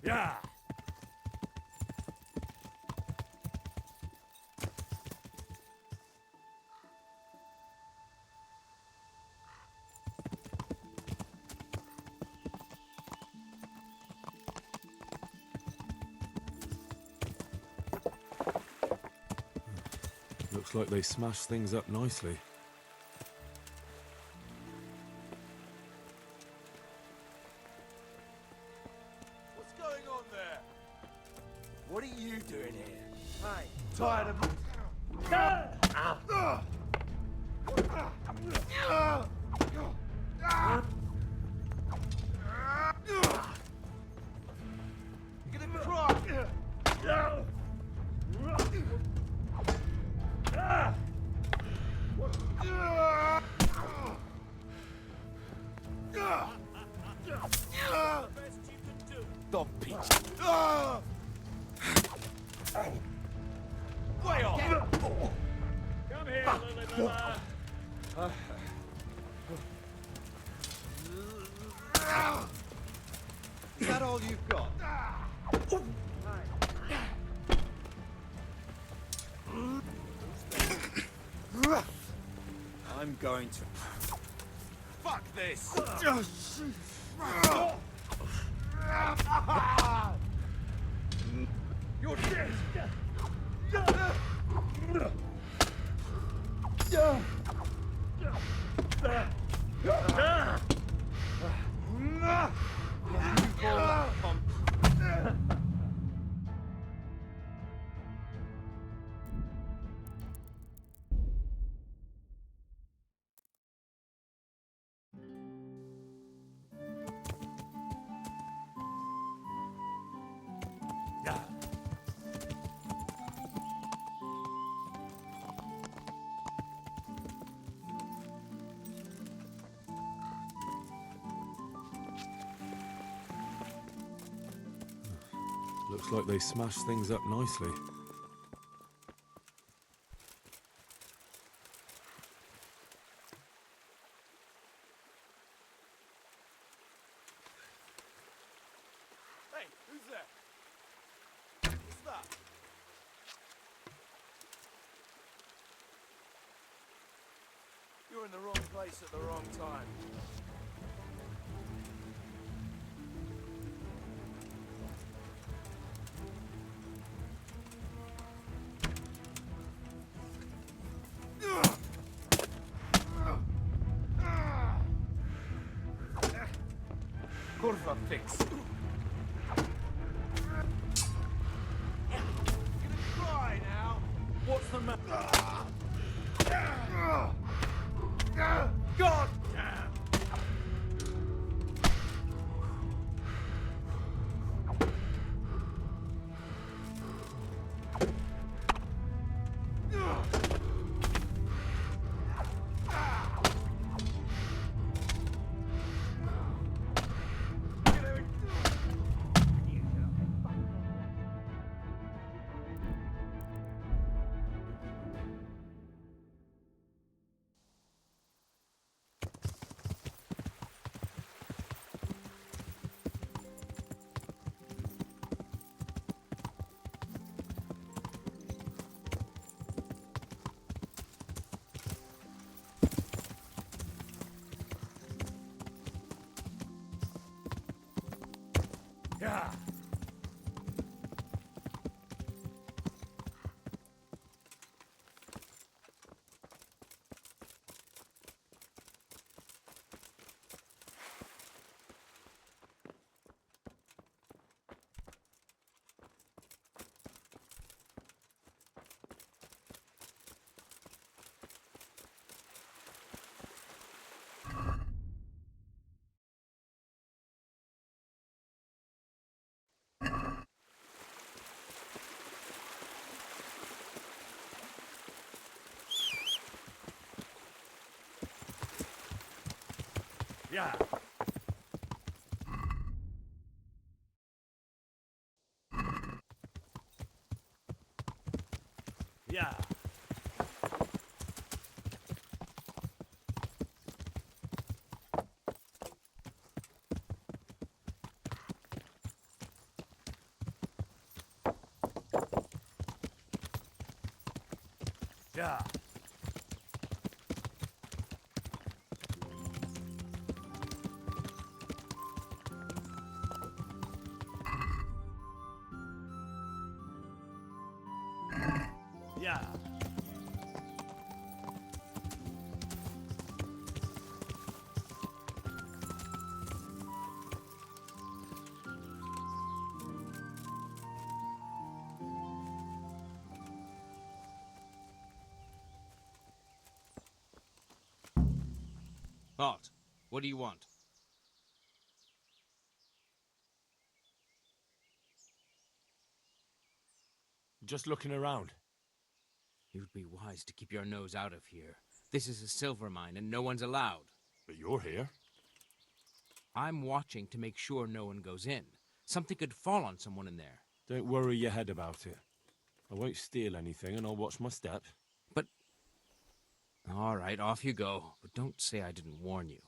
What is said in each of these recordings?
Yeah. Looks like they smashed things up nicely. What's going on there? What are you doing here? Hey, tired of... You're gonna cry! Don't peach. Way off! Come here, Lily Mama. Is that all you've got? I'm going to... Fuck this! You're dead! Looks like they smashed things up nicely. Hey, who's there? What's that? You're in the wrong place at the wrong time. Kurva fix. You're gonna cry now. What's the matter? God damn! Yeah. Yeah. Yeah. Yeah. Yeah. Halt. What do you want? Just looking around. You'd be wise to keep your nose out of here. This is a silver mine and no one's allowed. But you're here. I'm watching to make sure no one goes in. Something could fall on someone in there. Don't worry your head about it. I won't steal anything and I'll watch my step. But... All right, off you go. But don't say I didn't warn you.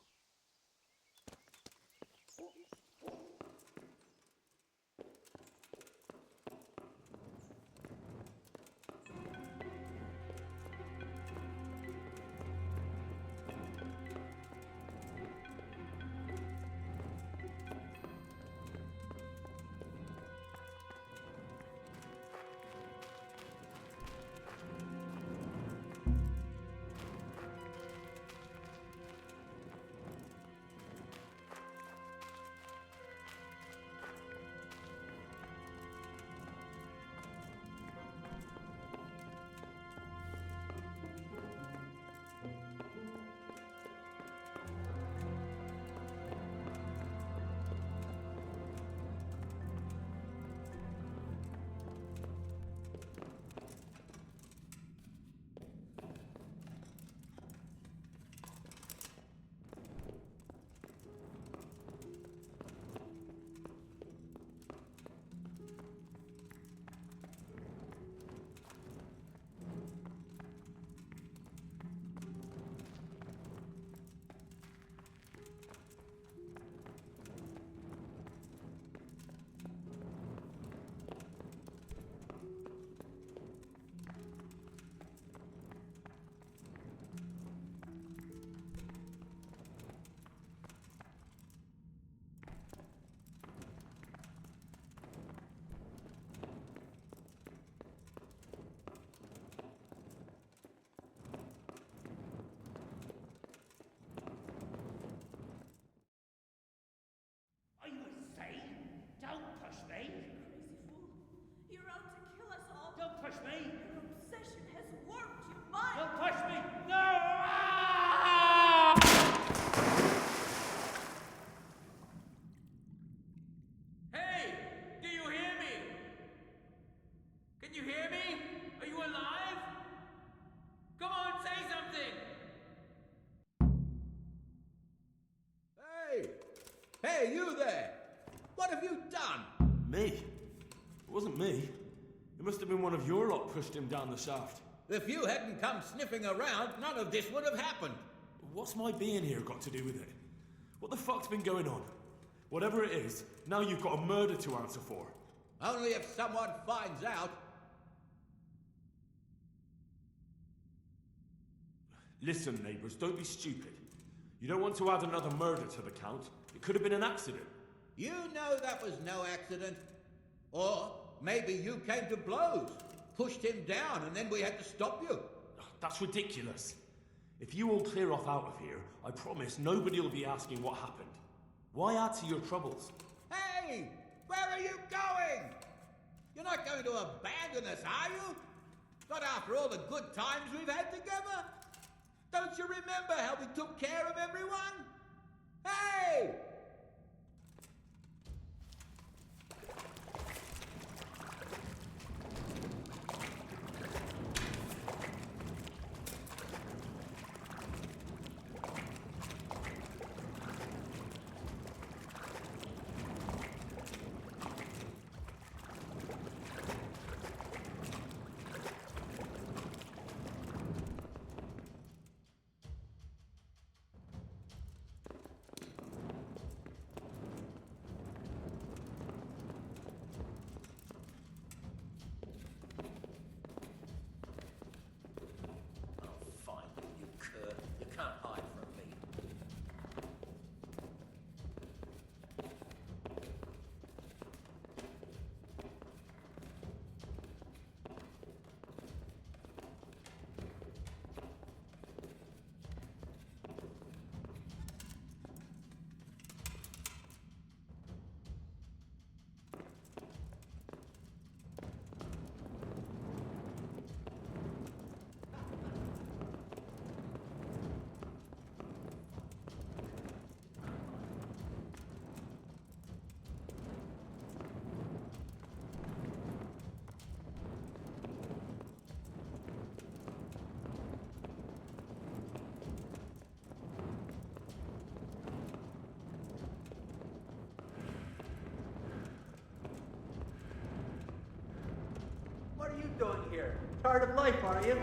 Are you insane? Don't push me! Crazy fool. You're out to kill us all. Don't push me! Your obsession has warped your mind. Don't push me! No! Hey! Do you hear me? Can you hear me? Are you alive? Come on, say something! Hey! Hey, you there! What have you done? Me? It wasn't me. It must have been one of your lot pushed him down the shaft. If you hadn't come sniffing around, none of this would have happened. What's my being here got to do with it? What the fuck's been going on? Whatever it is, now you've got a murder to answer for. Only if someone finds out. Listen, neighbours, don't be stupid. You don't want to add another murder to the count. It could have been an accident. You know that was no accident. Or maybe you came to blows, pushed him down, and then we had to stop you. That's ridiculous. If you all clear off out of here, I promise nobody will be asking what happened. Why add to your troubles? Hey! Where are you going? You're not going to abandon us, are you? Not after all the good times we've had together? Don't you remember how we took care of everyone? Hey! doing here? Tired of life, are you?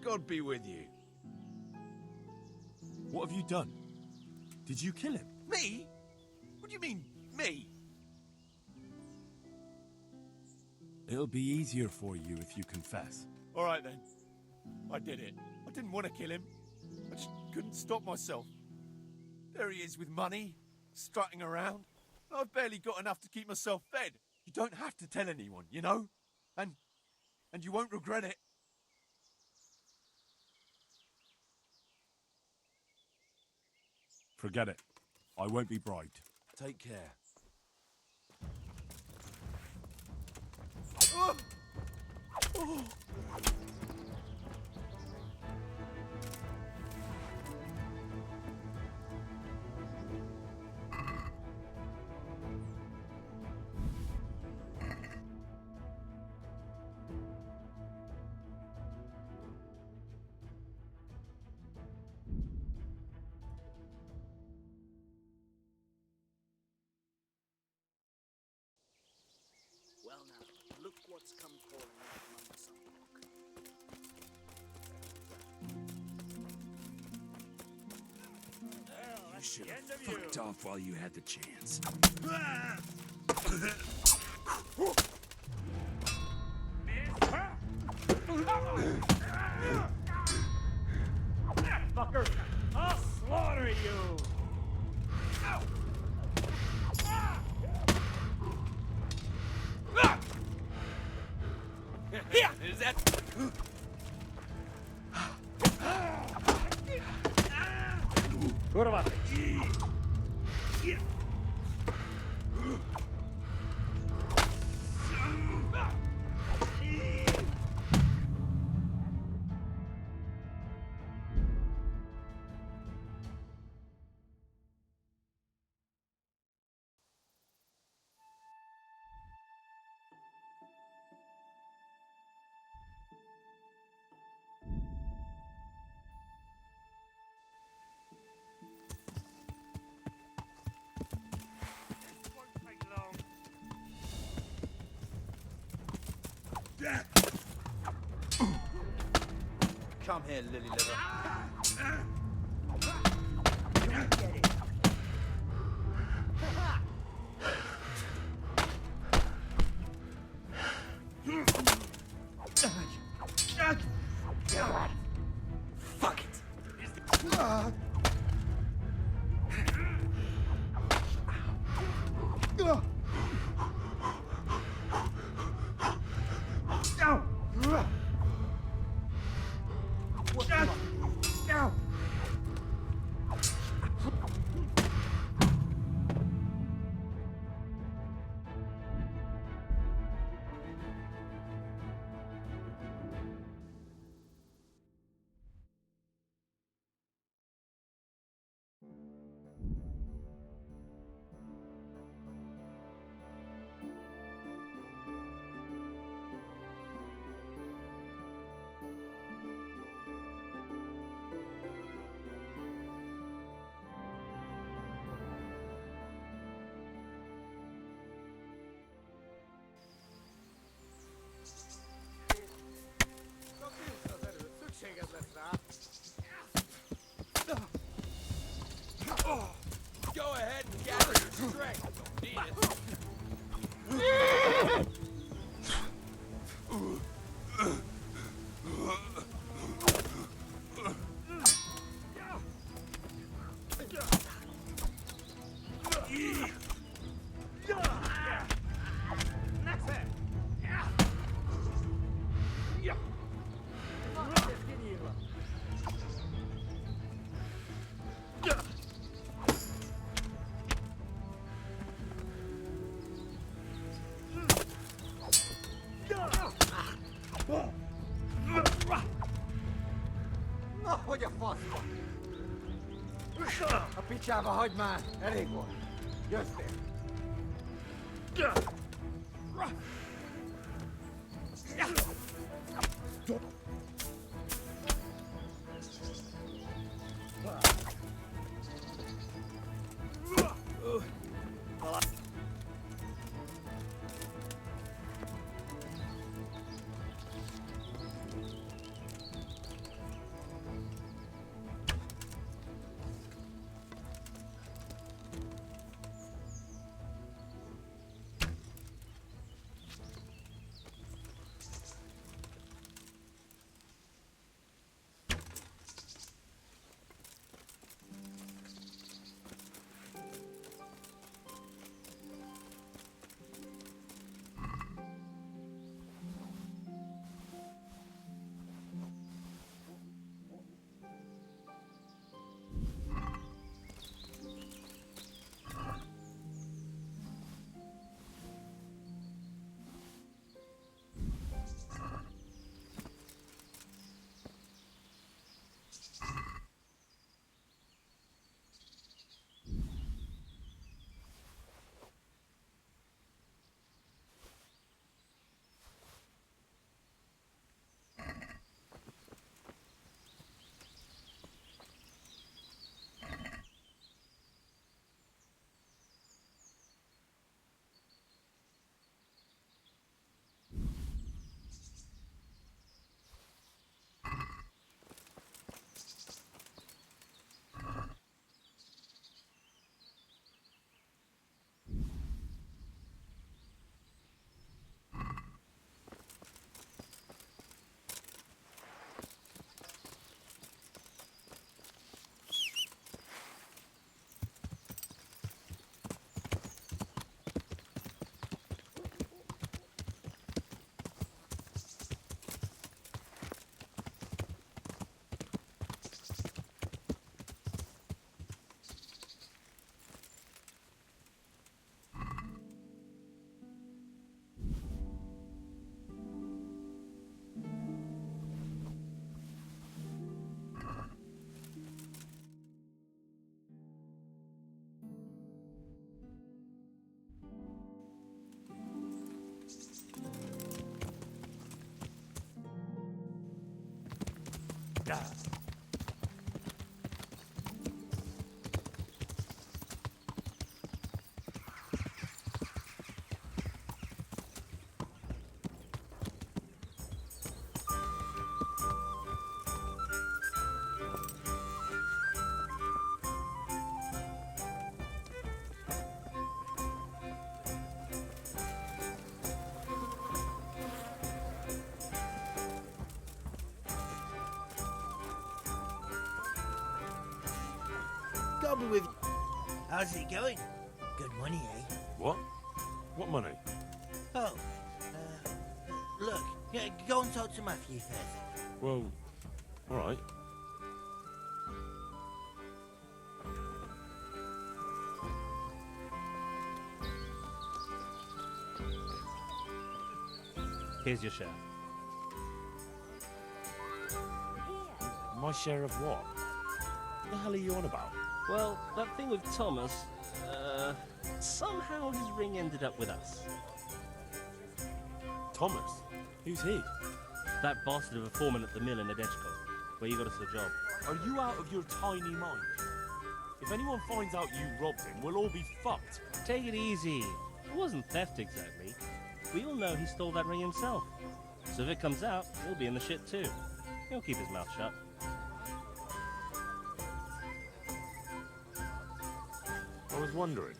God be with you. What have you done? Did you kill him? Me? What do you mean, me? It'll be easier for you if you confess. All right then. I did it. I didn't want to kill him. I just couldn't stop myself. There he is with money, strutting around. I've barely got enough to keep myself fed. You don't have to tell anyone, you know? And you won't regret it. Forget it. I won't be bribed. Take care. Well now, look what's come pouring out from under some rock. You should have fucked off while you had the chance. Fucker! I'll slaughter you! Is that... Kurwa! Come here, lily liver. Fuck it. chap a hide man. That ain't one. Just there. I'll be with you. How's it going? Good money, eh? What? What money? Oh, look, yeah, go and talk to Matthew first. Well, all right. Here's your share. My share of what? What the hell are you on about? Well, that thing with Thomas, somehow his ring ended up with us. Thomas? Who's he? That bastard of a foreman at the mill in Edgecombe, where you got us the job. Are you out of your tiny mind? If anyone finds out you robbed him, we'll all be fucked. Take it easy. It wasn't theft exactly. We all know he stole that ring himself. So if it comes out, he'll be in the shit too. He'll keep his mouth shut. I was wondering,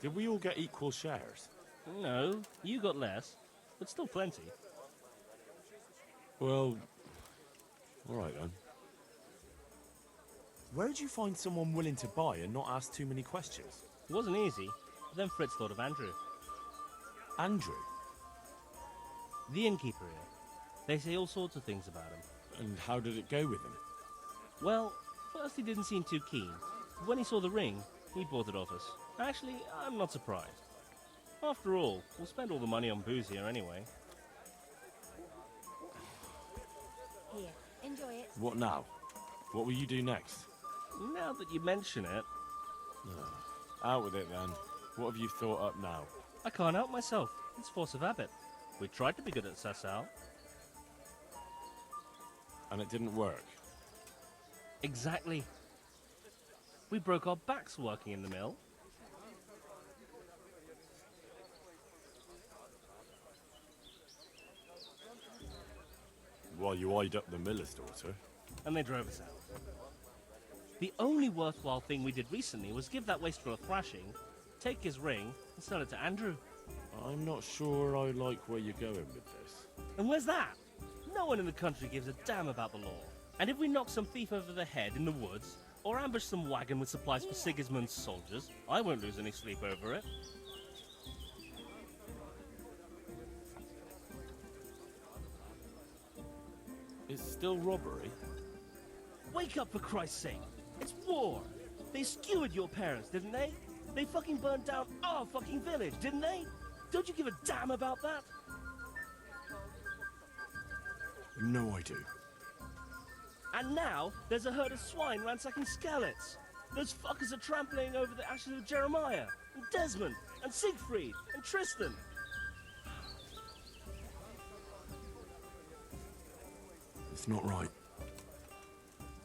did we all get equal shares? No, you got less, but still plenty. Well, all right then. Where'd you find someone willing to buy and not ask too many questions? It wasn't easy, but then Fritz thought of Andrew. Andrew? The innkeeper here. They say all sorts of things about him. And how did it go with him? Well, first he didn't seem too keen. But when he saw the ring, he bought it off us. Actually, I'm not surprised. After all, we'll spend all the money on booze here anyway. Here, enjoy it. What now? What will you do next? Now that you mention it, Out with it then. What have you thought up now? I can't help myself. It's force of habit. We tried to be good at suss out. And it didn't work. Exactly. We broke our backs working in the mill. While you eyed up the miller's daughter. And they drove us out. The only worthwhile thing we did recently was give that wastrel a thrashing, take his ring, and sell it to Andrew. I'm not sure I like where you're going with this. And where's that? No one in the country gives a damn about the law. And if we knock some thief over the head in the woods, or ambush some wagon with supplies for Sigismund's soldiers, I won't lose any sleep over it. It's still robbery? Wake up, for Christ's sake! It's war! They skewered your parents, didn't they? They fucking burned down our fucking village, didn't they? Don't you give a damn about that? You know I do. And now, there's a herd of swine ransacking Skalitz. Those fuckers are trampling over the ashes of Jeremiah, and Desmond, and Siegfried, and Tristan. It's not right.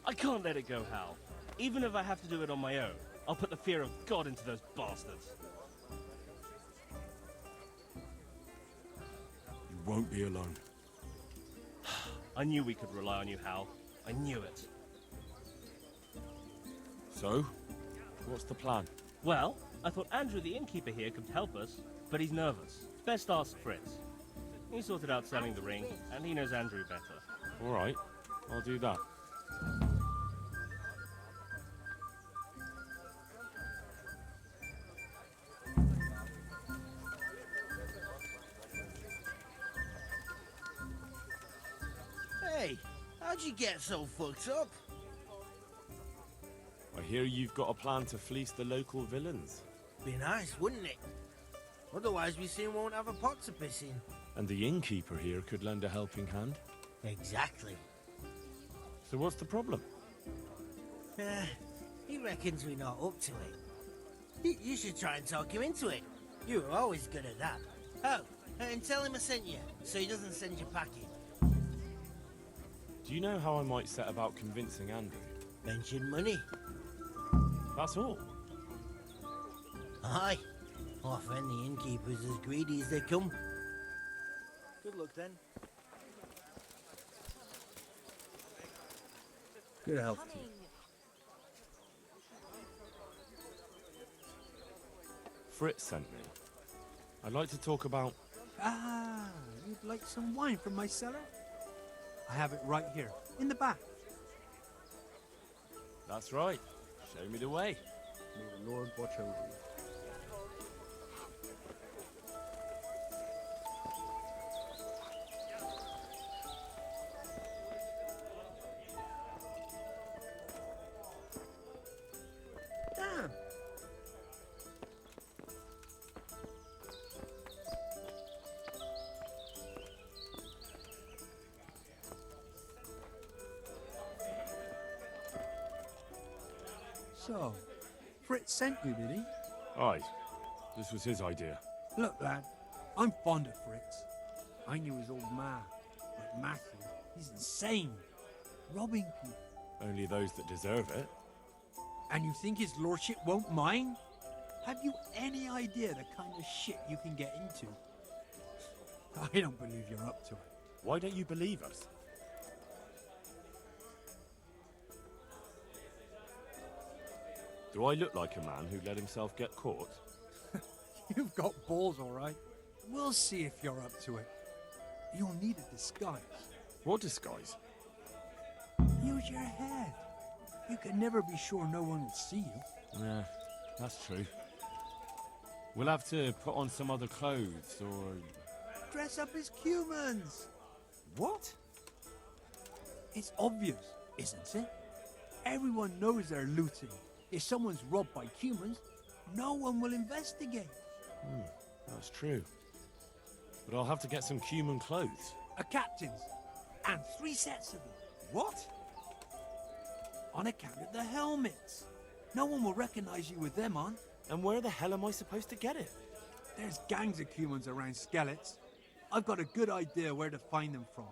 I can't let it go, Hal. Even if I have to do it on my own, I'll put the fear of God into those bastards. You won't be alone. I knew we could rely on you, Hal. I knew it. So, what's the plan? Well, I thought Andrew the innkeeper here could help us, but he's nervous. Best ask Fritz. He sorted out selling the ring, and he knows Andrew better. All right, I'll do that. Hey, how'd you get so fucked up? I hear you've got a plan to fleece the local villains. Be nice, wouldn't it? Otherwise we soon won't have a pot to piss in. And the innkeeper here could lend a helping hand. Exactly. So what's the problem? He reckons we're not up to it. You should try and talk him into it. You were always good at that. Oh, and tell him I sent you, so he doesn't send you packing. Do you know how I might set about convincing Andrew? Mention money. That's all? Aye. Often the innkeeper's as greedy as they come. Good luck then. Good health to you. Fritz sent me. I'd like to talk about... Ah, you'd like some wine from my cellar? I have it right here, in the back. That's right. Show me the way. May the Lord watch over you. Damn! So, Fritz sent you, did he? Aye. This was his idea. Look, lad, I'm fond of Fritz. I knew his old man, but Matthew, he's insane. Robbing people. Only those that deserve it. And you think his lordship won't mind? Have you any idea the kind of shit you can get into? I don't believe you're up to it. Why don't you believe us? Do I look like a man who let himself get caught? You've got balls, all right. We'll see if you're up to it. You'll need a disguise. What disguise? Use your head. You can never be sure no one will see you. Yeah, that's true. We'll have to put on some other clothes, or... Dress up as humans. What? It's obvious, isn't it? Everyone knows they're looting. If someone's robbed by humans, no one will investigate. That's true. But I'll have to get some human clothes. A captain's. And 3 sets of them. What? On account of the helmets. No one will recognize you with them on. And where the hell am I supposed to get it? There's gangs of humans around Skellets. I've got a good idea where to find them from.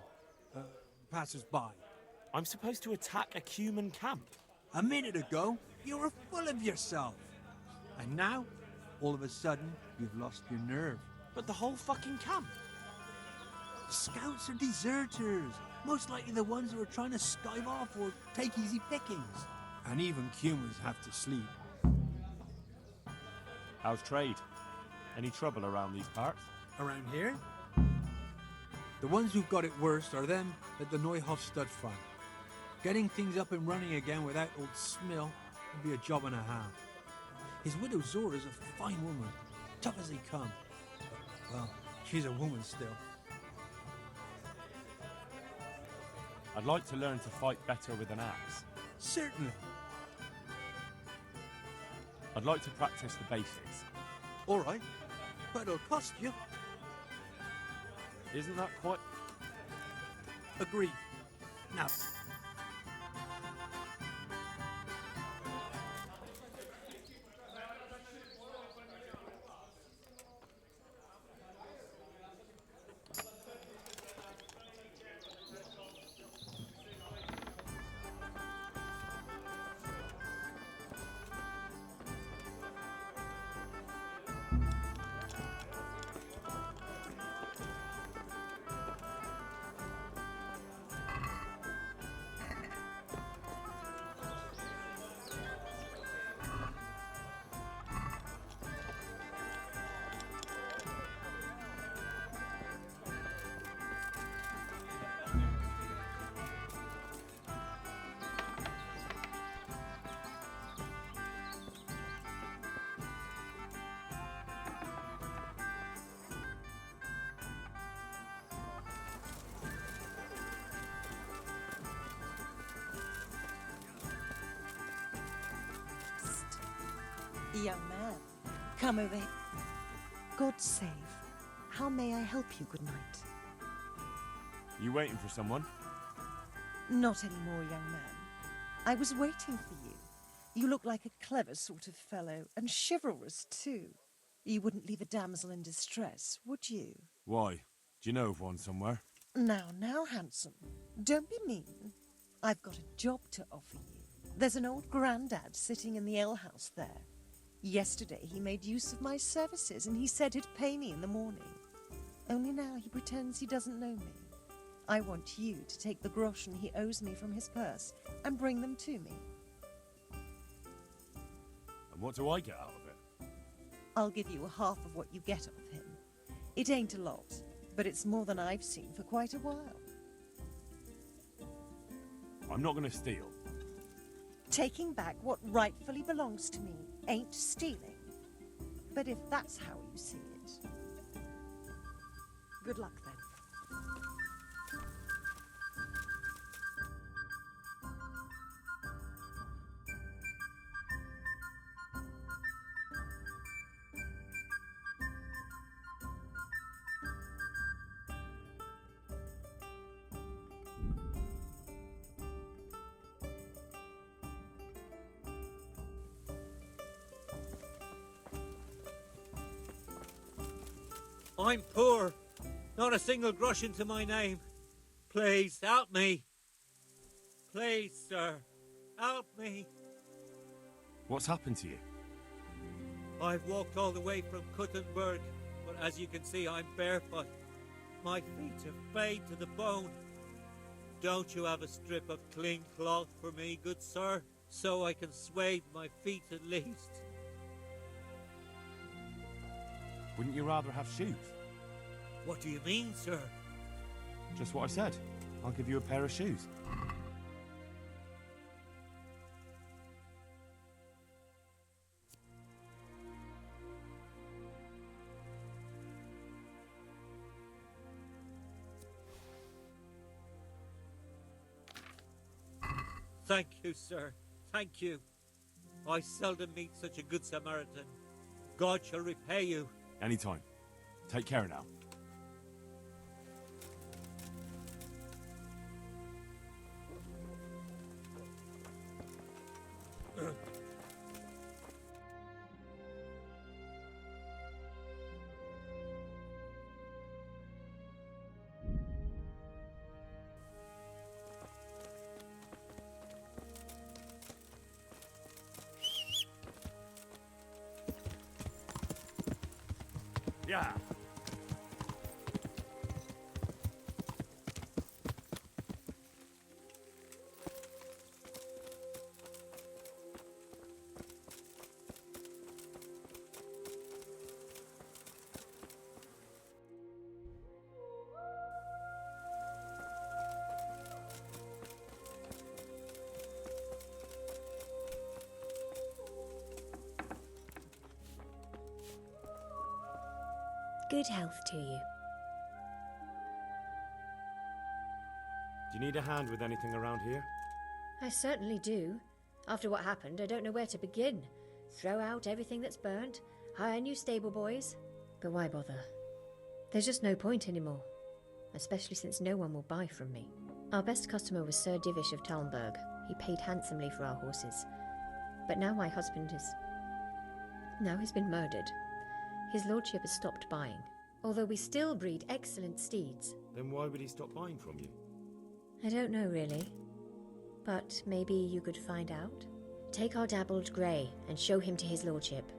Passers-by. I'm supposed to attack a human camp. A minute ago, you were full of yourself. And now, all of a sudden, you've lost your nerve. But the whole fucking camp. Scouts are deserters. Most likely the ones who are trying to skive off or take easy pickings. And even humans have to sleep. How's trade? Any trouble around these parts? Around here? The ones who've got it worst are them at the Neuhof stud farm. Getting things up and running again without old Smill would be a job and a half. His widow Zora's a fine woman, tough as they come. Well, she's a woman still. I'd like to learn to fight better with an axe. Certainly. I'd like to practice the basics. All right, but it'll cost you. Isn't that quite... Agreed. Now... Young man, come over here. God save. How may I help you, good night? You waiting for someone? Not anymore, young man. I was waiting for you. You look like a clever sort of fellow, and chivalrous, too. You wouldn't leave a damsel in distress, would you? Why? Do you know of one somewhere? Now, handsome. Don't be mean. I've got a job to offer you. There's an old grandad sitting in the alehouse there. Yesterday he made use of my services and he said he'd pay me in the morning. Only now he pretends he doesn't know me. I want you to take the groschen he owes me from his purse and bring them to me. And what do I get out of it? I'll give you half of what you get of him. It ain't a lot, but it's more than I've seen for quite a while. I'm not going to steal. Taking back what rightfully belongs to me ain't stealing. But if that's how you see it, good luck then. I'm poor. Not a single groschen to my name. Please, help me. Please, sir. Help me. What's happened to you? I've walked all the way from Kuttenberg, but as you can see, I'm barefoot. My feet have frayed to the bone. Don't you have a strip of clean cloth for me, good sir, so I can swathe my feet at least? Wouldn't you rather have shoes? What do you mean, sir? Just what I said. I'll give you a pair of shoes. Thank you, sir. Thank you. I seldom meet such a good Samaritan. God shall repay you. Anytime. Take care now. Yeah. Good health to you. Do you need a hand with anything around here? I certainly do. After what happened, I don't know where to begin. Throw out everything that's burnt, hire new stable boys. But why bother? There's just no point anymore. Especially since no one will buy from me. Our best customer was Sir Divish of Talmberg. He paid handsomely for our horses. But now my husband is... Now he's been murdered. His lordship has stopped buying, although we still breed excellent steeds. Then why would he stop buying from you? I don't know, really. But maybe you could find out? Take our dabbled grey and show him to his lordship.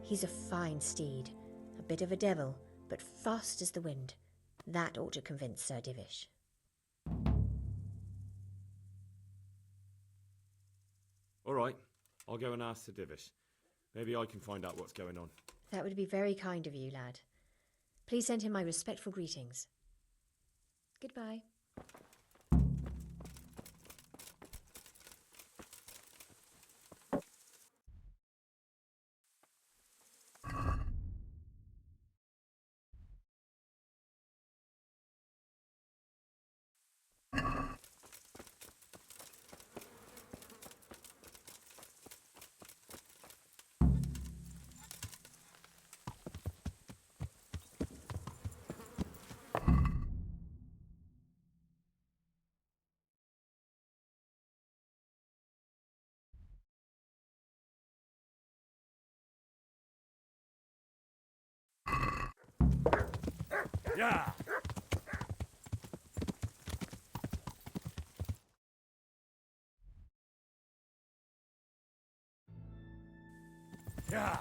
He's a fine steed, a bit of a devil, but fast as the wind. That ought to convince Sir Divish. All right, I'll go and ask Sir Divish. Maybe I can find out what's going on. That would be very kind of you, lad. Please send him my respectful greetings. Goodbye. Yeah. Yeah.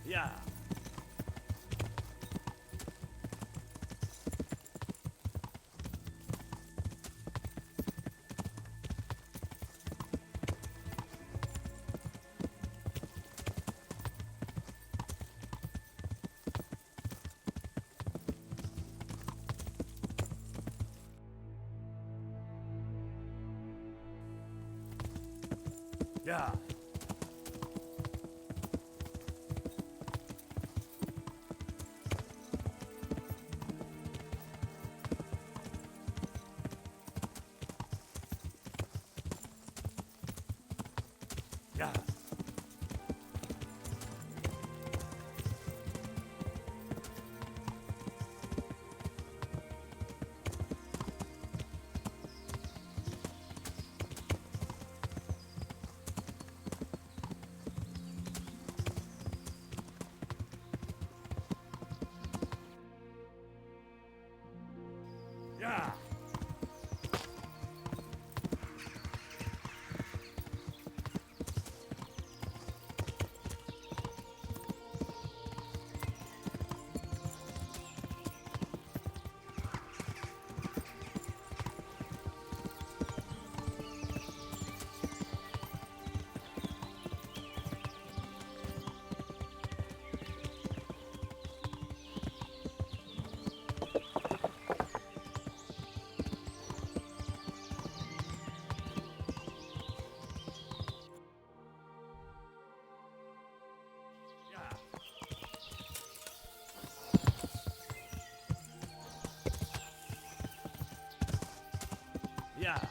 Yeah. Yeah. Yeah. Yeah. Yeah.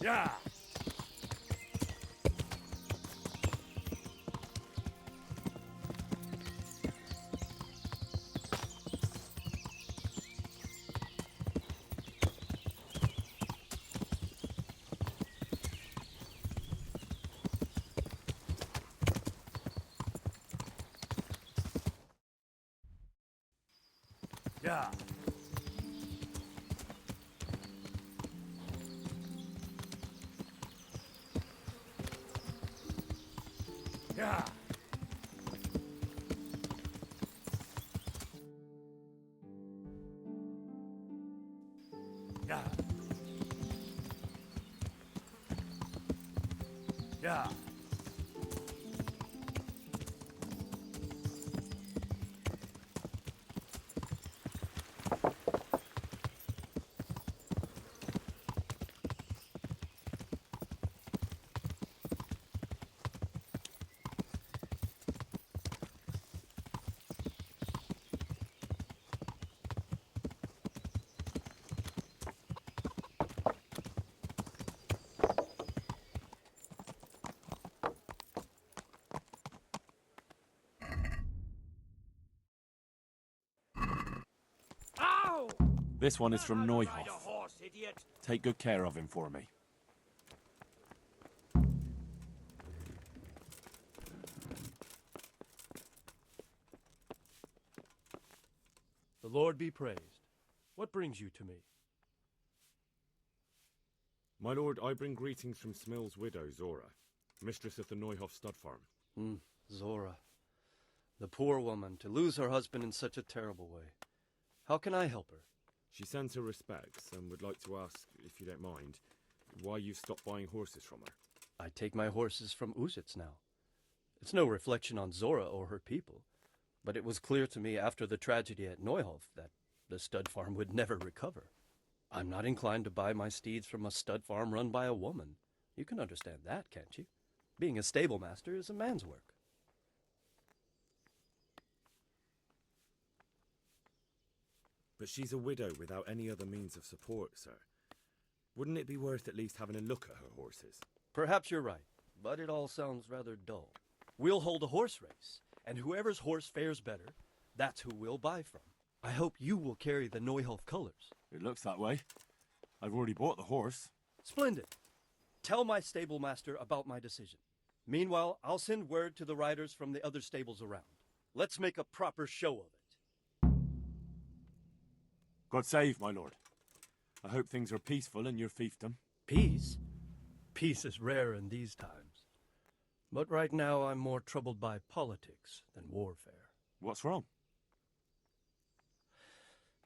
Yeah. Yeah. Yeah. Yeah. Yeah. This one is from Ride a Neuhoff. horse, idiot! Take good care of him for me. The Lord be praised. What brings you to me? My lord, I bring greetings from Smill's widow, Zora, mistress of the Neuhoff stud farm. Zora. The poor woman, to lose her husband in such a terrible way. How can I help her? She sends her respects and would like to ask, if you don't mind, why you stopped buying horses from her. I take my horses from Uzits now. It's no reflection on Zora or her people, but it was clear to me after the tragedy at Neuhoff that the stud farm would never recover. I'm not inclined to buy my steeds from a stud farm run by a woman. You can understand that, can't you? Being a stable master is a man's work. But she's a widow without any other means of support, sir. Wouldn't it be worth at least having a look at her horses? Perhaps you're right, but it all sounds rather dull. We'll hold a horse race, and whoever's horse fares better, that's who we'll buy from. I hope you will carry the Neuhoff colors. It looks that way. I've already bought the horse. Splendid. Tell my stable master about my decision. Meanwhile, I'll send word to the riders from the other stables around. Let's make a proper show of it. God save, my lord. I hope things are peaceful in your fiefdom. Peace? Peace is rare in these times. But right now I'm more troubled by politics than warfare. What's wrong?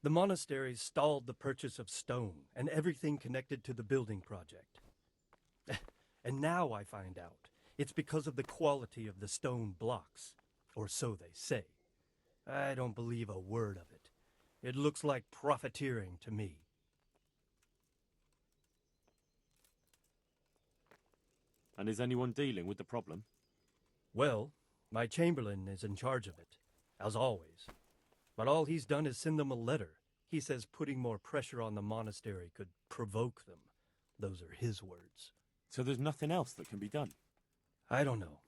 The monastery stalled the purchase of stone and everything connected to the building project. And now I find out it's because of the quality of the stone blocks, or so they say. I don't believe a word of it. It looks like profiteering to me. And is anyone dealing with the problem? Well, my chamberlain is in charge of it, as always. But all he's done is send them a letter. He says putting more pressure on the monastery could provoke them. Those are his words. So there's nothing else that can be done? I don't know.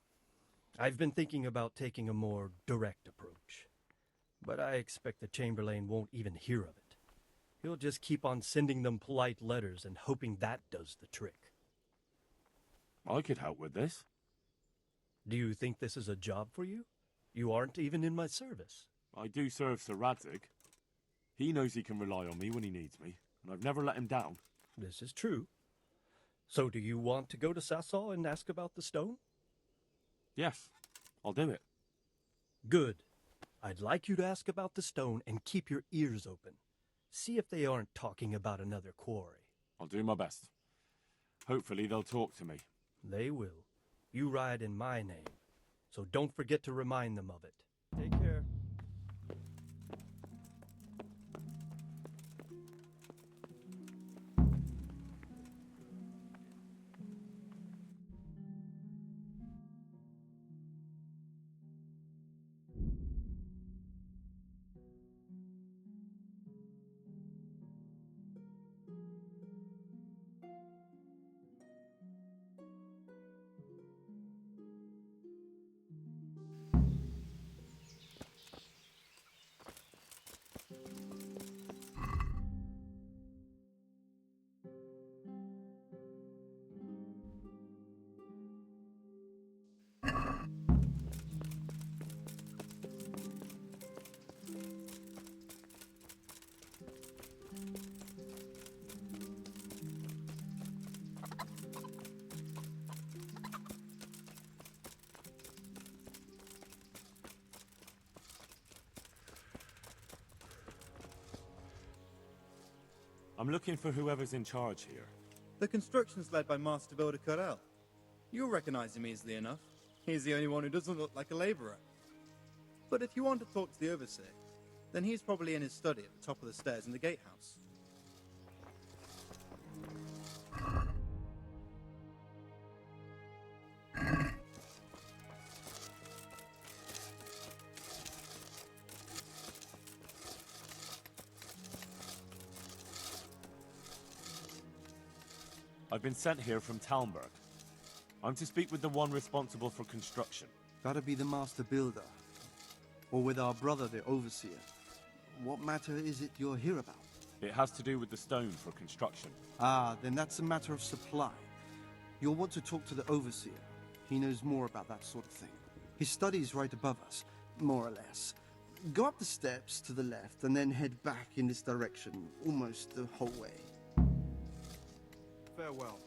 I've been thinking about taking a more direct approach. But I expect the chamberlain won't even hear of it. He'll just keep on sending them polite letters and hoping that does the trick. I could help with this. Do you think this is a job for you? You aren't even in my service. I do serve Sir Radzig. He knows he can rely on me when he needs me, and I've never let him down. This is true. So do you want to go to Sasau and ask about the stone? Yes, I'll do it. Good. I'd like you to ask about the stone and keep your ears open. See if they aren't talking about another quarry. I'll do my best. Hopefully they'll talk to me. They will. You ride in my name, so don't forget to remind them of it. Take care. I'm looking for whoever's in charge here. The construction's led by Master Builder Corell. You'll recognize him easily enough. He's the only one who doesn't look like a labourer. But if you want to talk to the Overseer, then he's probably in his study at the top of the stairs in the gatehouse. I've been sent here from Talmberg. I'm to speak with the one responsible for construction. Gotta be the Master Builder. Or with our brother, the Overseer. What matter is it you're here about? It has to do with the stone for construction. Ah, then that's a matter of supply. You'll want to talk to the Overseer. He knows more about that sort of thing. His study's right above us, more or less. Go up the steps to the left and then head back in this direction, almost the whole way. Farewell.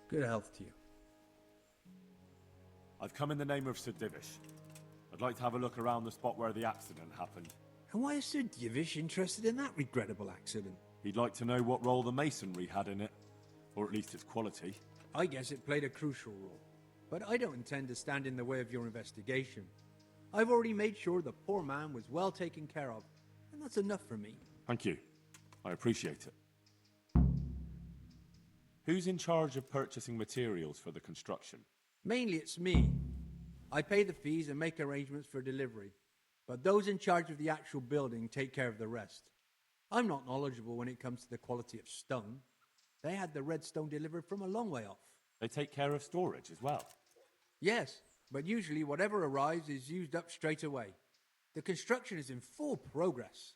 Good health to you. I've come in the name of Sir Divish. I'd like to have a look around the spot where the accident happened. And why is Sir Divish interested in that regrettable accident? He'd like to know what role the masonry had in it, or at least its quality. I guess it played a crucial role. But I don't intend to stand in the way of your investigation. I've already made sure the poor man was well taken care of, and that's enough for me. Thank you. I appreciate it. Who's in charge of purchasing materials for the construction? Mainly it's me. I pay the fees and make arrangements for delivery, but those in charge of the actual building take care of the rest. I'm not knowledgeable when it comes to the quality of stone. They had the red stone delivered from a long way off. They take care of storage as well? Yes, but usually whatever arrives is used up straight away. The construction is in full progress.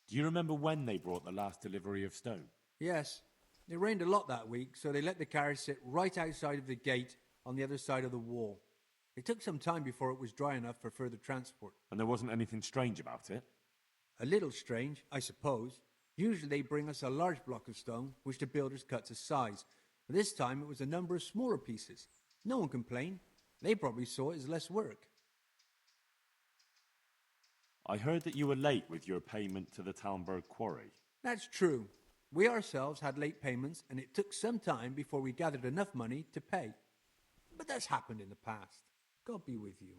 Do you remember when they brought the last delivery of stone? Yes. It rained a lot that week, so they let the carriage sit right outside of the gate on the other side of the wall. It took some time before it was dry enough for further transport. And there wasn't anything strange about it? A little strange, I suppose. Usually they bring us a large block of stone, which the builders cut to size. But this time it was a number of smaller pieces. No one complained. They probably saw it as less work. I heard that you were late with your payment to the Talmberg quarry. That's true. We ourselves had late payments, and it took some time before we gathered enough money to pay. But that's happened in the past. God be with you.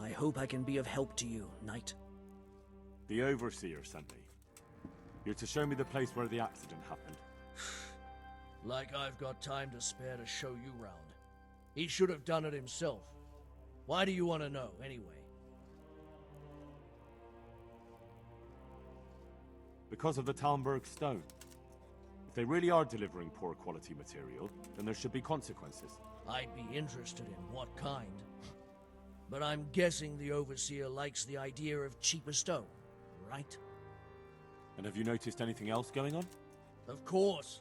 I hope I can be of help to you, Knight. The Overseer sent me. You're to show me the place where the accident happened. Like I've got time to spare to show you round. He should have done it himself. Why do you want to know, anyway? Because of the Talmberg stone. If they really are delivering poor quality material, then there should be consequences. I'd be interested in what kind. But I'm guessing the Overseer likes the idea of cheaper stone, right? And have you noticed anything else going on? Of course.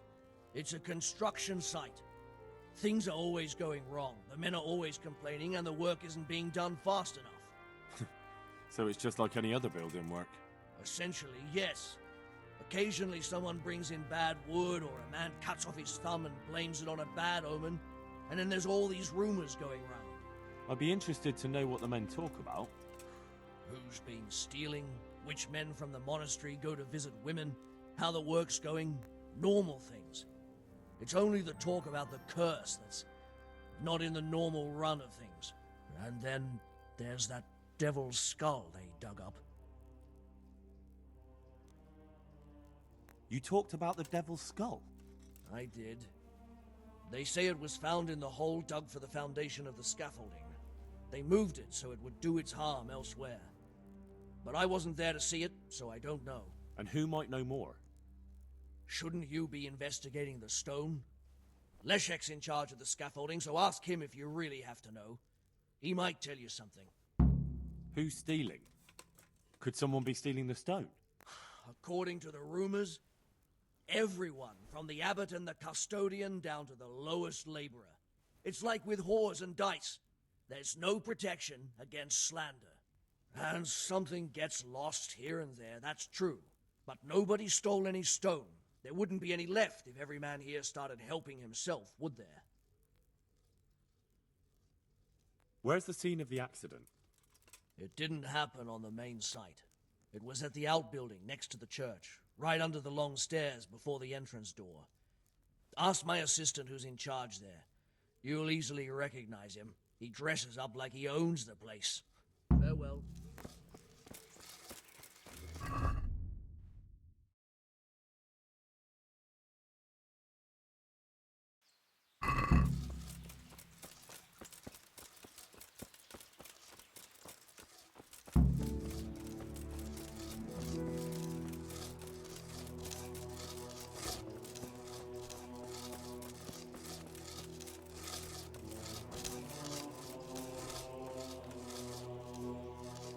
It's a construction site. Things are always going wrong. The men are always complaining and the work isn't being done fast enough. So it's just like any other building work? Essentially, yes. Occasionally someone brings in bad wood or a man cuts off his thumb and blames it on a bad omen. And then there's all these rumors going round. I'd be interested to know what the men talk about. Who's been stealing, which men from the monastery go to visit women, how the work's going, normal things. It's only the talk about the curse that's not in the normal run of things. And then there's that devil's skull they dug up. You talked about the devil's skull? I did. They say it was found in the hole dug for the foundation of the scaffolding. They moved it so it would do its harm elsewhere. But I wasn't there to see it, so I don't know. And who might know more? Shouldn't you be investigating the stone? Leszek's in charge of the scaffolding, so ask him if you really have to know. He might tell you something. Who's stealing? Could someone be stealing the stone? According to the rumors, everyone, from the abbot and the custodian down to the lowest laborer. It's like with whores and dice. There's no protection against slander. And something gets lost here and there, that's true. But nobody stole any stone. There wouldn't be any left if every man here started helping himself, would there? Where's the scene of the accident? It didn't happen on the main site. It was at the outbuilding next to the church, right under the long stairs before the entrance door. Ask my assistant who's in charge there. You'll easily recognize him. He dresses up like he owns the place. Farewell.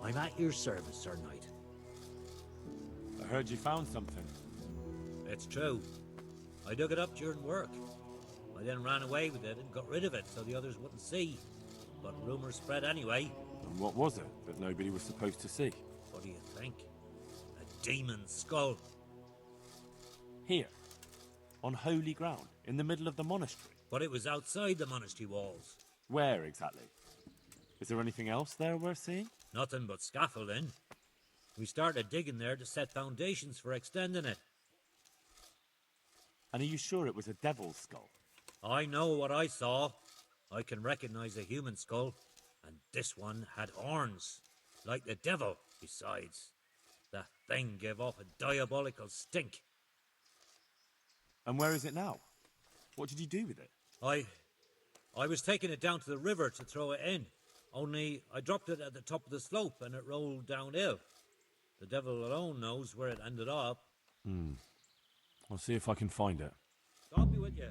I'm at your service, Sir Knight. I heard you found something. It's true. I dug it up during work. I then ran away with it and got rid of it so the others wouldn't see. But rumors spread anyway. And what was it that nobody was supposed to see? What do you think? A demon's skull. Here, on holy ground, in the middle of the monastery. But it was outside the monastery walls. Where exactly? Is there anything else there worth seeing? Nothing but scaffolding. We started digging there to set foundations for extending it. And are you sure it was a devil's skull? I know what I saw. I can recognize a human skull. And this one had horns. Like the devil, besides. The thing gave off a diabolical stink. And where is it now? What did you do with it? I was taking it down to the river to throw it in. Only I dropped it at the top of the slope and it rolled downhill. The devil alone knows where it ended up. I'll see if I can find it. I'll be with you.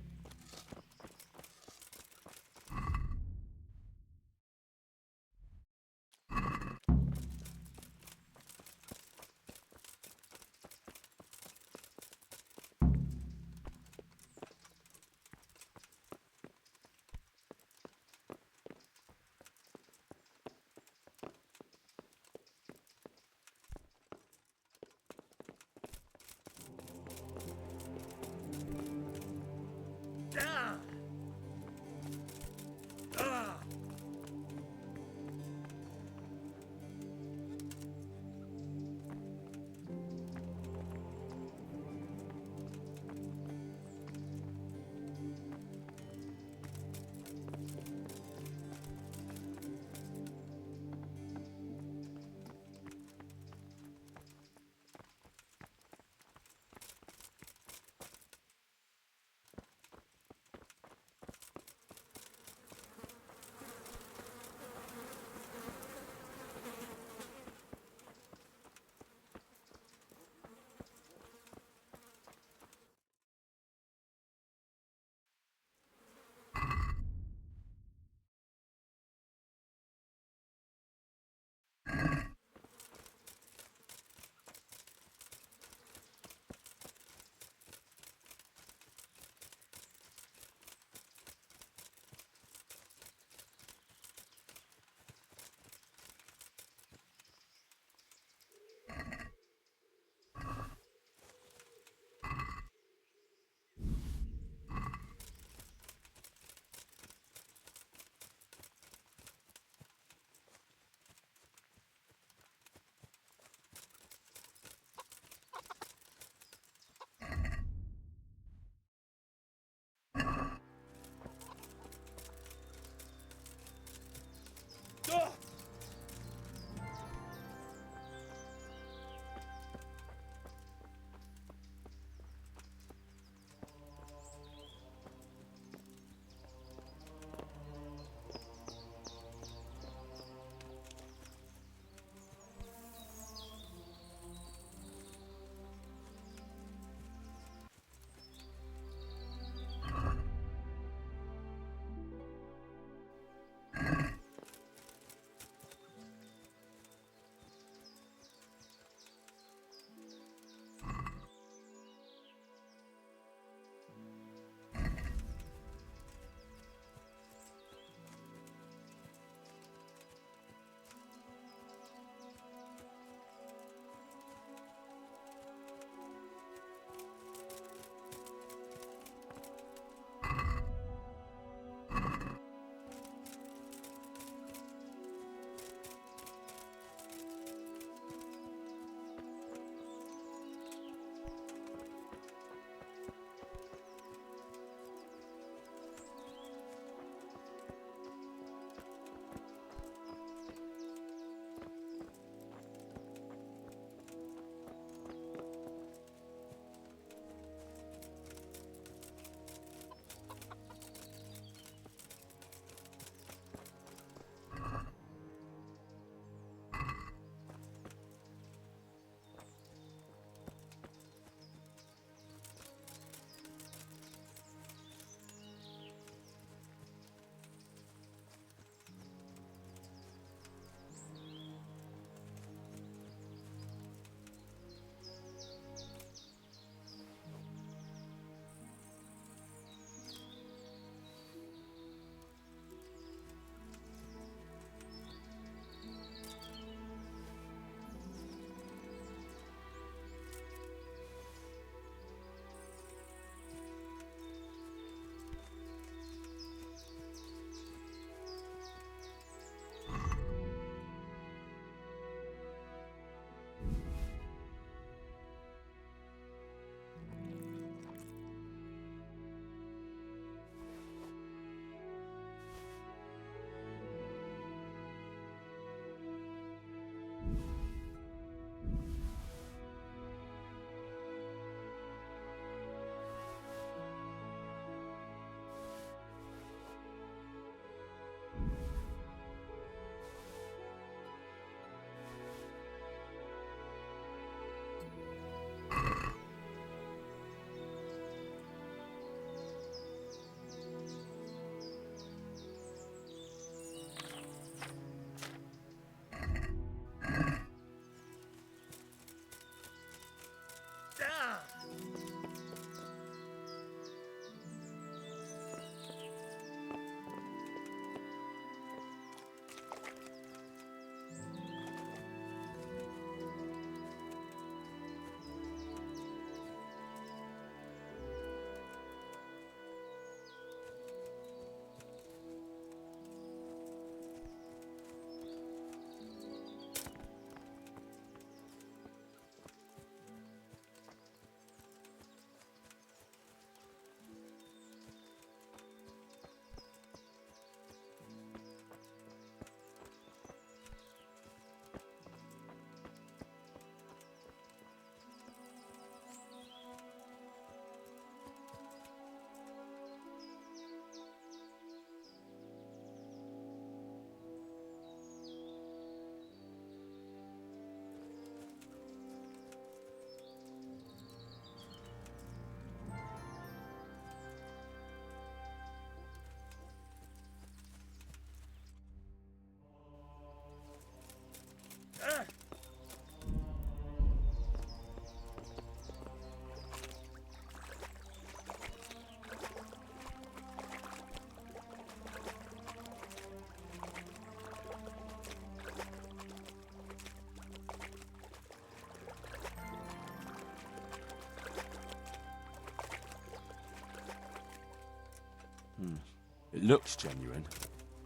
It looks genuine,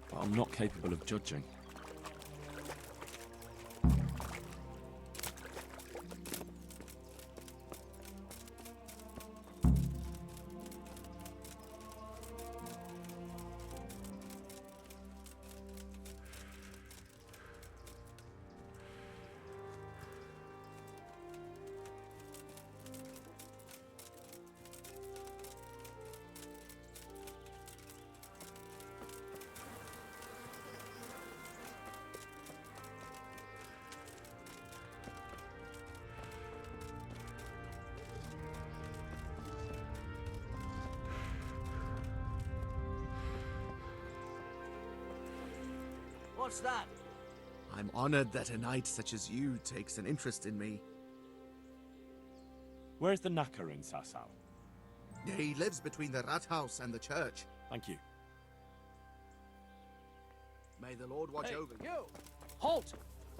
but I'm not capable of judging. What's that? I'm honored that a knight such as you takes an interest in me. Where's the knacker in Sasau? He lives between the rat house and the church. Thank you. May the Lord watch over you. You! Halt!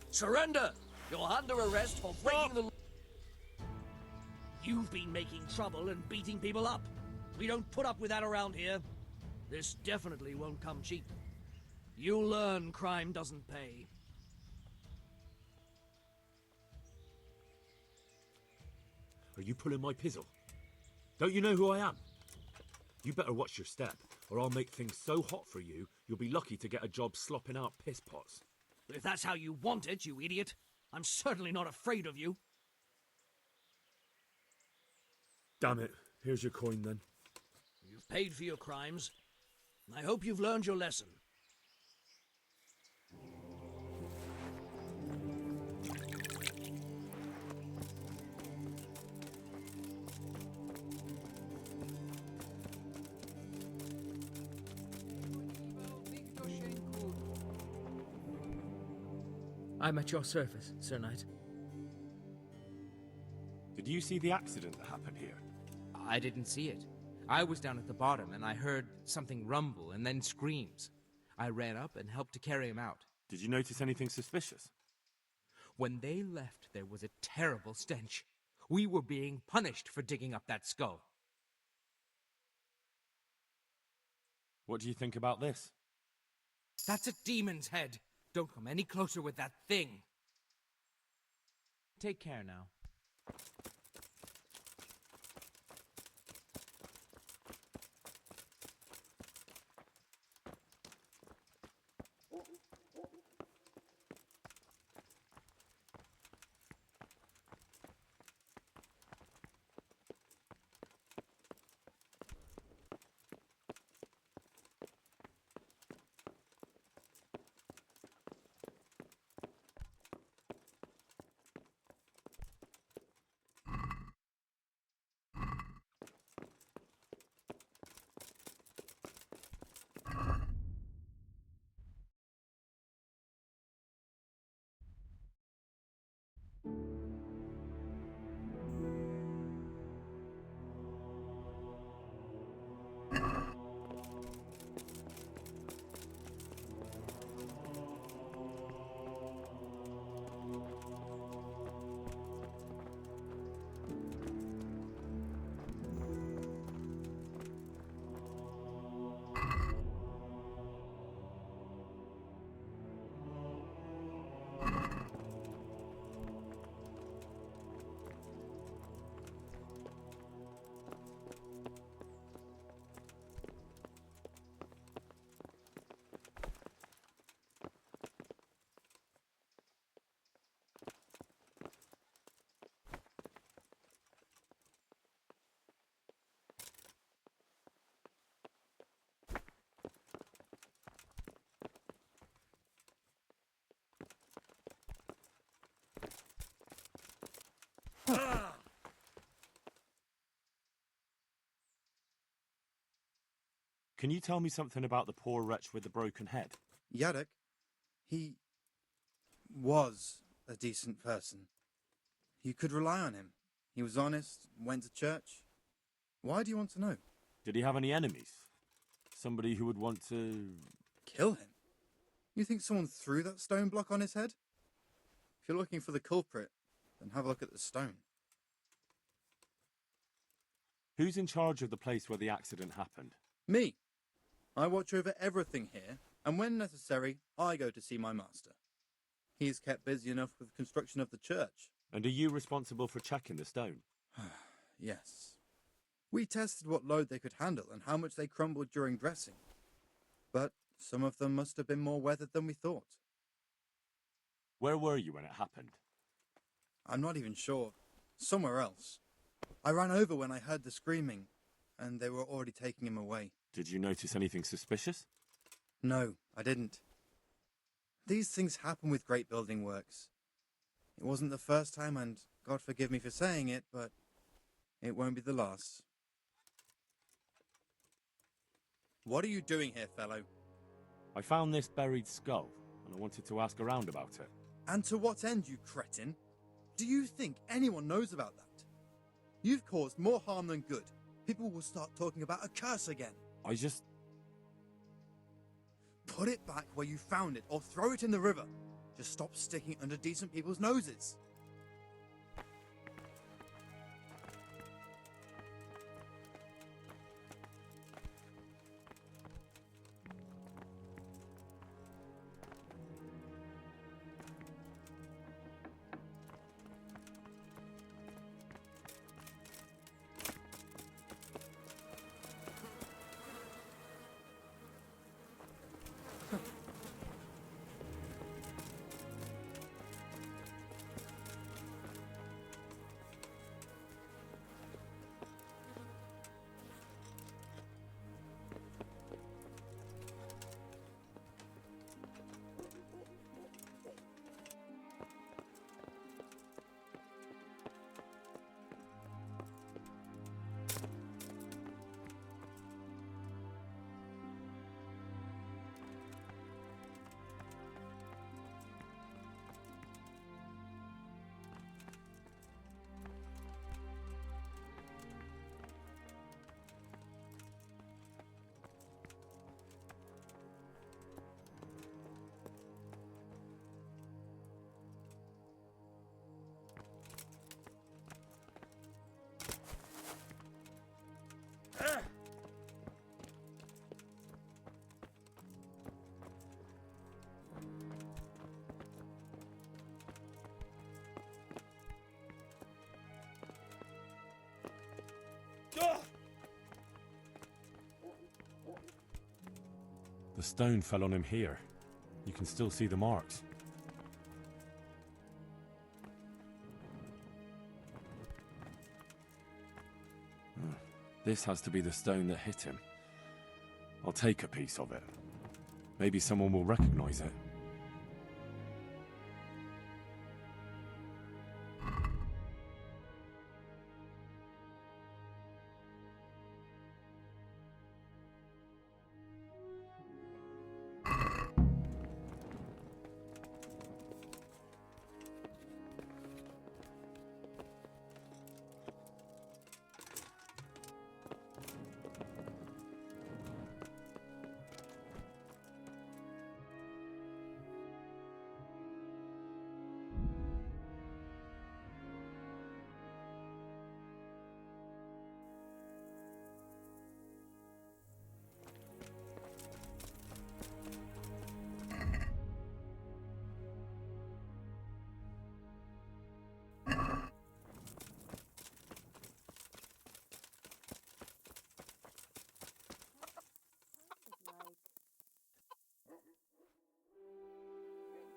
Surrender! You're under arrest for breaking the... You've been making trouble and beating people up. We don't put up with that around here. This definitely won't come cheap. You'll learn crime doesn't pay. Are you pulling my pizzle? Don't you know who I am? You better watch your step, or I'll make things so hot for you, you'll be lucky to get a job slopping out piss pots. But if that's how you want it, you idiot, I'm certainly not afraid of you. Damn it. Here's your coin, then. You've paid for your crimes. I hope you've learned your lesson. I'm at your service, Sir Knight. Did you see the accident that happened here? I didn't see it. I was down at the bottom, and I heard something rumble and then screams. I ran up and helped to carry him out. Did you notice anything suspicious? When they left, there was a terrible stench. We were being punished for digging up that skull. What do you think about this? That's a demon's head. Don't come any closer with that thing. Take care now. Can you tell me something about the poor wretch with the broken head? Yadok, he was a decent person. You could rely on him. He was honest, went to church. Why do you want to know? Did he have any enemies? Somebody who would want to... Kill him? You think someone threw that stone block on his head? If you're looking for the culprit, then have a look at the stone. Who's in charge of the place where the accident happened? Me. I watch over everything here, and when necessary, I go to see my master. He's kept busy enough with construction of the church. And are you responsible for checking the stone? Yes. We tested what load they could handle and how much they crumbled during dressing. But some of them must have been more weathered than we thought. Where were you when it happened? I'm not even sure. Somewhere else. I ran over when I heard the screaming, and they were already taking him away. Did you notice anything suspicious? No, I didn't. These things happen with great building works. It wasn't the first time, and God forgive me for saying it, but it won't be the last. What are you doing here, fellow? I found this buried skull, and I wanted to ask around about it. And to what end, you cretin? Do you think anyone knows about that? You've caused more harm than good. People will start talking about a curse again. Put it back where you found it, or throw it in the river. Just stop sticking it under decent people's noses. The stone fell on him here. You can still see the marks. This has to be the stone that hit him. I'll take a piece of it. Maybe someone will recognize it.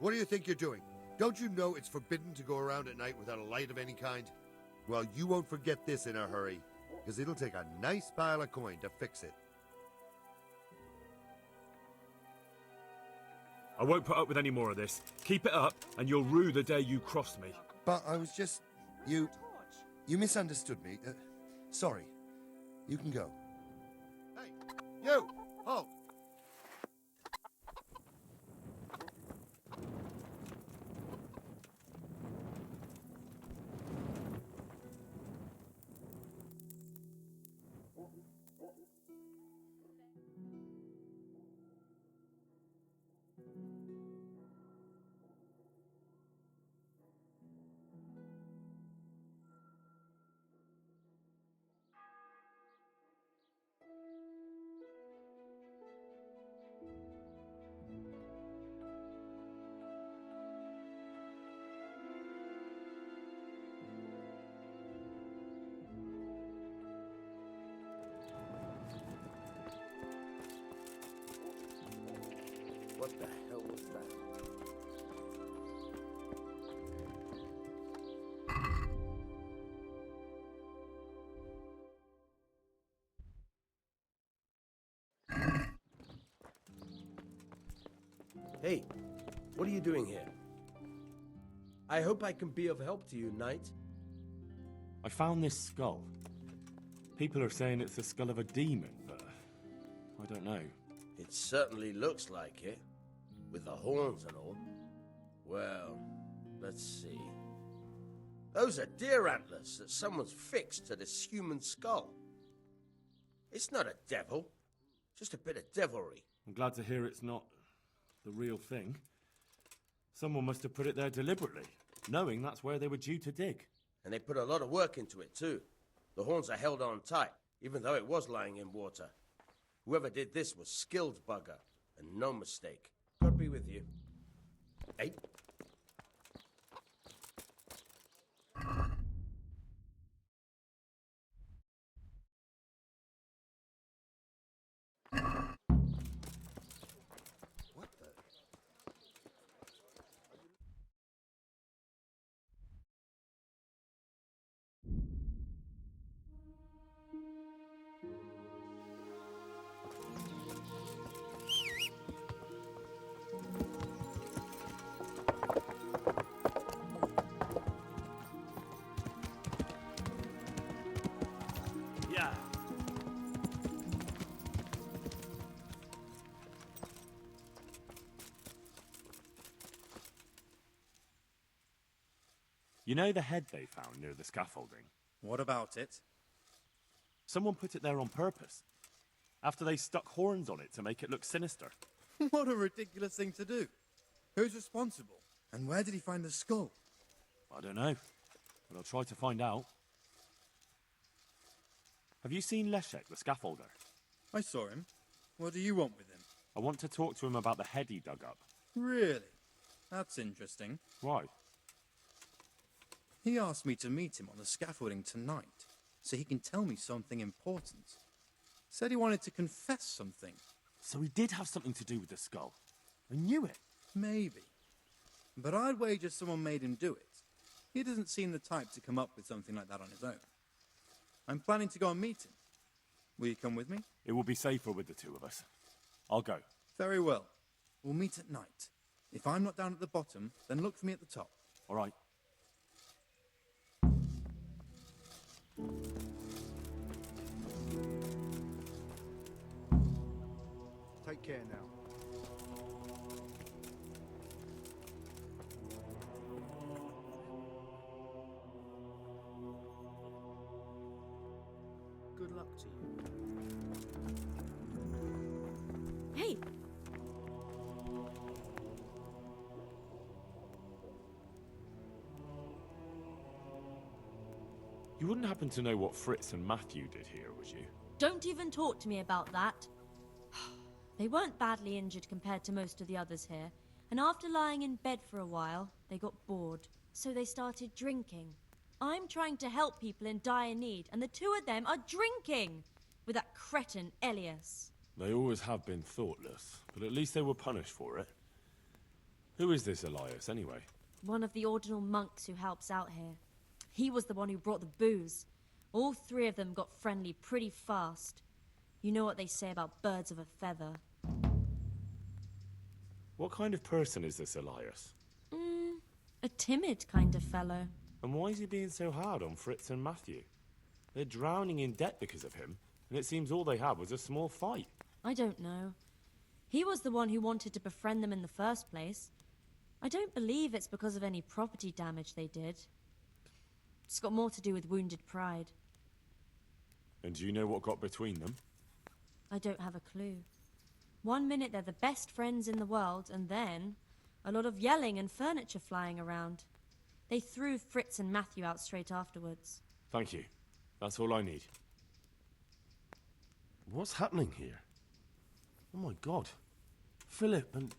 What do you think you're doing? Don't you know it's forbidden to go around at night without a light of any kind? Well, you won't forget this in a hurry, because it'll take a nice pile of coin to fix it. I won't put up with any more of this. Keep it up, and you'll rue the day you crossed me. But I was just... You misunderstood me. Sorry. You can go. Hey, you! Halt! What the hell was that? Hey, what are you doing here? I hope I can be of help to you, Knight. I found this skull. People are saying it's the skull of a demon, but I don't know. It certainly looks like it, with the horns and all. Well, let's see. Those are deer antlers that someone's fixed to this human skull. It's not a devil, just a bit of devilry. I'm glad to hear it's not the real thing. Someone must have put it there deliberately, knowing that's where they were due to dig. And they put a lot of work into it, too. The horns are held on tight, even though it was lying in water. Whoever did this was skilled bugger, and no mistake. God be with you. Hey. What the? Yeah. You know the head they found near the scaffolding? What about it? Someone put it there on purpose. After they stuck horns on it to make it look sinister. What a ridiculous thing to do. Who's responsible? And where did he find the skull? I don't know, but I'll try to find out. Have you seen Leszek, the scaffolder? I saw him. What do you want with him? I want to talk to him about the head he dug up. Really? That's interesting. Why? He asked me to meet him on the scaffolding tonight, so he can tell me something important. Said he wanted to confess something. So he did have something to do with the skull. I knew it. Maybe. But I'd wager someone made him do it. He doesn't seem the type to come up with something like that on his own. I'm planning to go and meet him. Will you come with me? It will be safer with the two of us. I'll go. Very well. We'll meet at night. If I'm not down at the bottom, then look for me at the top. All right. Take care now. Good luck to you. Hey! You wouldn't happen to know what Fritz and Matthew did here, would you? Don't even talk to me about that. They weren't badly injured compared to most of the others here, and after lying in bed for a while, they got bored. So they started drinking. I'm trying to help people in dire need, and the two of them are drinking! With that cretin Elias. They always have been thoughtless, but at least they were punished for it. Who is this Elias, anyway? One of the ordinal monks who helps out here. He was the one who brought the booze. All three of them got friendly pretty fast. You know what they say about birds of a feather. What kind of person is this Elias? A timid kind of fellow. And why is he being so hard on Fritz and Matthew? They're drowning in debt because of him, and it seems all they had was a small fight. I don't know. He was the one who wanted to befriend them in the first place. I don't believe it's because of any property damage they did. It's got more to do with wounded pride. And do you know what got between them? I don't have a clue. One minute they're the best friends in the world, and then a lot of yelling and furniture flying around. They threw Fritz and Matthew out straight afterwards. Thank you. That's all I need. What's happening here? Oh my god. Philip and...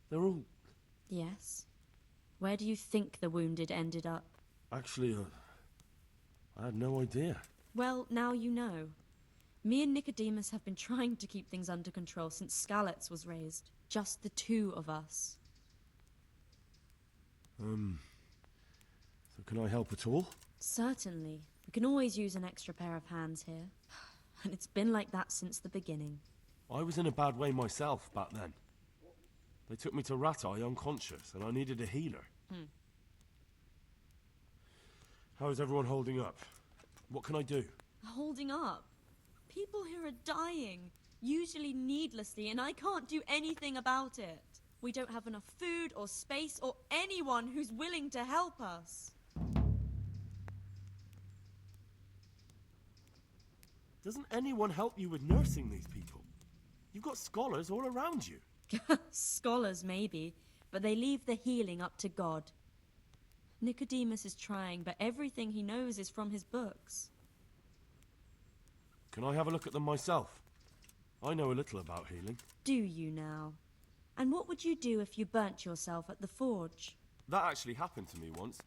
they're all... Yes? Where do you think the wounded ended up? Actually, I had no idea. Well, now you know. Me and Nicodemus have been trying to keep things under control since Skalitz was raised. Just the two of us. So can I help at all? Certainly. We can always use an extra pair of hands here. And it's been like that since the beginning. I was in a bad way myself back then. They took me to Ratai unconscious, and I needed a healer. How is everyone holding up? What can I do? Holding up? People here are dying, usually needlessly, and I can't do anything about it. We don't have enough food or space or anyone who's willing to help us. Doesn't anyone help you with nursing these people? You've got scholars all around you. Scholars, maybe, but they leave the healing up to God. Nicodemus is trying, but everything he knows is from his books. Can I have a look at them myself? I know a little about healing. Do you now? And what would you do if you burnt yourself at the forge? That actually happened to me once.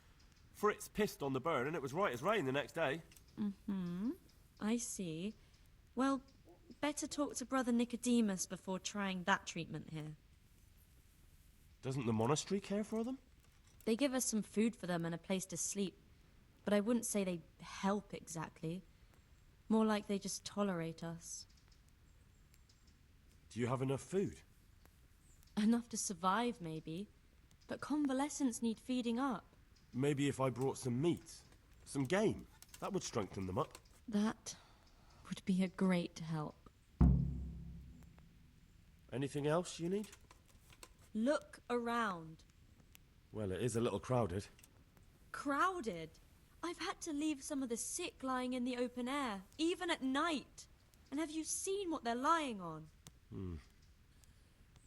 Fritz pissed on the burn and it was right as rain the next day. I see. Well, better talk to Brother Nicodemus before trying that treatment here. Doesn't the monastery care for them? They give us some food for them and a place to sleep, but I wouldn't say they help exactly. More like they just tolerate us. Do you have enough food? Enough to survive, maybe. But convalescents need feeding up. Maybe if I brought some meat, some game, that would strengthen them up. That would be a great help. Anything else you need? Look around. Well, it is a little crowded. Crowded? I've had to leave some of the sick lying in the open air, even at night. And have you seen what they're lying on?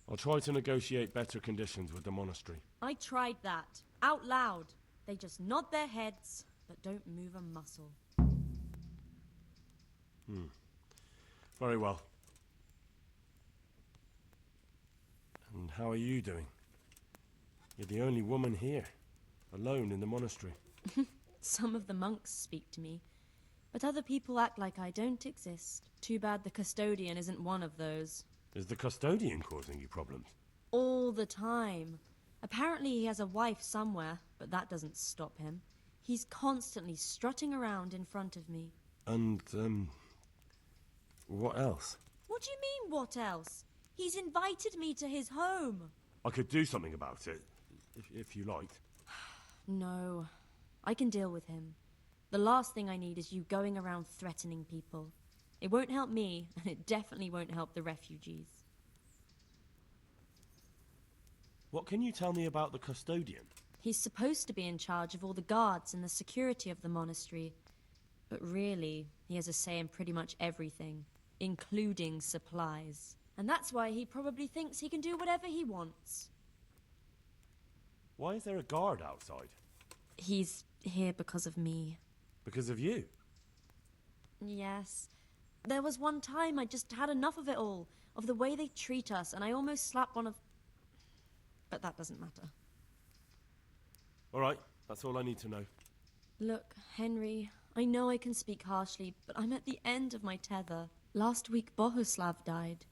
I'll try to negotiate better conditions with the monastery. I tried that, out loud. They just nod their heads, but don't move a muscle. Very well. And how are you doing? You're the only woman here, alone in the monastery. Some of the monks speak to me, but other people act like I don't exist. Too bad the custodian isn't one of those. Is the custodian causing you problems? All the time. Apparently he has a wife somewhere, but that doesn't stop him. He's constantly strutting around in front of me. And, what else? What do you mean, what else? He's invited me to his home. I could do something about it, if you liked. No, I can deal with him. The last thing I need is you going around threatening people. It won't help me, and it definitely won't help the refugees. What can you tell me about the custodian? He's supposed to be in charge of all the guards and the security of the monastery. But really, he has a say in pretty much everything, including supplies. And that's why he probably thinks he can do whatever he wants. Why is there a guard outside? He's here because of me. Because of you? Yes. There was one time I just had enough of it all, of the way they treat us, and I almost slapped one of... But that doesn't matter. All right, that's all I need to know. Look, Henry, I know I can speak harshly, but I'm at the end of my tether. Last week Bohuslav died.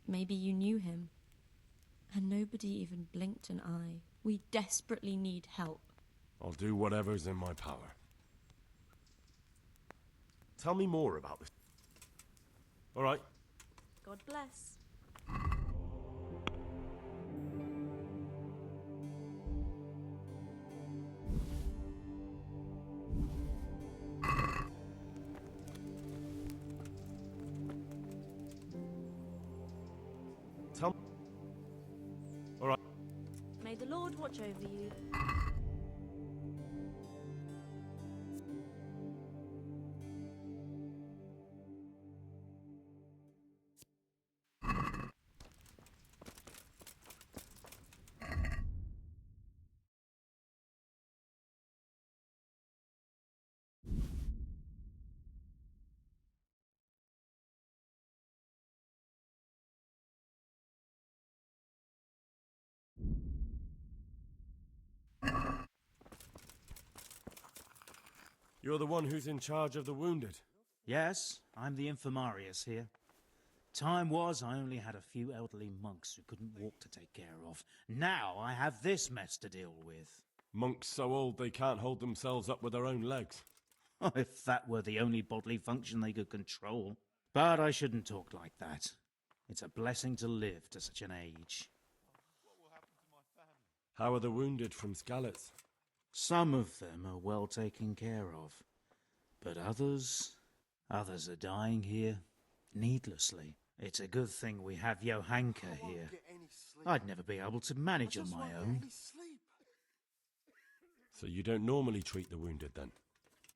Maybe you knew him. And nobody even blinked an eye. We desperately need help. I'll do whatever's in my power. Tell me more about this. All right. God bless. Tell me. All right. May the Lord watch over you. You're the one who's in charge of the wounded. Yes, I'm the infirmarius here. Time was I only had a few elderly monks who couldn't walk to take care of. Now I have this mess to deal with. Monks so old they can't hold themselves up with their own legs. If that were the only bodily function they could control. But I shouldn't talk like that. It's a blessing to live to such an age. How are the wounded from Skalitz? Some of them are well taken care of. But others are dying here needlessly. It's a good thing we have Johanka here. I'd never be able to manage on my own. So you don't normally treat the wounded then?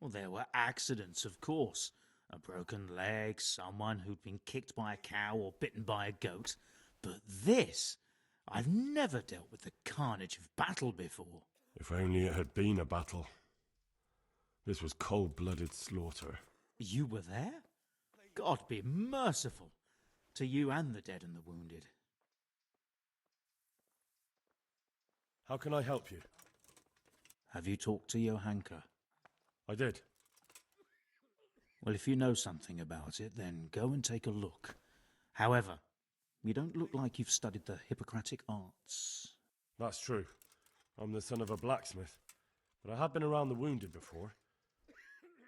Well, there were accidents, of course. A broken leg, someone who'd been kicked by a cow or bitten by a goat. But this, I've never dealt with the carnage of battle before. If only it had been a battle. This was cold-blooded slaughter. You were there? God be merciful to you and the dead and the wounded. How can I help you? Have you talked to Johanka? I did. Well, if you know something about it, then go and take a look. However, you don't look like you've studied the Hippocratic arts. That's true. I'm the son of a blacksmith, but I have been around the wounded before.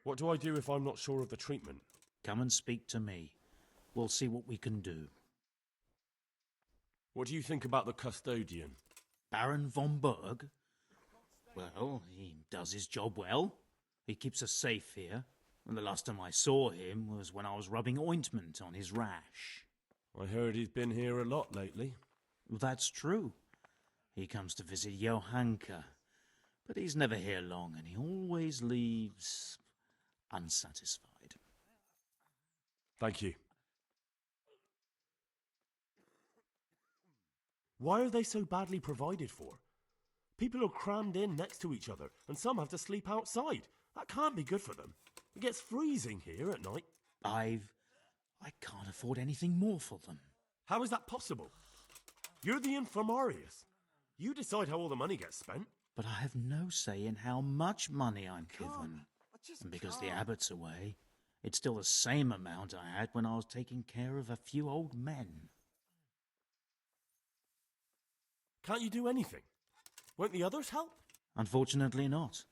What do I do if I'm not sure of the treatment? Come and speak to me. We'll see what we can do. What do you think about the custodian? Baron von Berg? Well, he does his job well. He keeps us safe here. And the last time I saw him was when I was rubbing ointment on his rash. I heard he's been here a lot lately. That's true. He comes to visit Johanka. But he's never here long, and he always leaves unsatisfied. Thank you. Why are they so badly provided for? People are crammed in next to each other, and some have to sleep outside. That can't be good for them. It gets freezing here at night. I can't afford anything more for them. How is that possible? You're the infirmarius. You decide how all the money gets spent. But I have no say in how much money I'm given. And because the abbot's away, it's still the same amount I had when I was taking care of a few old men. Can't you do anything? Won't the others help? Unfortunately not.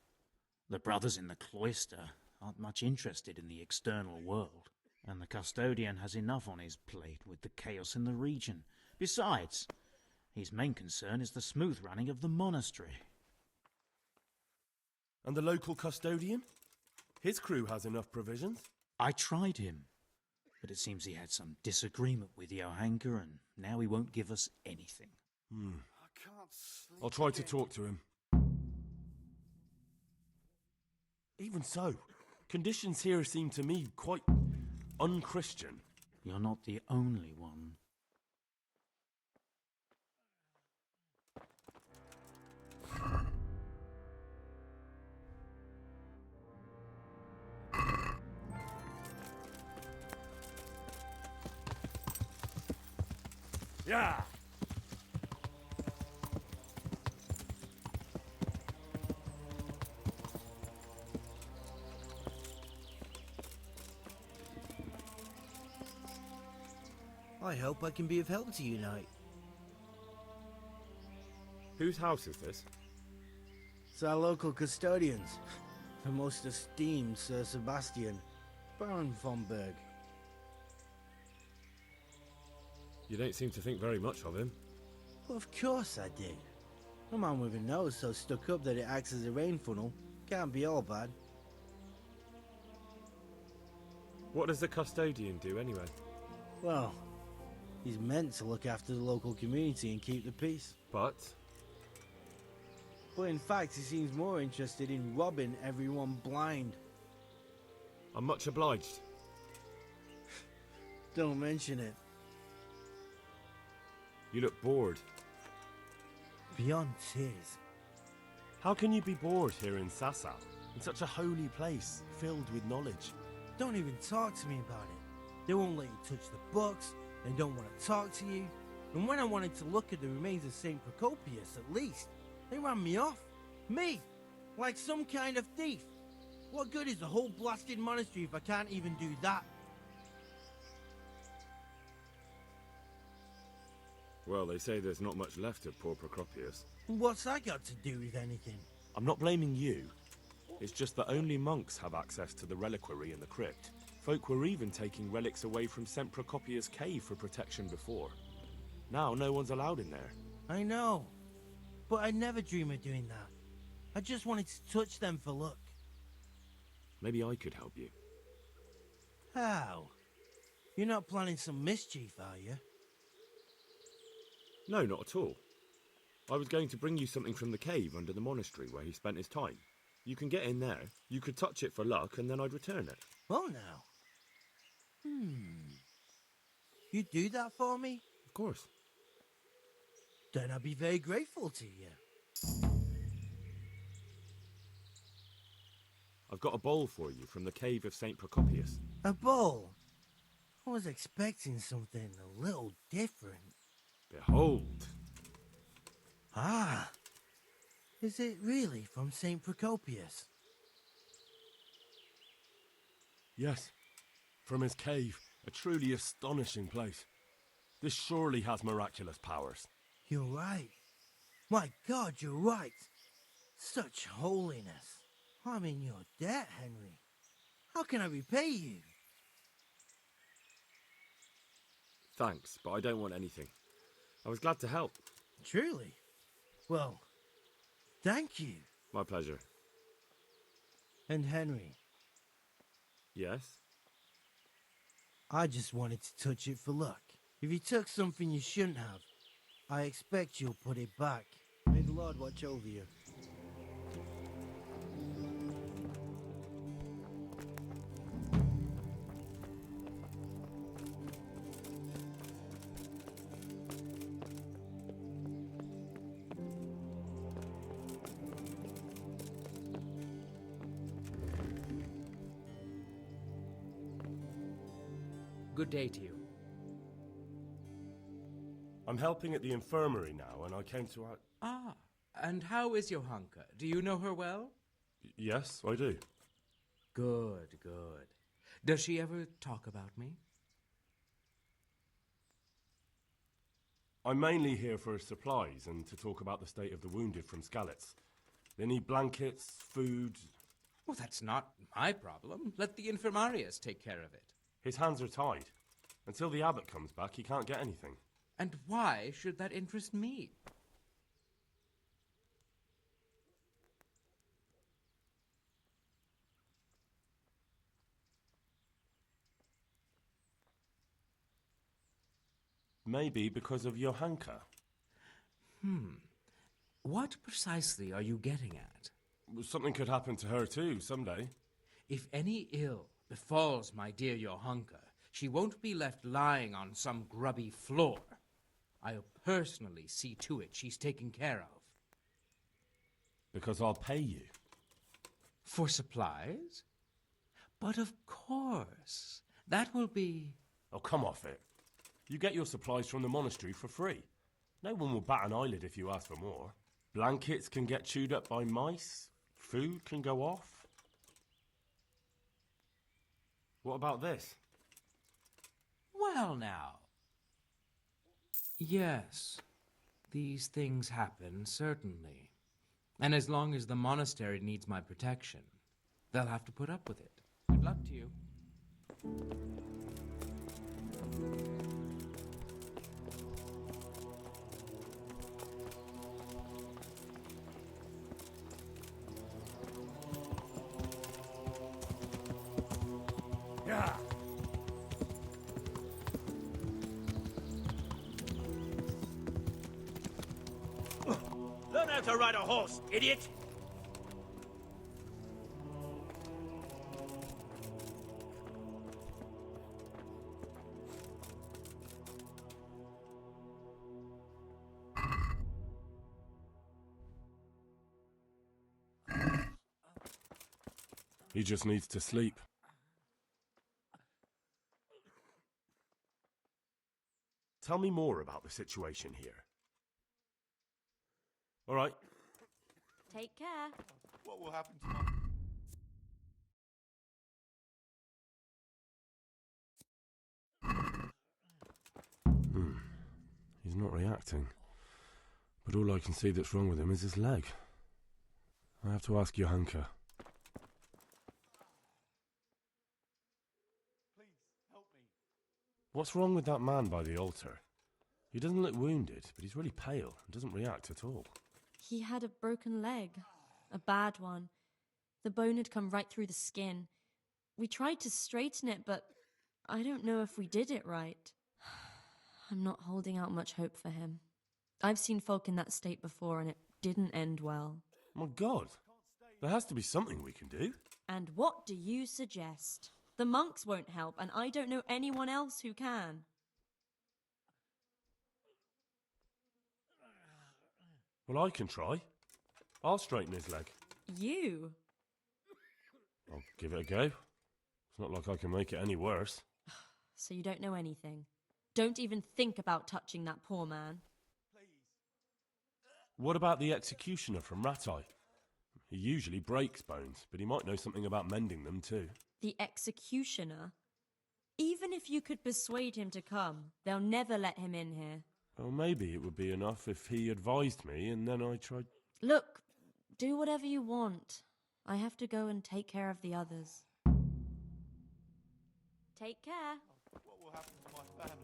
The brothers in the cloister aren't much interested in the external world, and the custodian has enough on his plate with the chaos in the region. Besides, his main concern is the smooth running of the monastery. And the local custodian? His crew has enough provisions. I tried him, but it seems he had some disagreement with Johanka, and now he won't give us anything. I'll try to talk to him. Even so, conditions here seem to me quite unchristian. You're not the only one. Yeah! I hope I can be of help to you, Knight. Whose house is this? It's our local custodians. The most esteemed Sir Sebastian, Baron von Berg. You don't seem to think very much of him. Well, of course I do. A man with a nose so stuck up that it acts as a rain funnel can't be all bad. What does the custodian do anyway? Well, he's meant to look after the local community and keep the peace. But in fact, he seems more interested in robbing everyone blind. I'm much obliged. Don't mention it. You look bored. Beyond tears. How can you be bored here in Sasau, in such a holy place, filled with knowledge? Don't even talk to me about it. They won't let you touch the books. They don't want to talk to you. And when I wanted to look at the remains of St. Procopius, at least, they ran me off. Me! Like some kind of thief. What good is the whole blasted monastery if I can't even do that? Well, they say there's not much left of poor Procopius. What's that got to do with anything? I'm not blaming you. It's just that only monks have access to the reliquary in the crypt. Folk were even taking relics away from St. Procopius' cave for protection before. Now no one's allowed in there. I know, but I'd never dream of doing that. I just wanted to touch them for luck. Maybe I could help you. How? You're not planning some mischief, are you? No, not at all. I was going to bring you something from the cave under the monastery where he spent his time. You can get in there, you could touch it for luck, and then I'd return it. Oh, now. You'd do that for me? Of course. Then I'd be very grateful to you. I've got a bowl for you from the cave of St. Procopius. A bowl? I was expecting something a little different. Behold. Ah. Is it really from St. Procopius? Yes. From his cave. A truly astonishing place. This surely has miraculous powers. You're right. My God, you're right. Such holiness. I'm in your debt, Henry. How can I repay you? Thanks, but I don't want anything. I was glad to help. Truly? Well, thank you. My pleasure. And Henry, Yes? I just wanted to touch it for luck. If you took something you shouldn't have, I expect you'll put it back. May the Lord watch over you. Good day to you. I'm helping at the infirmary now, and I came to... Ah, and how is Johanka? Do you know her well? Yes, I do. Good, good. Does she ever talk about me? I'm mainly here for supplies and to talk about the state of the wounded from Skalitz. They need blankets, food... Well, that's not my problem. Let the infirmarius take care of it. His hands are tied. Until the abbot comes back, he can't get anything. And why should that interest me? Maybe because of Johanka. What precisely are you getting at? Something could happen to her too, someday. If any ill befalls my dear Johanka, she won't be left lying on some grubby floor. I'll personally see to it she's taken care of. Because I'll pay you. For supplies? But of course. That will be... Oh, come off it. You get your supplies from the monastery for free. No one will bat an eyelid if you ask for more. Blankets can get chewed up by mice. Food can go off. What about this? Well, now. Yes, these things happen, certainly. And as long as the monastery needs my protection, they'll have to put up with it. Good luck to you. Yeah. Learn how to ride a horse, idiot! He just needs to sleep. Tell me more about the situation here. All right. Take care. What will happen to my... He's not reacting. But all I can see that's wrong with him is his leg. I have to ask Johanka. What's wrong with that man by the altar? He doesn't look wounded, but he's really pale and doesn't react at all. He had a broken leg. A bad one. The bone had come right through the skin. We tried to straighten it, but I don't know if we did it right. I'm not holding out much hope for him. I've seen folk in that state before, and it didn't end well. My God! There has to be something we can do. And what do you suggest? The monks won't help, and I don't know anyone else who can. Well, I can try. I'll straighten his leg. You? I'll give it a go. It's not like I can make it any worse. So you don't know anything? Don't even think about touching that poor man. What about the executioner from Ratai? He usually breaks bones, but he might know something about mending them too. The executioner? Even if you could persuade him to come, they'll never let him in here. Well, maybe it would be enough if he advised me and then I tried... Look, do whatever you want. I have to go and take care of the others. Take care. What will happen to my family?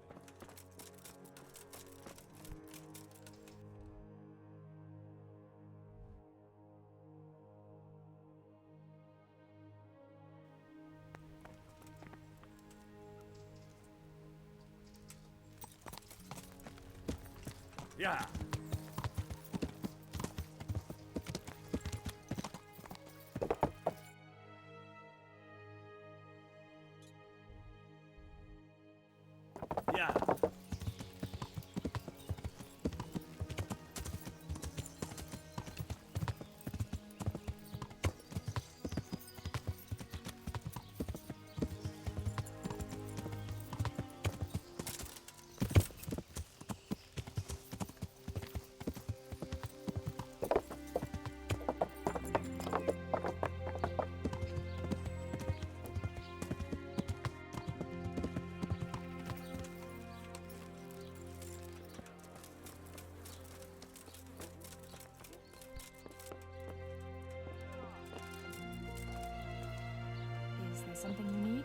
Yeah. Yeah. Is there something you need?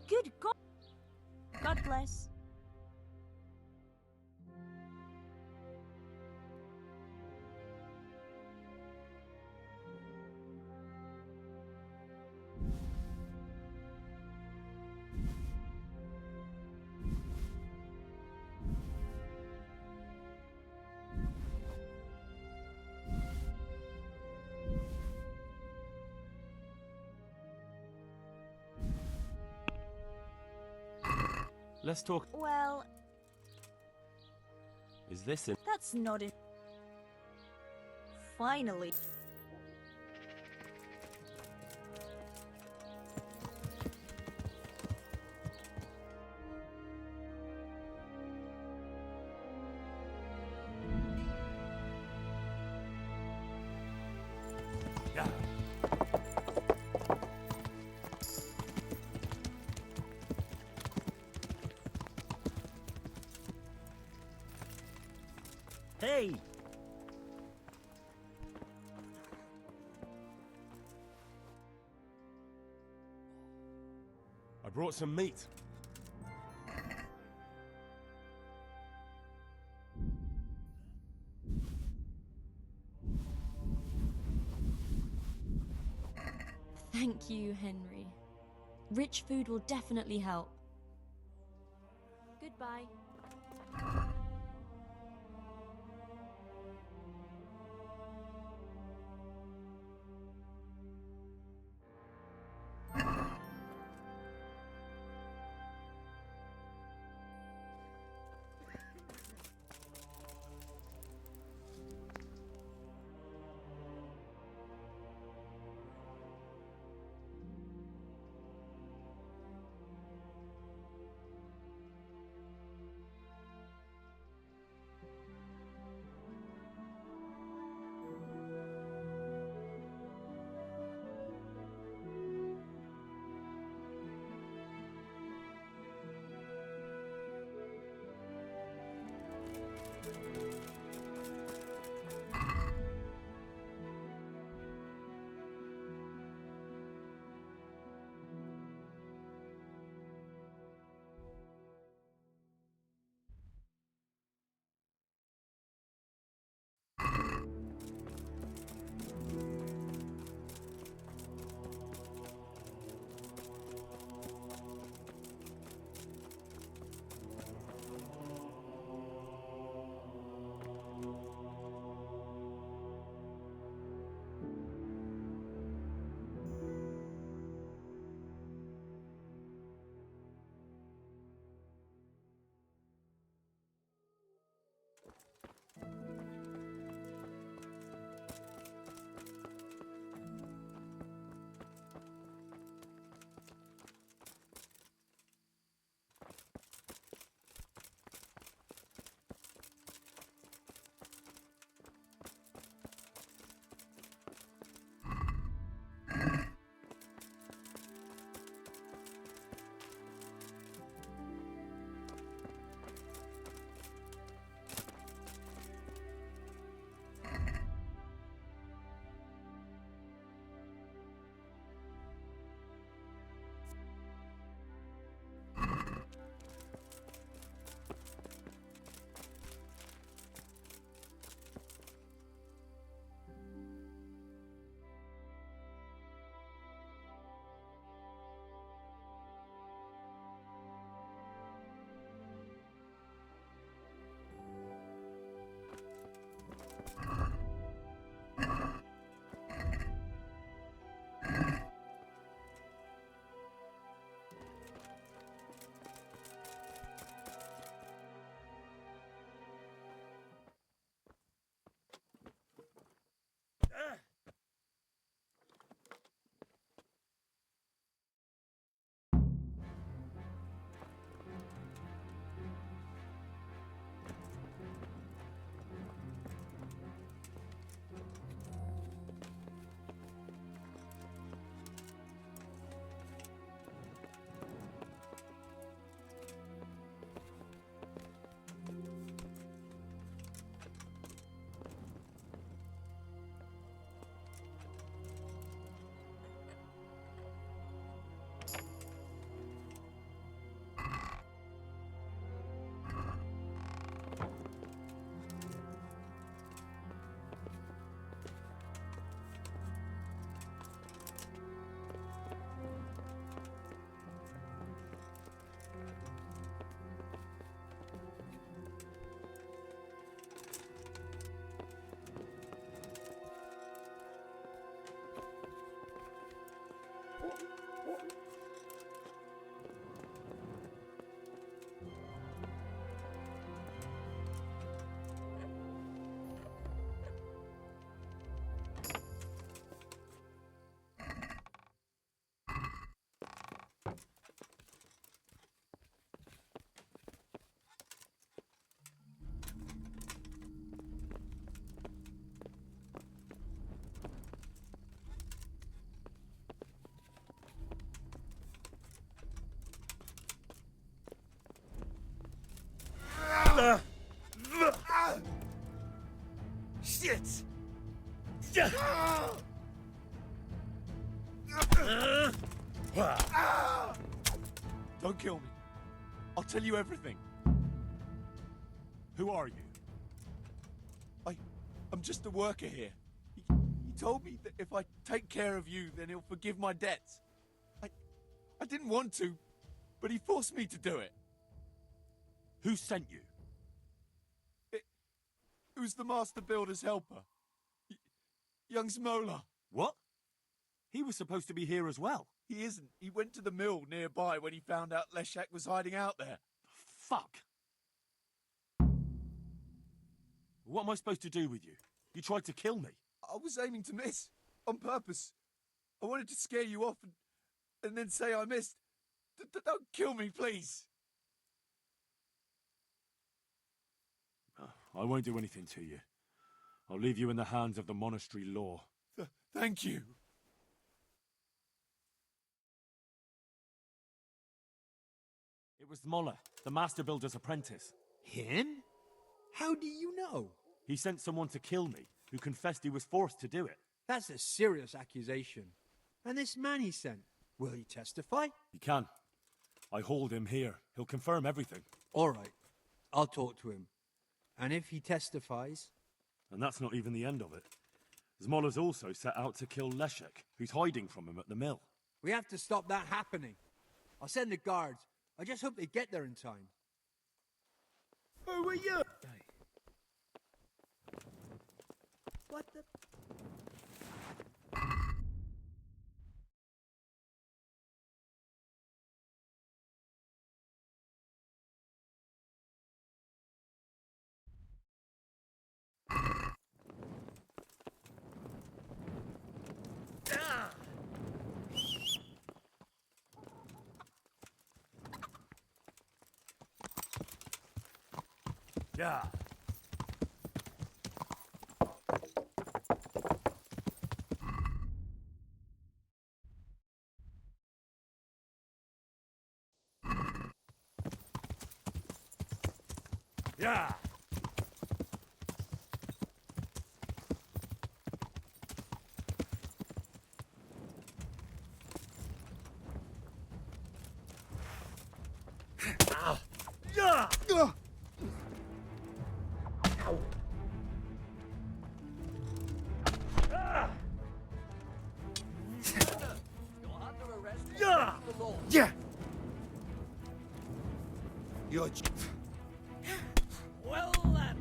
Good God! God bless. Let's talk... Well, Is this in... that's not it. Finally. Yeah. Hey! I brought some meat. Thank you, Henry. Rich food will definitely help. Goodbye. Shit! Don't kill me. I'll tell you everything. Who are you? I'm just a worker here. He told me that if I take care of you, then he'll forgive my debts. I didn't want to, but he forced me to do it. Who sent you? It was the Master Builder's helper. Young Smola. What? He was supposed to be here as well. He isn't. He went to the mill nearby when he found out Leshak was hiding out there. Fuck! What am I supposed to do with you? You tried to kill me. I was aiming to miss. On purpose. I wanted to scare you off and then say I missed. Don't kill me, please. I won't do anything to you. I'll leave you in the hands of the monastery law. Thank you. It was Moller, the master builder's apprentice. Him? How do you know? He sent someone to kill me, who confessed he was forced to do it. That's a serious accusation. And this man he sent, will he testify? He can. I hold him here. He'll confirm everything. All right. I'll talk to him. And if he testifies... And that's not even the end of it. Zmola's also set out to kill Leshek, who's hiding from him at the mill. We have to stop that happening. I'll send the guards. I just hope they get there in time. Who are you? What the... Yeah. Yeah. Yeah. Yeah. You're... Well landed.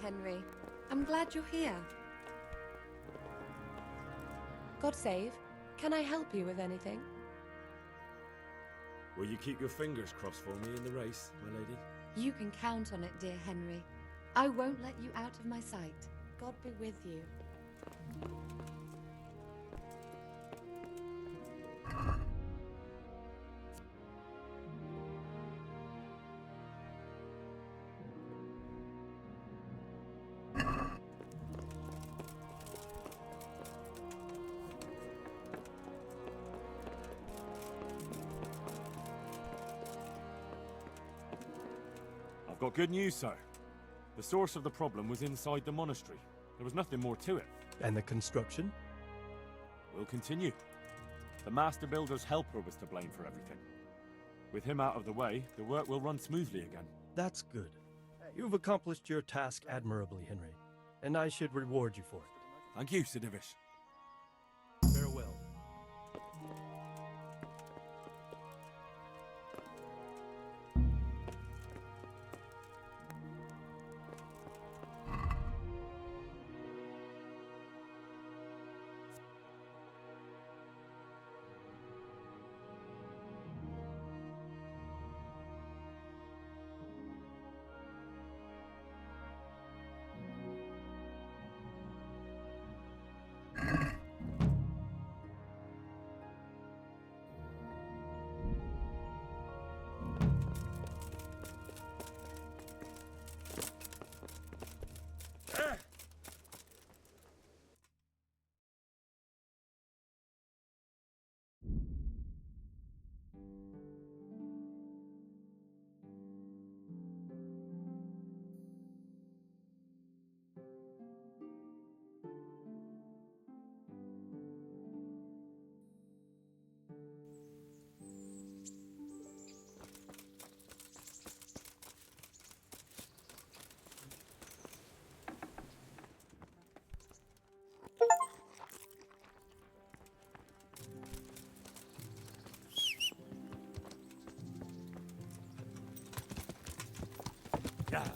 Henry. I'm glad you're here. God save. Can I help you with anything? Will you keep your fingers crossed for me in the race, my lady? You can count on it, dear Henry. I won't let you out of my sight. God be with you. I've got good news, sir. The source of the problem was inside the monastery. There was nothing more to it. And the construction? We'll continue. The master builder's helper was to blame for everything. With him out of the way, the work will run smoothly again. That's good. You've accomplished your task admirably, Henry, and I should reward you for it. Thank you, Sir Divish. Farewell. Yeah.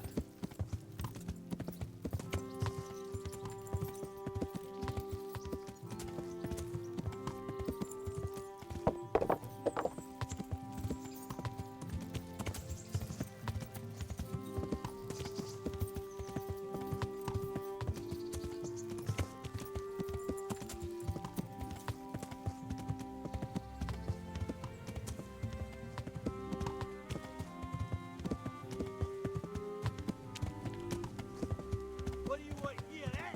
What do you want here, eh?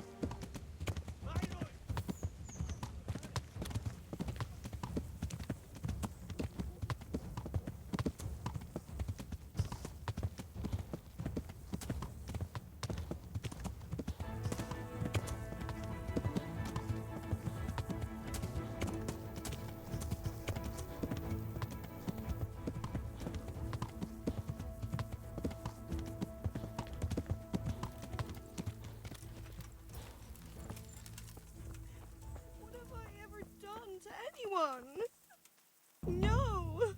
What have I ever done to anyone? No!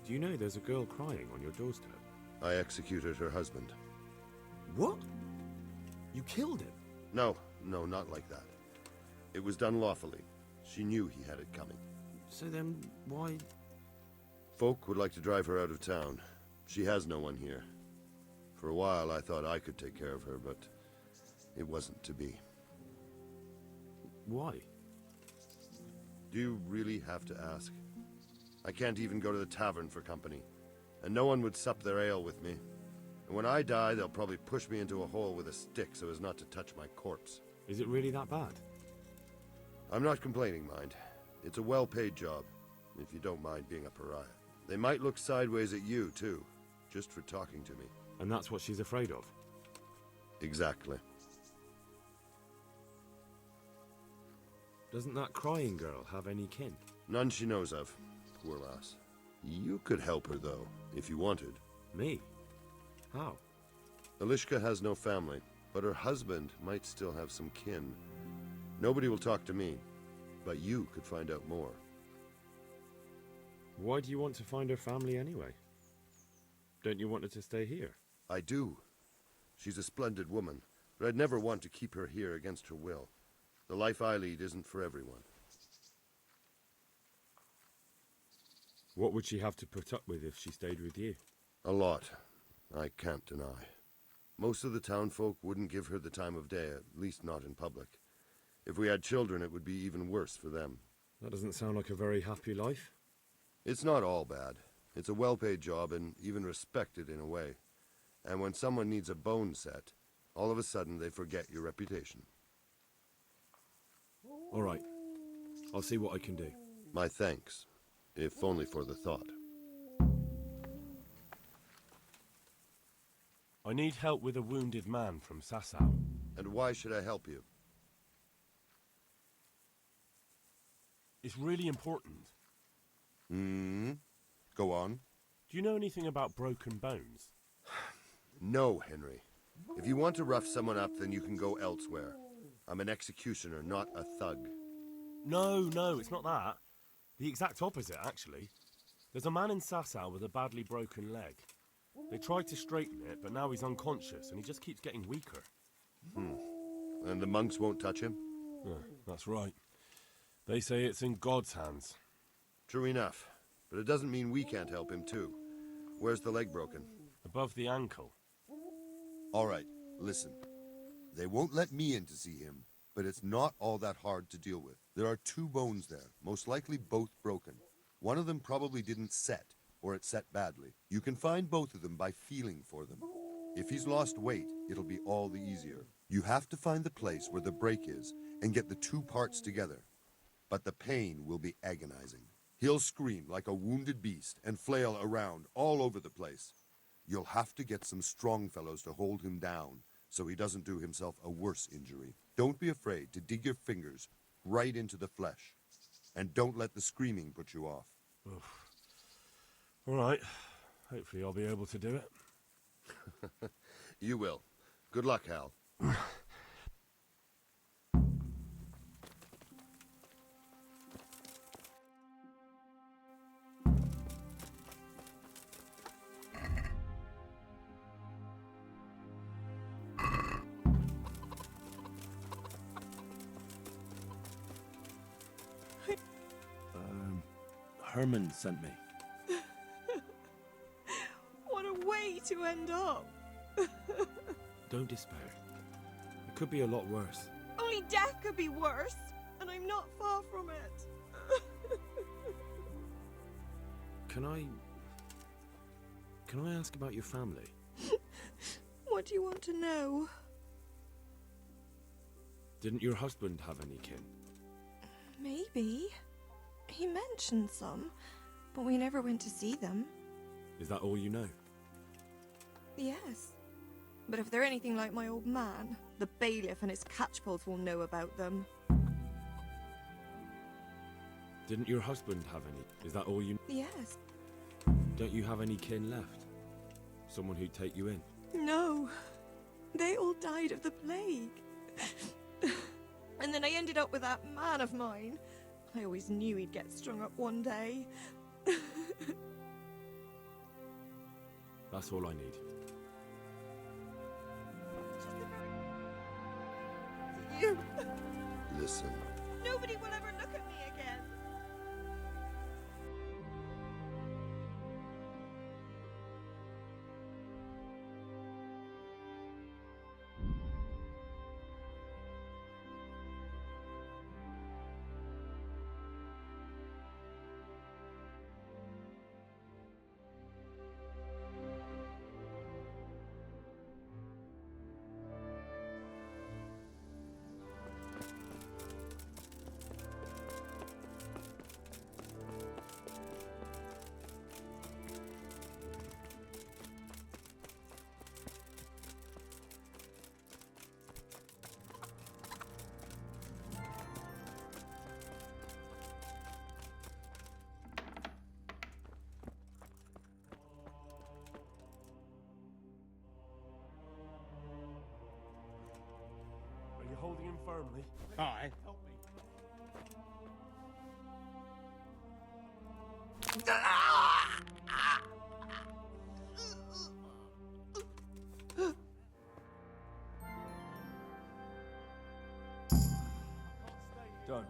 Do you know there's a girl crying on your doorstep? I executed her husband. What? You killed him? No, not like that. It was done lawfully. She knew he had it coming. So then, why... Folk would like to drive her out of town. She has no one here. For a while, I thought I could take care of her, but it wasn't to be. Why? Do you really have to ask? I can't even go to the tavern for company, and no one would sup their ale with me. And when I die, they'll probably push me into a hole with a stick so as not to touch my corpse. Is it really that bad? I'm not complaining, mind. It's a well-paid job, if you don't mind being a pariah. They might look sideways at you, too, just for talking to me. And that's what she's afraid of? Exactly. Doesn't that crying girl have any kin? None she knows of, poor lass. You could help her, though, if you wanted. Me? How? Alishka has no family, but her husband might still have some kin. Nobody will talk to me, but you could find out more. Why do you want to find her family anyway? Don't you want her to stay here? I do. She's a splendid woman, but I'd never want to keep her here against her will. The life I lead isn't for everyone. What would she have to put up with if she stayed with you? A lot. I can't deny. Most of the townfolk wouldn't give her the time of day, at least not in public. If we had children, it would be even worse for them. That doesn't sound like a very happy life. It's not all bad. It's a well-paid job and even respected in a way. And when someone needs a bone set, all of a sudden they forget your reputation. All right. I'll see what I can do. My thanks, if only for the thought. I need help with a wounded man from Sasau. And why should I help you? It's really important. Go on. Do you know anything about broken bones? No, Henry. If you want to rough someone up, then you can go elsewhere. I'm an executioner, not a thug. No, it's not that. The exact opposite, actually. There's a man in Sasau with a badly broken leg. They tried to straighten it, but now he's unconscious and he just keeps getting weaker. And the monks won't touch him? That's right. They say it's in God's hands. True enough. But it doesn't mean we can't help him, too. Where's the leg broken? Above the ankle. All right, listen. They won't let me in to see him, but it's not all that hard to deal with. There are 2 bones there, most likely both broken. One of them probably didn't set, or it set badly. You can find both of them by feeling for them. If he's lost weight, it'll be all the easier. You have to find the place where the break is and get the 2 parts together. But the pain will be agonizing. He'll scream like a wounded beast and flail around all over the place. You'll have to get some strong fellows to hold him down so he doesn't do himself a worse injury. Don't be afraid to dig your fingers right into the flesh. And don't let the screaming put you off. All right. Hopefully I'll be able to do it. You will. Good luck, Hal. Herman sent me. What a way to end up. Don't despair. It could be a lot worse. Only death could be worse, and I'm not far from it. Can I ask about your family? What do you want to know? Didn't your husband have any kin? Maybe. He mentioned some, but we never went to see them. Is that all you know? Yes. But if they're anything like my old man, the bailiff and his catchpolls will know about them. Didn't your husband have any? Is that all you... Yes. Don't you have any kin left? Someone who'd take you in? No. They all died of the plague. And then I ended up with that man of mine. I always knew he'd get strung up one day. That's all I need. You. Listen. Nobody will ever look at me again. firmly. Aye. Help me. Done.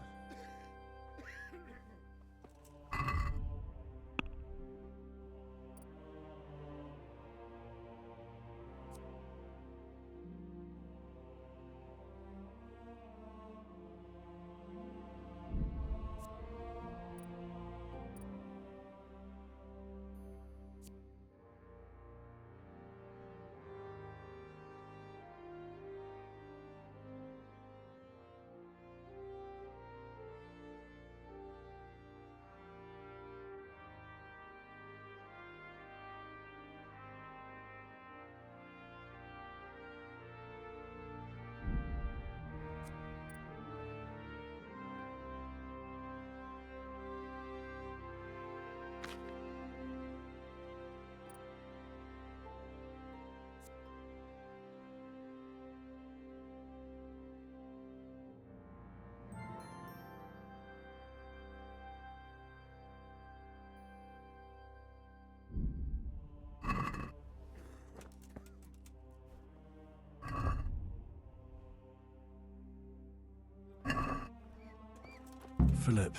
Philip,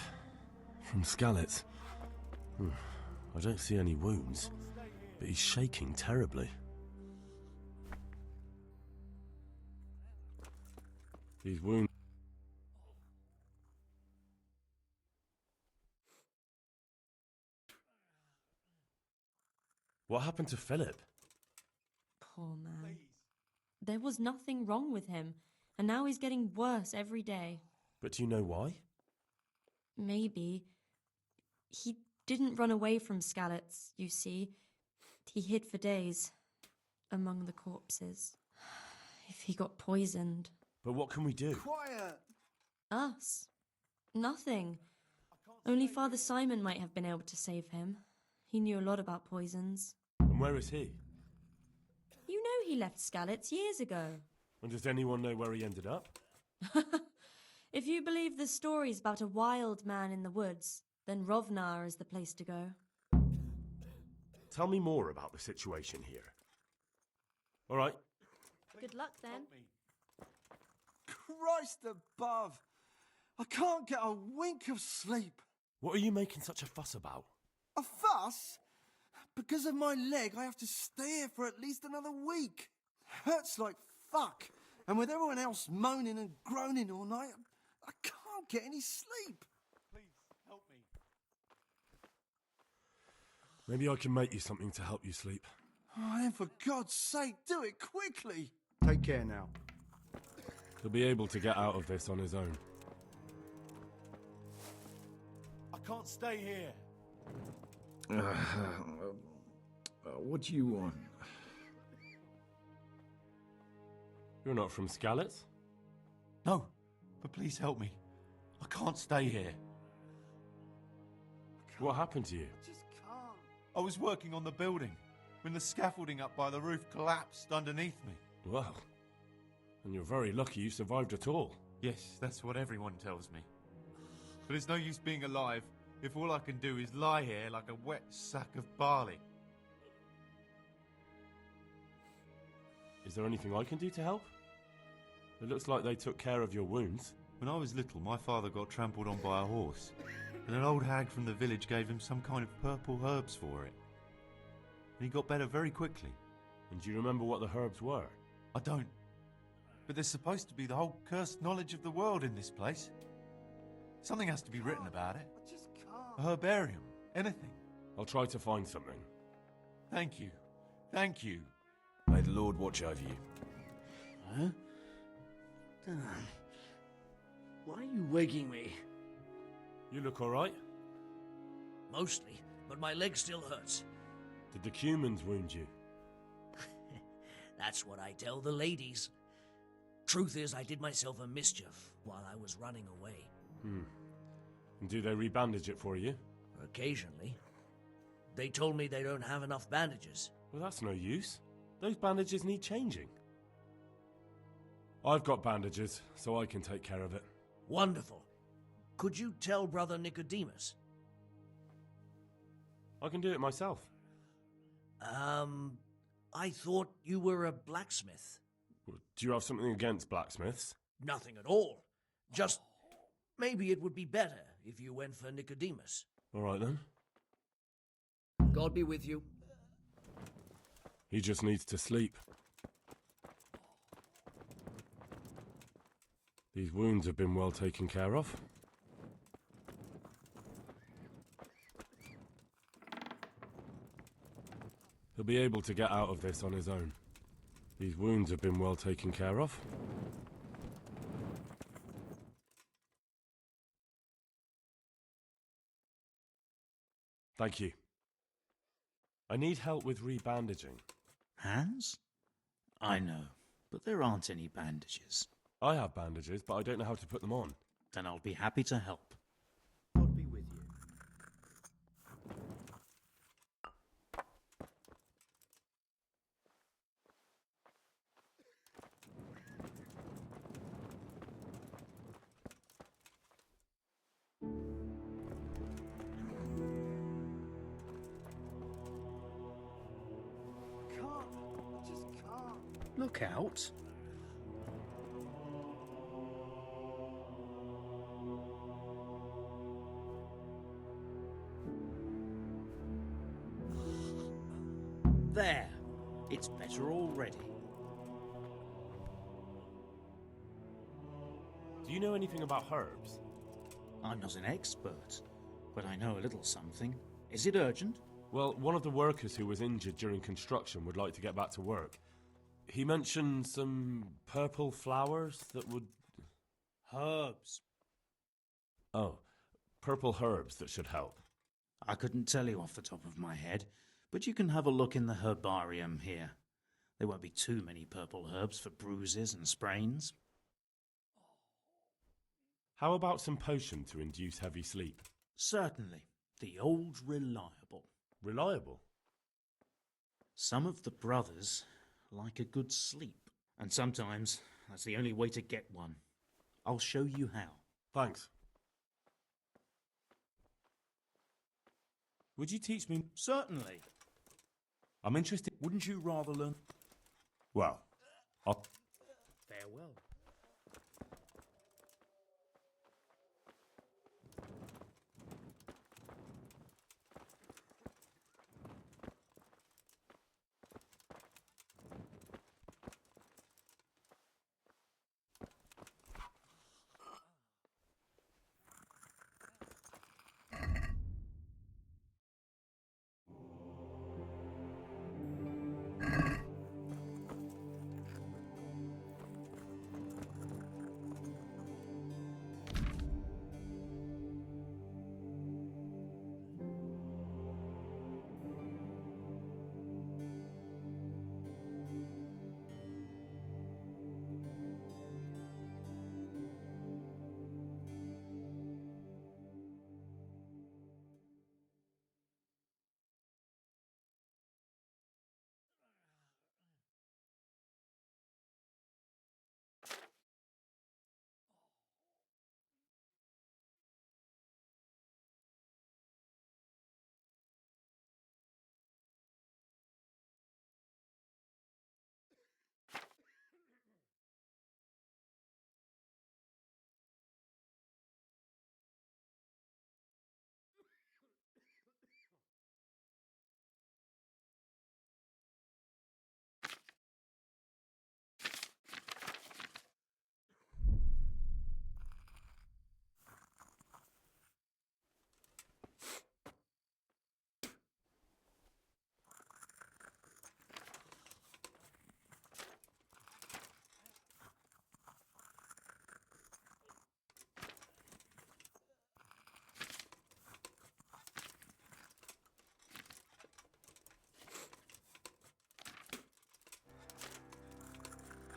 from Skalitz. I don't see any wounds, but he's shaking terribly. These wounds... What happened to Philip? Poor man. There was nothing wrong with him, and now he's getting worse every day. But do you know why? Maybe. He didn't run away from Skalitz, you see. He hid for days, among the corpses. If he got poisoned. But what can we do? Quiet! Us? Nothing. Only Father Simon might have been able to save him. He knew a lot about poisons. And where is he? You know he left Skalitz years ago. And does anyone know where he ended up? If you believe the stories about a wild man in the woods, then Rovnar is the place to go. Tell me more about the situation here. All right. Good luck, then. Christ above! I can't get a wink of sleep. What are you making such a fuss about? A fuss? Because of my leg, I have to stay here for at least another week. Hurts like fuck. And with everyone else moaning and groaning all night, I can't get any sleep. Please, help me. Maybe I can make you something to help you sleep. Oh, then for God's sake, do it quickly. Take care now. He'll be able to get out of this on his own. I can't stay here. What do you want? You're not from Skalitz? No, but please help me. I can't stay here. What happened to you? I was working on the building when the scaffolding up by the roof collapsed underneath me. Well, and you're very lucky you survived at all. Yes, that's what everyone tells me. But it's no use being alive if all I can do is lie here like a wet sack of barley. Is there anything I can do to help? It looks like they took care of your wounds. When I was little, my father got trampled on by a horse, and an old hag from the village gave him some kind of purple herbs for it. And he got better very quickly. And do you remember what the herbs were? I don't. But there's supposed to be the whole cursed knowledge of the world in this place. Something has to be written about it. A herbarium. Anything. I'll try to find something. Thank you. Thank you. May the Lord watch over you. Huh? Why are you waking me? You look all right? Mostly, but my leg still hurts. Did the Cumans wound you? That's what I tell the ladies. Truth is, I did myself a mischief while I was running away. And do they rebandage it for you? Occasionally. They told me they don't have enough bandages. Well, that's no use. Those bandages need changing. I've got bandages, so I can take care of it. Wonderful. Could you tell Brother Nicodemus? I can do it myself. I thought you were a blacksmith. Do you have something against blacksmiths? Nothing at all. Just maybe it would be better if you went for Nicodemus. All right then. God be with you. He just needs to sleep. These wounds have been well taken care of. He'll be able to get out of this on his own. These wounds have been well taken care of. Thank you. I need help with rebandaging. Hands? I know, but there aren't any bandages. I have bandages, but I don't know how to put them on. Then I'll be happy to help. God be with you. Look out. There. It's better already. Do you know anything about herbs? I'm not an expert, but I know a little something. Is it urgent? Well, one of the workers who was injured during construction would like to get back to work. He mentioned some purple flowers that would... Herbs. Oh, purple herbs that should help. I couldn't tell you off the top of my head, but you can have a look in the herbarium here. There won't be too many purple herbs for bruises and sprains. How about some potion to induce heavy sleep? Certainly. The old reliable. Reliable? Some of the brothers like a good sleep, and sometimes that's the only way to get one. I'll show you how. Thanks. Would you teach me? Certainly. I'm interested. Wouldn't you rather learn? Well, I'll... Farewell.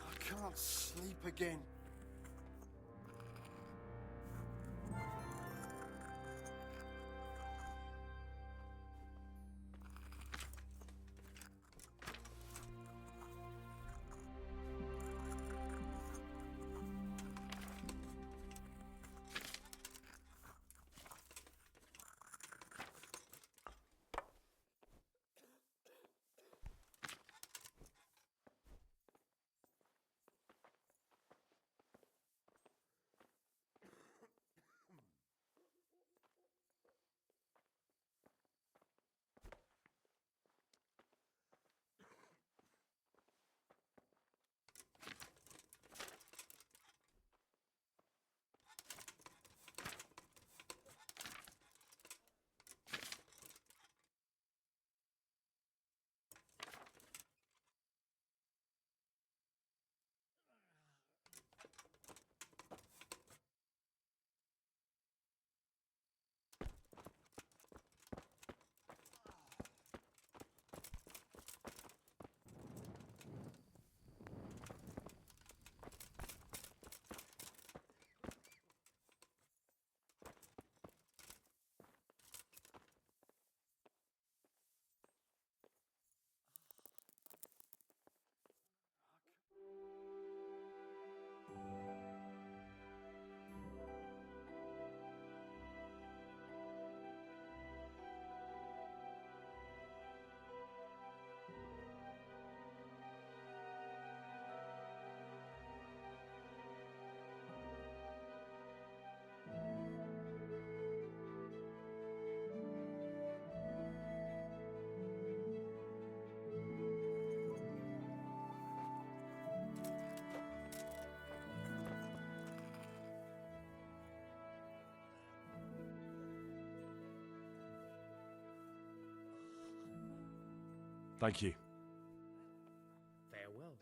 I can't sleep again. Thank you. Farewell.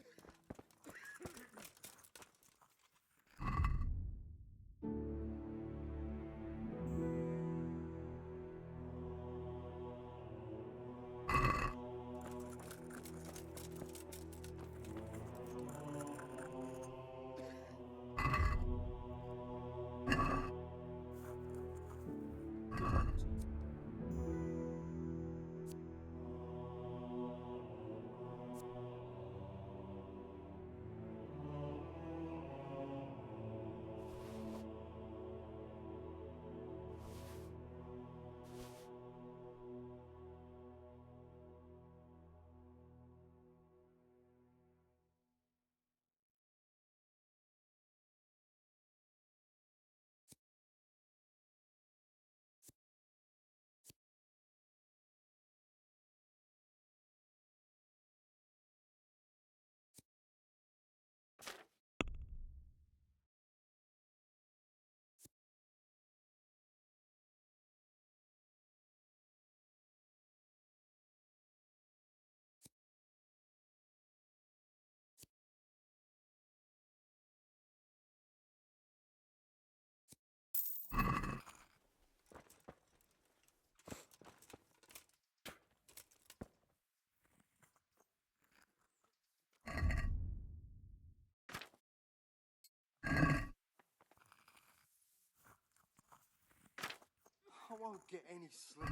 I won't get any sleep.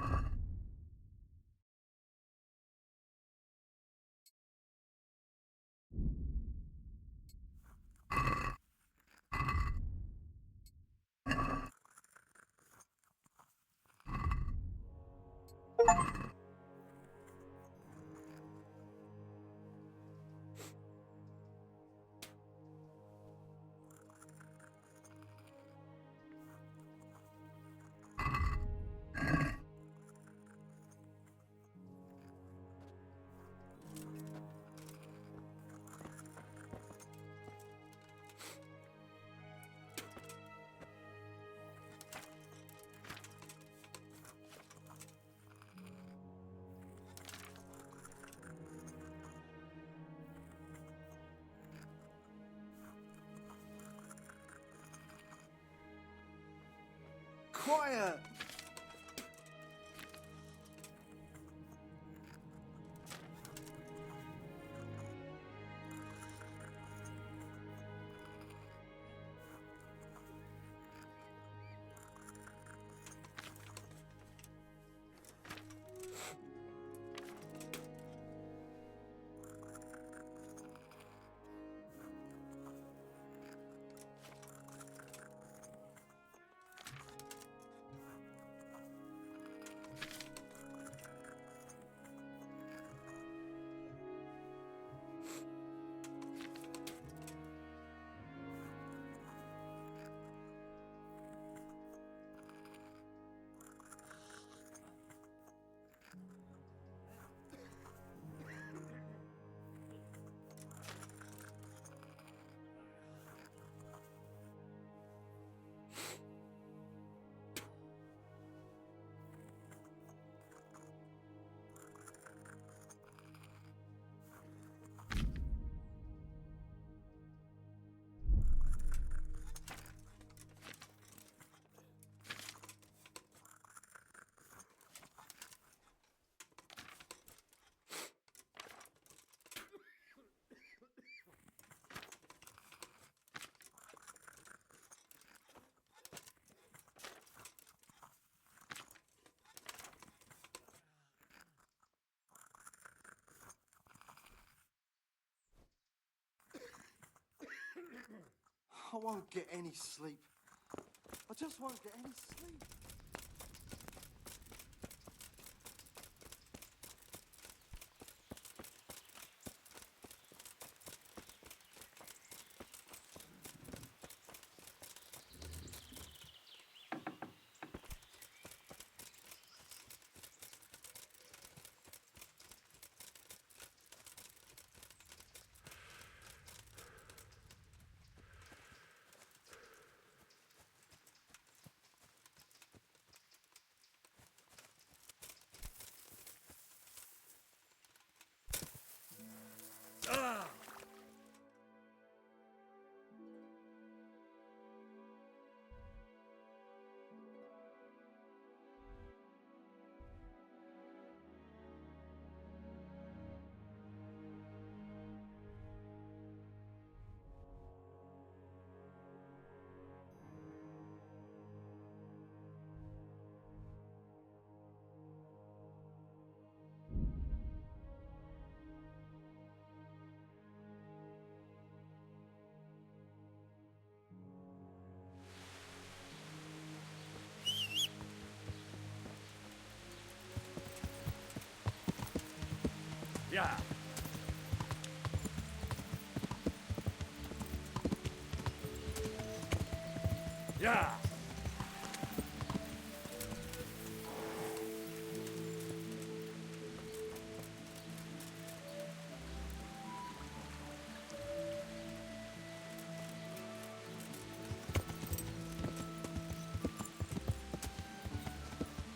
Quiet! I won't get any sleep. I just won't get any sleep. Yeah. Yeah.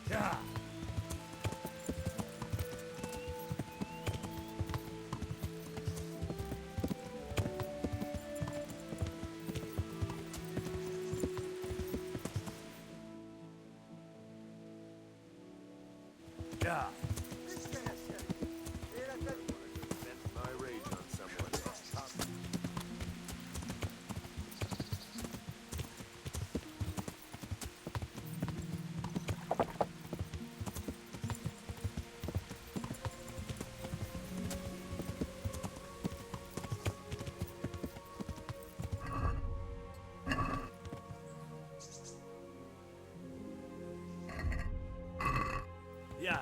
Yeah. Yeah. Vent my rage on someone. Yeah.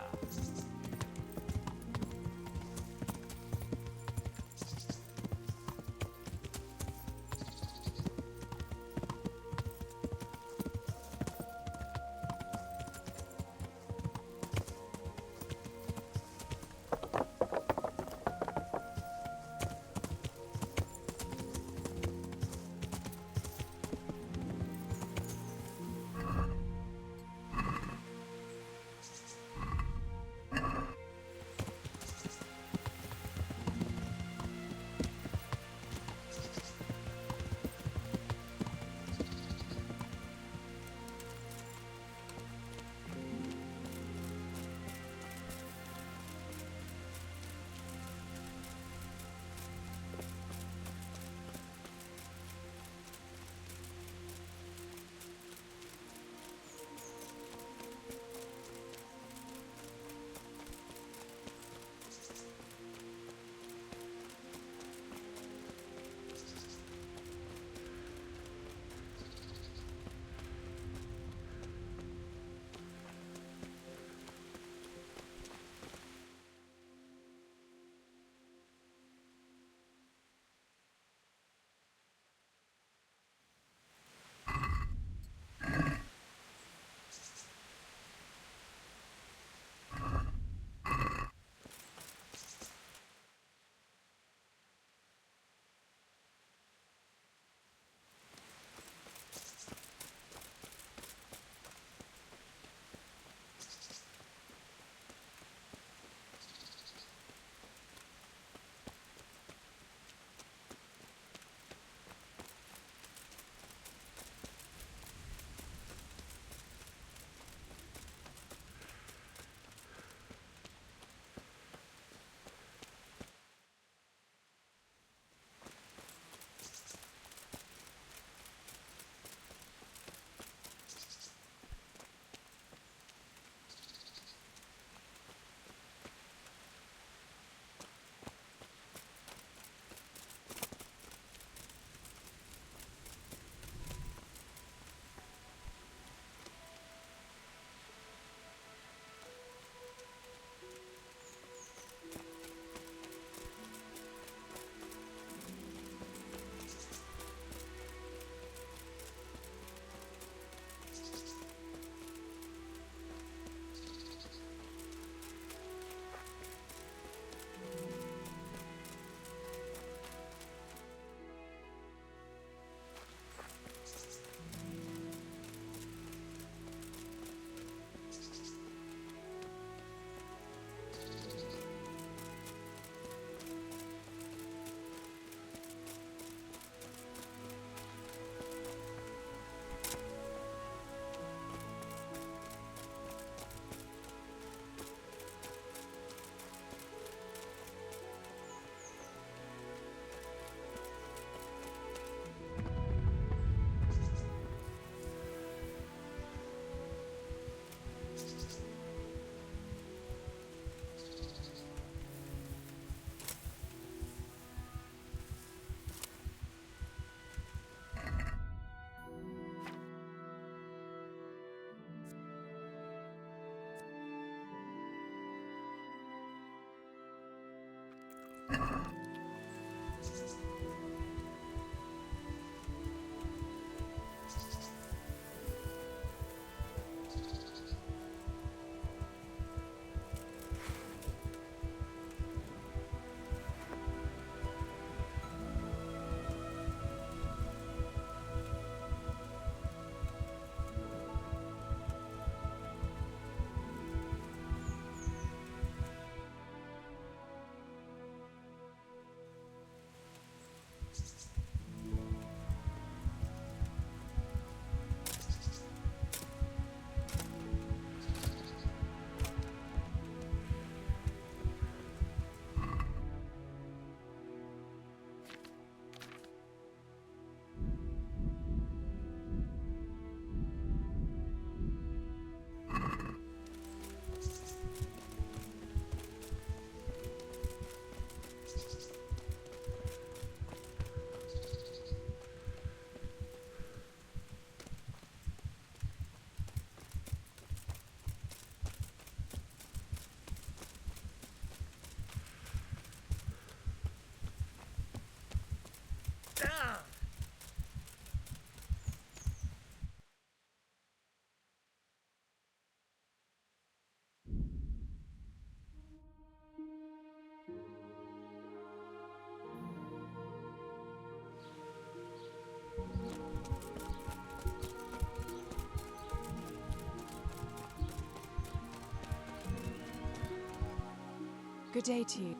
Good day to you.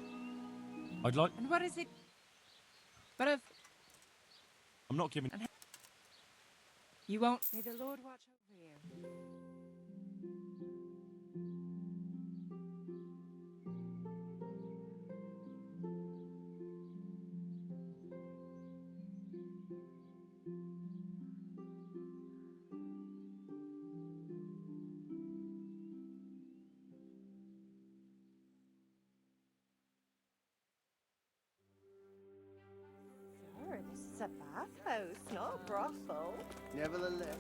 I'd like... And what is it? But if I'm not giving... you won't... May the Lord watch over you. Sir, this is a bathhouse, not a brothel. Nevertheless,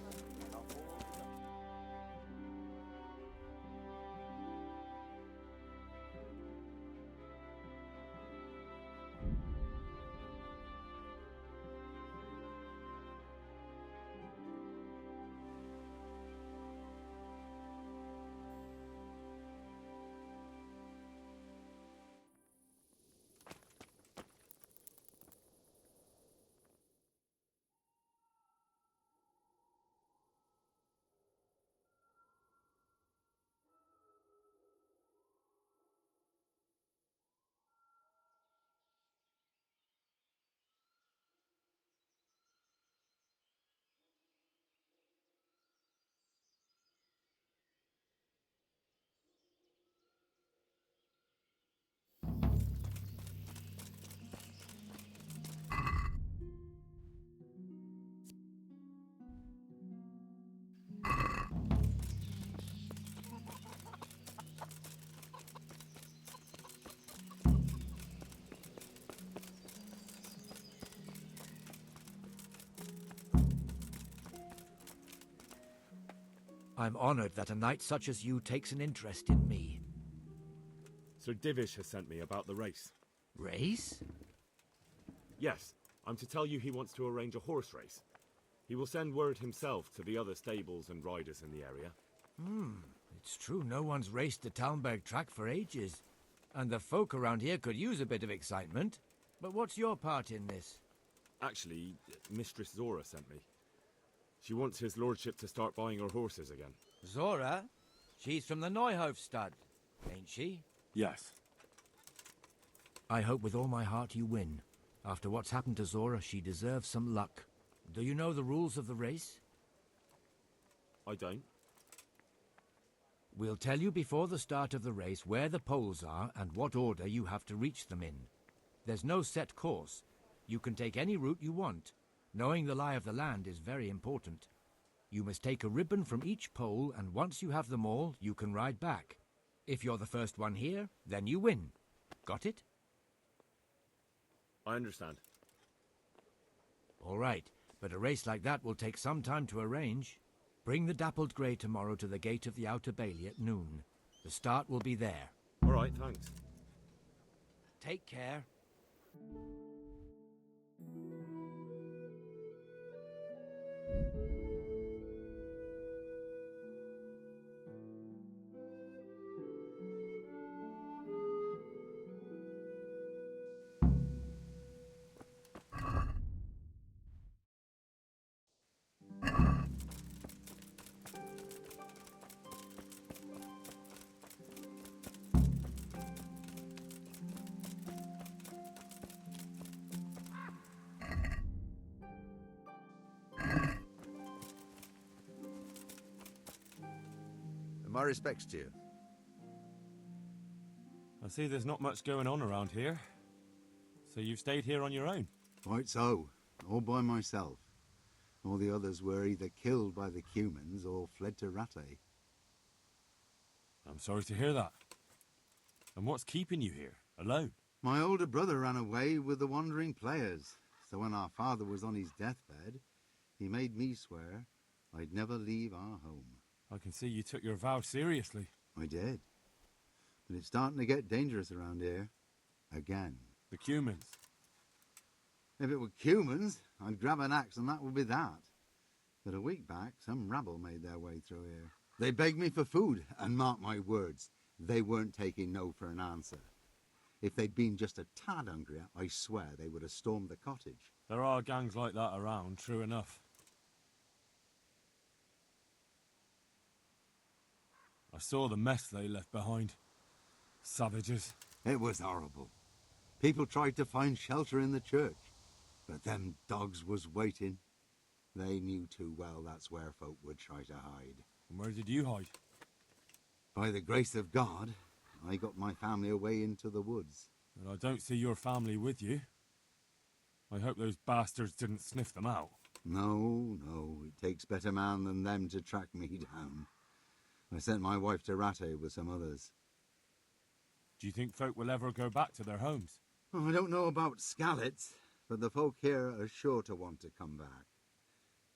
I'm honored that a knight such as you takes an interest in me. Sir Divish has sent me about the race. Race? Yes, I'm to tell you he wants to arrange a horse race. He will send word himself to the other stables and riders in the area. It's true no one's raced the Talmberg track for ages. And the folk around here could use a bit of excitement. But what's your part in this? Actually, Mistress Zora sent me. She wants his lordship to start buying her horses again. Zora? She's from the Neuhof stud, ain't she? Yes. I hope with all my heart you win. After what's happened to Zora, she deserves some luck. Do you know the rules of the race? I don't. We'll tell you before the start of the race where the poles are and what order you have to reach them in. There's no set course. You can take any route you want. Knowing the lie of the land is very important. You must take a ribbon from each pole, and once you have them all, you can ride back. If you're the first one here, then you win. Got it? I understand. All right, but a race like that will take some time to arrange. Bring the dappled grey tomorrow to the gate of the Outer Bailey at noon. The start will be there. All right, thanks. Take care. My respects to you. I see there's not much going on around here. So you've stayed here on your own? Quite so. All by myself. All the others were either killed by the Cumans or fled to Rattay. I'm sorry to hear that. And what's keeping you here, alone? My older brother ran away with the wandering players. So when our father was on his deathbed, he made me swear I'd never leave our home. I can see you took your vow seriously. I did. But it's starting to get dangerous around here. Again. The Cumans. If it were Cumans, I'd grab an axe and that would be that. But a week back, some rabble made their way through here. They begged me for food, and mark my words, they weren't taking no for an answer. If they'd been just a tad hungrier, I swear they would have stormed the cottage. There are gangs like that around, true enough. I saw the mess they left behind. Savages. It was horrible. People tried to find shelter in the church, but them dogs was waiting. They knew too well that's where folk would try to hide. And where did you hide? By the grace of God, I got my family away into the woods. And I don't see your family with you. I hope those bastards didn't sniff them out. No, it takes better man than them to track me down. I sent my wife to Rattay with some others. Do you think folk will ever go back to their homes? Oh, I don't know about Skalitz, but the folk here are sure to want to come back.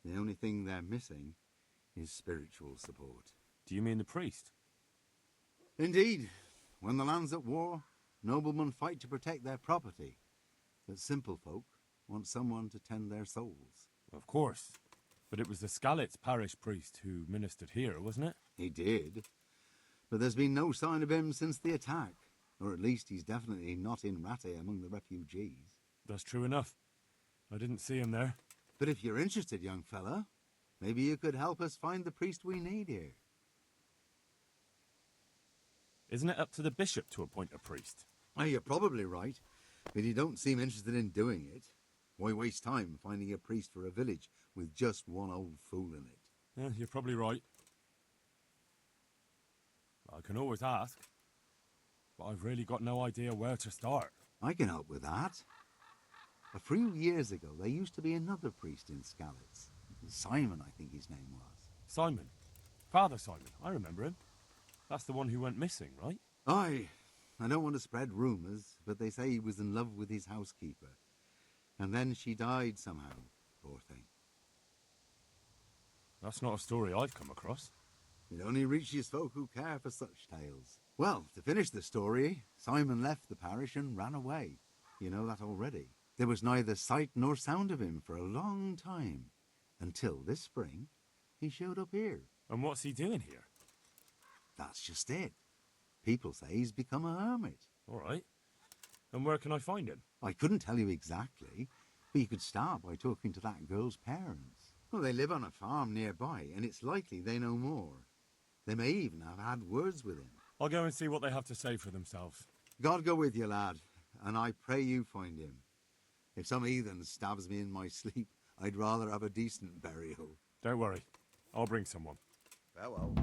The only thing they're missing is spiritual support. Do you mean the priest? Indeed. When the land's at war, noblemen fight to protect their property. But simple folk want someone to tend their souls. Of course. But it was the Skalitz parish priest who ministered here, wasn't it? He did. But there's been no sign of him since the attack. Or at least he's definitely not in Rattay among the refugees. That's true enough. I didn't see him there. But if you're interested, young fella, maybe you could help us find the priest we need here. Isn't it up to the bishop to appoint a priest? Oh, you're probably right, but you don't seem interested in doing it. Why waste time finding a priest for a village with just one old fool in it? Yeah, you're probably right. I can always ask, but I've really got no idea where to start. I can help with that. A few years ago, there used to be another priest in Skalitz. Simon, I think his name was. Simon? Father Simon, I remember him. That's the one who went missing, right? Aye. I don't want to spread rumours, but they say he was in love with his housekeeper. And then she died somehow, poor thing. That's not a story I've come across. It only reaches folk who care for such tales. Well, to finish the story, Simon left the parish and ran away. You know that already. There was neither sight nor sound of him for a long time. Until this spring, he showed up here. And what's he doing here? That's just it. People say he's become a hermit. All right. And where can I find him? I couldn't tell you exactly, but you could start by talking to that girl's parents. Well, they live on a farm nearby, and it's likely they know more. They may even have had words with him. I'll go and see what they have to say for themselves. God go with you, lad, and I pray you find him. If some heathen stabs me in my sleep, I'd rather have a decent burial. Don't worry. I'll bring someone. Farewell.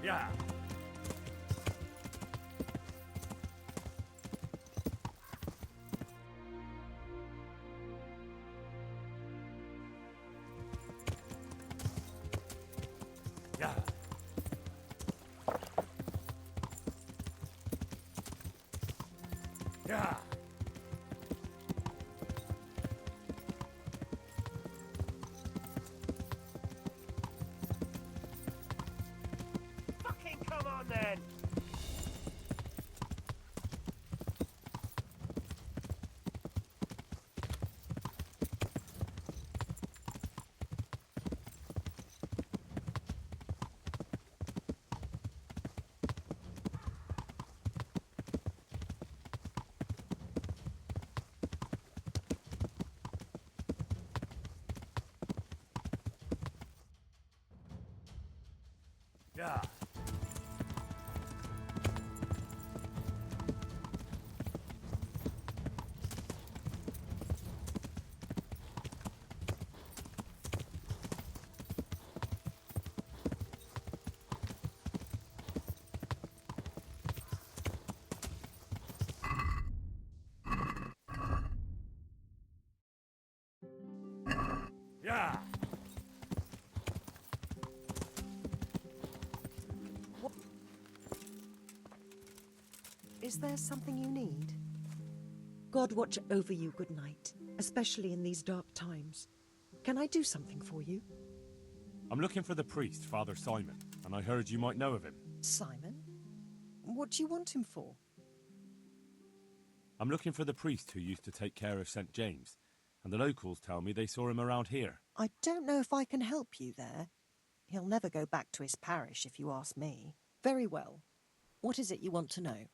Yeah. Yeah. Yeah. Fucking come on then! Yeah. Yeah. Is there something you need? God watch over you, good night, especially in these dark times. Can I do something for you? I'm looking for the priest, Father Simon, and I heard you might know of him. Simon? What do you want him for? I'm looking for the priest who used to take care of St. James, and the locals tell me they saw him around here. I don't know if I can help you there. He'll never go back to his parish, if you ask me. Very well. What is it you want to know?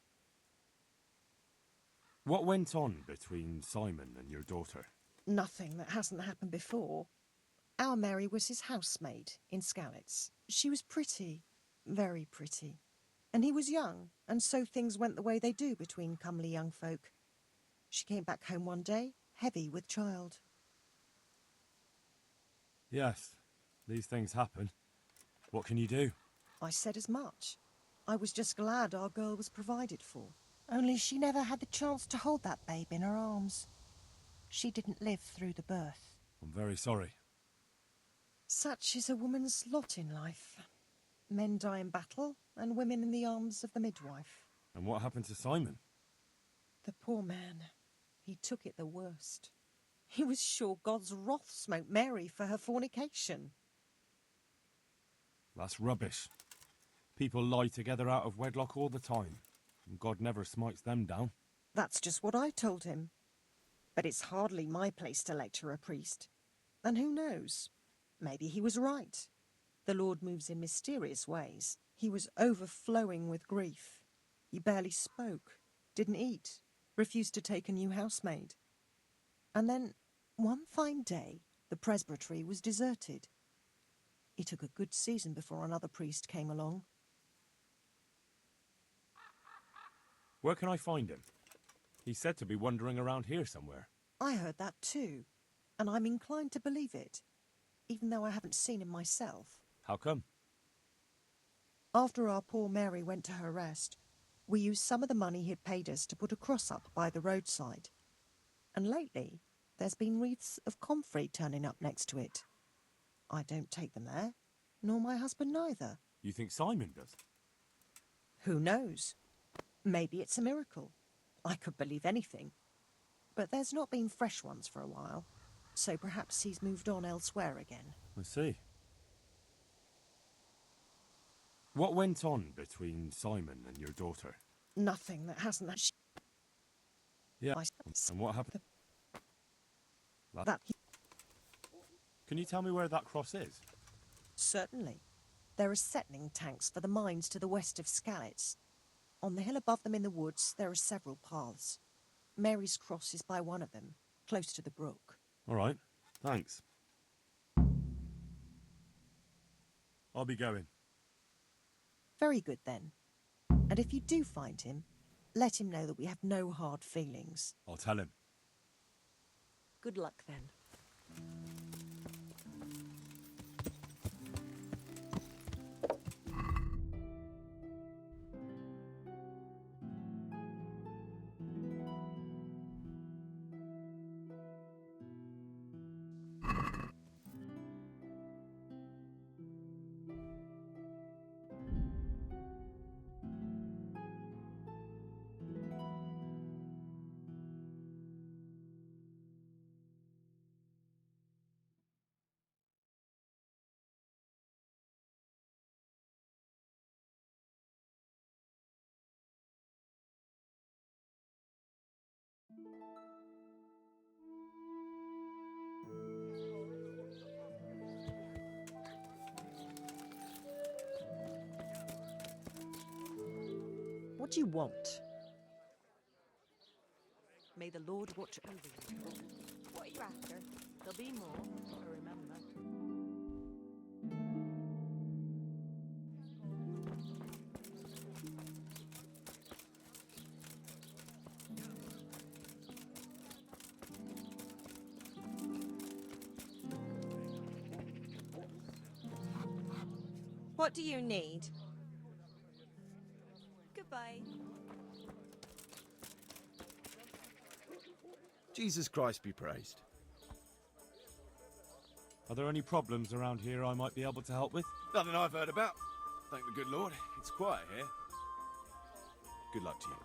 What went on between Simon and your daughter? Nothing that hasn't happened before. Our Mary was his housemaid in Skalitz. She was pretty, very pretty. And he was young, and so things went the way they do between comely young folk. She came back home one day, heavy with child. Yes, these things happen. What can you do? I said as much. I was just glad our girl was provided for. Only she never had the chance to hold that babe in her arms. She didn't live through the birth. I'm very sorry. Such is a woman's lot in life. Men die in battle, and women in the arms of the midwife. And what happened to Simon? The poor man. He took it the worst. He was sure God's wrath smote Mary for her fornication. That's rubbish. People lie together out of wedlock all the time, and God never smites them down. That's just what I told him. But it's hardly my place to lecture a priest. And who knows? Maybe he was right. The Lord moves in mysterious ways. He was overflowing with grief. He barely spoke, didn't eat, refused to take a new housemaid. And then, one fine day, the presbytery was deserted. It took a good season before another priest came along. Where can I find him? He's said to be wandering around here somewhere. I heard that too, and I'm inclined to believe it, even though I haven't seen him myself. How come? After our poor Mary went to her rest, we used some of the money he'd paid us to put a cross up by the roadside. And lately, there's been wreaths of comfrey turning up next to it. I don't take them there, nor my husband neither. You think Simon does? Who knows? Maybe it's a miracle. I could believe anything. But there's not been fresh ones for a while, so perhaps he's moved on elsewhere again. I see. What went on between Simon and your daughter? Nothing that hasn't... Yeah, and what happened? Can you tell me where that cross is? Certainly. There are settling tanks for the mines to the west of Skalitz. On the hill above them in the woods, there are several paths. Mary's cross is by one of them, close to the brook. All right, thanks. I'll be going. Very good, then. And if you do find him, let him know that we have no hard feelings. I'll tell him. Good luck, then. What do you want? May the Lord watch over you. What are you after? There'll be more, I remember. What do you need? Goodbye. Jesus Christ be praised. Are there any problems around here I might be able to help with? Nothing I've heard about. Thank the good Lord. It's quiet here. Good luck to you.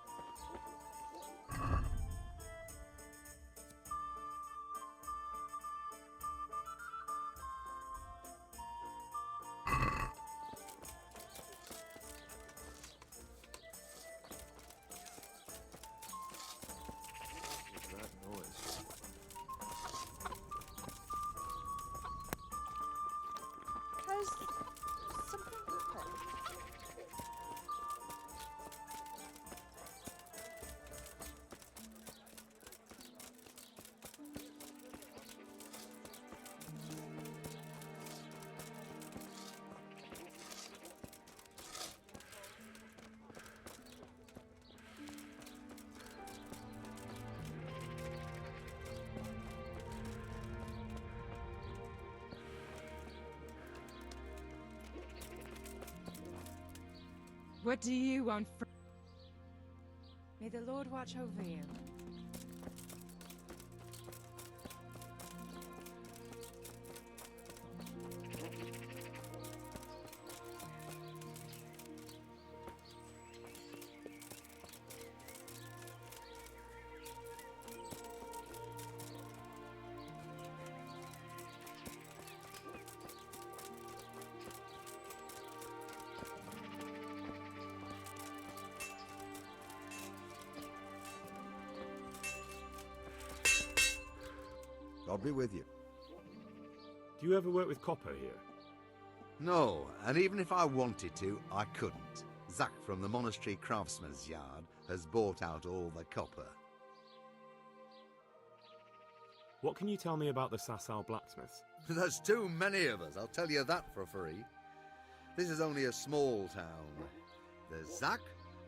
What do you want from... May the Lord watch over you. God be with you. Do you ever work with copper here? No, and even if I wanted to, I couldn't. Zach from the monastery craftsman's yard has bought out all the copper. What can you tell me about the Sasau blacksmiths? There's too many of us, I'll tell you that for free. This is only a small town. There's Zach,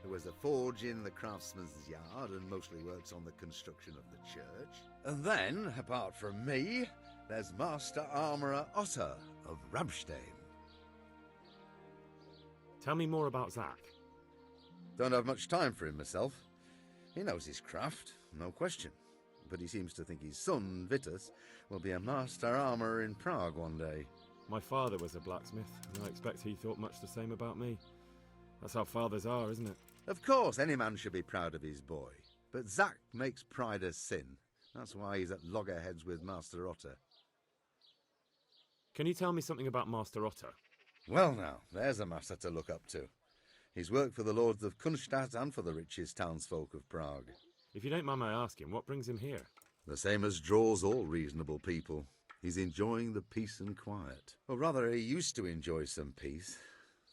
who has a forge in the craftsman's yard and mostly works on the construction of the church. And then, apart from me, there's Master Armourer Otter of Ramstein. Tell me more about Zach. Don't have much time for him myself. He knows his craft, no question. But he seems to think his son, Vitus, will be a master armourer in Prague one day. My father was a blacksmith, and I expect he thought much the same about me. That's how fathers are, isn't it? Of course, any man should be proud of his boy. But Zach makes pride a sin. That's why he's at loggerheads with Master Otter. Can you tell me something about Master Otter? Well now, there's a master to look up to. He's worked for the lords of Kunstadt and for the richest townsfolk of Prague. If you don't mind my asking, what brings him here? The same as draws all reasonable people. He's enjoying the peace and quiet. Or rather, he used to enjoy some peace.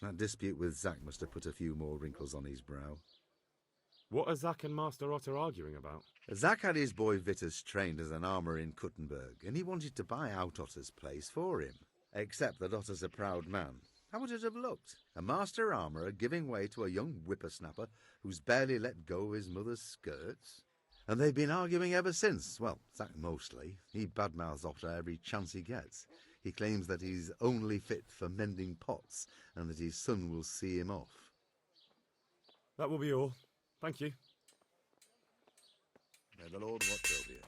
That dispute with Zach must have put a few more wrinkles on his brow. What are Zach and Master Otter arguing about? Zach had his boy Vitus trained as an armourer in Kuttenberg, and he wanted to buy out Otter's place for him. Except that Otter's a proud man. How would it have looked? A master armourer giving way to a young whippersnapper who's barely let go of his mother's skirts? And they've been arguing ever since. Well, Zach mostly. He badmouths Otter every chance he gets. He claims that he's only fit for mending pots and that his son will see him off. That will be all. Thank you. May the Lord watch over you.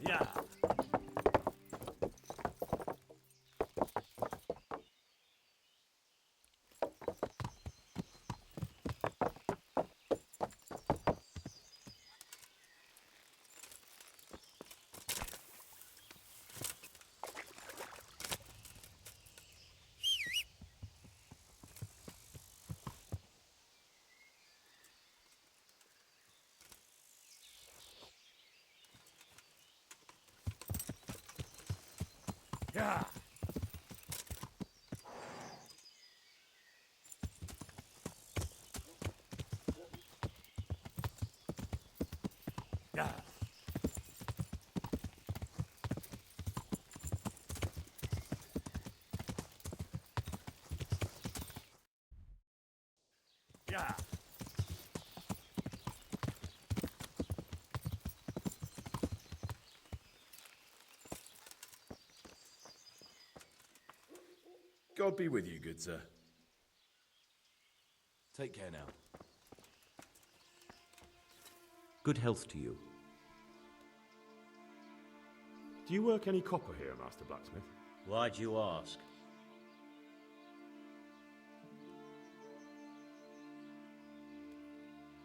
Yeah. Yeah. Yeah. Yeah. God be with you, good sir. Take care now. Good health to you. Do you work any copper here, Master Blacksmith? Why'd you ask?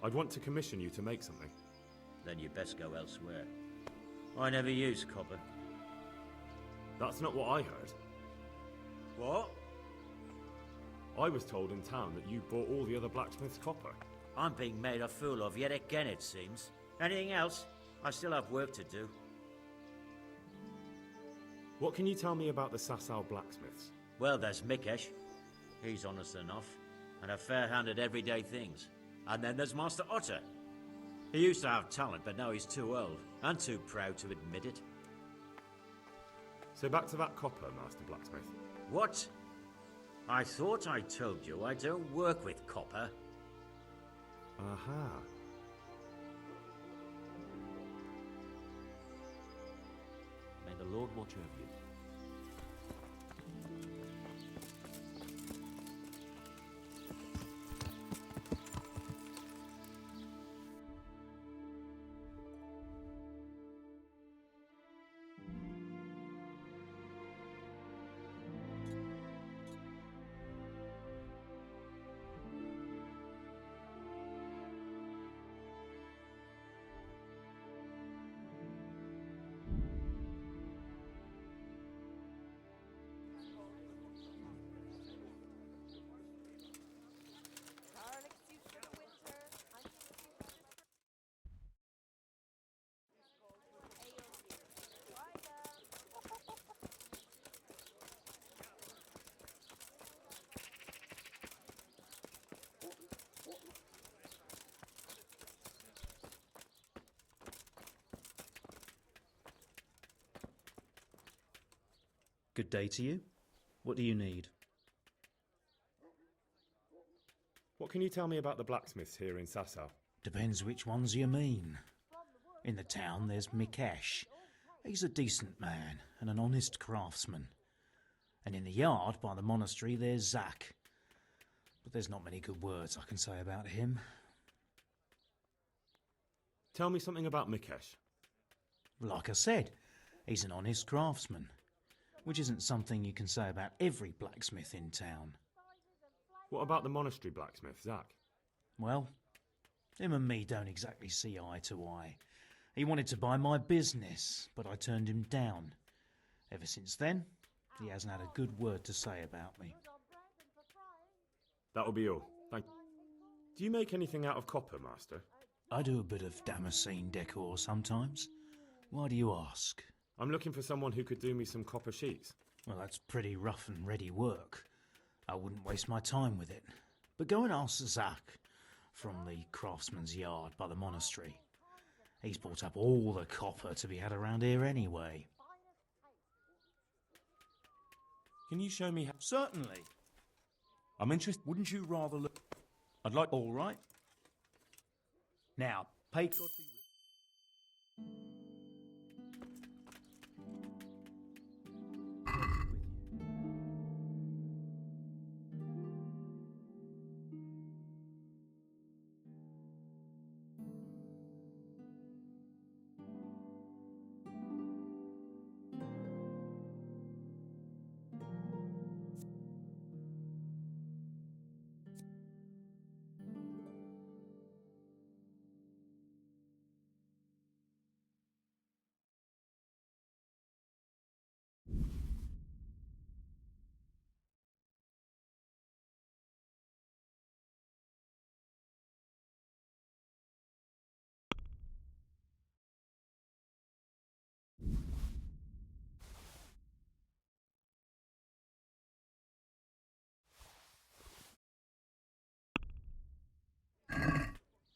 I'd want to commission you to make something. Then you best go elsewhere. I never use copper. That's not what I heard. What? I was told in town that you bought all the other blacksmiths' copper. I'm being made a fool of yet again, it seems. Anything else? I still have work to do. What can you tell me about the Sasau blacksmiths? Well, there's Mikesh. He's honest enough. and a fair hand at everyday things. And then there's Master Otter. He used to have talent, but now he's too old, and too proud to admit it. So back to that copper, Master Blacksmith. What? I thought I told you I don't work with copper. Aha. May the Lord watch over you. Good day to you. What do you need? What can you tell me about the blacksmiths here in Sasau? Depends which ones you mean. In the town there's Mikesh. He's a decent man and an honest craftsman. And in the yard by the monastery there's Zach. But there's not many good words I can say about him. Tell me something about Mikesh. Like I said, he's an honest craftsman, which isn't something you can say about every blacksmith in town. What about the monastery blacksmith, Zach? Well, him and me don't exactly see eye to eye. He wanted to buy my business, but I turned him down. Ever since then, he hasn't had a good word to say about me. That'll be all. Thank you. Do you make anything out of copper, Master? I do a bit of Damascene decor sometimes. Why do you ask? I'm looking for someone who could do me some copper sheets. Well, that's pretty rough and ready work. I wouldn't waste my time with it. But go and ask Zach from the craftsman's yard by the monastery. He's bought up all the copper to be had around here anyway. Can you show me how... Certainly. I'm interested. Wouldn't you rather look... I'd like... All right. Now, pay God be with you.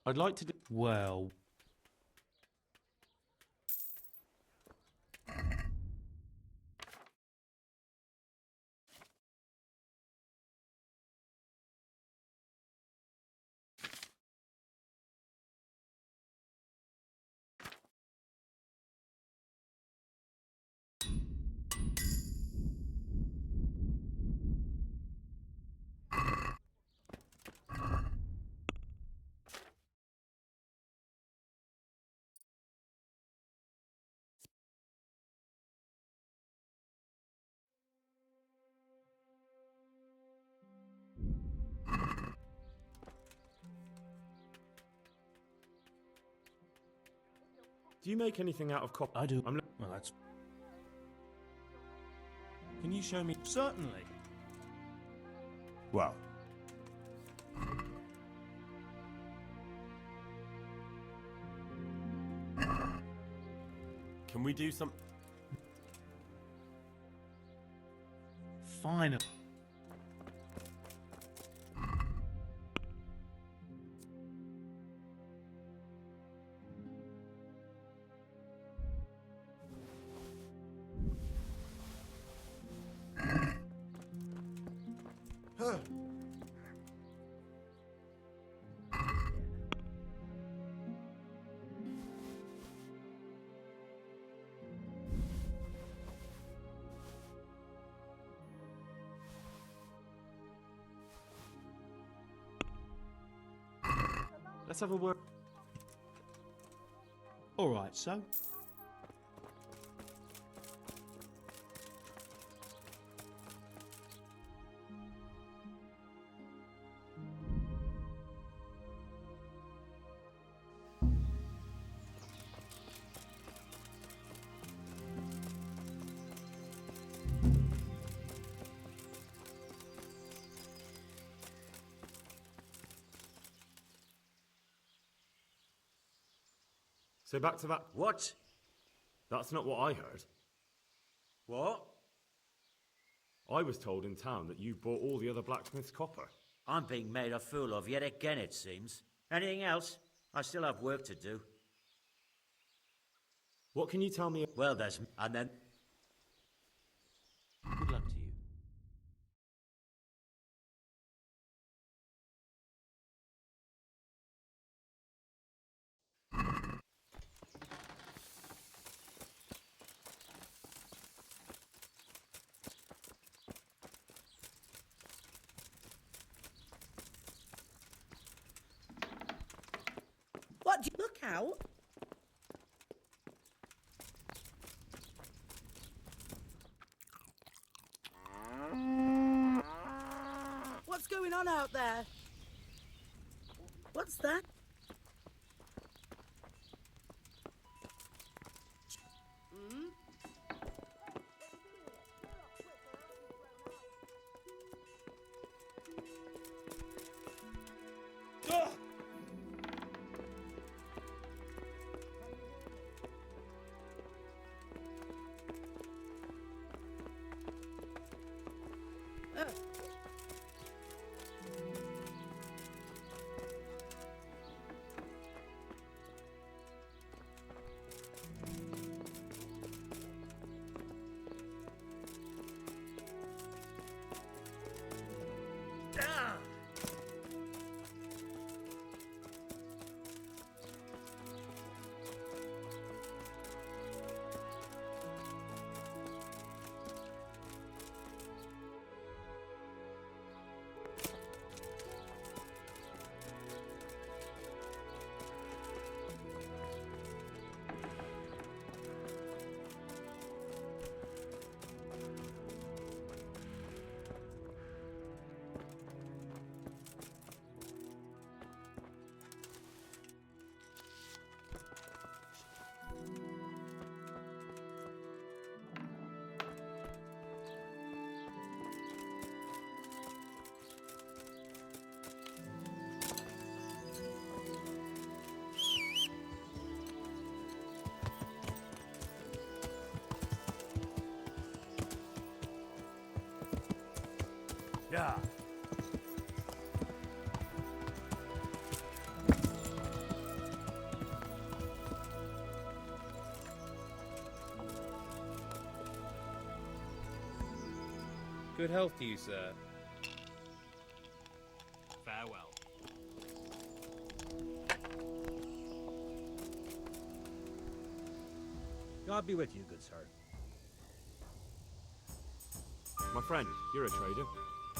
I'd like to do... Well... Do you make anything out of copper? I do. Well, that's... Can you show me... Certainly. Well... Can we do some... Fine. Let's have a word. All right, so? So back to that. What? That's not what I heard. What? I was told in town that you bought all the other blacksmith's copper. I'm being made a fool of yet again, it seems. Anything else? I still have work to do. What can you tell me? Well, there's... and then... Good luck to you. What? Look out! What's going on out there? What's that? Hmm? Yeah. Good health to you, sir. Farewell. God be with you, good sir. My friend, you're a trader.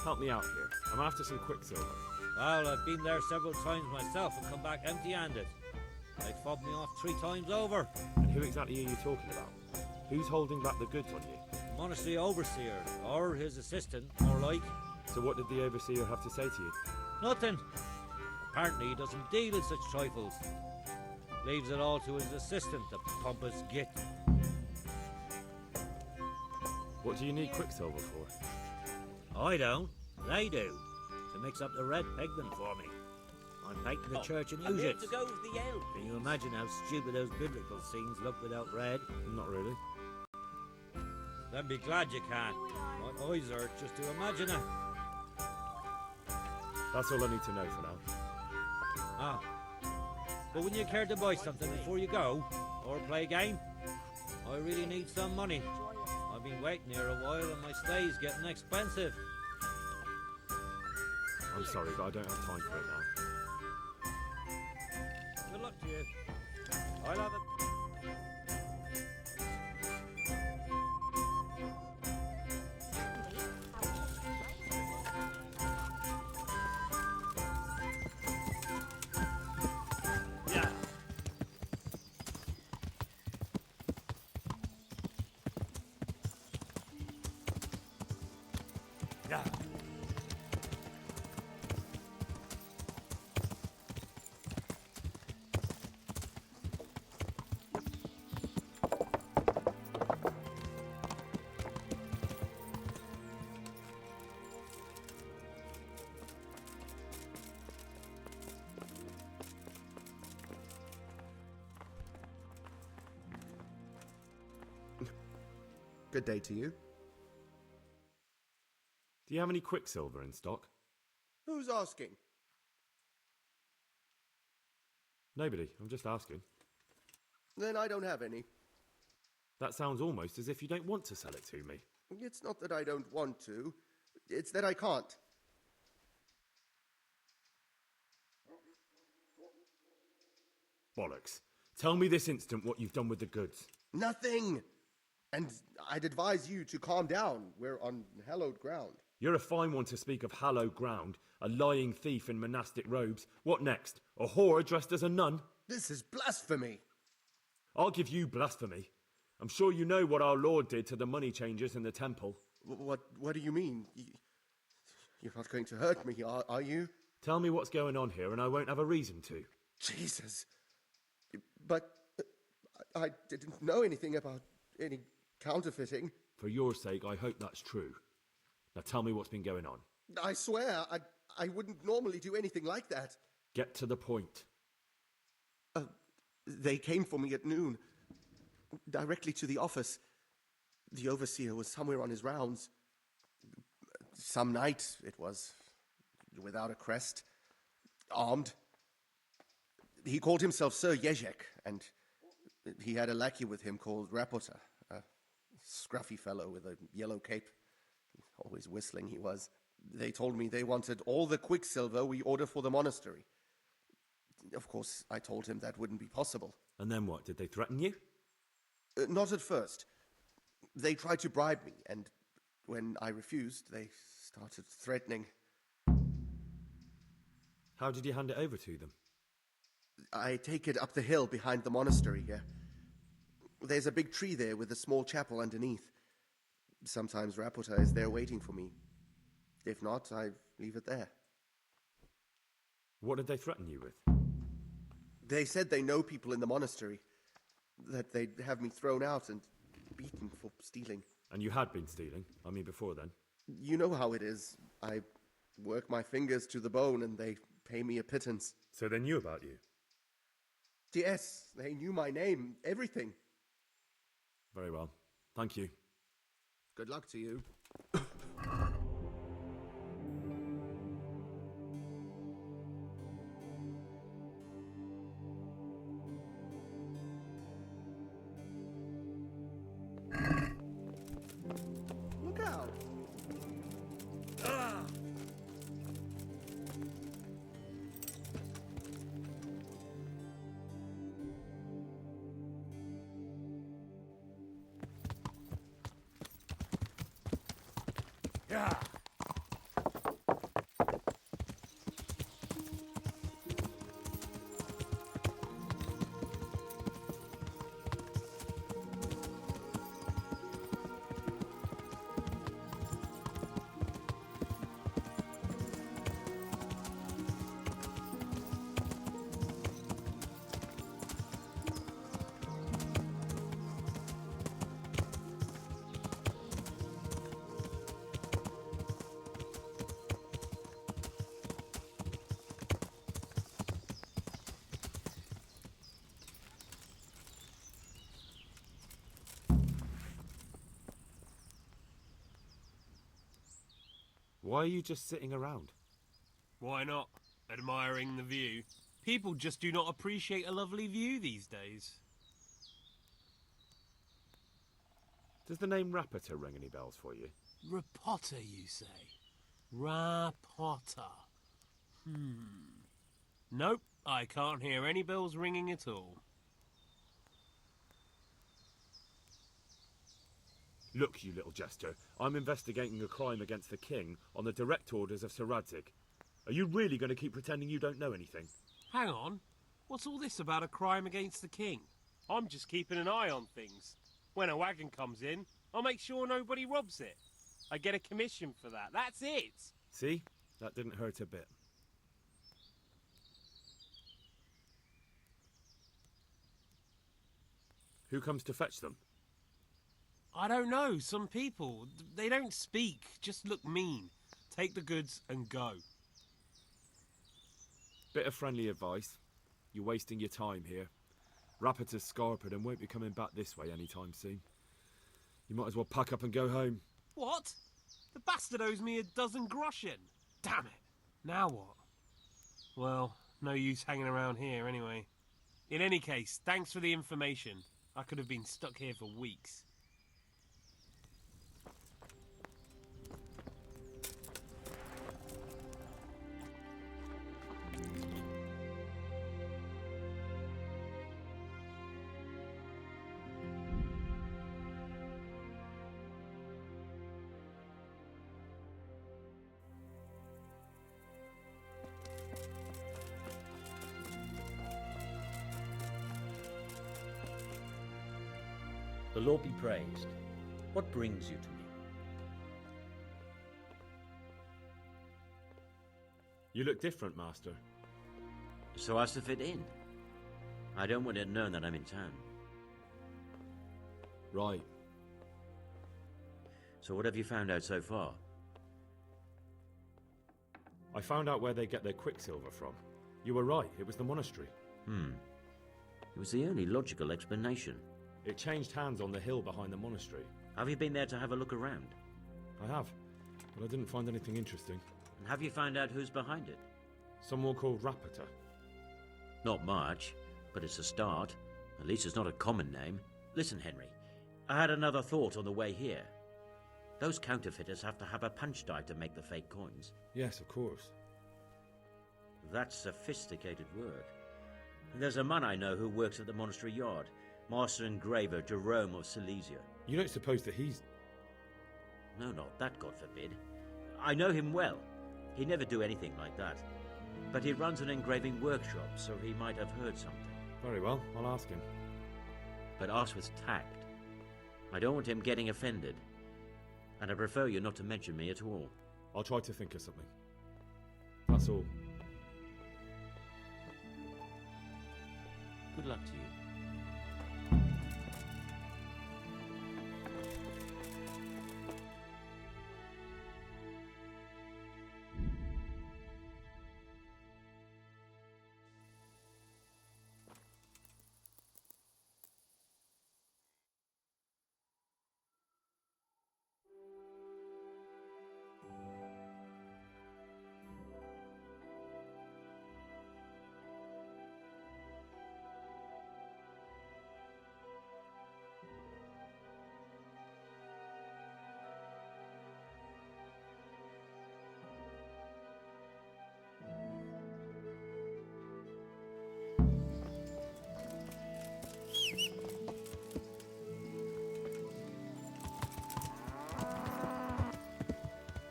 Help me out here. I'm after some quicksilver. Well, I've been there several times myself and come back empty-handed. They fobbed me off 3 times over. And who exactly are you talking about? Who's holding back the goods on you? The monastery overseer, or his assistant, more like. So what did the overseer have to say to you? Nothing. Apparently he doesn't deal in such trifles. Leaves it all to his assistant, the pompous git. What do you need quicksilver for? I don't. They do. To mix up the red pigment for me. I'm painting the church in I'm here Uzit. to go with the elf. Can you imagine how stupid those biblical scenes look without red? Not really. Then be glad you can. My eyes hurt just to imagine it. That's all I need to know for now. Ah. But wouldn't you care to buy something before you go? Or play a game? I really need some money. I've been waiting here a while and my stay's getting expensive. I'm sorry, but I don't have time for it now. Good luck to you. I'll have it. Good day to you. Do you have any quicksilver in stock? Who's asking? Nobody. I'm just asking. Then I don't have any. That sounds almost as if you don't want to sell it to me. It's not that I don't want to. It's that I can't. Bollocks. Tell me this instant what you've done with the goods. Nothing! And I'd advise you to calm down. We're on hallowed ground. You're a fine one to speak of hallowed ground, a lying thief in monastic robes. What next? A whore dressed as a nun? This is blasphemy. I'll give you blasphemy. I'm sure you know what our Lord did to the money changers in the temple. What do you mean? You're not going to hurt me, are you? Tell me what's going on here and I won't have a reason to. Jesus. But I didn't know anything about any counterfeiting. For your sake, I hope that's true. Now tell me what's been going on. I swear, I wouldn't normally do anything like that. Get to the point. They came for me at noon, directly to the office. The overseer was somewhere on his rounds. Some night, it was, without a crest, armed. He called himself Sir Jezek, and he had a lackey with him called Rapota, a scruffy fellow with a yellow cape. Always whistling he was. They told me they wanted all the quicksilver we order for the monastery. Of course, I told him that wouldn't be possible. And then what? Did they threaten you? Not at first. They tried to bribe me, and when I refused, they started threatening. How did you hand it over to them? I take it up the hill behind the monastery here. There's a big tree there with a small chapel underneath. Sometimes Rapota is there waiting for me. If not, I leave it there. What did they threaten you with? They said they know people in the monastery, that they'd have me thrown out and beaten for stealing. And you had been stealing? I mean, before then? You know how it is. I work my fingers to the bone and they pay me a pittance. So they knew about you? Yes, they knew my name, everything. Very well. Thank you. Good luck to you. Look out! Ah! Yeah. Why are you just sitting around? Why not? Admiring the view. People just do not appreciate a lovely view these days. Does the name Rapota ring any bells for you? Rapota, you say? Rapota. Nope, I can't hear any bells ringing at all. Look, you little jester, I'm investigating a crime against the king on the direct orders of Sir Radzig. Are you really going to keep pretending you don't know anything? Hang on. What's all this about a crime against the king? I'm just keeping an eye on things. When a wagon comes in, I'll make sure nobody robs it. I get a commission for that. That's it. See? That didn't hurt a bit. Who comes to fetch them? I don't know. Some people, they don't speak, just look mean. Take the goods and go. Bit of friendly advice. You're wasting your time here. Rapota's scarpered and won't be coming back this way anytime soon. You might as well pack up and go home. What? The bastard owes me a dozen groschen. Damn it. Now what? Well, no use hanging around here anyway. In any case, thanks for the information. I could have been stuck here for weeks. The Lord be praised. What brings you to me? You look different, Master. So as to fit in. I don't want it known that I'm in town. Right. So what have you found out so far? I found out where they get their quicksilver from. You were right, it was the monastery. It was the only logical explanation. It changed hands on the hill behind the monastery. Have you been there to have a look around? I have, but I didn't find anything interesting. And have you found out who's behind it? Someone called Rapita. Not much, but it's a start. At least it's not a common name. Listen, Henry, I had another thought on the way here. Those counterfeiters have to have a punch die to make the fake coins. Yes, of course. That's sophisticated work. There's a man I know who works at the monastery yard. Master engraver Jerome of Silesia. You don't suppose that he's... No, not that, God forbid. I know him well. He'd never do anything like that. But he runs an engraving workshop, so he might have heard something. Very well, I'll ask him. But ask with tact. I don't want him getting offended. And I prefer you not to mention me at all. I'll try to think of something. That's all. Good luck to you.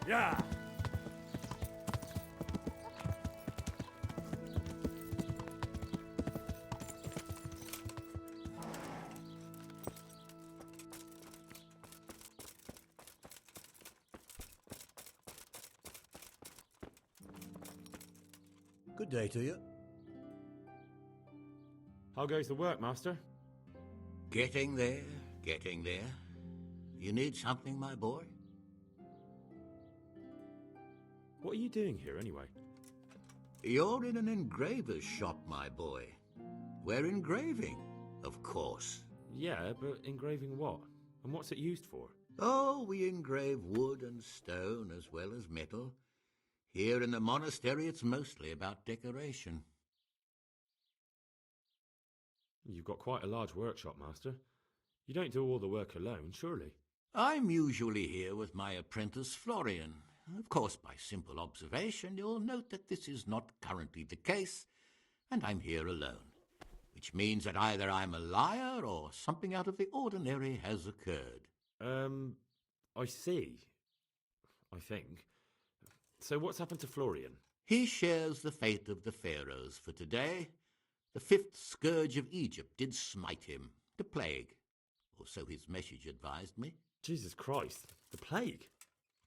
Yeah. Good day to you. How goes the work, Master? Getting there, getting there. You need something, my boy? What are you doing here, anyway? You're in an engraver's shop, my boy. We're engraving, of course. Yeah, but engraving what? And what's it used for? Oh, we engrave wood and stone as well as metal. Here in the monastery, it's mostly about decoration. You've got quite a large workshop, Master. You don't do all the work alone, surely? I'm usually here with my apprentice, Florian. Of course, by simple observation, you'll note that this is not currently the case, and I'm here alone, which means that either I'm a liar or something out of the ordinary has occurred. I see. I think. So what's happened to Florian? He shares the fate of the pharaohs for today. The fifth scourge of Egypt did smite him, the plague, or so his message advised me. Jesus Christ, the plague?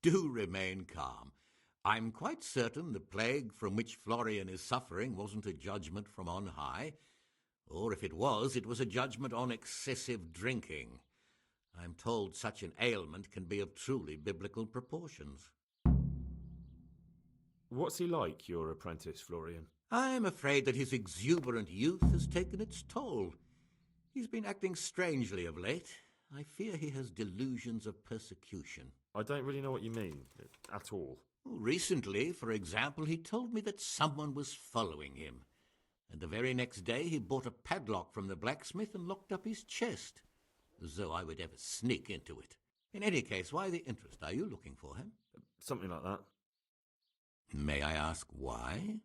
Do remain calm. I'm quite certain the plague from which Florian is suffering wasn't a judgment from on high, or if it was a judgment on excessive drinking. I'm told such an ailment can be of truly biblical proportions. What's he like, your apprentice, Florian? I'm afraid that his exuberant youth has taken its toll. He's been acting strangely of late, I fear he has delusions of persecution. I don't really know what you mean, at all. Recently, for example, he told me that someone was following him. And the very next day he bought a padlock from the blacksmith and locked up his chest, as though I would ever sneak into it. In any case, why the interest? Are you looking for him? Something like that. May I ask why?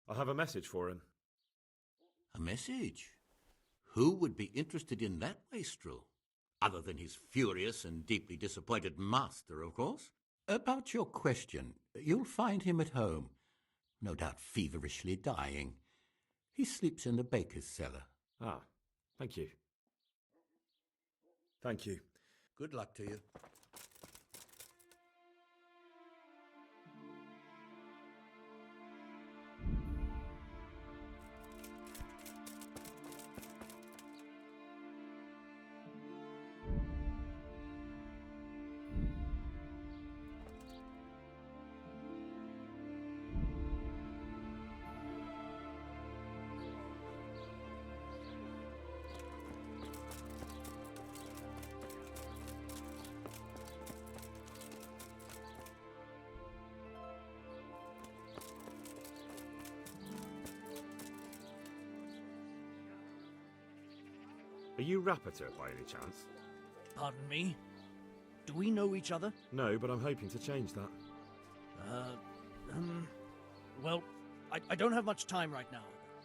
I have a message for him. A message? Who would be interested in that wastrel? Other than his furious and deeply disappointed master, of course. About your question, you'll find him at home, no doubt feverishly dying. He sleeps in the baker's cellar. Ah, thank you. Thank you. Good luck to you. Are you Rappator by any chance? Pardon me? Do we know each other? No, but I'm hoping to change that. Well, I don't have much time right now.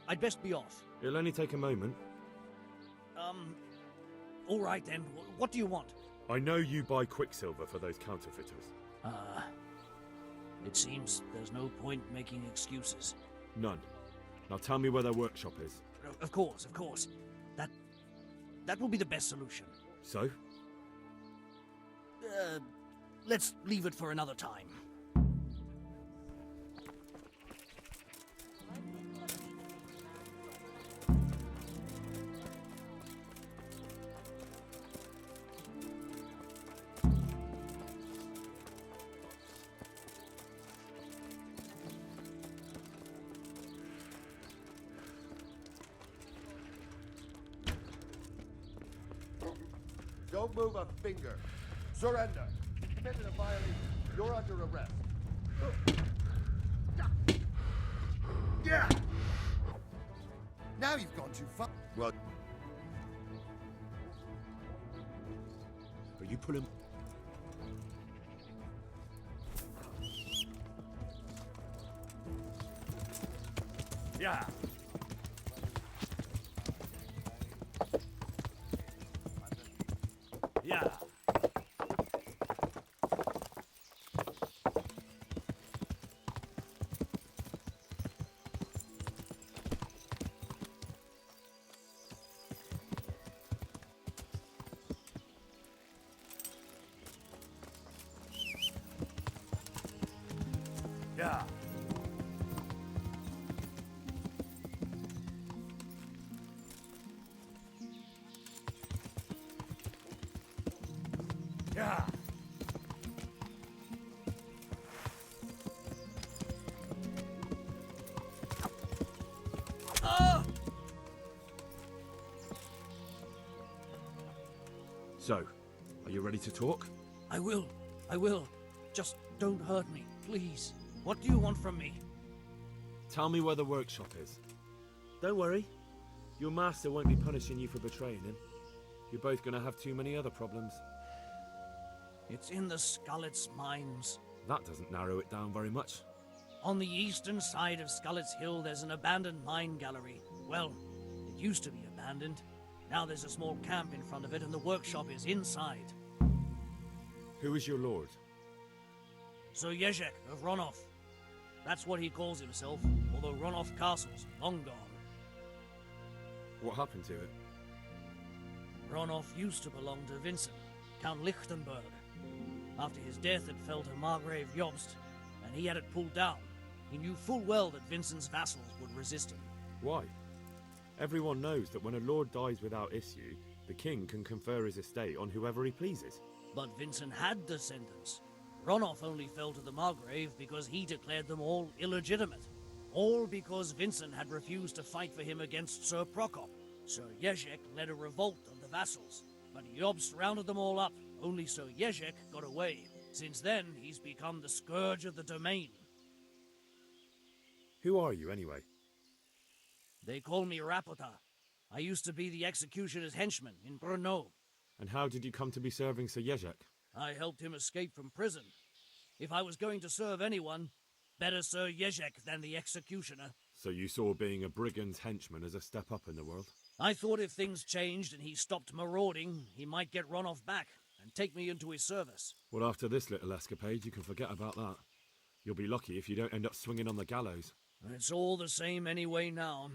I'd best be off. It'll only take a moment. All right then. What do you want? I know you buy quicksilver for those counterfeiters. It seems there's no point making excuses. None. Now tell me where their workshop is. Of course, of course. That will be the best solution. So? Let's leave it for another time. Don't move a finger. Surrender. Committed a violation. You're under arrest. Yeah. Now you've gone too far. Well, Are you pulling? Yeah. Yeah. Yeah. Yeah. So, are you ready to talk? I will. Just don't hurt me, please. What do you want from me? Tell me where the workshop is. Don't worry. Your master won't be punishing you for betraying him. You're both going to have too many other problems. It's in the Skullet's mines. That doesn't narrow it down very much. On the eastern side of Skullet's Hill, there's an abandoned mine gallery. Well, it used to be abandoned. Now there's a small camp in front of it, and the workshop is inside. Who is your lord? Sir Jezek of Ronov. That's what he calls himself, although Ronov Castle's long gone. What happened to it? Ronov used to belong to Vincent, Count Lichtenberg. After his death, it fell to Margrave Jobst, and he had it pulled down. He knew full well that Vincent's vassals would resist him. Why? Everyone knows that when a lord dies without issue, the king can confer his estate on whoever he pleases. But Vincent had descendants. Ronov only fell to the Margrave because he declared them all illegitimate. All because Vincent had refused to fight for him against Sir Prokop. Sir Jezek led a revolt of the vassals, but Yobst rounded them all up. Only Sir Jezek got away. Since then, he's become the scourge of the domain. Who are you, anyway? They call me Rapota. I used to be the executioner's henchman in Brno. And how did you come to be serving Sir Jezek? I helped him escape from prison. If I was going to serve anyone, better Sir Jezek than the executioner. So you saw being a brigand's henchman as a step up in the world? I thought if things changed and he stopped marauding, he might get Ronoff back and take me into his service. Well, after this little escapade, you can forget about that. You'll be lucky if you don't end up swinging on the gallows. It's all the same anyway now.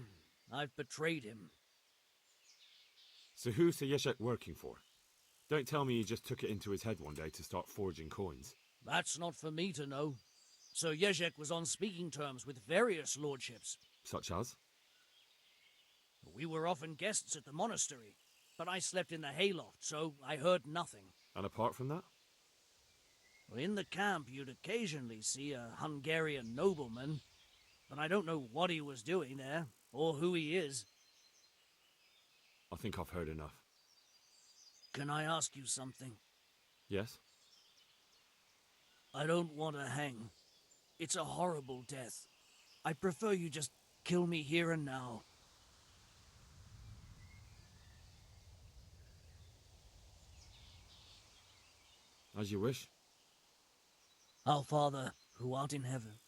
I've betrayed him. So who's Sir Jezek working for? Don't tell me he just took it into his head one day to start forging coins. That's not for me to know. Sir Jezek was on speaking terms with various lordships. Such as? We were often guests at the monastery, but I slept in the hayloft, so I heard nothing. And apart from that? In the camp, you'd occasionally see a Hungarian nobleman, but I don't know what he was doing there, or who he is. I think I've heard enough. Can I ask you something? Yes? I don't want to hang. It's a horrible death. I prefer you just kill me here and now. As you wish. Our Father, who art in heaven.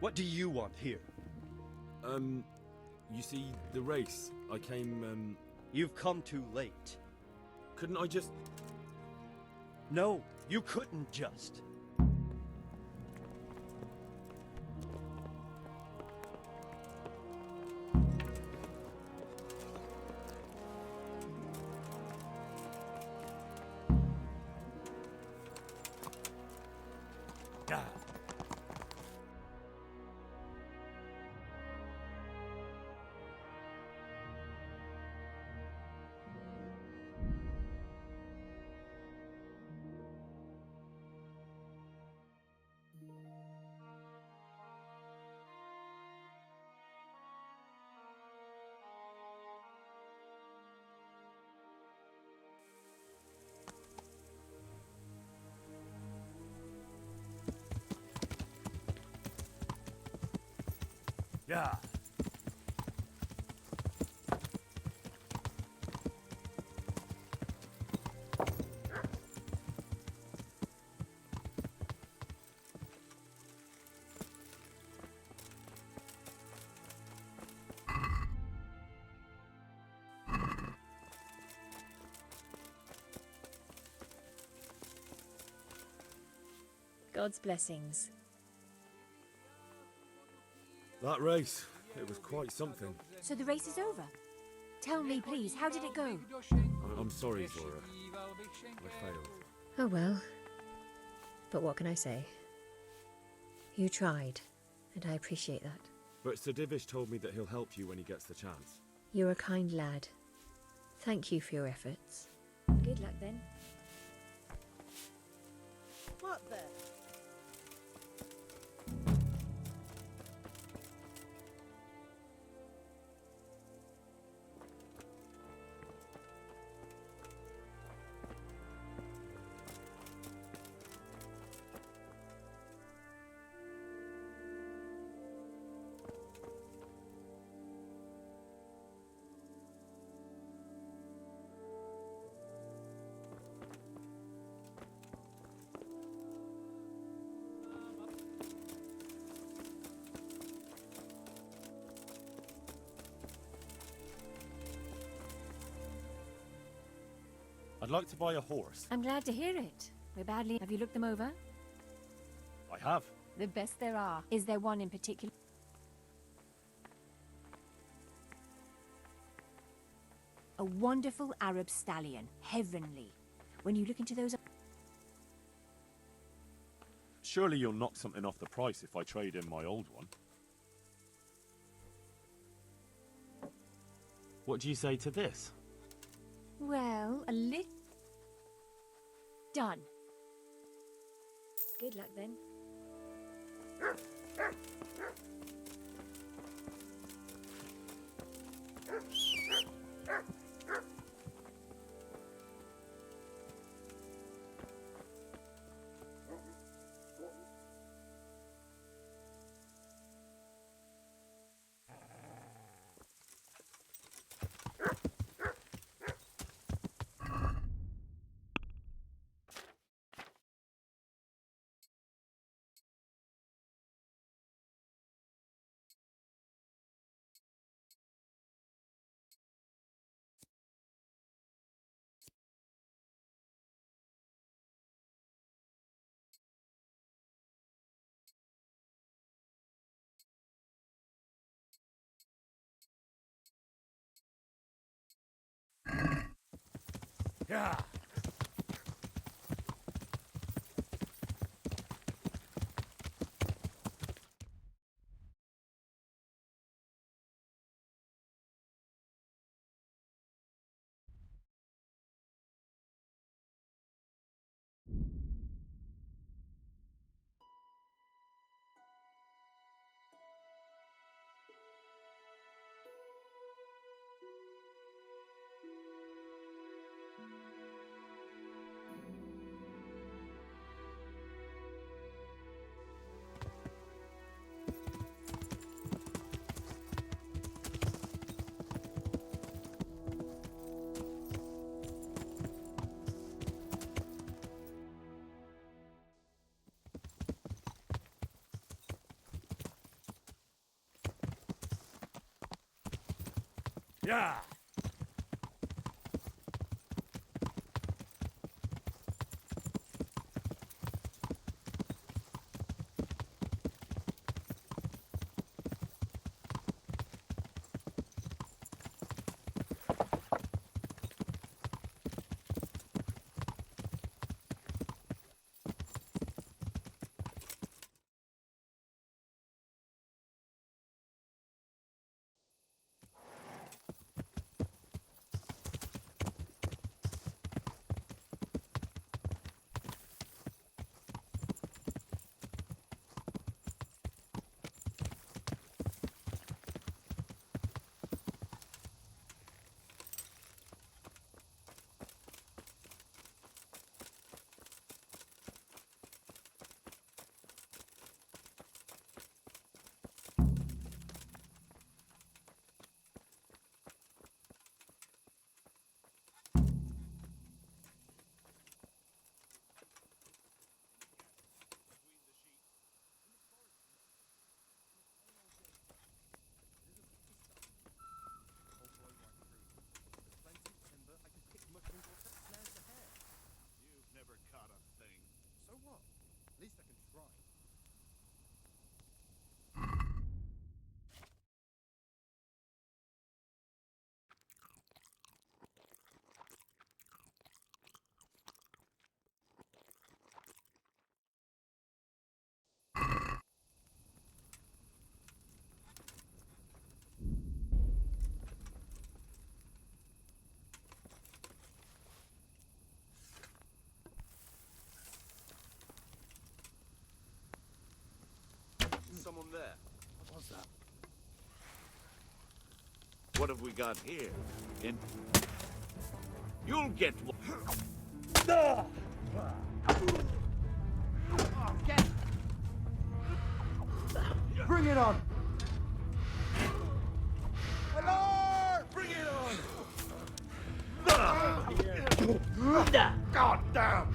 What do you want here? You see, the race, I came, You've come too late. Couldn't I just... No, you couldn't just. Yeah. God's blessings. That race, it was quite something. So the race is over? Tell me, please, how did it go? I'm sorry, Zora. I failed. Oh well. But what can I say? You tried, and I appreciate that. But Sir Divish told me that he'll help you when he gets the chance. You're a kind lad. Thank you for your efforts. Good luck then. What the? I'd like to buy a horse. I'm glad to hear it. We're badly. Have you looked them over? I have. The best there are. Is there one in particular? A wonderful Arab stallion. Heavenly. When you look into those... Surely you'll knock something off the price if I trade in my old one. What do you say to this? Well, a little... Done. Good luck then. Yeah. Yeah. down there. What was that? What have we got here? You'll get one. Bring it on! Bring it on! God damn!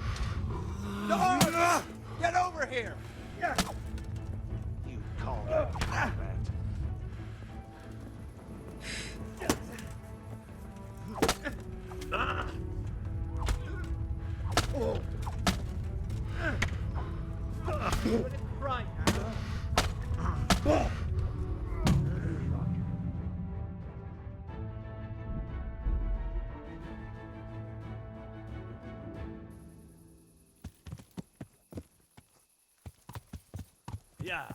Lord! Get over here! You call that combat? Right. Yeah.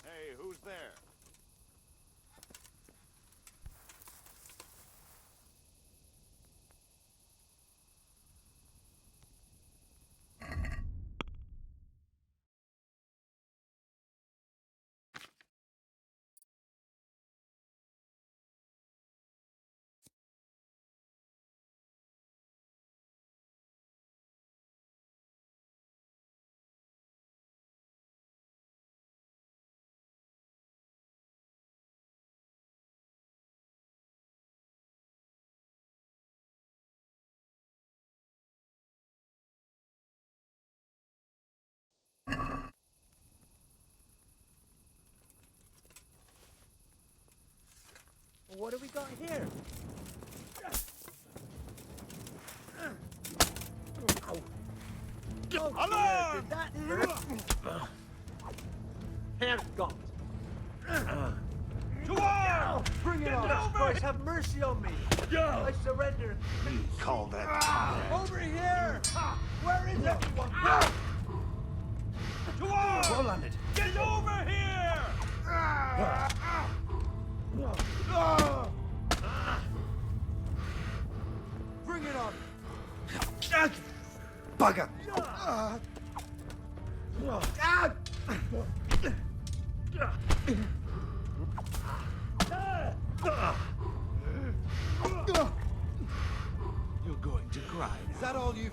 Hey, who's there? What do we got here? Oh, Alarm! did that hurt? Herrgott! To arms! Bring it on! Christ, have mercy on me! I surrender! Call that combat? Over here! Where is everyone? To arms! Roll on it! Get over here! Bring it on! Bugger! You're going to cry. Is that all you've...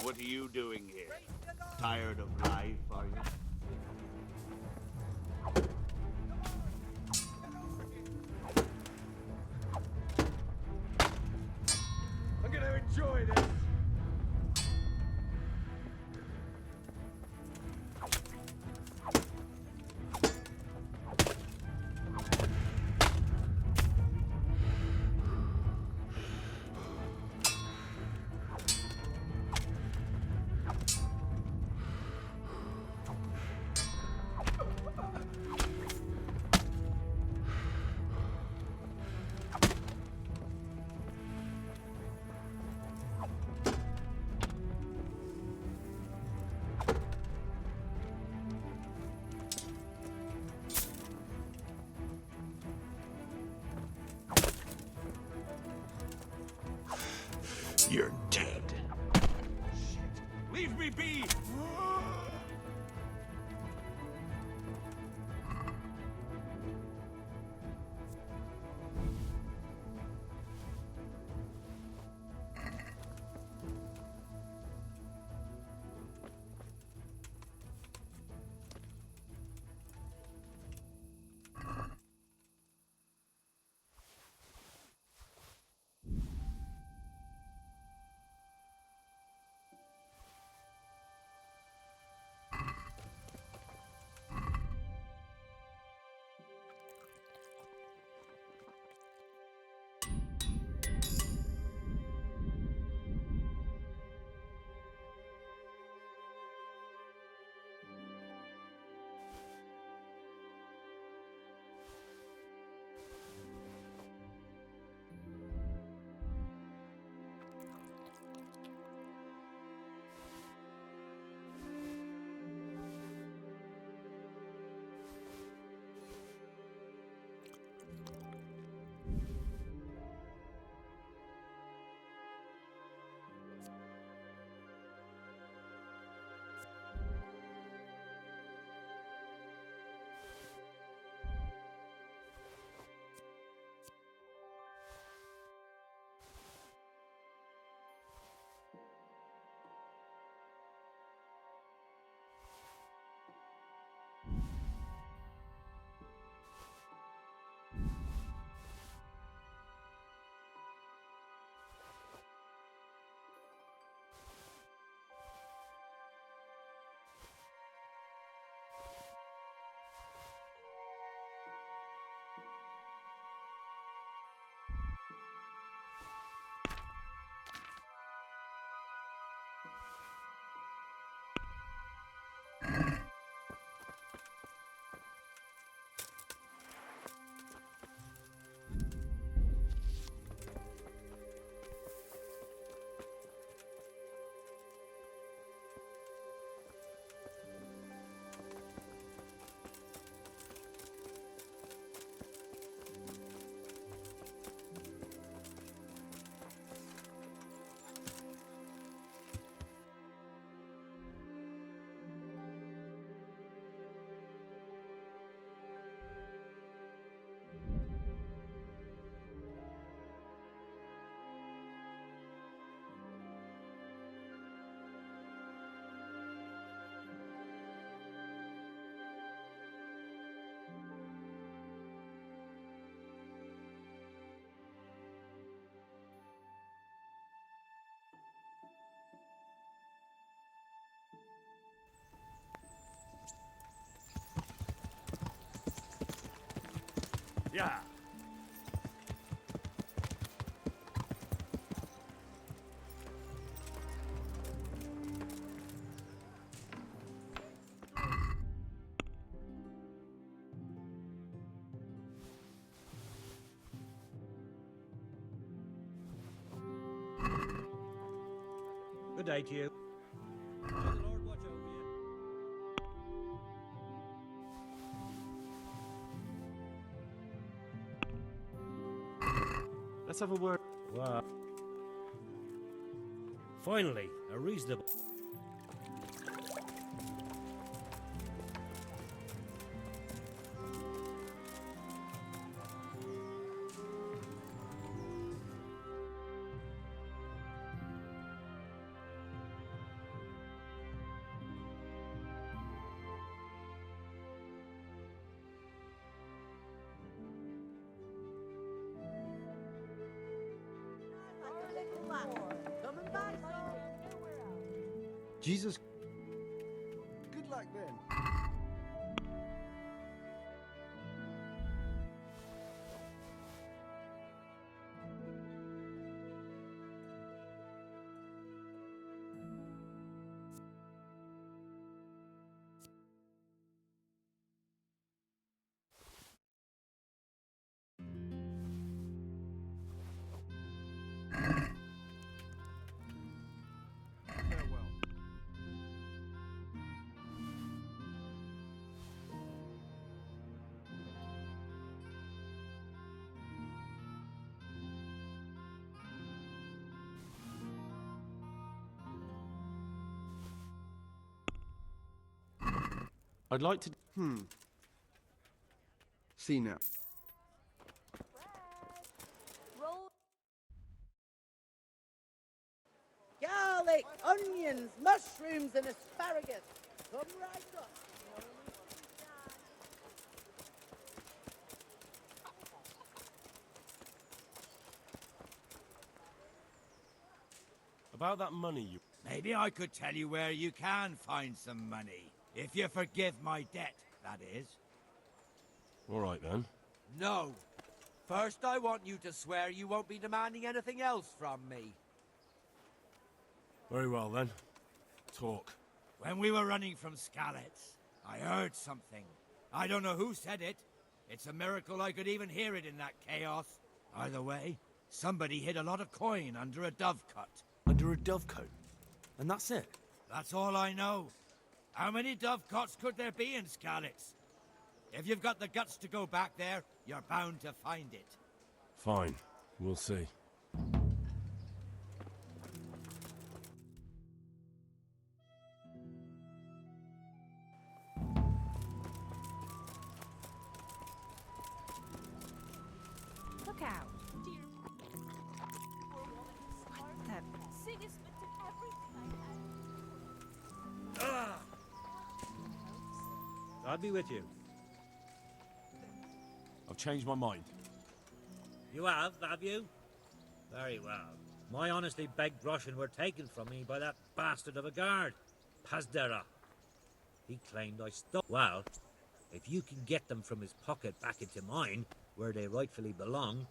What are you doing here? Tired of life, are you? I'm gonna enjoy this. You're dead. Leave me be! Yeah. Good day to you. May the Lord watch over you. Let's have a word. What? Finally, a reasonable... Jesus. Good luck then. I'd like to... See now. Garlic, onions, mushrooms, and asparagus. Come right up. About that money you... Maybe I could tell you where you can find some money. If you forgive my debt, that is. All right, then. No. First, I want you to swear you won't be demanding anything else from me. Very well, then. Talk. When we were running from Skalitz, I heard something. I don't know who said it. It's a miracle I could even hear it in that chaos. Either way, somebody hid a lot of coin under a dovecote. Under a dovecote? And that's it? That's all I know. How many dovecotes could there be in Skalitz? If you've got the guts to go back there, you're bound to find it. Fine. We'll see. Look out. I'll be with you. I've changed my mind. You have you? Very well. My honestly begged groschen were taken from me by that bastard of a guard, Pazdera. He claimed I stole. Well, if you can get them from his pocket back into mine, where they rightfully belong,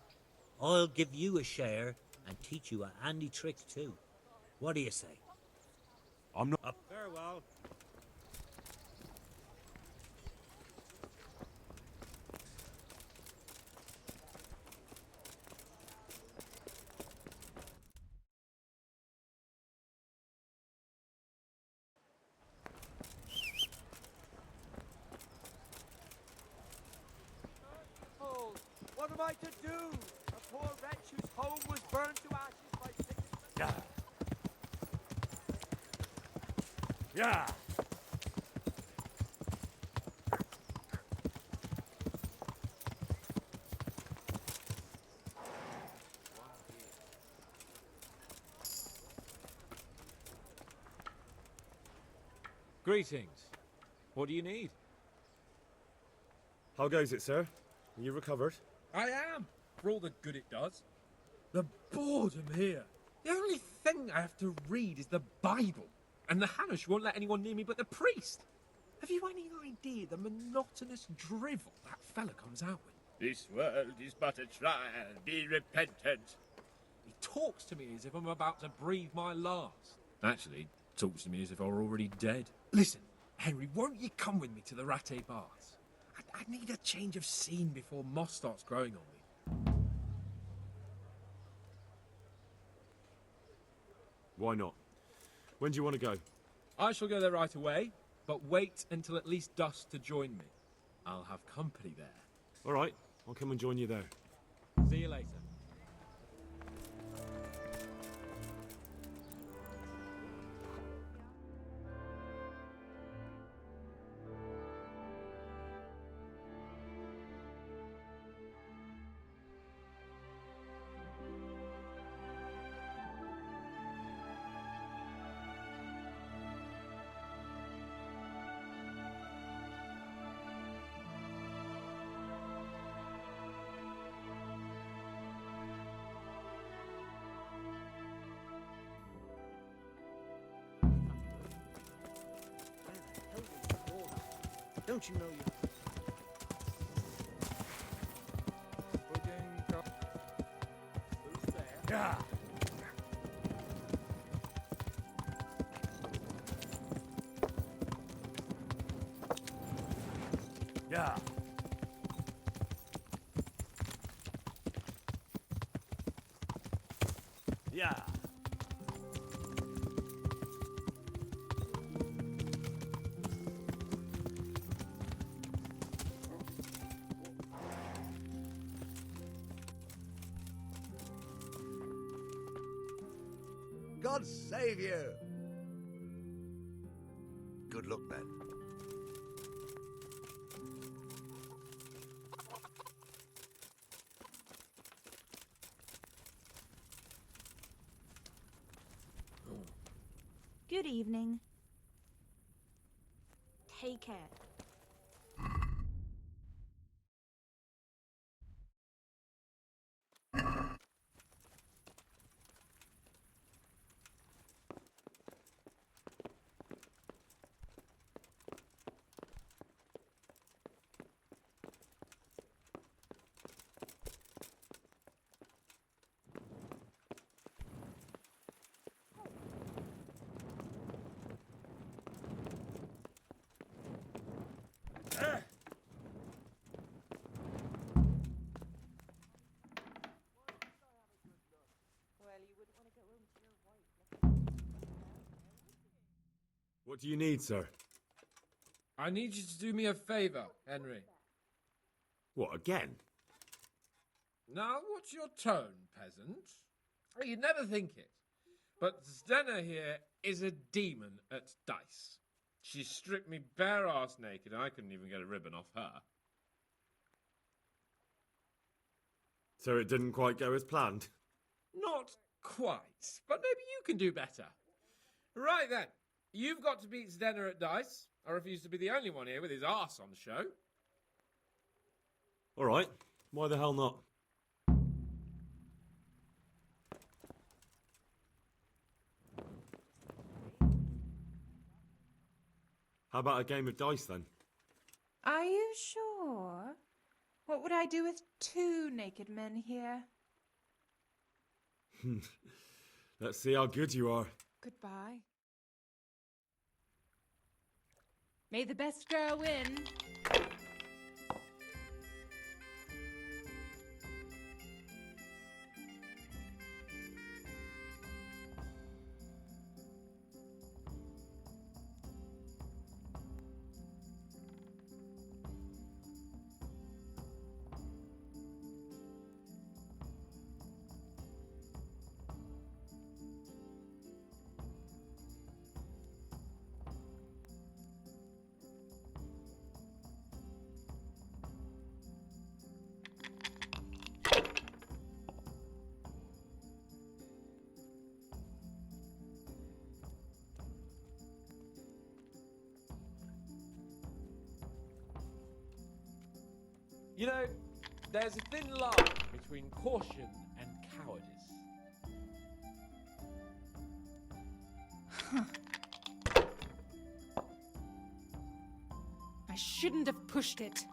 I'll give you a share and teach you a handy trick too. What do you say? I'm not... Farewell. What am I to do? A poor wretch whose home was burned to ashes by sickness. Yeah. Greetings. What do you need? How goes it, sir? Are you recovered? I am, for all the good it does. The boredom here. The only thing I have to read is the Bible, and the Hanush won't let anyone near me but the priest. Have you any idea the monotonous drivel that fella comes out with? This world is but a trial. Be repentant. He talks to me as if I'm about to breathe my last. Actually, he talks to me as if I were already dead. Listen, Henry, won't you come with me to the Rattay Baths? I need a change of scene before moss starts growing on me. Why not? When do you want to go? I shall go there right away, but wait until at least dusk to join me. I'll have company there. All right, I'll come and join you there. See you later. Don't you know you... Who's there? Yeah. Yeah. Yeah. God save you! Good luck, men. Good evening. Take care. What do you need, sir? I need you to do me a favour, Henry. What, again? Now, what's your tone, peasant? You'd never think it. But Zdenna here is a demon at dice. She stripped me bare ass naked and I couldn't even get a ribbon off her. So it didn't quite go as planned? Not quite, but maybe you can do better. Right then, you've got to beat Zdenna at dice. I refuse to be the only one here with his arse on show. All right, why the hell not? How about a game of dice then? Are you sure? What would I do with two naked men here? Let's see how good you are. Goodbye. May the best girl win. You know, there's a thin line between caution and cowardice. I shouldn't have pushed it.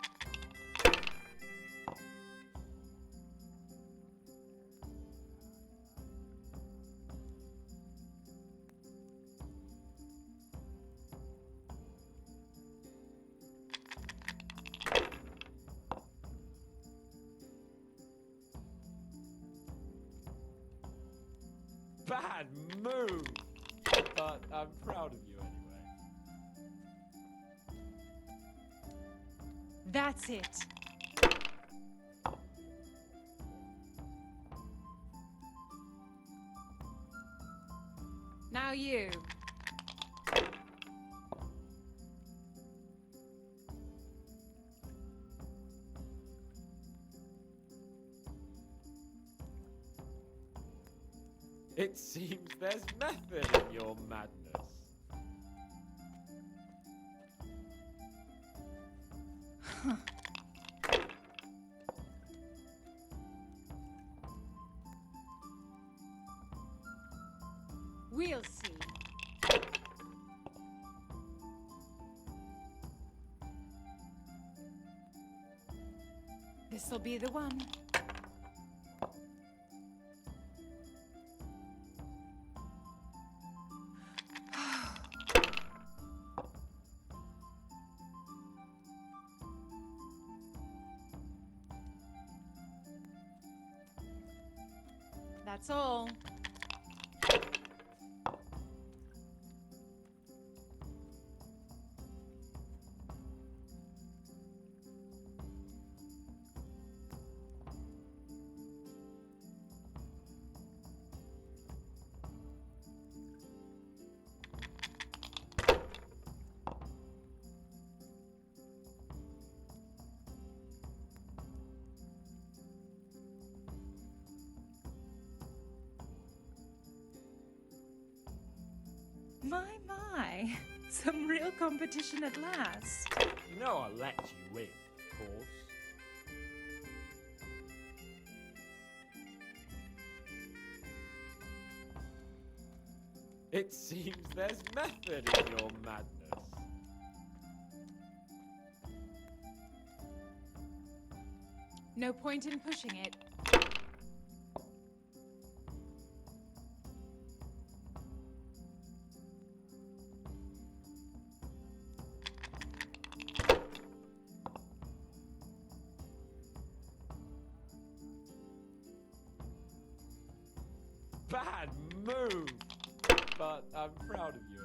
Bad move! But I'm proud of you anyway. That's it. Now you. It seems there's method in your madness. We'll see. This'll be the one. That's all. My. Some real competition at last. You know I let you win, of course. It seems there's method in your madness. No point in pushing it. Bad move! But I'm proud of you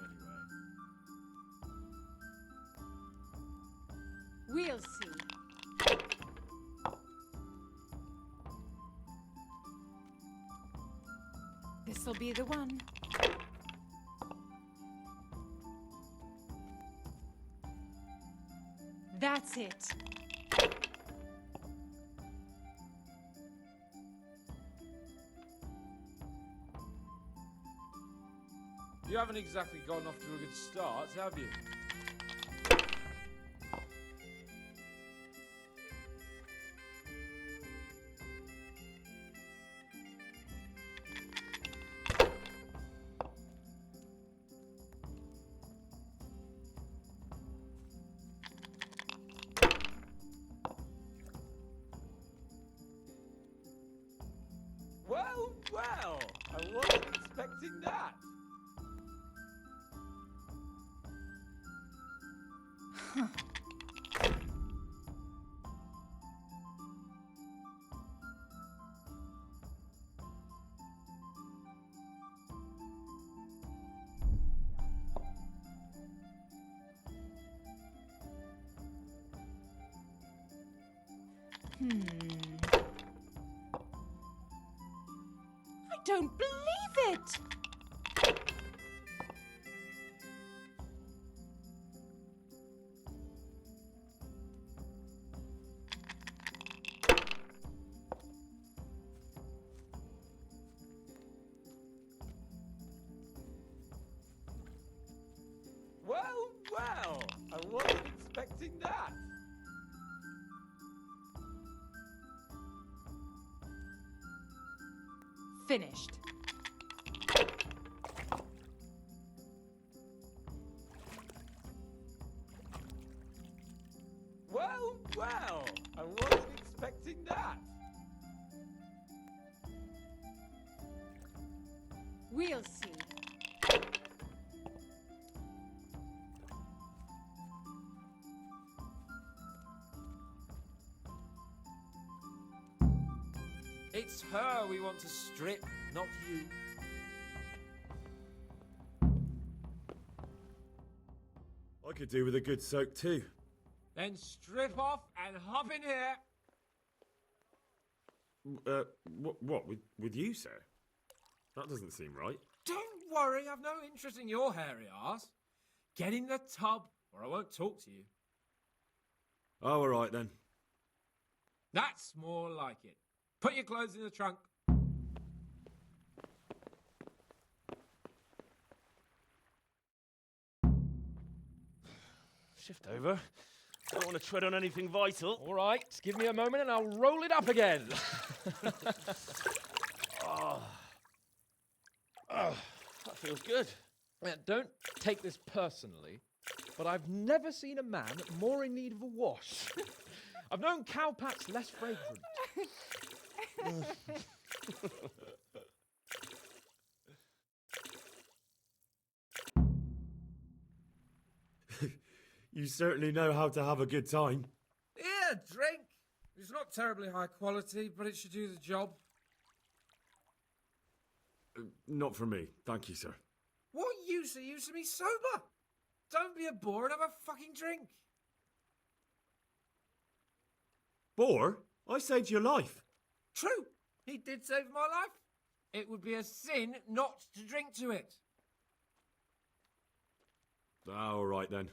anyway. We'll see. This'll be the one. That's it. You haven't exactly gotten off to a good start, have you? Well, I wasn't expecting that. I don't believe it! Well, I wasn't expecting that. Finished. Well, I wasn't expecting that. We'll see. It's her we want to strip, not you. I could do with a good soak too. Then strip off and hop in here. What with you, sir? That doesn't seem right. Don't worry, I've no interest in your hairy arse. Get in the tub, or I won't talk to you. Oh, all right then. That's more like it. Put your clothes in the trunk. Shift over. Don't want to tread on anything vital. All right, just give me a moment and I'll roll it up again. Oh, that feels good. Don't take this personally, but I've never seen a man more in need of a wash. I've known cowpats less fragrant. You certainly know how to have a good time. Yeah, drink. It's not terribly high quality, but it should do the job. Not for me, thank you, sir. What use are you to me sober? Don't be a bore and have a fucking drink. Bore? I saved your life. True, he did save my life. It would be a sin not to drink to it. All right then.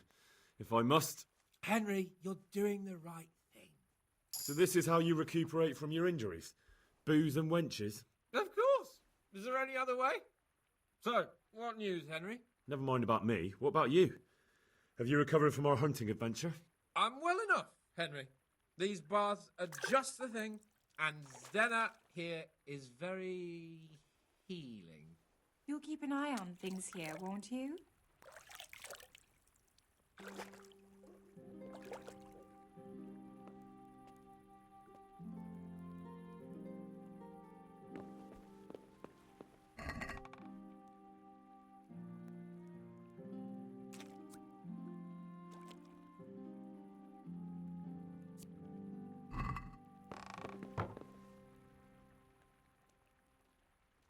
If I must... Henry, you're doing the right thing. So this is how you recuperate from your injuries? Booze and wenches? Of course. Is there any other way? So, what news, Henry? Never mind about me. What about you? Have you recovered from our hunting adventure? I'm well enough, Henry. These baths are just the thing, and Zdenna here is very healing. You'll keep an eye on things here, won't you?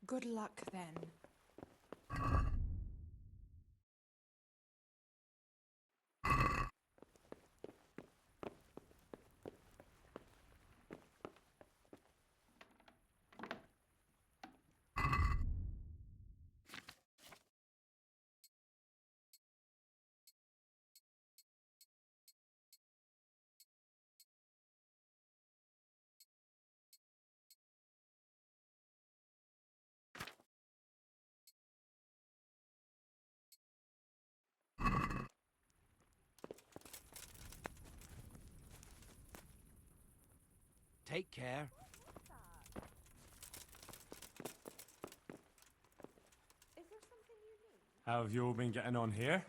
Good luck, then. Take care. How have you all been getting on here?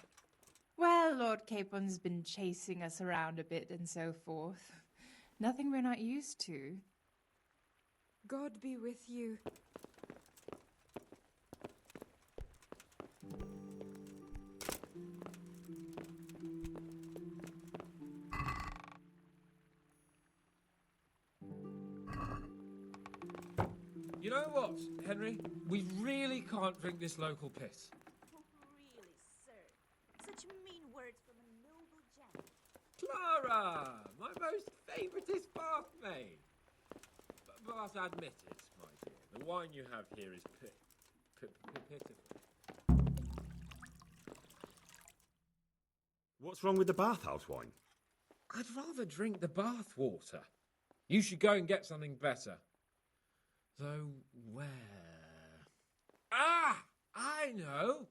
Well, Lord Capon's been chasing us around a bit and so forth. Nothing we're not used to. God be with you. You know what, Henry? We really can't drink this local piss. Really, sir. Such mean words from a noble gent. Clara! My most favouriteest bath maid. But admit it, my dear, the wine you have here is pitiful. What's wrong with the bathhouse wine? I'd rather drink the bath water. You should go and get something better. Though where? Ah! I know!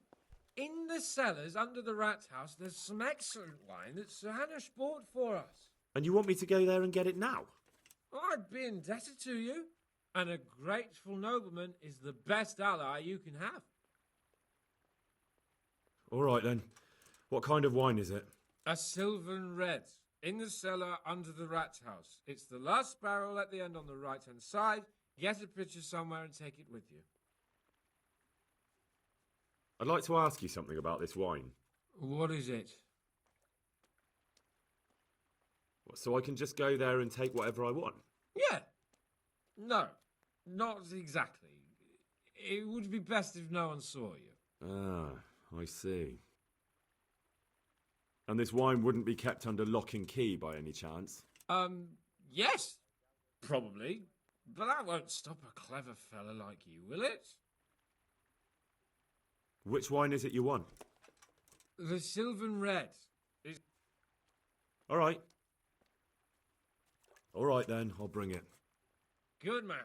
In the cellars under the rat house, there's some excellent wine that Sir Hanish bought for us. And you want me to go there and get it now? I'd be indebted to you. And a grateful nobleman is the best ally you can have. All right then. What kind of wine is it? A Sylvan Red. In the cellar under the rat house. It's the last barrel at the end on the right-hand side. Get a picture somewhere and take it with you. I'd like to ask you something about this wine. What is it? So I can just go there and take whatever I want? Yeah. No, not exactly. It would be best if no one saw you. Ah, I see. And this wine wouldn't be kept under lock and key by any chance? Yes, probably. But that won't stop a clever fella like you, will it? Which wine is it you want? The Sylvan Red. All right. All right then, I'll bring it. Good man.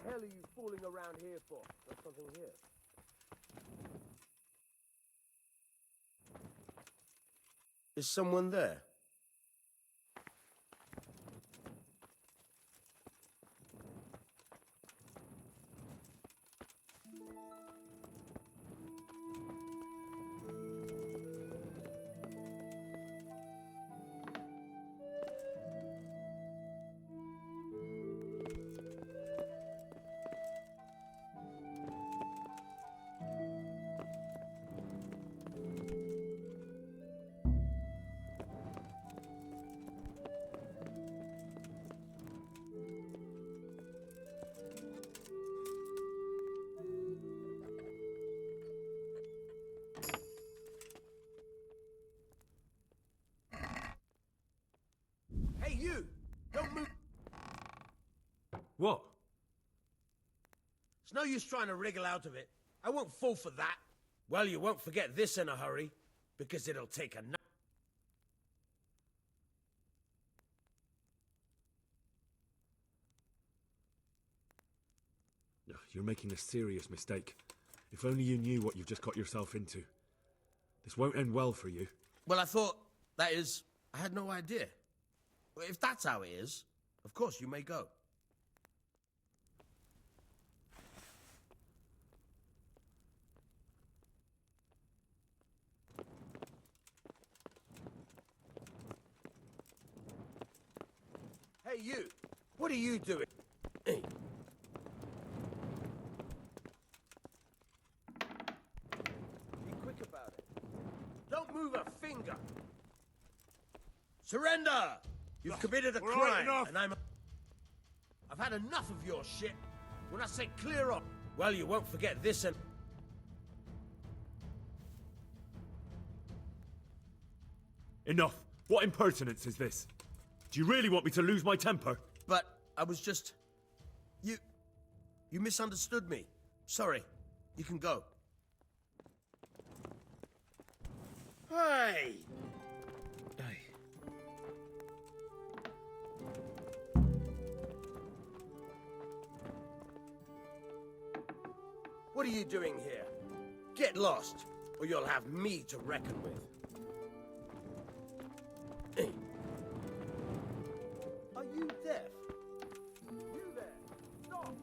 hell are you fooling around here for? There's something here. Is someone there? Hey, you! Don't move! What? It's no use trying to wriggle out of it. I won't fall for that. Well, you won't forget this in a hurry, because it'll take a... You're making a serious mistake. If only you knew what you've just got yourself into. This won't end well for you. Well, I thought, that is, I had no idea. If that's how it is, of course you may go. Hey, you! What are you doing? Hey. Be quick about it. Don't move a finger! Surrender! You've committed a All right, crime, enough. and I've had enough of your shit. When I say clear up, well, you won't forget this and... Enough! What impertinence is this? Do you really want me to lose my temper? But I was just... You misunderstood me. Sorry. You can go. Hey! What are you doing here? Get lost, or you'll have me to reckon with. Are you deaf? You there! Stop!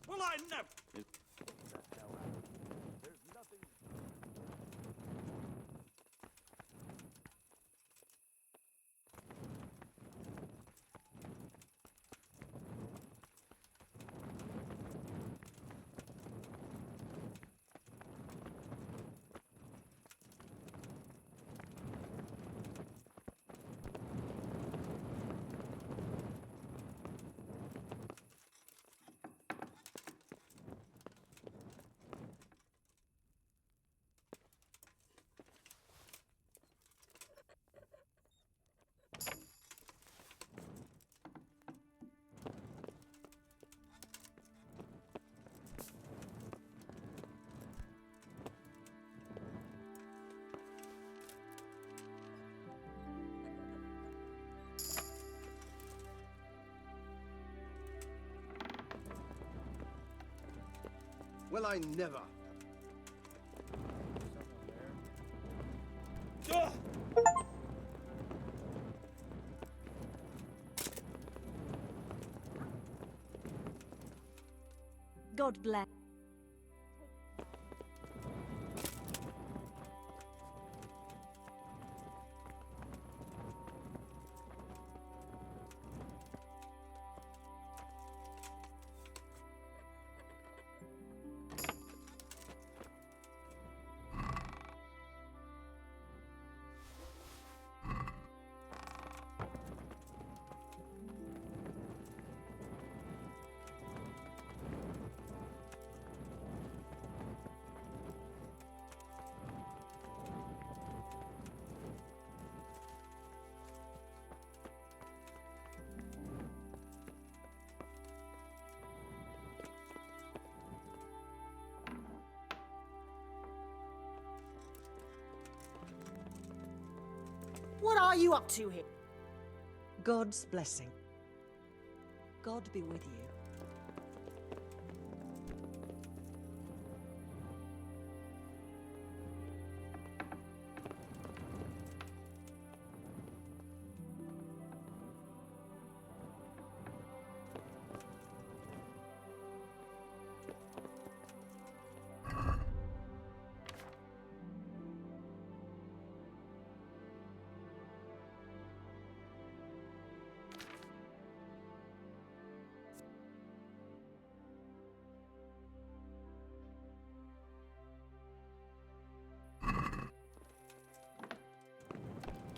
Well, I never... Well, I never. God bless. are you up to here? God's blessing. God be with you.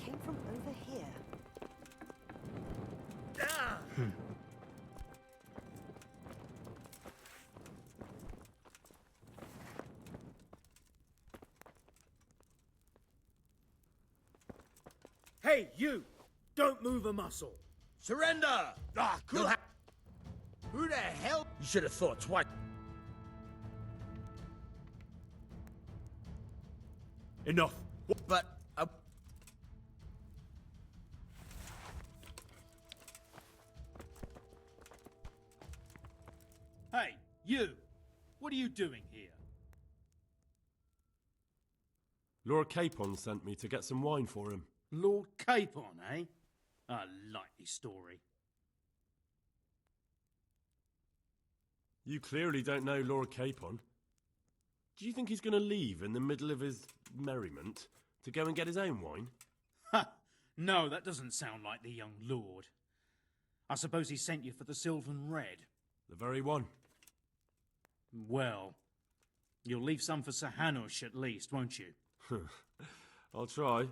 Came from over here. Hey, you! Don't move a muscle. Surrender! Ah, cool. Who the hell? You should have thought twice. Enough. But, Hey, you! What are you doing here? Lord Capon sent me to get some wine for him. Lord Capon, eh? A likely story. You clearly don't know Lord Capon. Do you think he's going to leave in the middle of his merriment to go and get his own wine? Ha! No, that doesn't sound like the young lord. I suppose he sent you for the Sylvan Red. The very one. Well, you'll leave some for Sir Hanush at least, won't you? I'll try.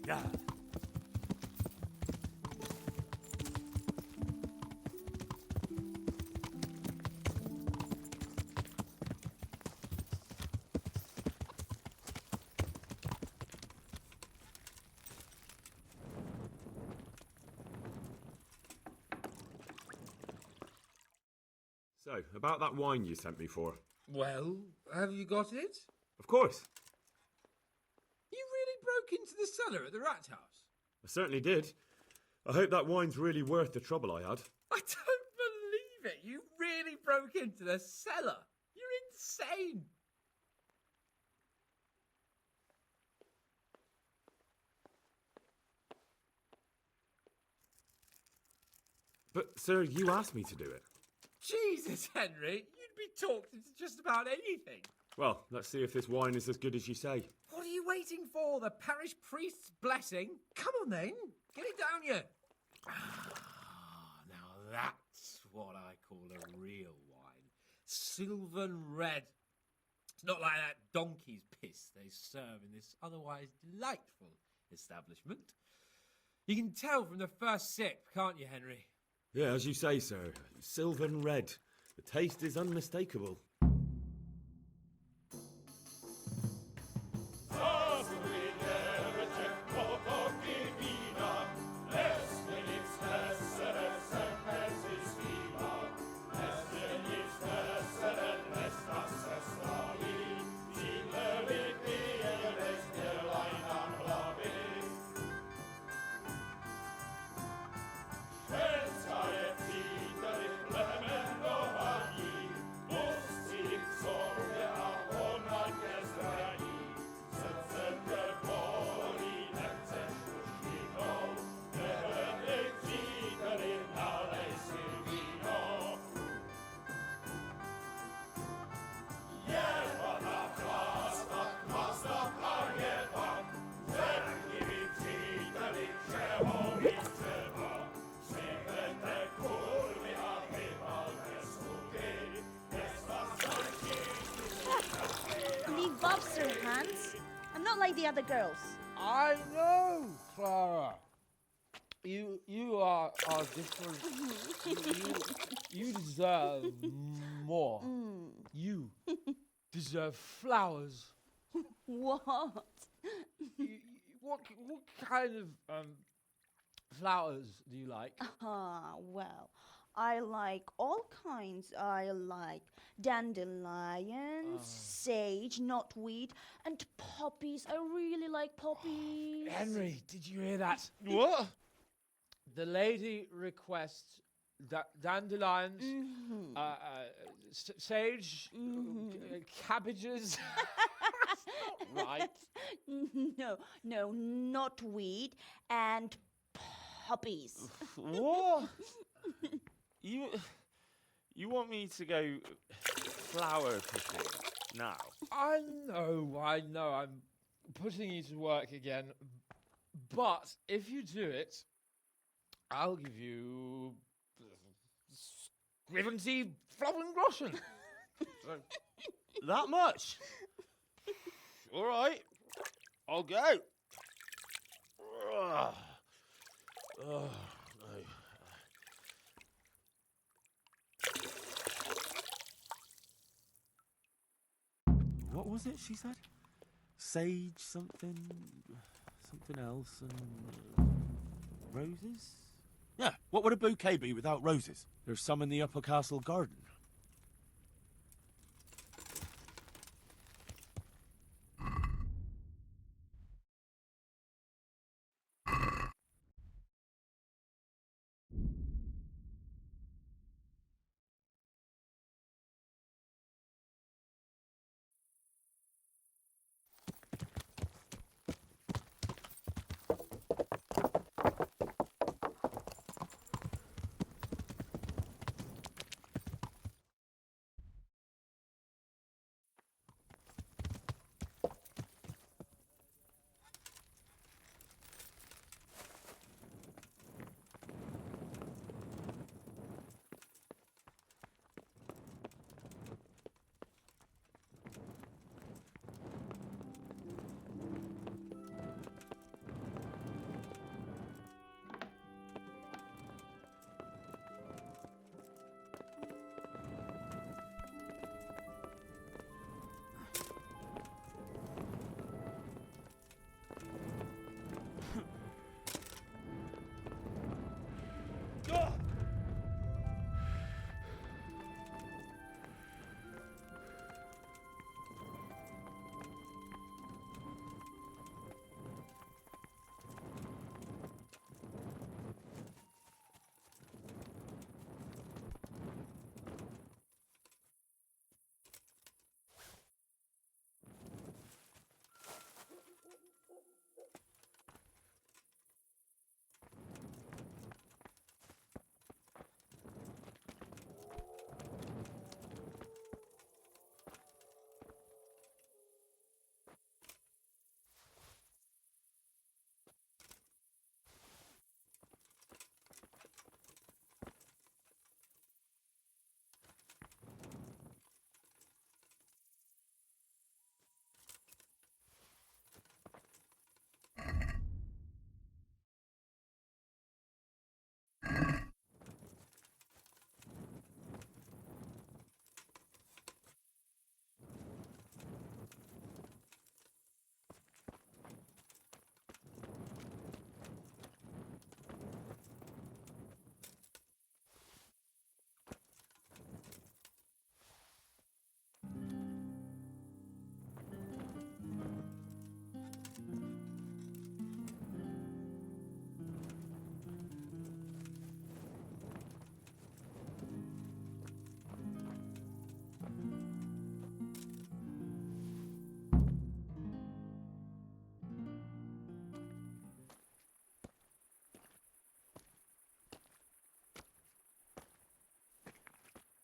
Yeah. So, about that wine you sent me for. Well, have you got it? Of course. You really broke into the cellar at the rat house? I certainly did. I hope that wine's really worth the trouble I had. I don't believe it. You really broke into the cellar. You're insane. But, sir, you asked me to do it. Jesus, Henry, you'd be talked into just about anything. Well, let's see if this wine is as good as you say. What are you waiting for? The parish priest's blessing? Come on then, get it down you. Now that's what I call a real wine. Sylvan Red. It's not like that donkey's piss they serve in this otherwise delightful establishment. You can tell from the first sip, can't you, Henry? Yeah, as you say, sir. Sylvan Red. The taste is unmistakable. off, Sir Hans. I'm not like the other girls. I know, Clara. You are different. you deserve more. You deserve flowers. What? What kind of flowers do you like? Well, I like all kinds. I like dandelions, sage, knotweed, and poppies. I really like poppies. Henry, did you hear that? What? The lady requests dandelions, sage, cabbages. Right. No, knotweed and poppies. What? You want me to go flower picking now? I know. I'm putting you to work again. But if you do it, I'll give you 70 Flowengroschen. That much? All right, I'll go. Oh, no. What was it she said? Sage something else, and roses? Yeah, what would a bouquet be without roses? There's some in the upper castle garden.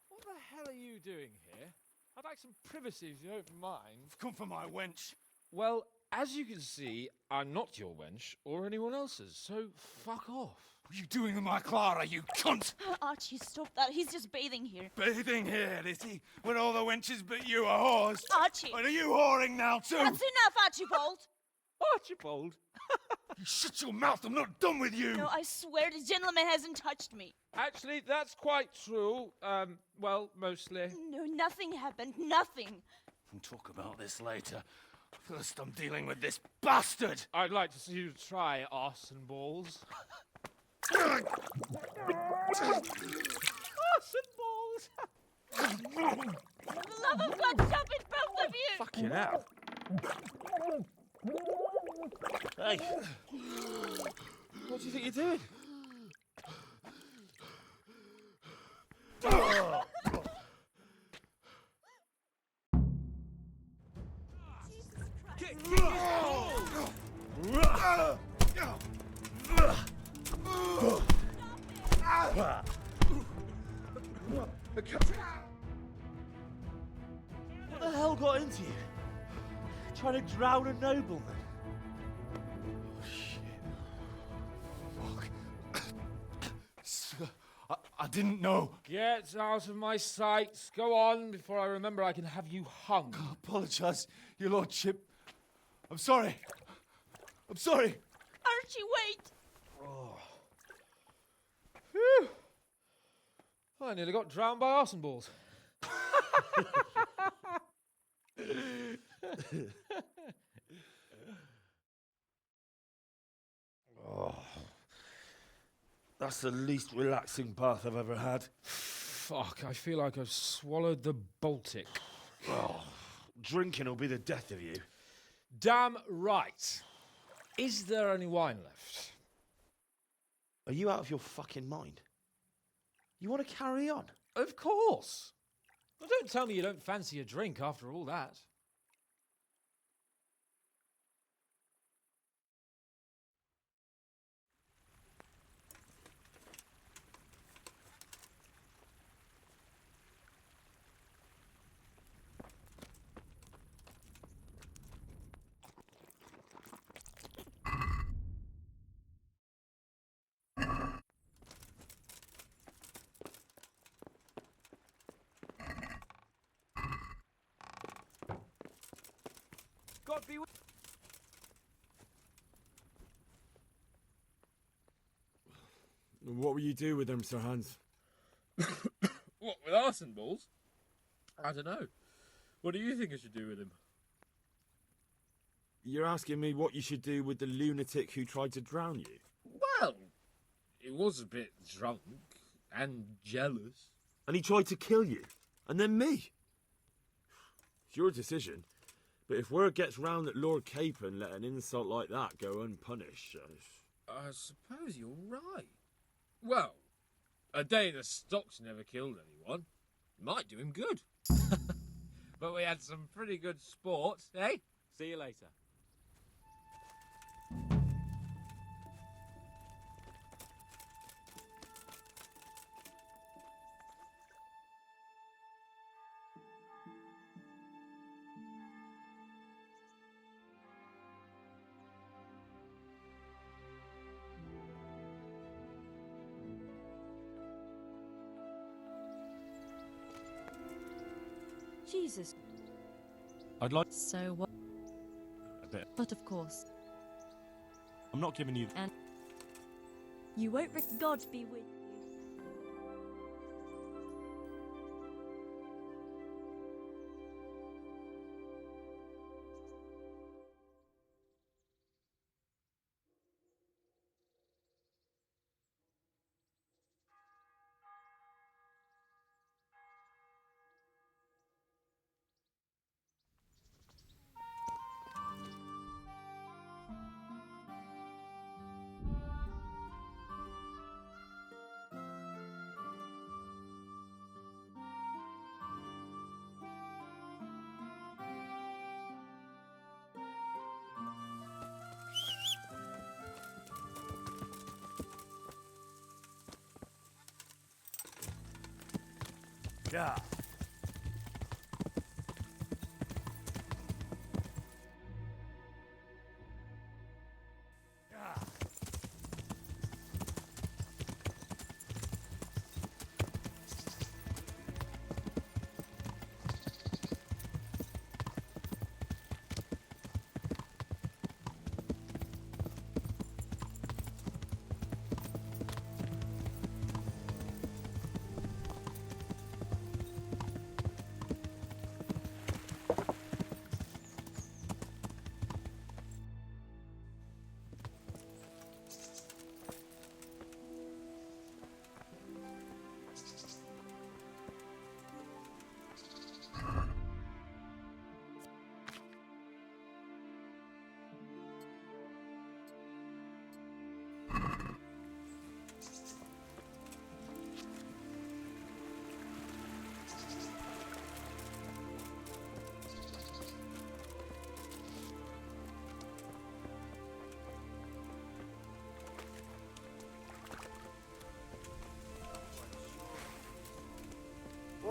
What the hell are you doing here? I'd like some privacy if you don't mind. I've come for my wench. Well, as you can see, I'm not your wench or anyone else's, so fuck off. What are you doing with my Clara, you cunt? Archie, stop that. He's just bathing here. Bathing here, is he? When all the wenches but you are whores? Archie! Are you whoring now, too? That's enough, Archibald! Archibald? You shut your mouth, I'm not done with you! No, I swear the gentleman hasn't touched me. Actually, that's quite true. Well, mostly. No, nothing happened. Nothing. We'll talk about this later. First, I'm dealing with this bastard! I'd like to see you try arson balls. Arson balls! For the love of God, stop it, both of you! Fucking hell. Hey. What do you think you're doing? What the hell got into you? Trying to drown a nobleman? Oh, shit. Fuck. I didn't know. Get out of my sight. Go on before I remember I can have you hung. I apologise, your lordship. I'm sorry. I'm sorry. Archie, wait! Oh. Phew. I nearly got drowned by arson balls. Oh, that's the least relaxing bath I've ever had. Fuck, I feel like I've swallowed the Baltic. Oh, drinking will be the death of you. Damn right. Is there any wine left? Are you out of your fucking mind? You want to carry on? Of course. Well, don't tell me you don't fancy a drink after all that. God be with... What will you do with them, Sir Hans? What, with arson balls? I don't know. What do you think I should do with him? You're asking me what you should do with the lunatic who tried to drown you? Well, he was a bit drunk and jealous. And he tried to kill you. And then me. It's your decision. But if word gets round that Lord Capon let an insult like that go unpunished... I suppose you're right. Well, a day in the stocks never killed anyone. Might do him good. But we had some pretty good sport, eh? See you later. Jesus. I'd like... So what? A bit. But of course. I'm not giving you... And you won't God be with you. Yeah.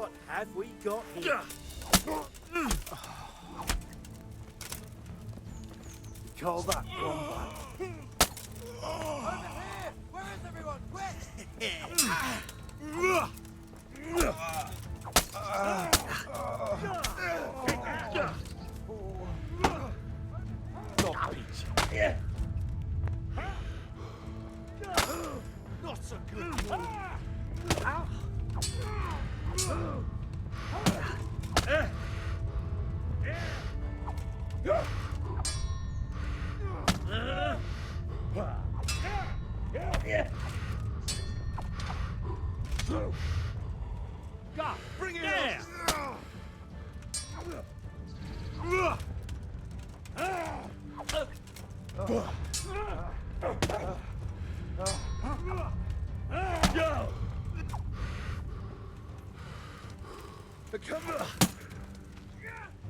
What have we got here? Call that combat. Over here! Where is everyone? Quick! Not peachy. Not so good. God, bring it on! Come on.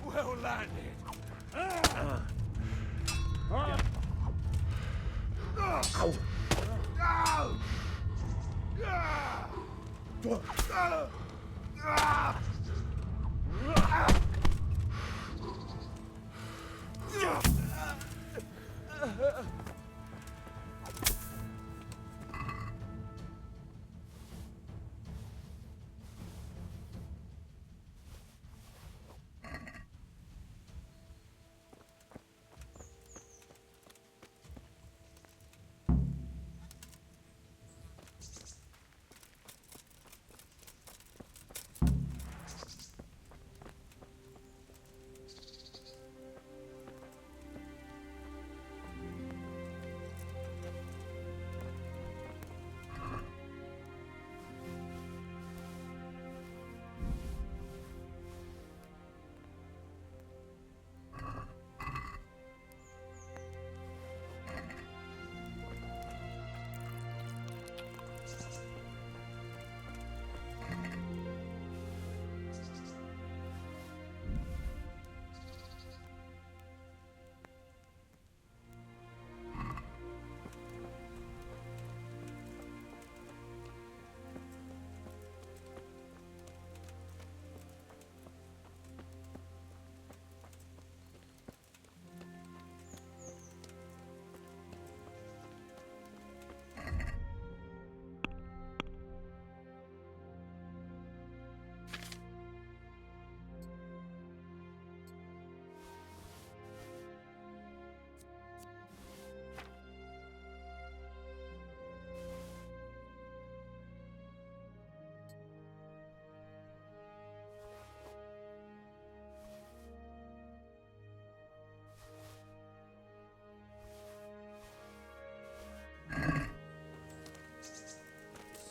Well landed.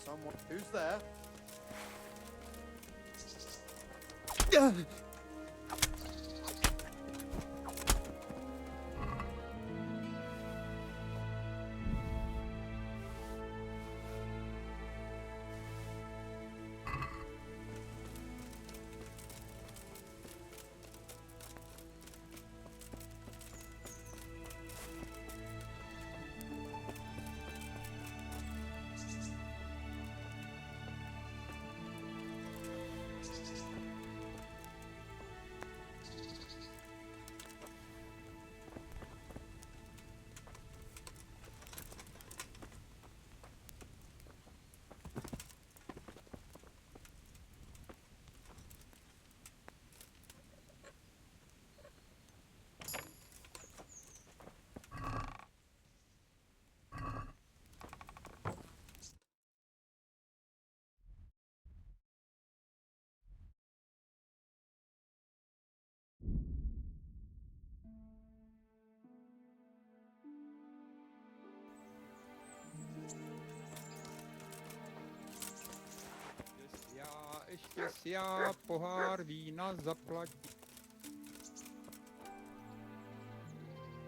Someone. Who's there?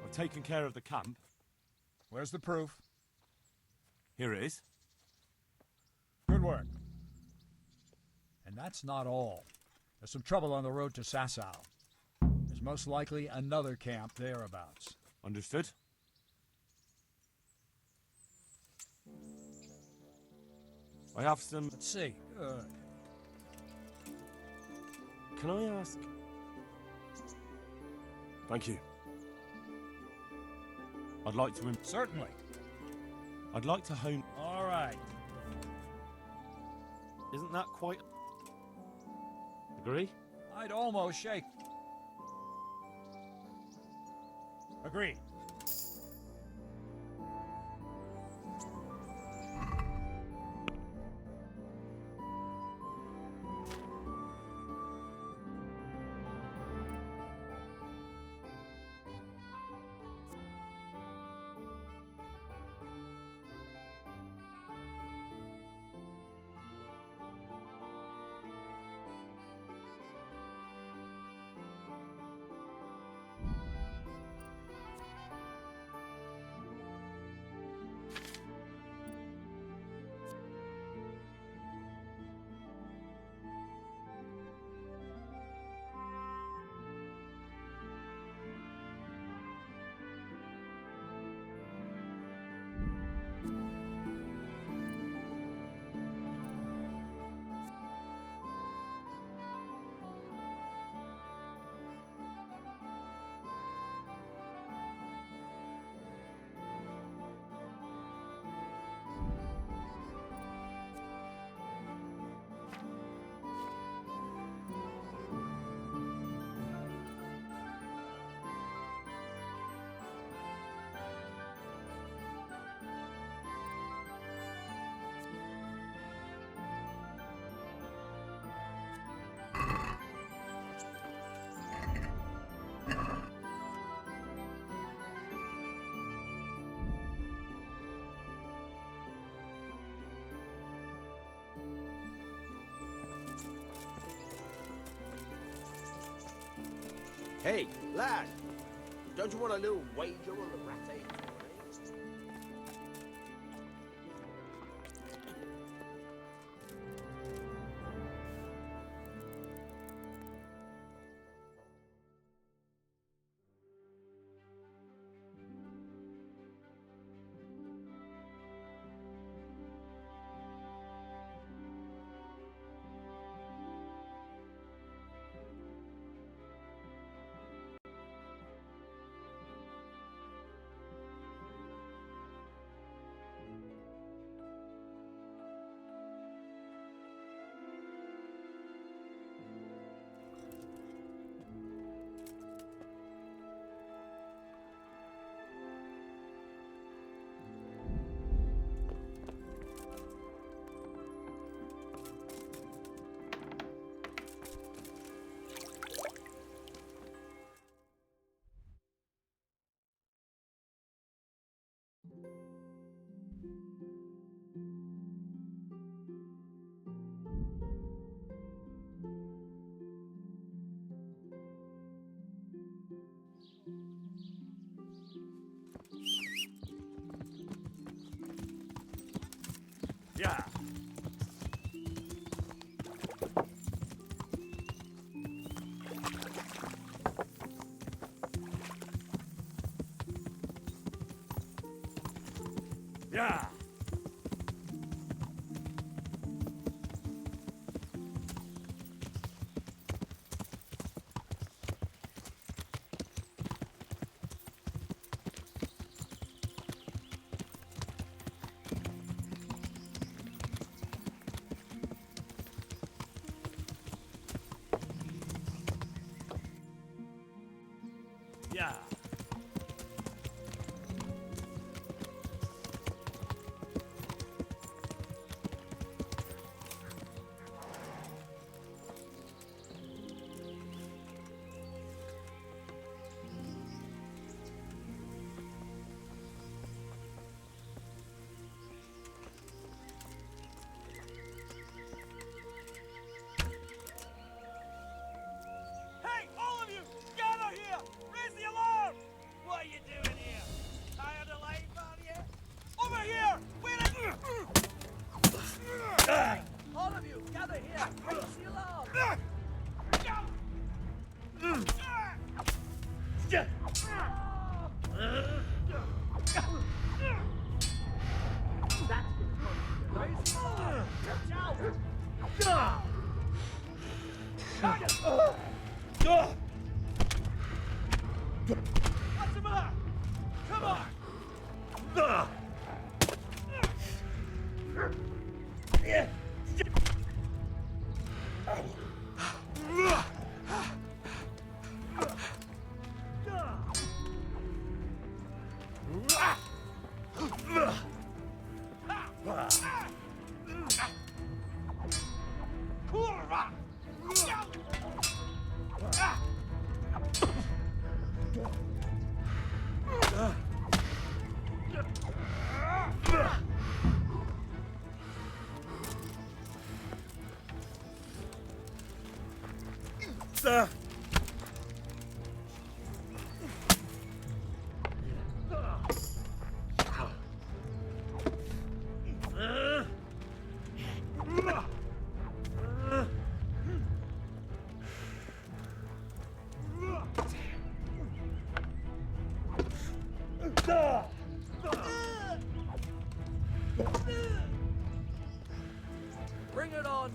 I've taken care of the camp. Where's the proof? Here it is. Good work. And that's not all. There's some trouble on the road to Sasau. There's most likely another camp thereabouts. Understood. I have some... Let's see. Good. Can I ask? Thank you. I'd like to... Certainly. I'd like to hone... All right. Isn't that quite... Agree? I'd almost shake. Agreed. Hey, lad, don't you want a little wager on the ratte? Yeah. Yeah. Yeah. Hey, all of you! Gather here! Raise the alarm! What are you doing here? Tired of life out here? Over here! Where Hey, all of you, gather here! Raise the alarm! That's good. Raise the alarm! Watch out! What's the matter? Come on! Bring it on!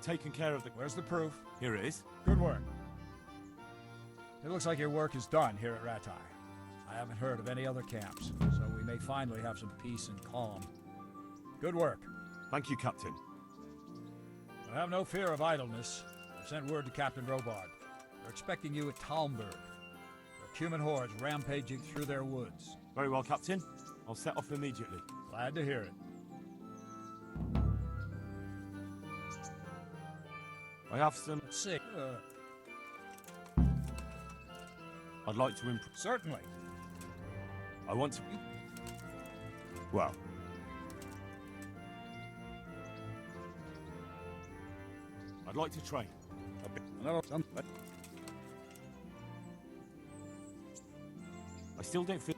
I've taken care of the... Where's the proof? Here it is. Good work. It looks like your work is done here at Ratai. I haven't heard of any other camps, so we may finally have some peace and calm. Good work. Thank you, Captain. I have no fear of idleness. I've sent word to Captain Robard. They're expecting you at Talmberg. There are human hordes rampaging through their woods. Very well, Captain. I'll set off immediately. Glad to hear it. I have some... Let's see. I'd like to improve... Certainly. I want to... Well... I'd like to train. A bit... I still don't feel...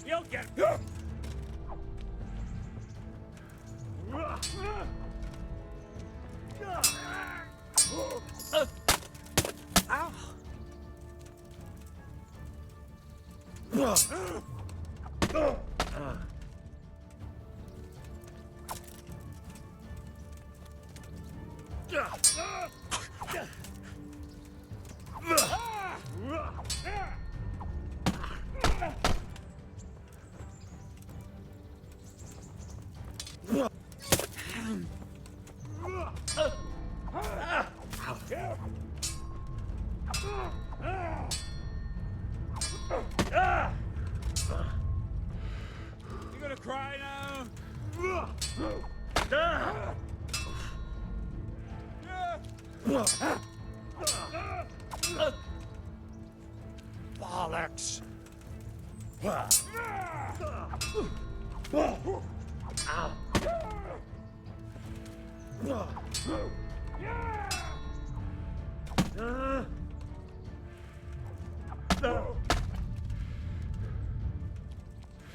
You'll get... gonna cry now? Bollocks!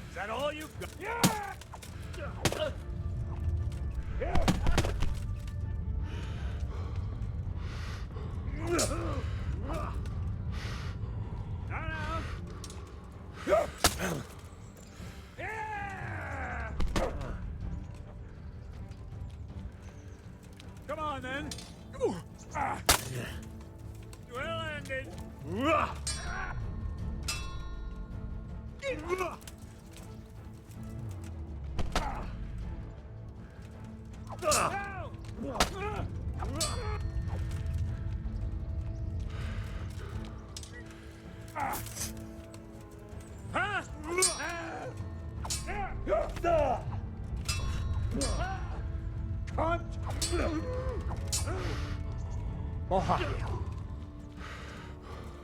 Is that all you've got? Come on then. Well ended.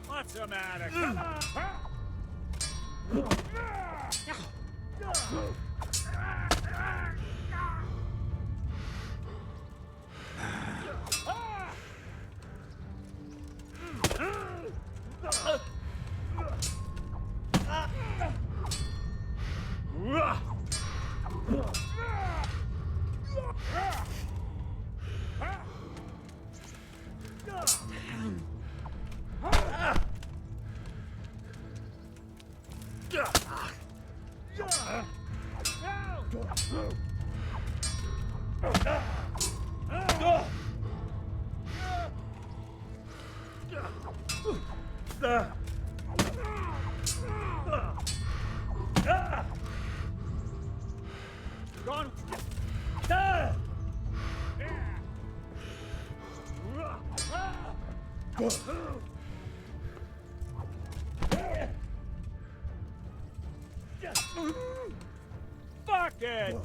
What's the matter? Come on! Gone. Fuck it!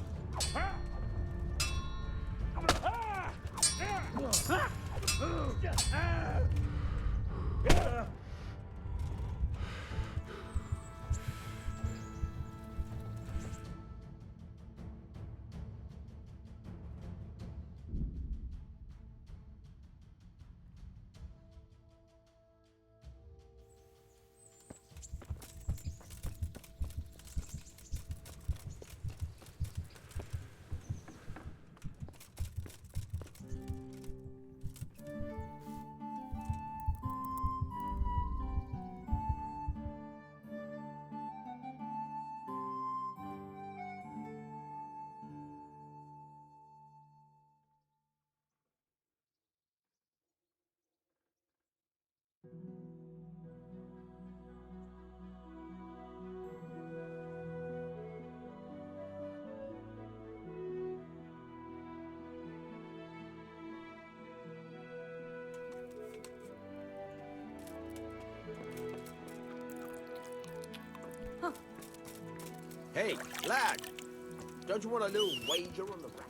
Hey, lad! Don't you want a little wager on the rat?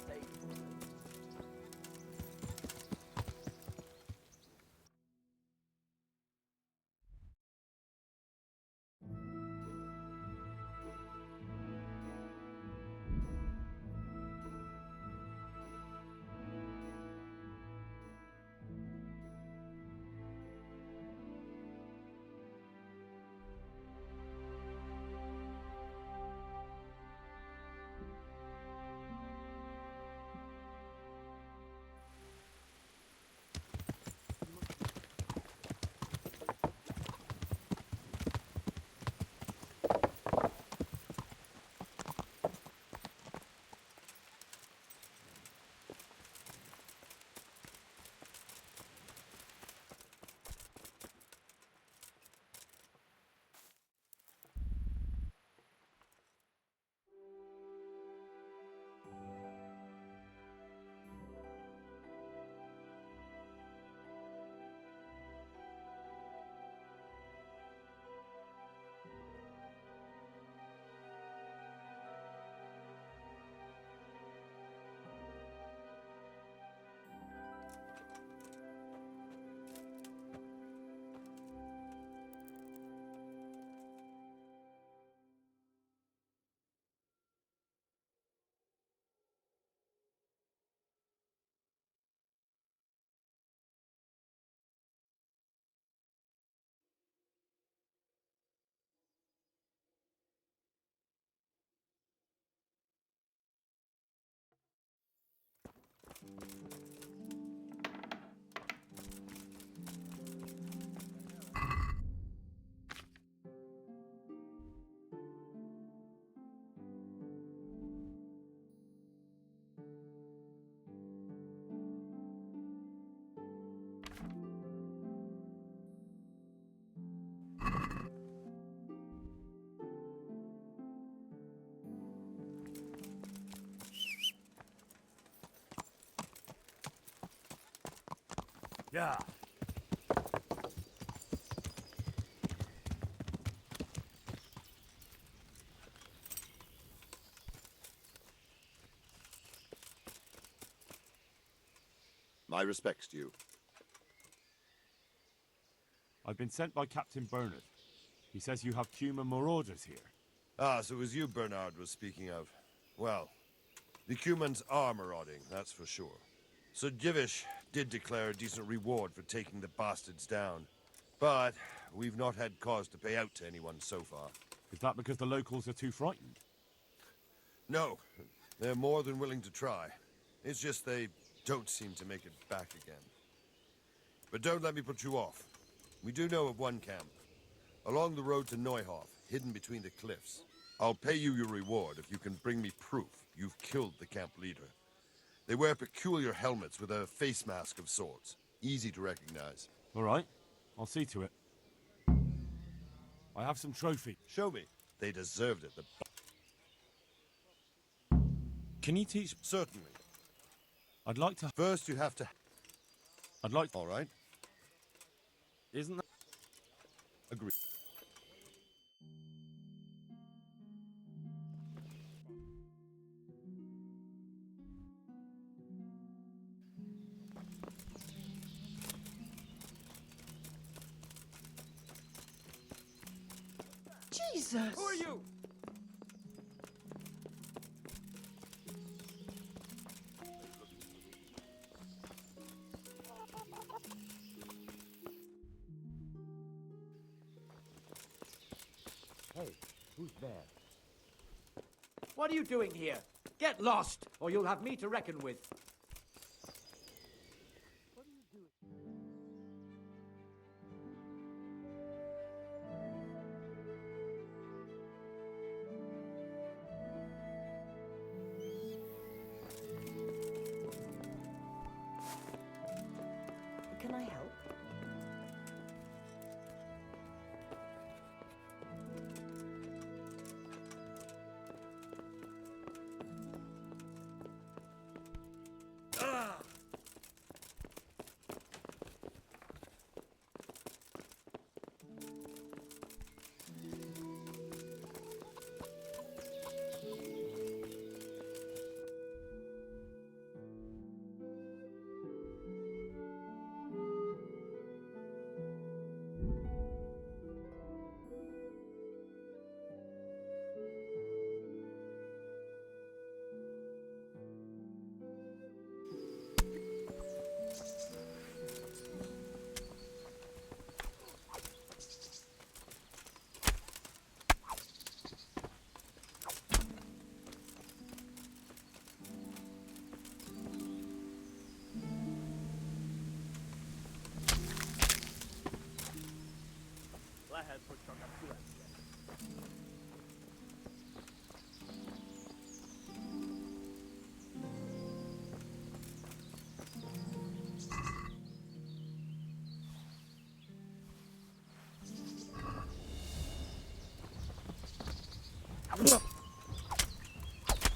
Yeah. My respects to you. I've been sent by Captain Bernard. He says you have Cuman marauders here. Ah, so it was you Bernard was speaking of. Well, the Cumans are marauding, that's for sure. Sir Divish did declare a decent reward for taking the bastards down. But we've not had cause to pay out to anyone so far. Is that because the locals are too frightened? No, they're more than willing to try. It's just they don't seem to make it back again. But don't let me put you off. We do know of one camp. Along the road to Neuhof, hidden between the cliffs. I'll pay you your reward if you can bring me proof you've killed the camp leader. They wear peculiar helmets with a face mask of sorts. Easy to recognize. All right, I'll see to it. I have some trophy. Show me. They deserved it. Can you teach? Certainly. I'd like to. First, you have to. I'd like. All right. Isn't that? Agree. Jesus! Who are you? Hey, who's there? What are you doing here? Get lost, or you'll have me to reckon with. Can I help?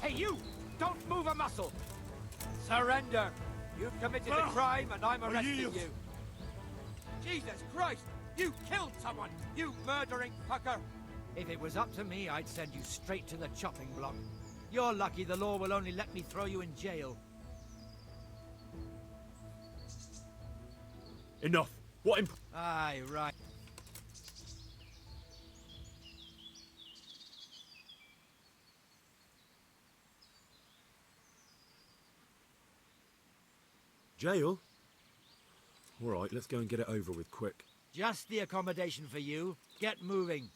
Hey, you! Don't move a muscle! Surrender! You've committed a crime and I'm arresting you. Jesus Christ! You killed someone! You murdering fucker! If it was up to me, I'd send you straight to the chopping block. You're lucky the law will only let me throw you in jail. Enough! What imp- Aye, right. Jail? All right, let's go and get it over with quick. Just the accommodation for you. Get moving.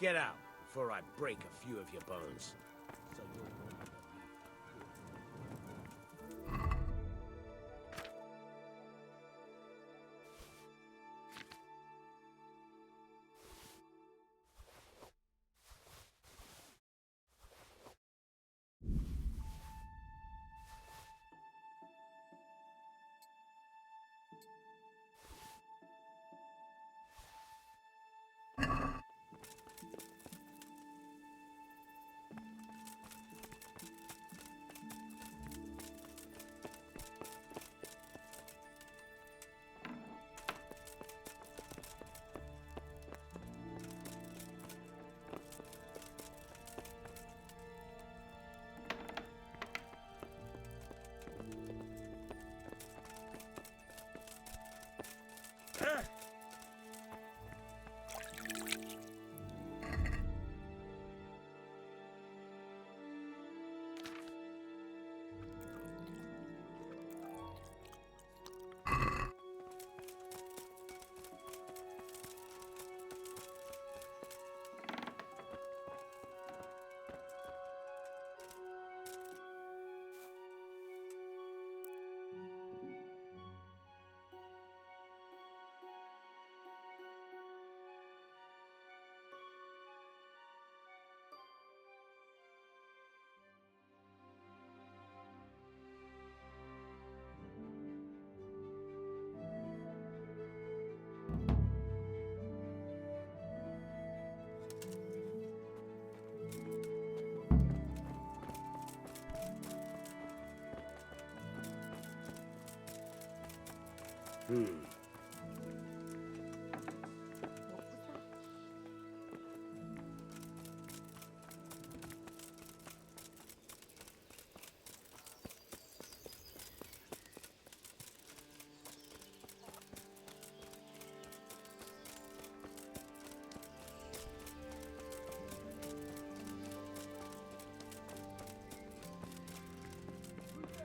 Get out before I break a few of your bones. So you'll...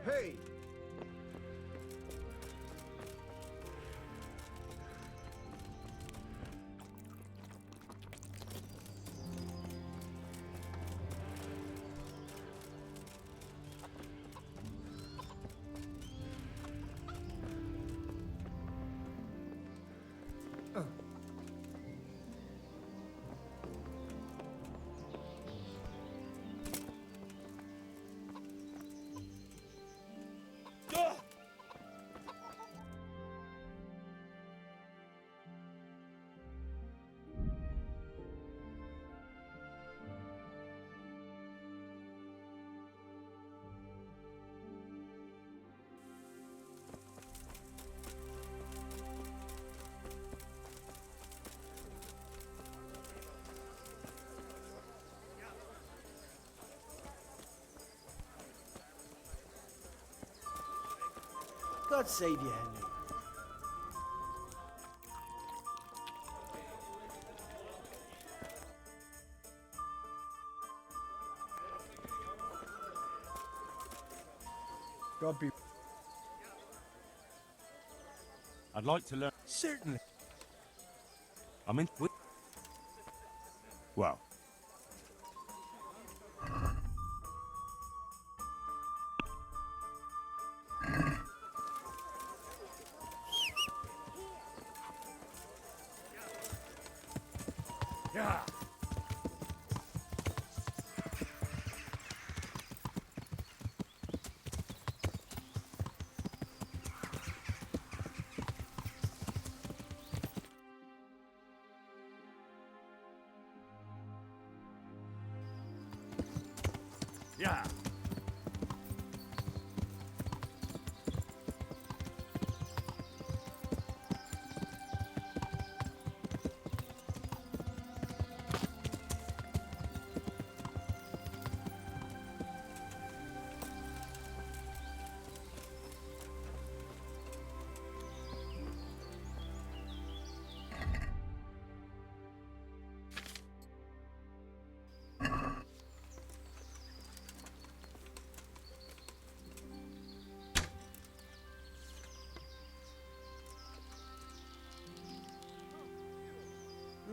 Hey! God save you, Henry. God be... I'd like to learn. Certainly. I'm in. Well. Yeah. Yeah.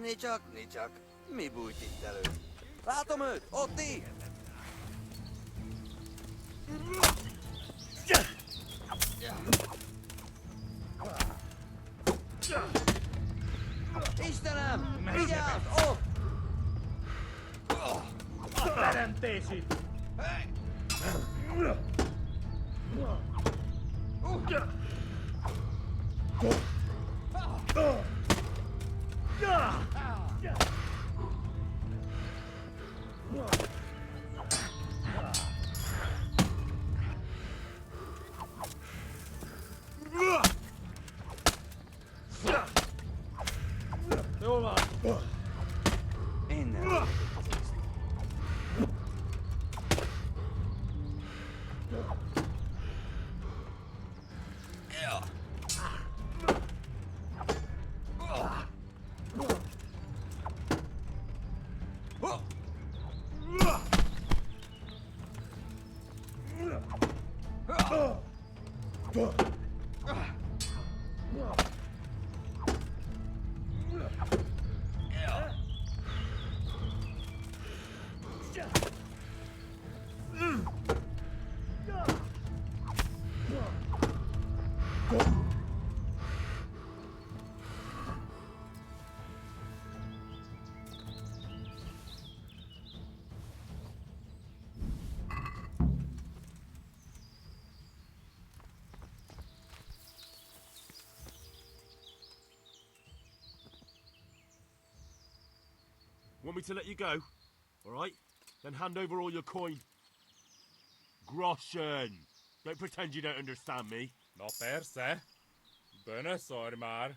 Nichok, Nichok. Mi bújt itt elő? Látom őt! Ott így! Istenem! Vigyázz! Ott! A teremtési! Jól van! Innen. Ja. Want me to let you go? All right? Then hand over all your coin. Groschen! Don't pretend you don't understand me. Na persze. Bene szar már.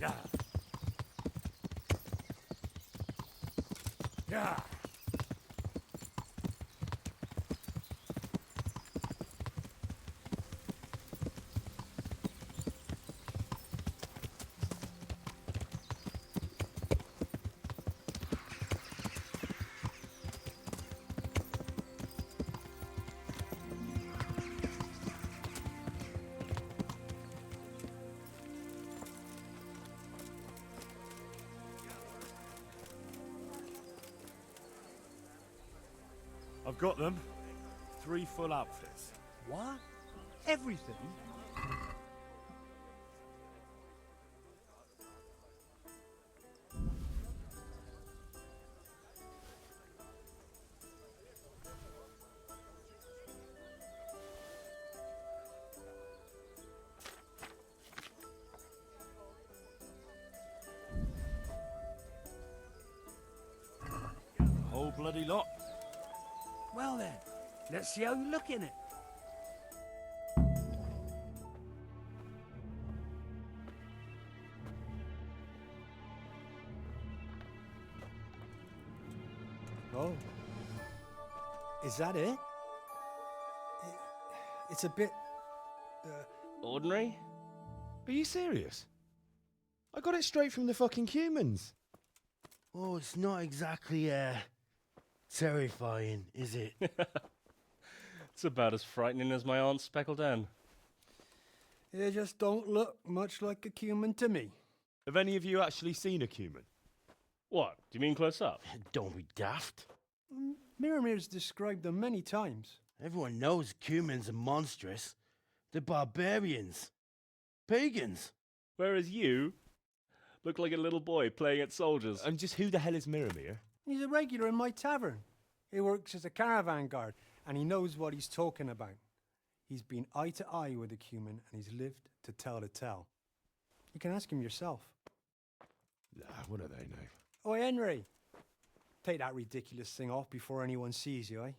Yeah. Yeah. I've got them. 3 full outfits. What? Everything? Whole bloody lot. Well then, let's see how you look in it. Oh. Is that it? It's a bit... Ordinary? Are you serious? I got it straight from the fucking humans. Oh, it's not exactly, terrifying, is it? It's about as frightening as my aunt's speckled hen. They just don't look much like a cumin to me. Have any of you actually seen a cumin? What? Do you mean close up? Don't be daft. Miramir's described them many times. Everyone knows cumins are monstrous. They're barbarians. Pagans. Whereas you look like a little boy playing at soldiers. And just who the hell is Miramir? He's a regular in my tavern. He works as a caravan guard, and he knows what he's talking about. He's been eye to eye with a cumin, and he's lived to tell the tale. You can ask him yourself. Nah, what do they know? Oi, Henry. Take that ridiculous thing off before anyone sees you, eh?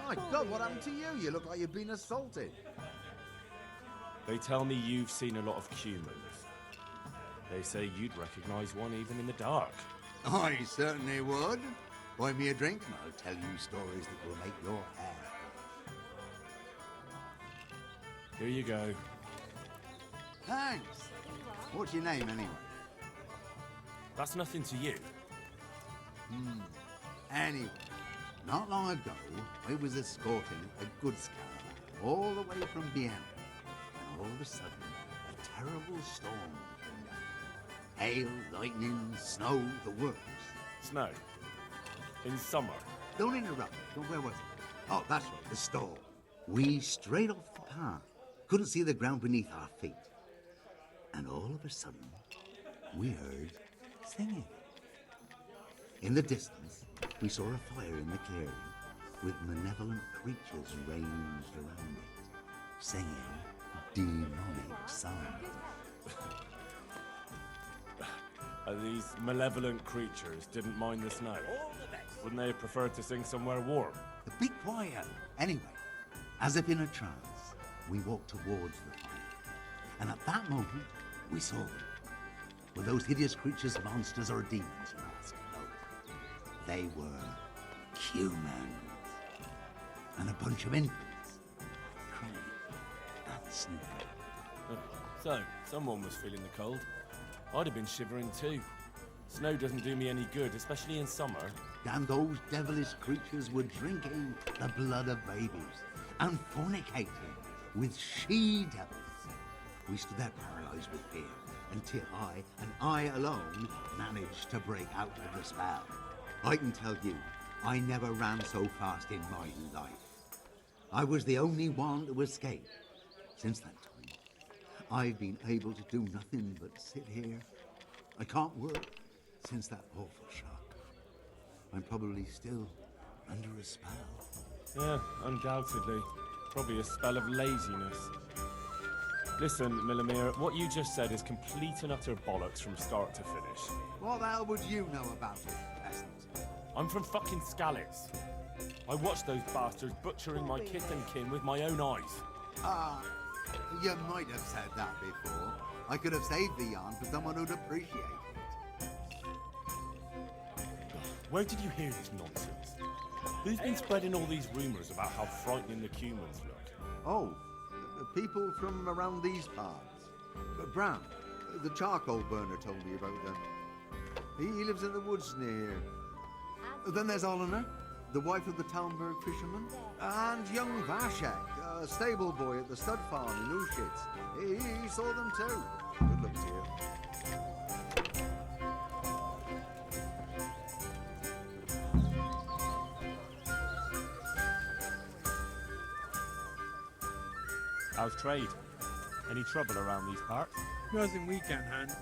My God, what happened to you? You look like you've been assaulted. They tell me you've seen a lot of cumins. They say you'd recognize one even in the dark. I certainly would. Buy me a drink and I'll tell you stories that will make your hair. Here you go. Thanks. What's your name, anyway? That's nothing to you. Anyway, not long ago, I was escorting a goods caravan all the way from Vienna, and all of a sudden, a terrible storm came down. Hail, lightning, snow, the works. Snow? In summer? Don't interrupt me. Where was it? Oh, that's right, the storm. We strayed off the path. Couldn't see the ground beneath our feet. And all of a sudden, we heard singing. In the distance, we saw a fire in the clearing, with malevolent creatures ranged around it, singing demonic songs. And these malevolent creatures didn't mind the snow? Wouldn't they have preferred to sing somewhere warm? Be quiet. Anyway, as if in a trance, we walked towards the fire, And at that moment, we saw them. Were those hideous creatures monsters or demons, you ask? No. They were humans. And a bunch of infants. Crying and sniffing. So, someone was feeling the cold. I'd have been shivering too. Snow doesn't do me any good, especially in summer. And those devilish creatures were drinking the blood of babies and fornicating with she-devils. We stood there paralyzed with fear until I, and I alone, managed to break out of the spell. I can tell you, I never ran so fast in my life. I was the only one to escape. Since that time, I've been able to do nothing but sit here. I can't work since that awful shock. I'm probably still under a spell. Yeah, undoubtedly. Probably a spell of laziness. Listen, Millimere, what you just said is complete and utter bollocks from start to finish. What the hell would you know about it, peasant? I'm from fucking Skalitz. I watched those bastards butchering my kith and kin with my own eyes. You might have said that before. I could have saved the yarn for someone who'd appreciate it. Where did you hear this nonsense? Who's been spreading all these rumours about how frightening the humans look? Oh, people from around these parts. Bram, the charcoal burner told me about them. He lives in the woods near here. Then there's Olener, the wife of the Talmberg fisherman. And young Vashek, a stable boy at the stud farm in Ushitz. He saw them too. Good luck to you. How's trade? Any trouble around these parts? Nothing we can't handle.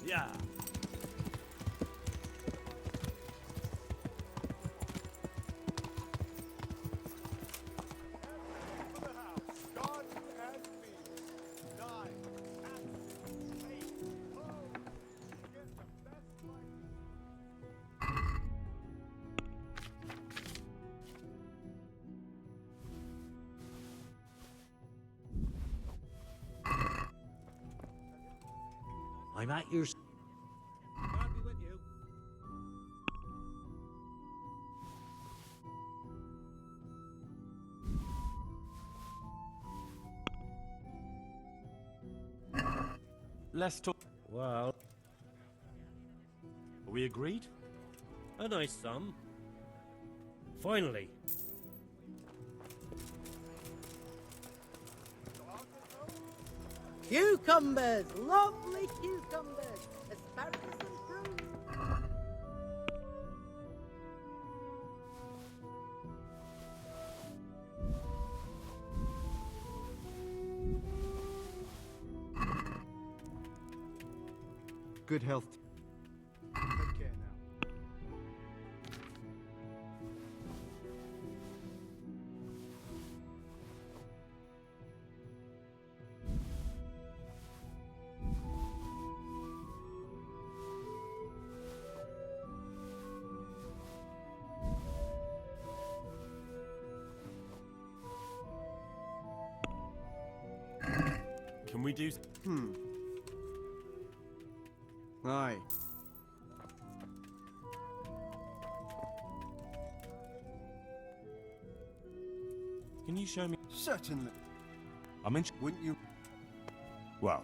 Yeah. I'm at your... God be with you. Let's talk. Well, Are we agreed? a nice sum. Finally. Cucumbers, lovely cucumbers, asparagus and prunes. Good health. Take care now. Can we do... Aye. Can you show me... Certainly. I'm in... Wouldn't you? Well,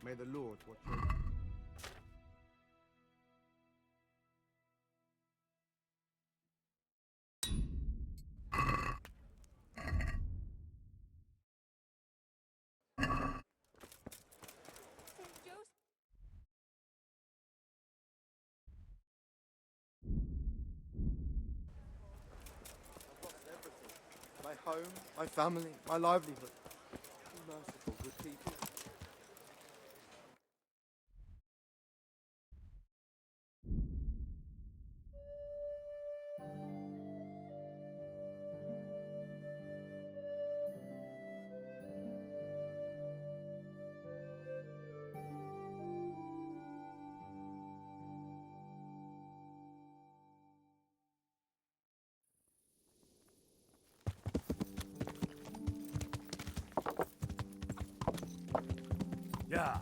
May the Lord watch over. My home, my family, my livelihood. Be merciful, good people. Yeah.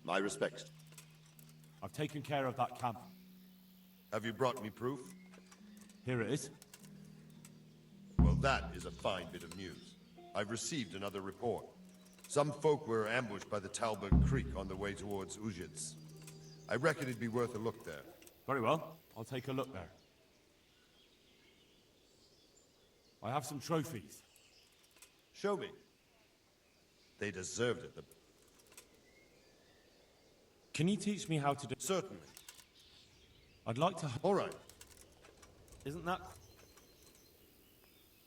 My respects. I've taken care of that camp. Have you brought me proof? Here it is. Well, that is a fine bit of news. I've received another report. Some folk were ambushed by the Talbot Creek on the way towards Ujits. I reckon it'd be worth a look there. Very well. I'll take a look there. I have some trophies. Show me. They deserved it. Can you teach me how to do... Certainly. I'd like to... All right. Isn't that...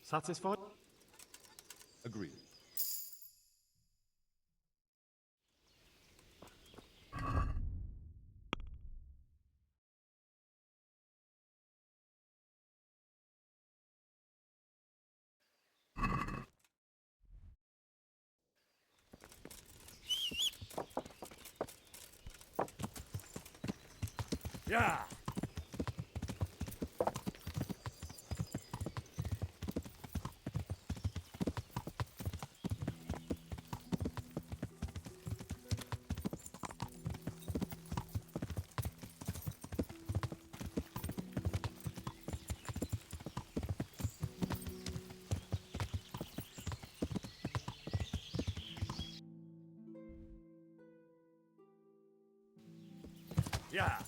satisfied? Agreed. Yeah. Yeah.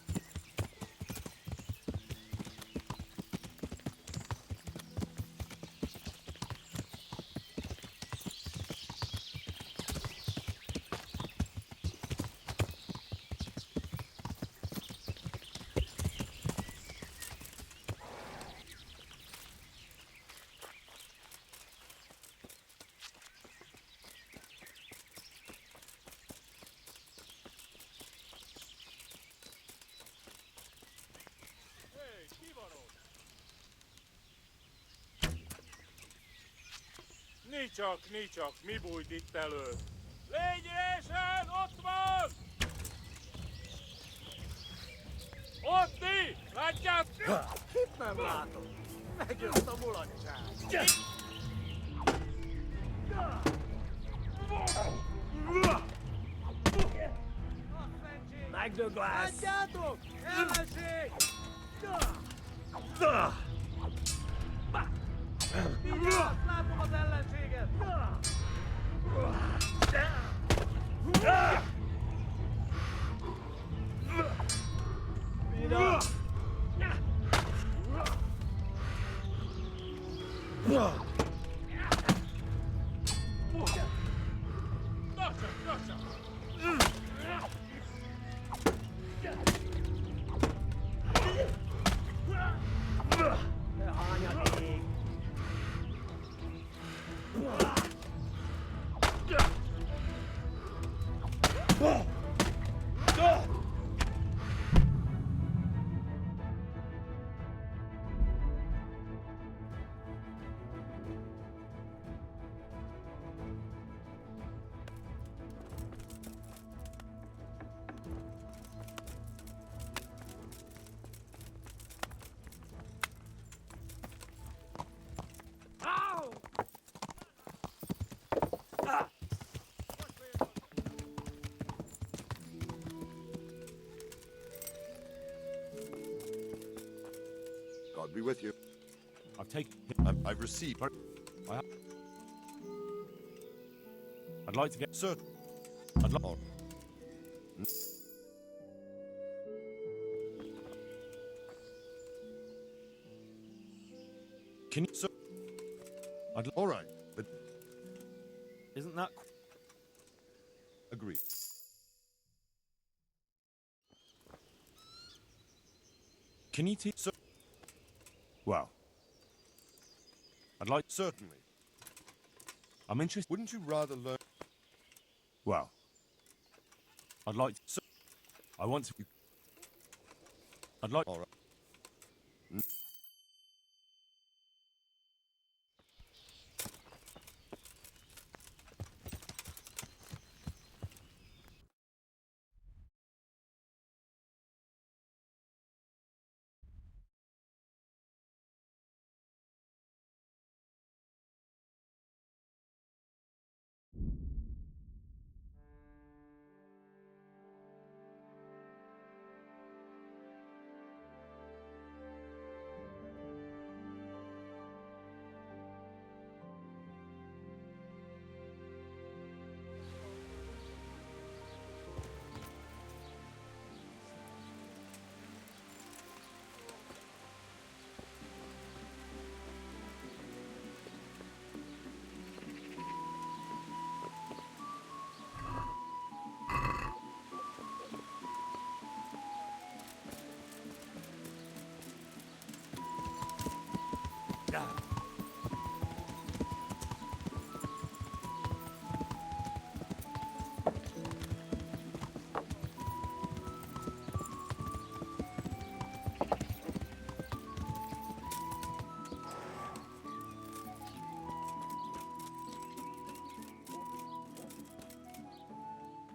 Nicsak, mi bújt itt elő? Légy ésen, ott van! Ott ti! Látjátok? Kit nem látom? Megjött a mulatság. Megdöglesz! Látjátok? Ellenség! Vigyázz! Látom az ellenséget! Vigyázz! God be with you. I've taken. I've received. I'd like to get. Sir. I'd like. Can you? Sir. I'd. All right, but Isn't that? agreed. Can you teach? Sir. Well. I'd like. Certainly. I'm interested. Wouldn't you rather learn? Well. I'd like. To, I want to. I'd like. All right.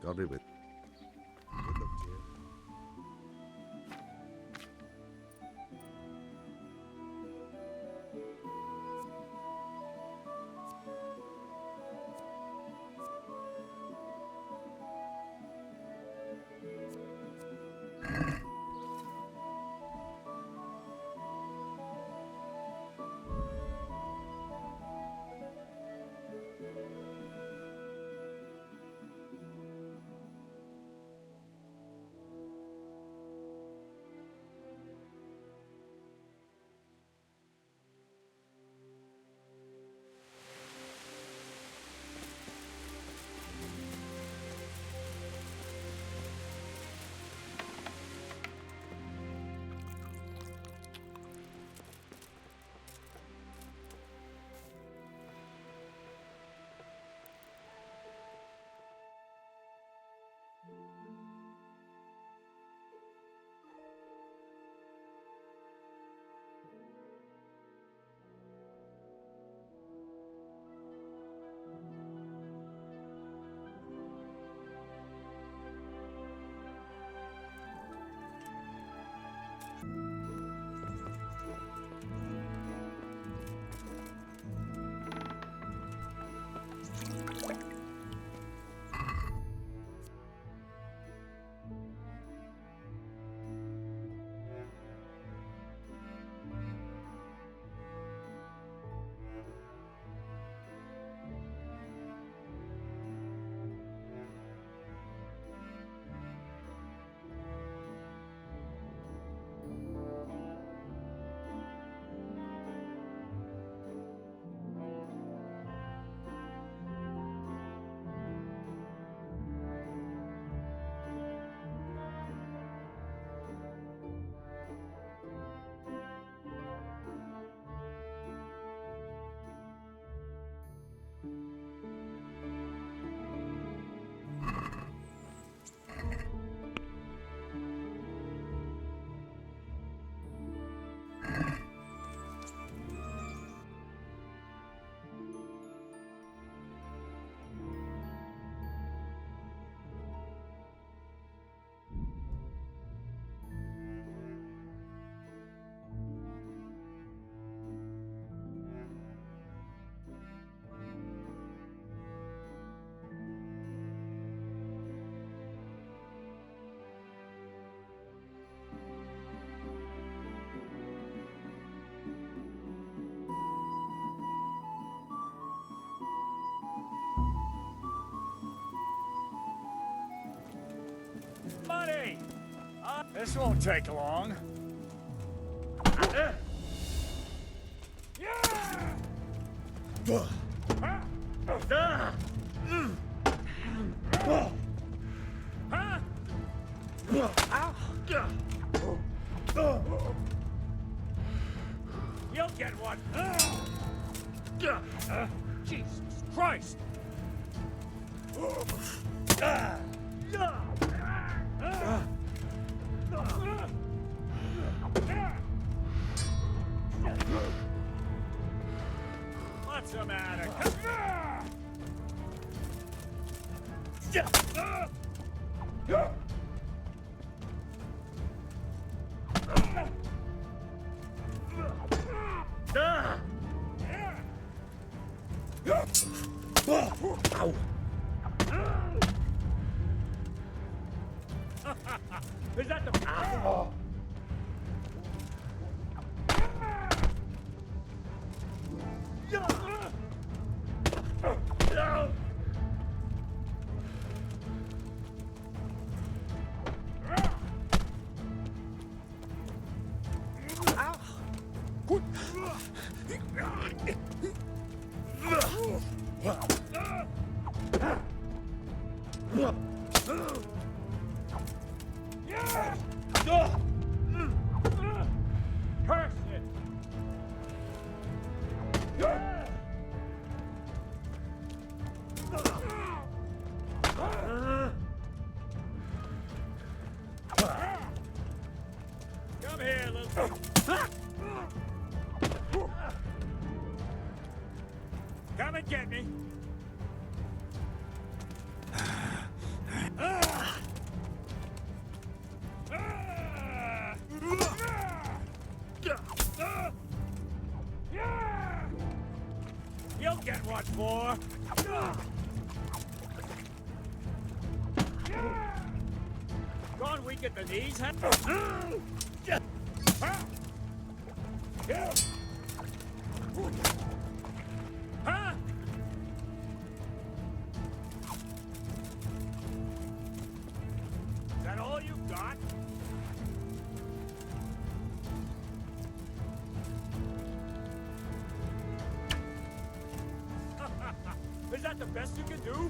God be with. Good luck to you. This won't take long. You'll get one. Jesus Christ! What's the matter? Ow. Is that the... Curse it! Come here, little... Come and get me. You'll get what for. Gone weak at the knees, huh? Huh? Is that all you've got? Is that the best you can do?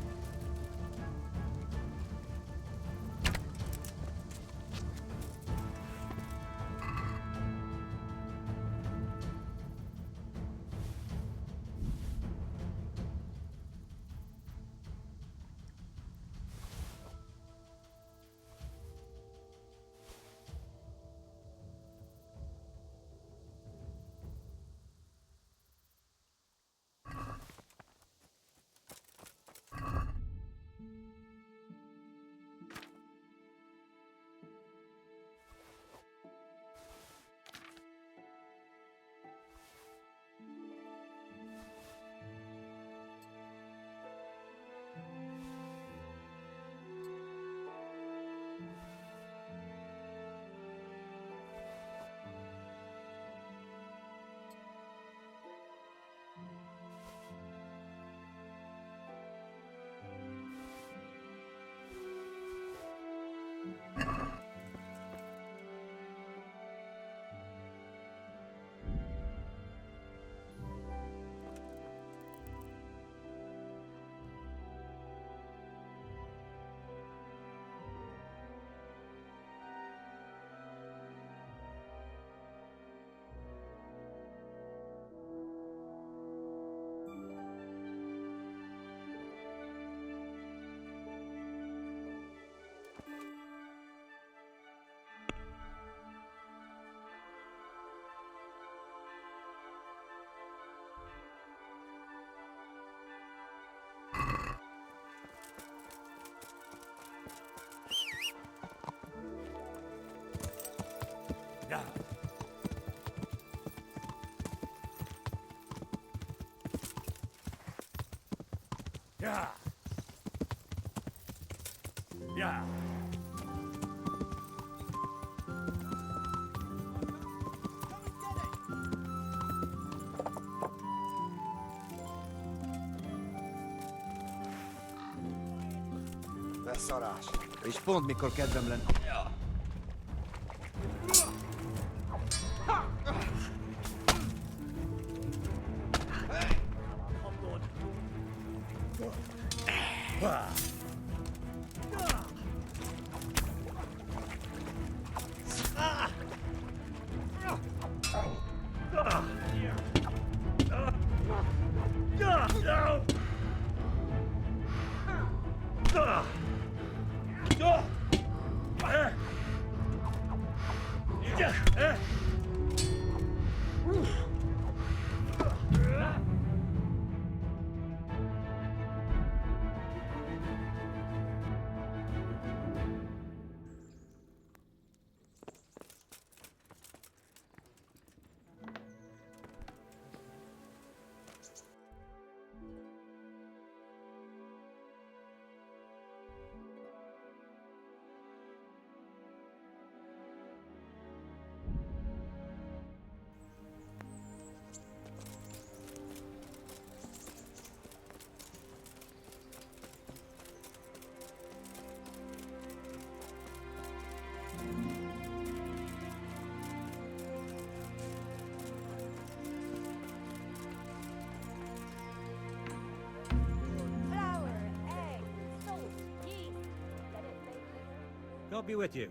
Yeah. Yeah. Yeah. Beszarás. És pont mikor kedvem lenne... Ja. God be with you.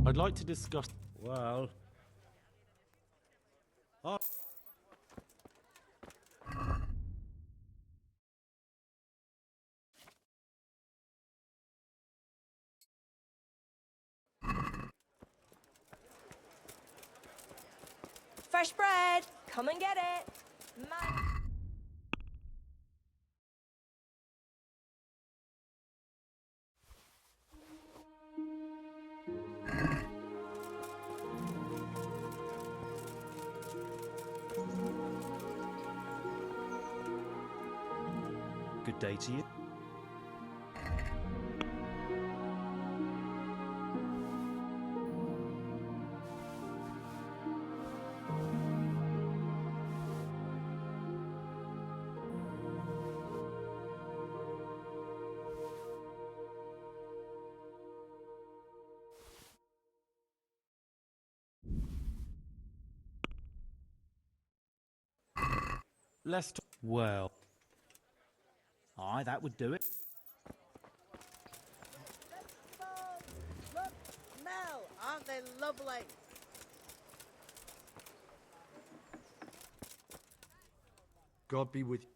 I'd like to discuss... Well... Fresh bread! Come and get it! Man. Good day to you. Let's talk. Well. Aye, that would do it. Look, smell. Aren't they lovely? God be with you.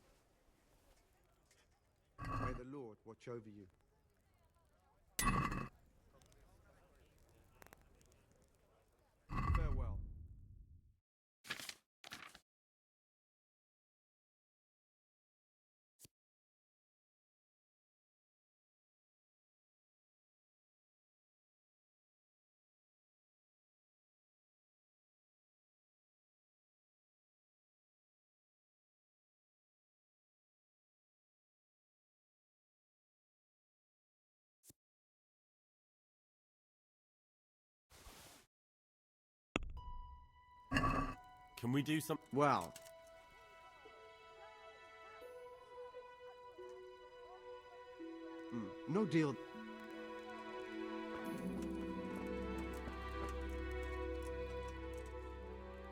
May the Lord watch over you. Farewell. Can we do some? Well. No deal.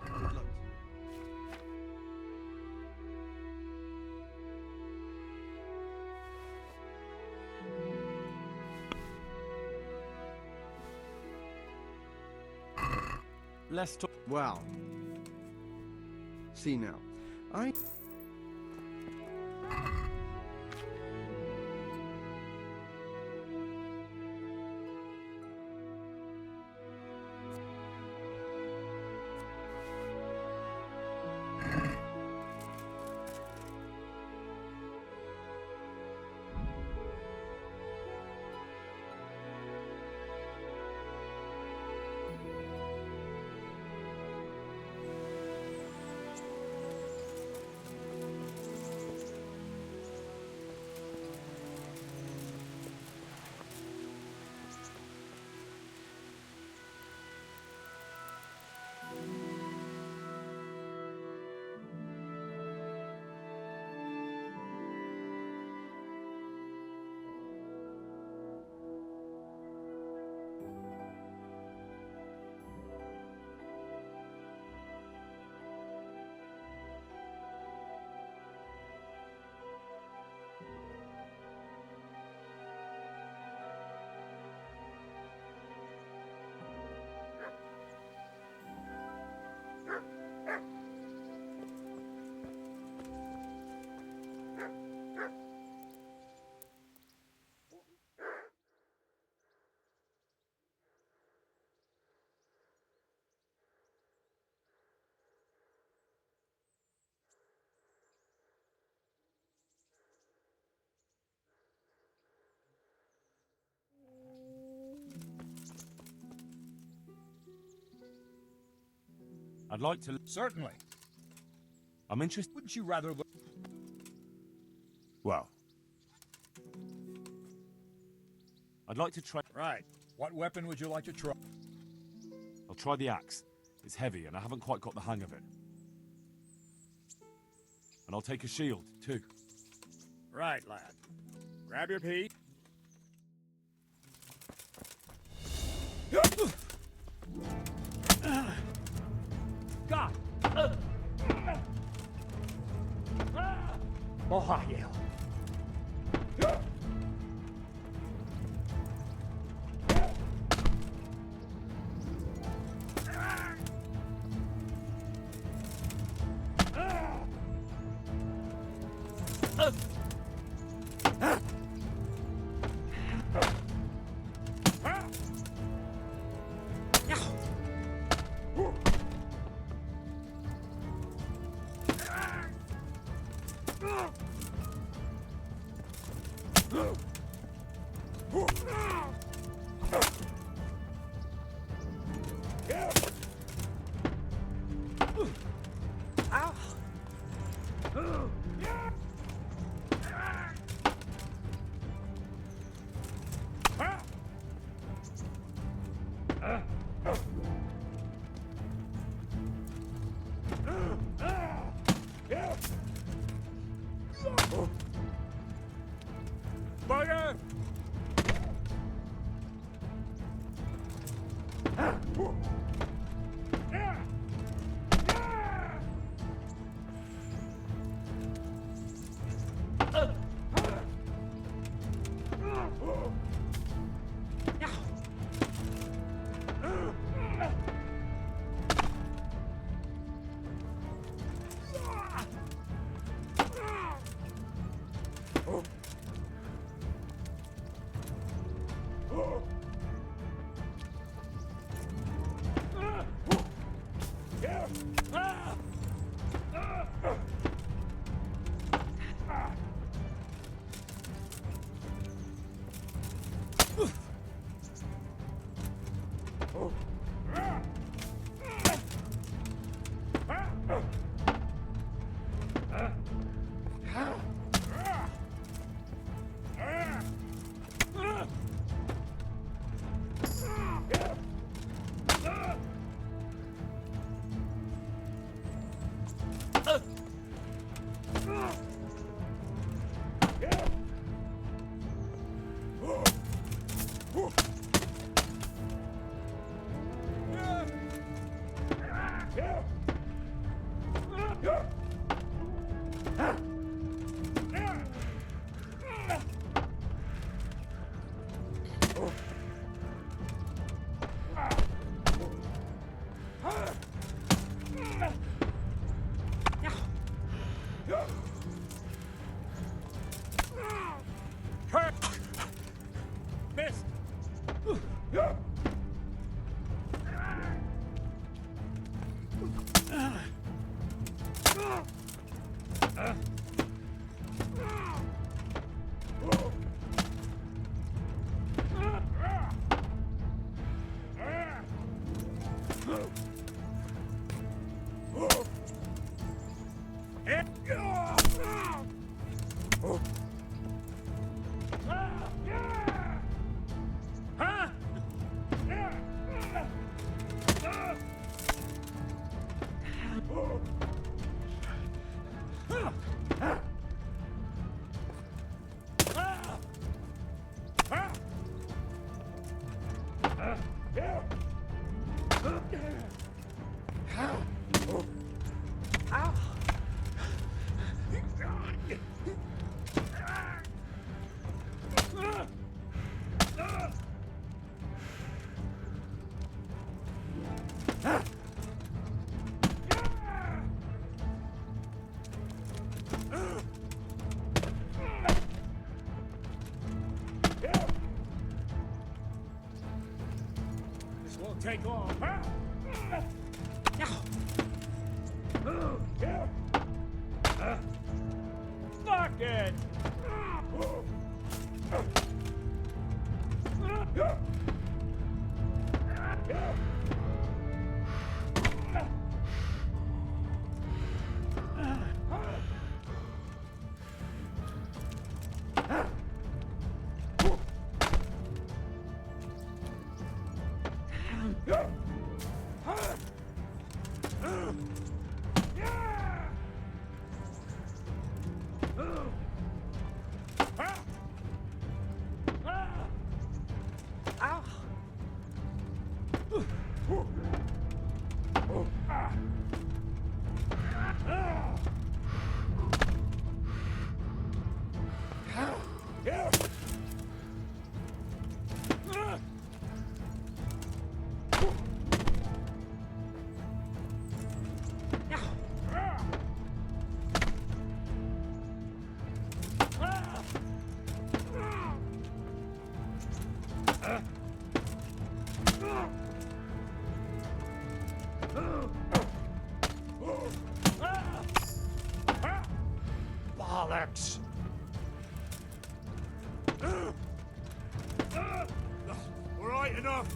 Good luck. Let's talk. Well. See now. I. I'd like to. Certainly. I'm interested. Wouldn't you rather look? Well. I'd like to try. Right. What weapon would you like to try? I'll try the axe. It's heavy and I haven't quite got the hang of it. And I'll take a shield, too. Right, lad. Grab your piece. God! Ohio. Bugger! Missed! This won't take long. Fuck it! Enough!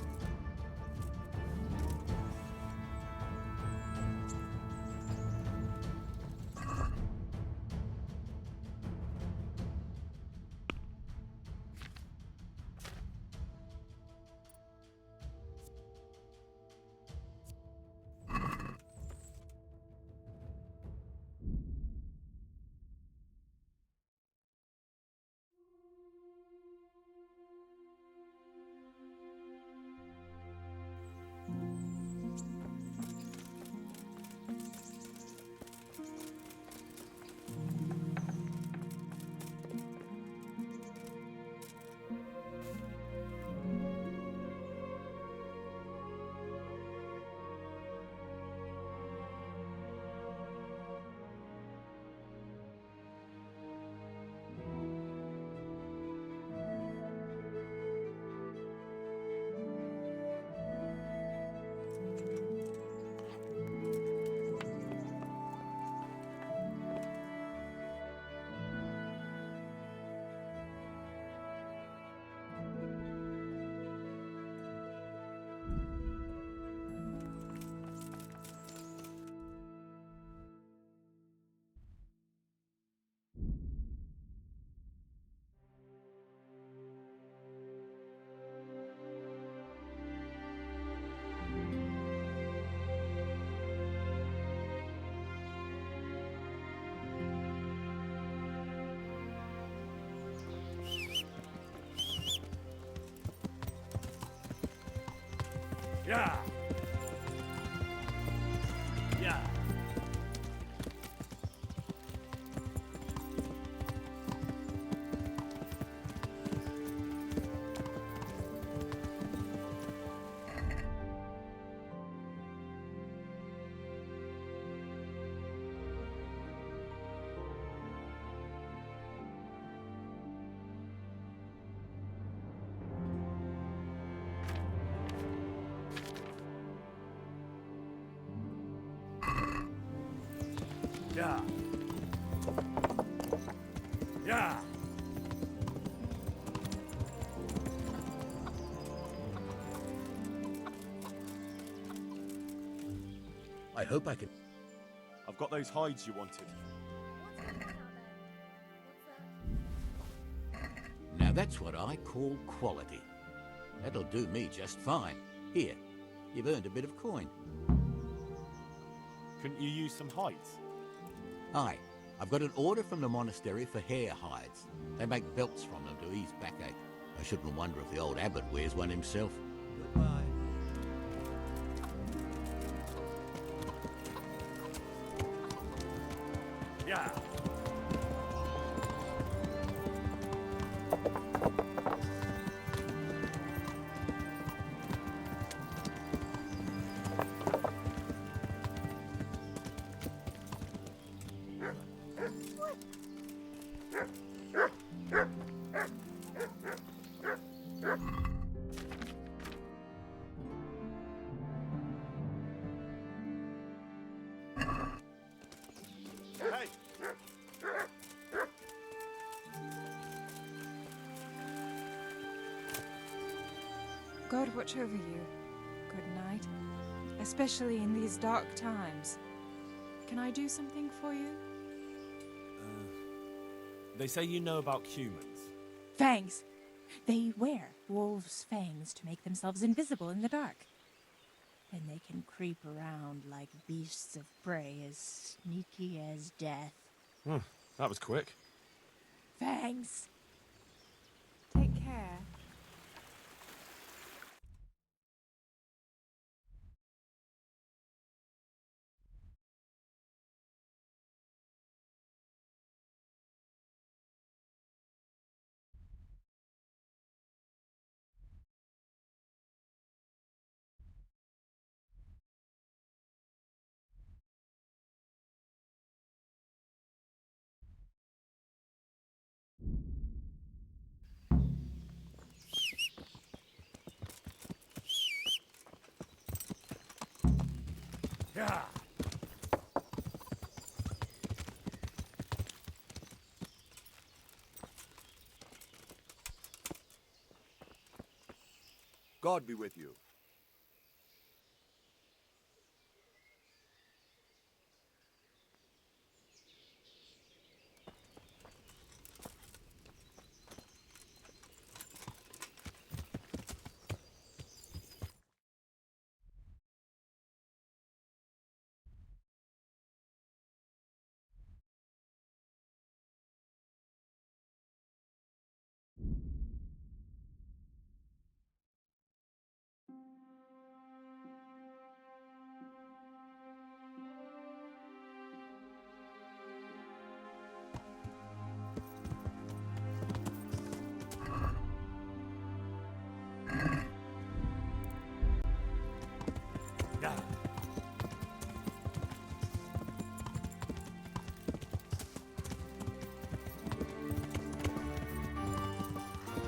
Yeah. Yeah. Yeah. Yeah. I hope I can. I've got those hides you wanted. Now that's what I call quality. That'll do me just fine. Here, you've earned a bit of coin. Couldn't you use some hides? Aye, I've got an order from the monastery for hare hides. They make belts from them to ease backache. I shouldn't wonder if the old abbot wears one himself. Goodbye. Yeah. Hey! God watch over you. Good night. Especially in these dark times. Can I do something for you? They say you know about humans. Fangs! They wear wolves' fangs to make themselves invisible in the dark. And they can creep around like beasts of prey as sneaky as death. That was quick. Fangs! Take care. Yeah. God be with you.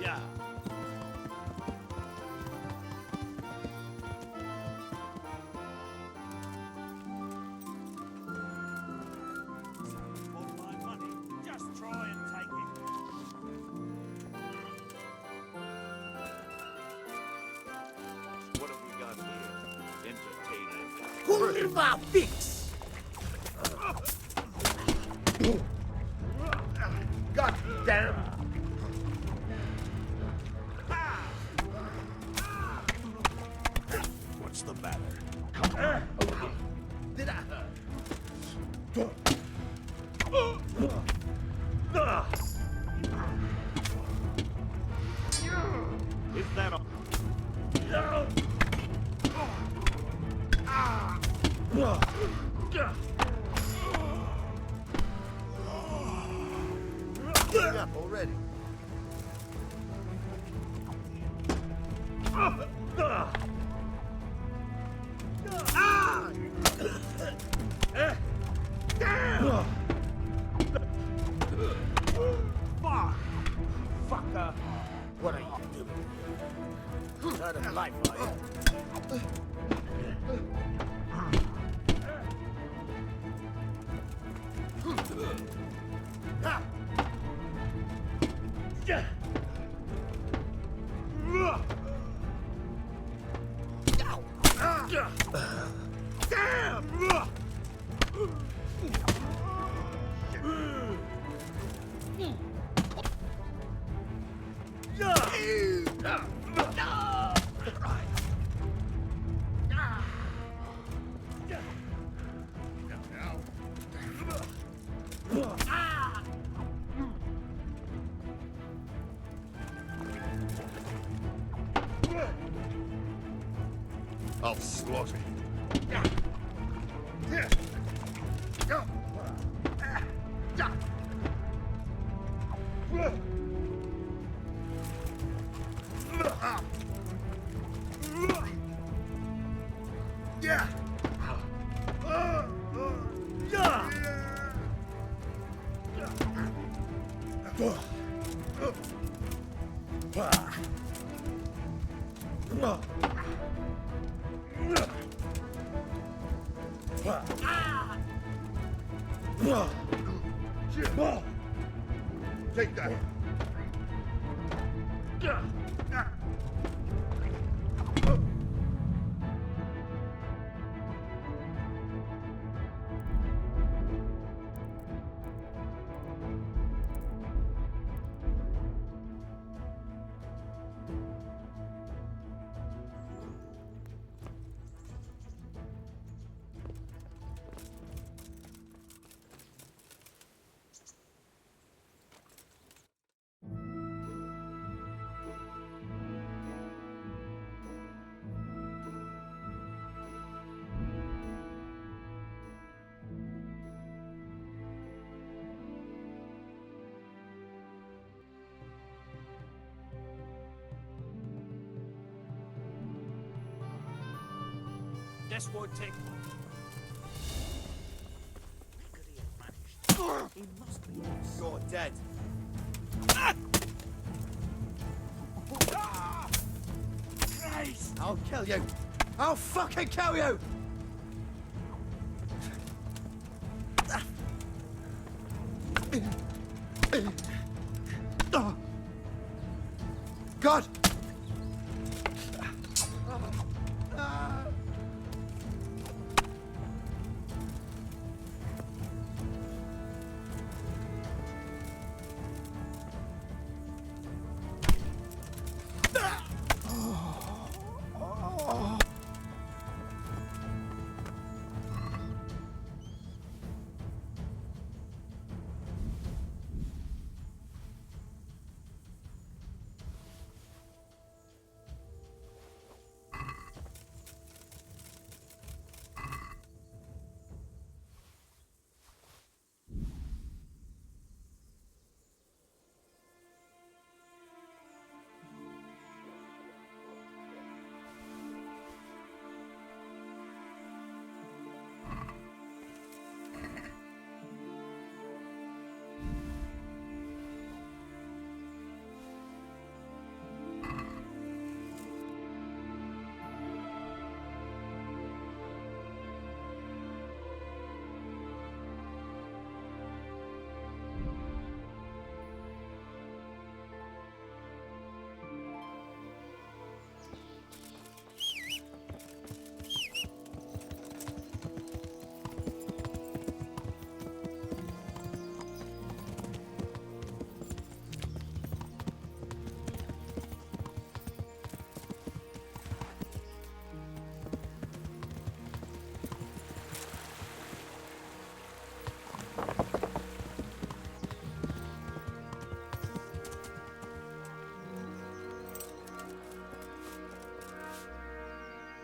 Yeah. Want my money? Just try and take it. What have we got here? Entertainment. Cultiva fix! God damn! What's the matter? Did I hurt? Is that a... Hang up already. Fuck! Fucker! What are you doing? Third of life, are you? I'll slaughter you. Take that. This won't take long. He must be. You're dead. Christ! I'll kill you. I'll fucking kill you. God!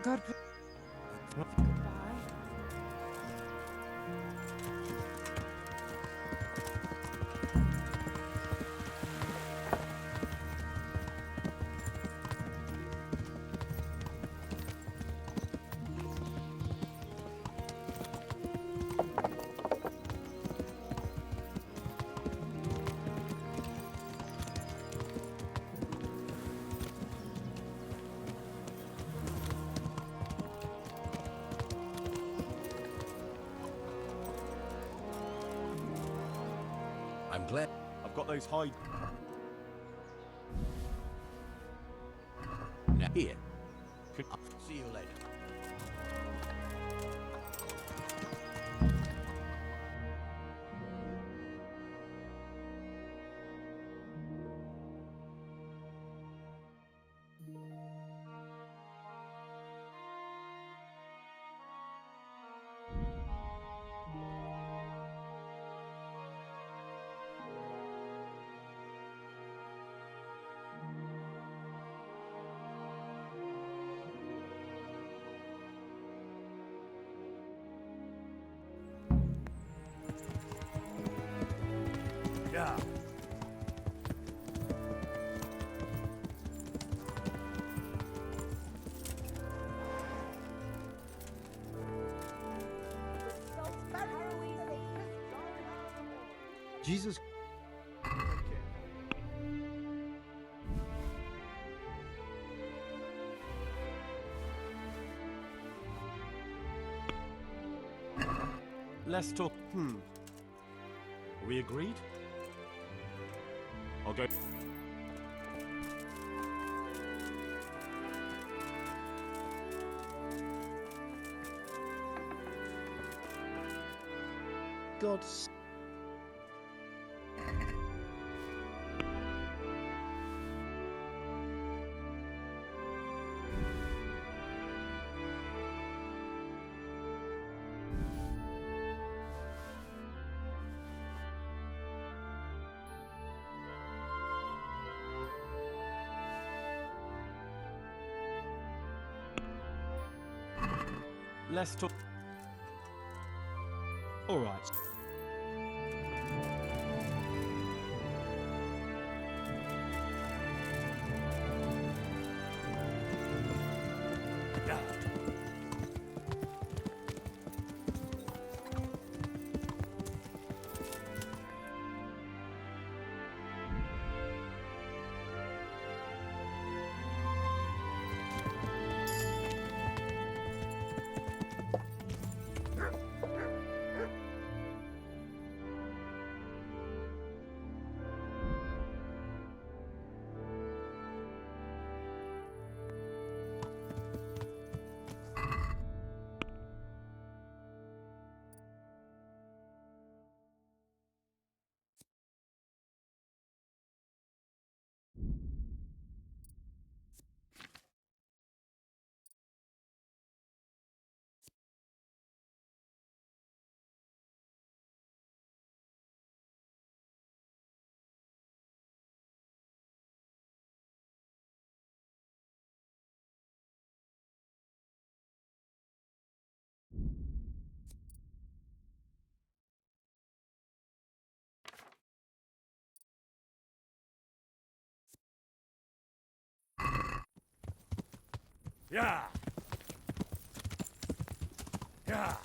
God. I'm glad. I've got those hide. Now, here. I'll see you later. Yeah. Jesus. Let's talk. Are we agreed? I'll go. God's. Let's talk. All right. Yeah. Yeah. Yeah.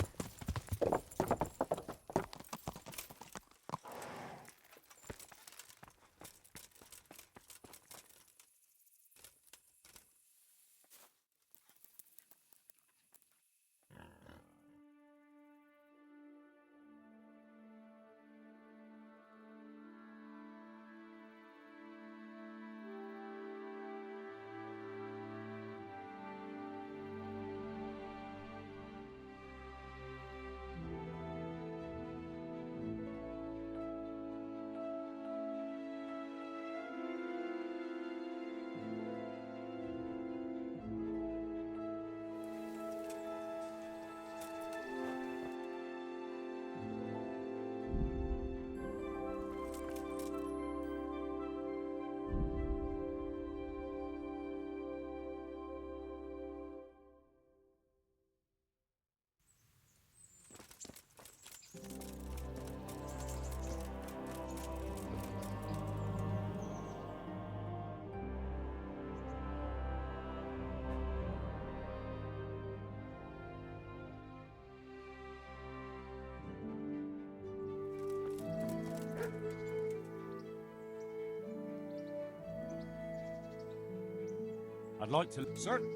I'd like to... Certain.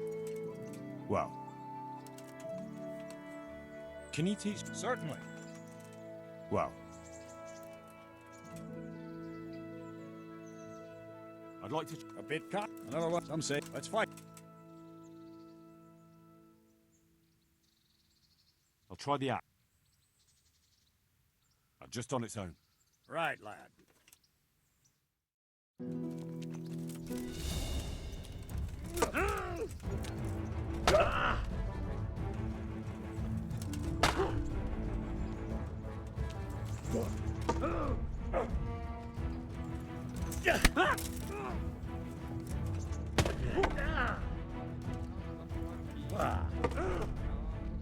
Well... Can you teach... Certainly. Well... I'd like to... A bit Another one. Some say, let's fight. I'll try the app. Just on its own. Right, lad.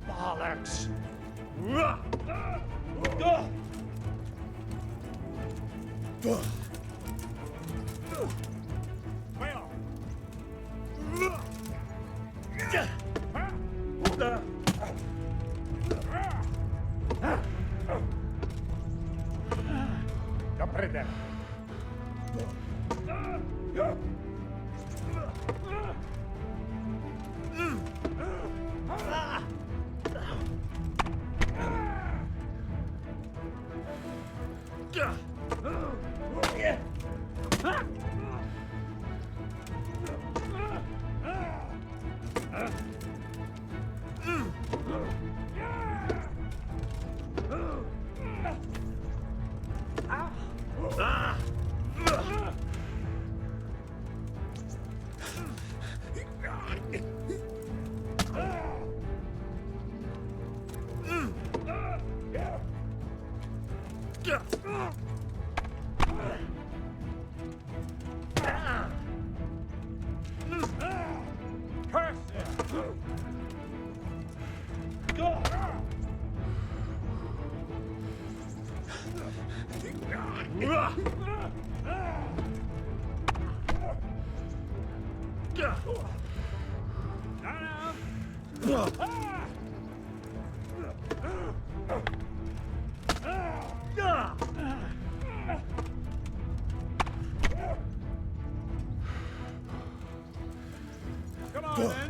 Bollocks! Come on, then.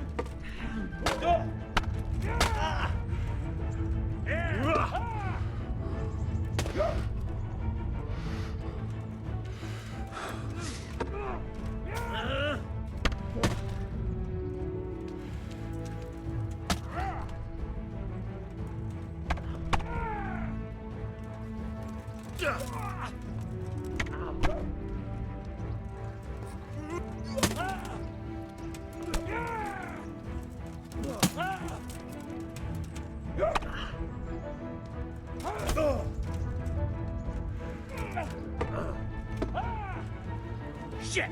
Shit!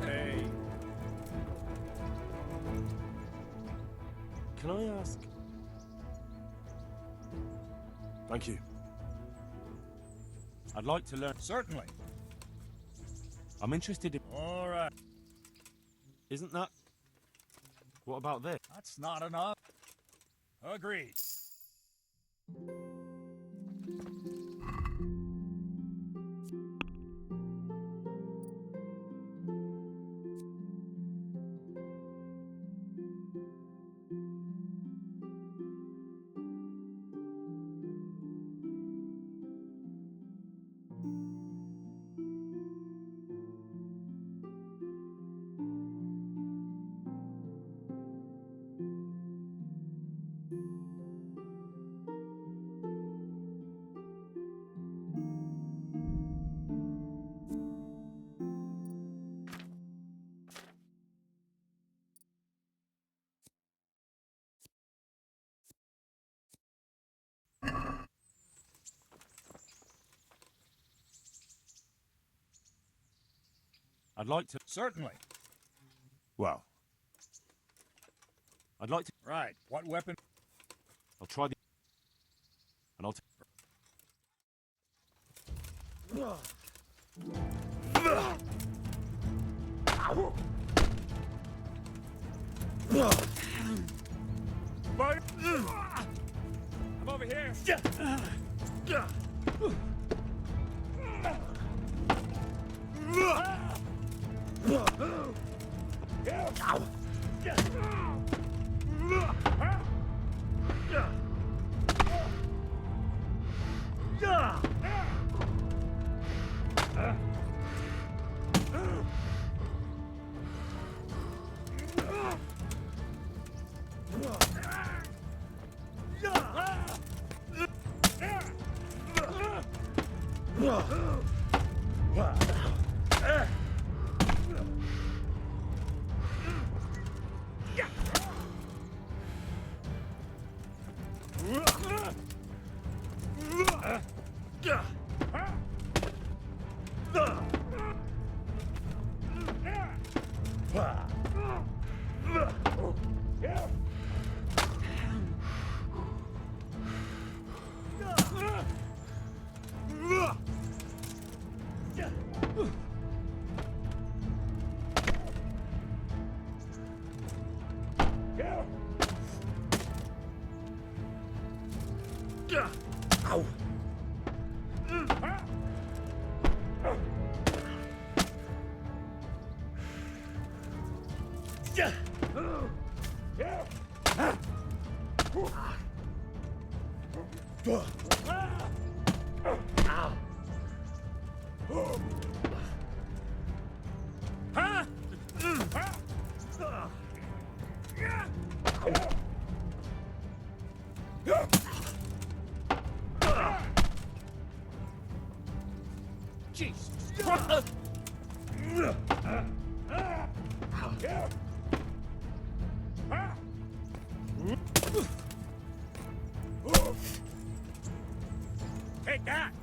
Hey. Can I ask? Thank you. I'd like to learn. Certainly. I'm interested in. All right. Isn't that? What about this? That's not enough. Agreed. I'd like to. Certainly. Well. I'd like to. Right. What weapon? I'll try the. And I'll. I'm over here. Ow! Jesus. Take that.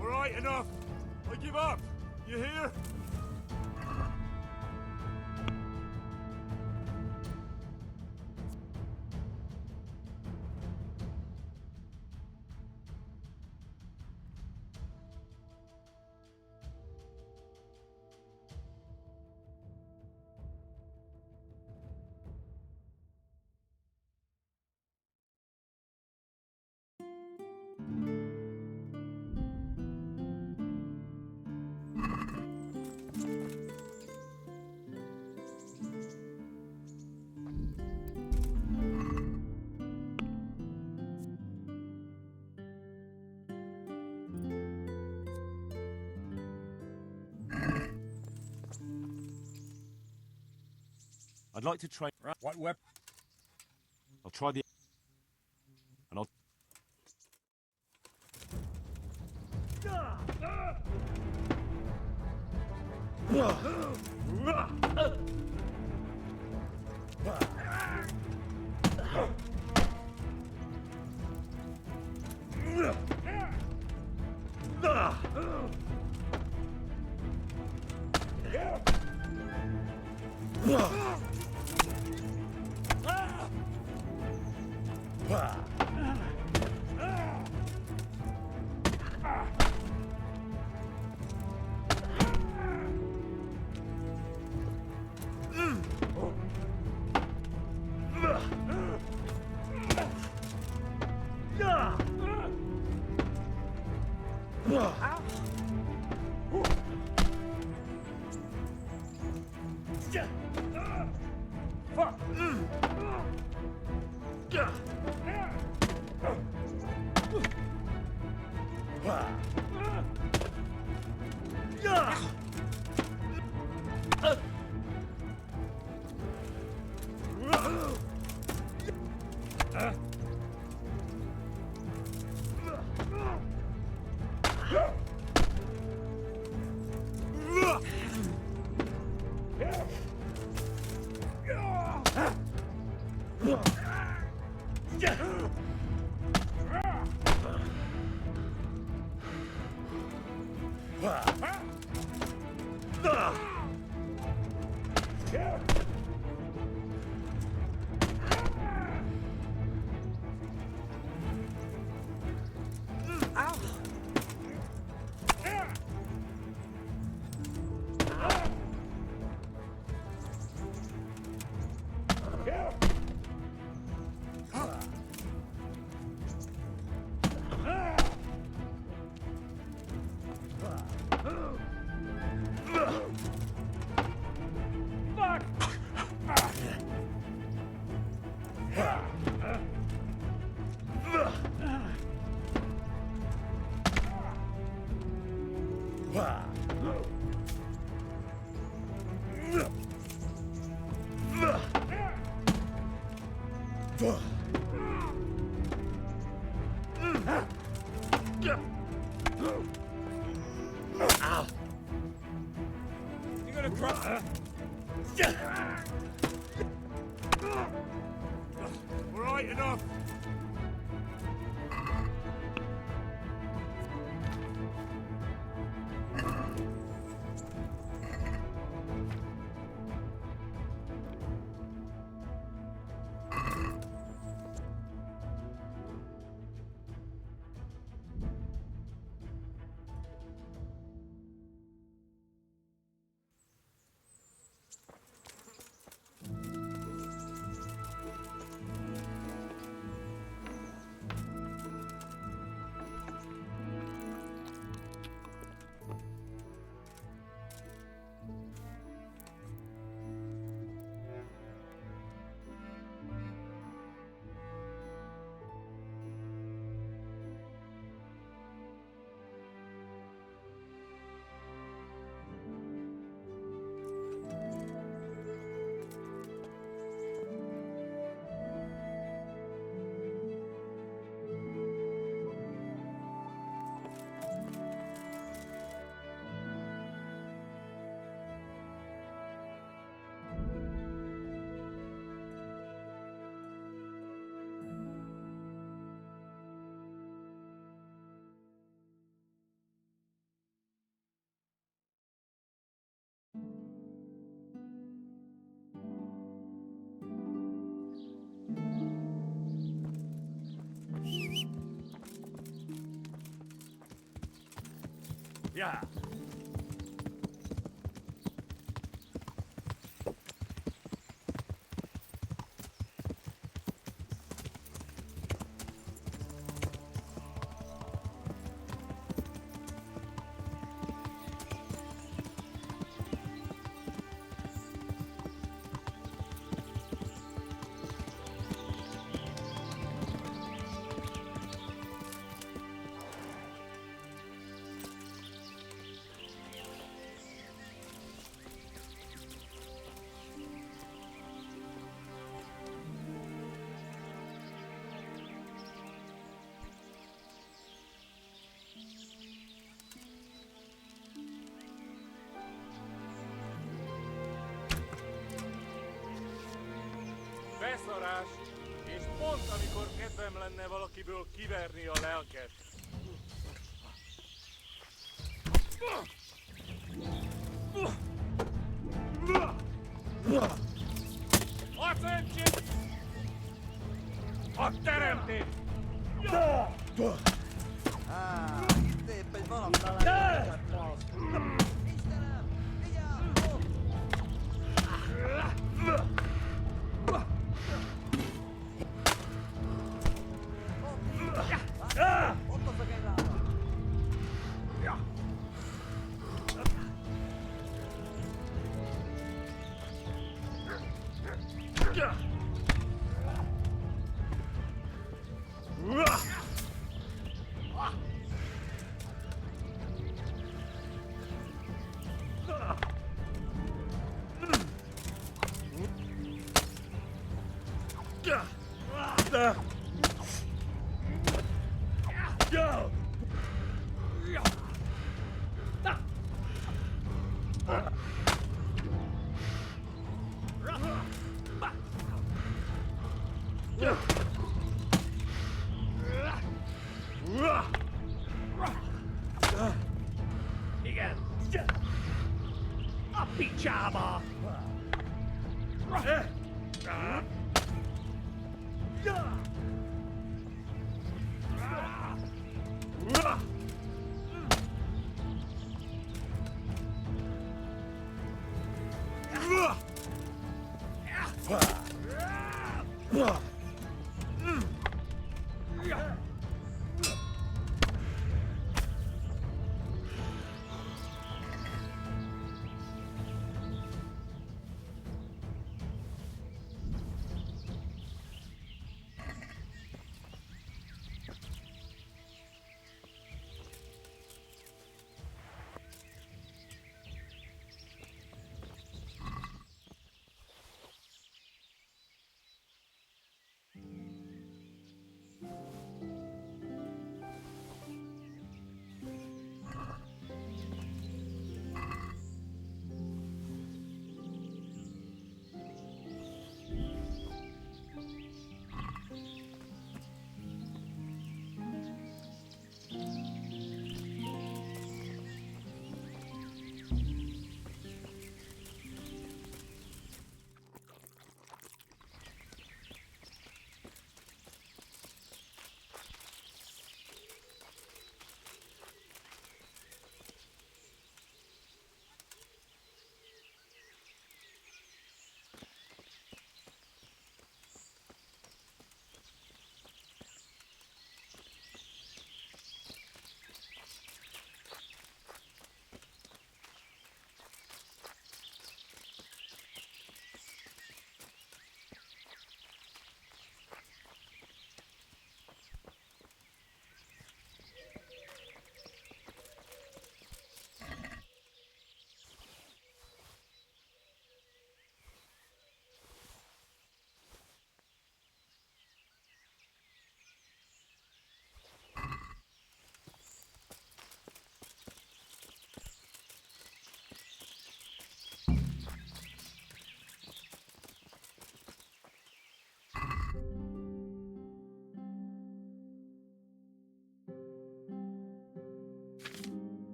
All right, enough. I give up. You hear? I'd like to try. What weapon? I'll try the. And I'll. You gonna try? All right, enough. Yeah. Beszarás, és pont amikor kedvem lenne valakiből kiverni a lelket. A szépség! A teremtés! Itt épp egy valami talán. Istenem! Vigyázz! Ott az a gerára! Igen! A picsába!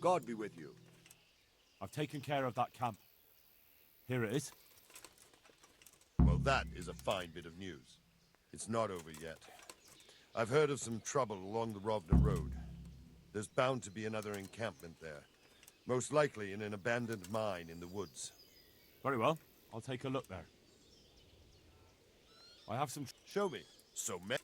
God be with you. I've taken care of that camp. Here it is. Well, that is a fine bit of news. It's not over yet. I've heard of some trouble along the Rovna Road. There's bound to be another encampment there. Most likely in an abandoned mine in the woods. Very well. I'll take a look there. I have some... Show me. So many.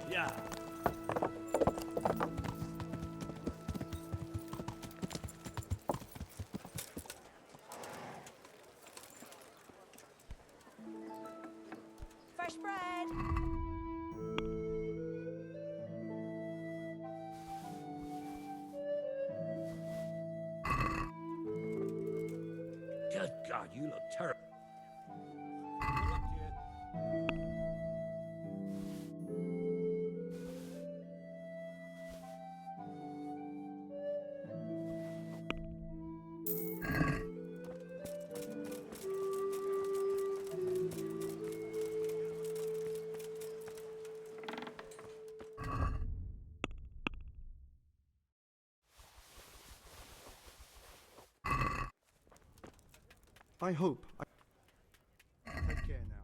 Yeah. Fresh bread. Good God, you look terrible. I hope. Take care now.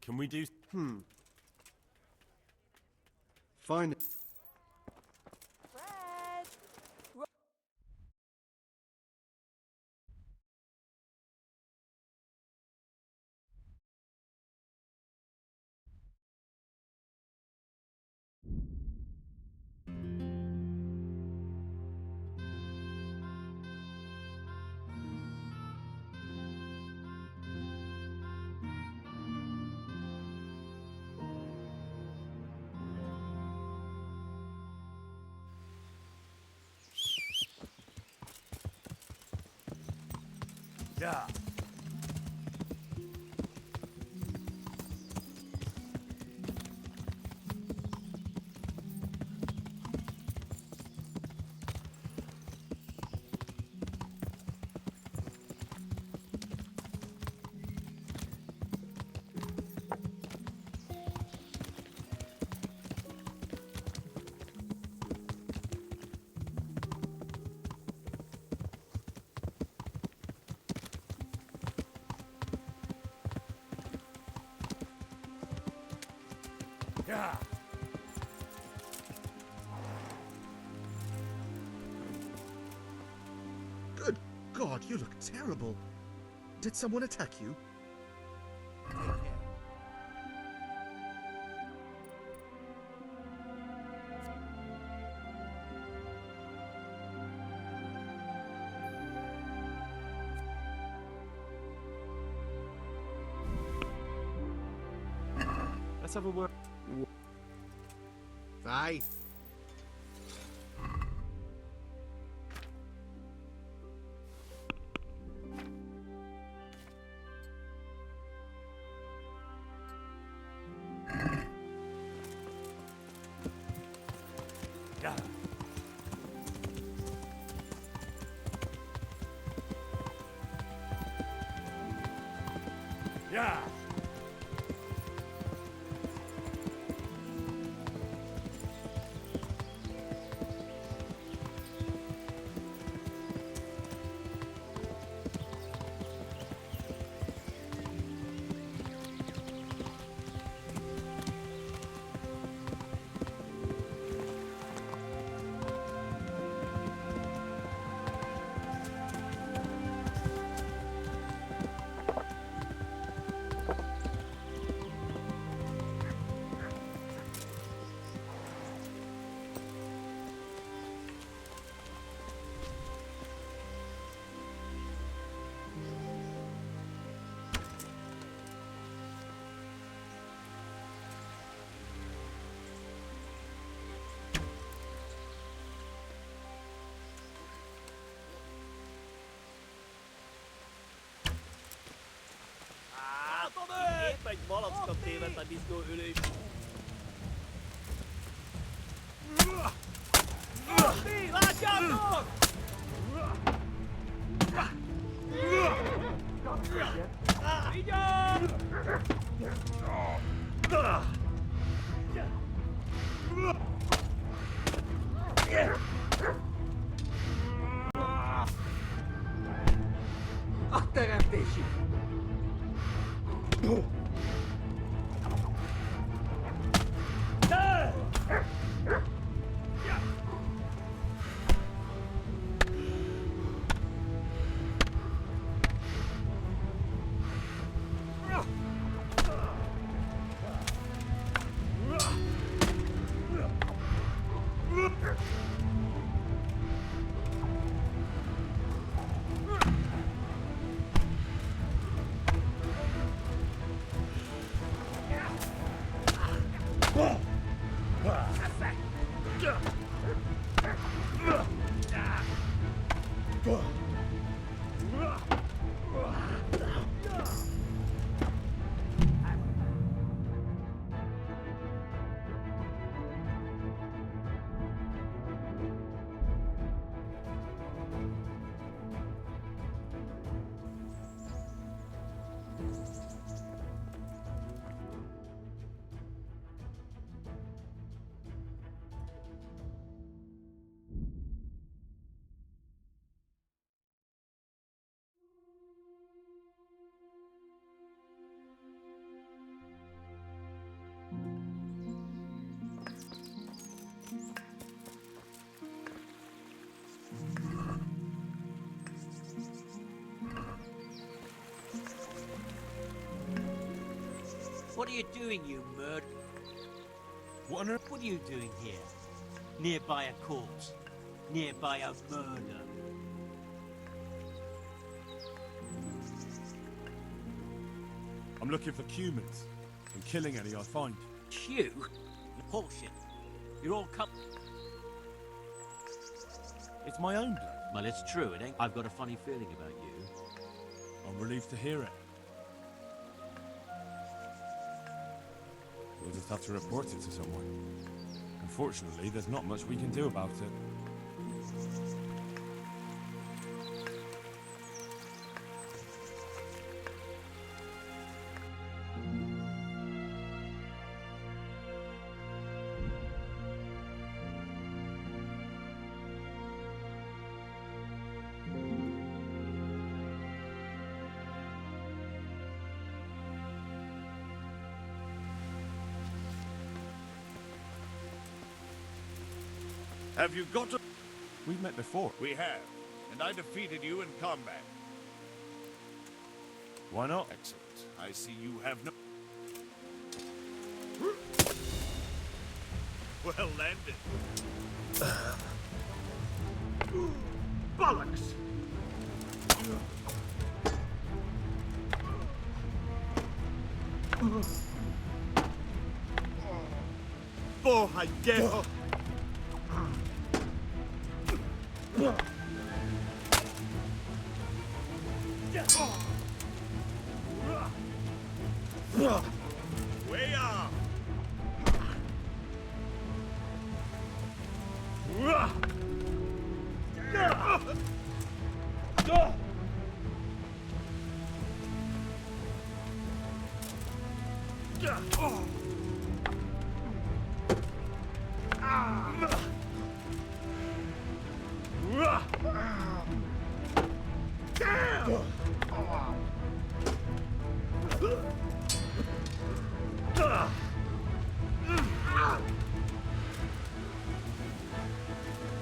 Can we do... Fine. Bread. Yeah. Yeah. Good God, you look terrible. Did someone attack you? have a word. Aye. Yeah. Yeah. Épp egy malac kap tévet a diszkó ülés. Ti, látjátok! Vigyázz! A teremtési! What are you doing, you murder? What on earth? What are you doing here? Nearby a corpse. Nearby a murder. I'm looking for humans and killing any I find. You? Bullshit. You're all It's my own blood. Well, it's true, it ain't. I've got a funny feeling about you. I'm relieved to hear it. We'll just have to report it to someone. Unfortunately, there's not much we can do about it. Have you got a... We've met before. We have, and I defeated you in combat. Why not? Excellent. I see you have no... Well landed. Bollocks! Porra, hierro! Way up!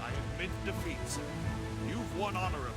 I admit defeat, sir. You've won honorably.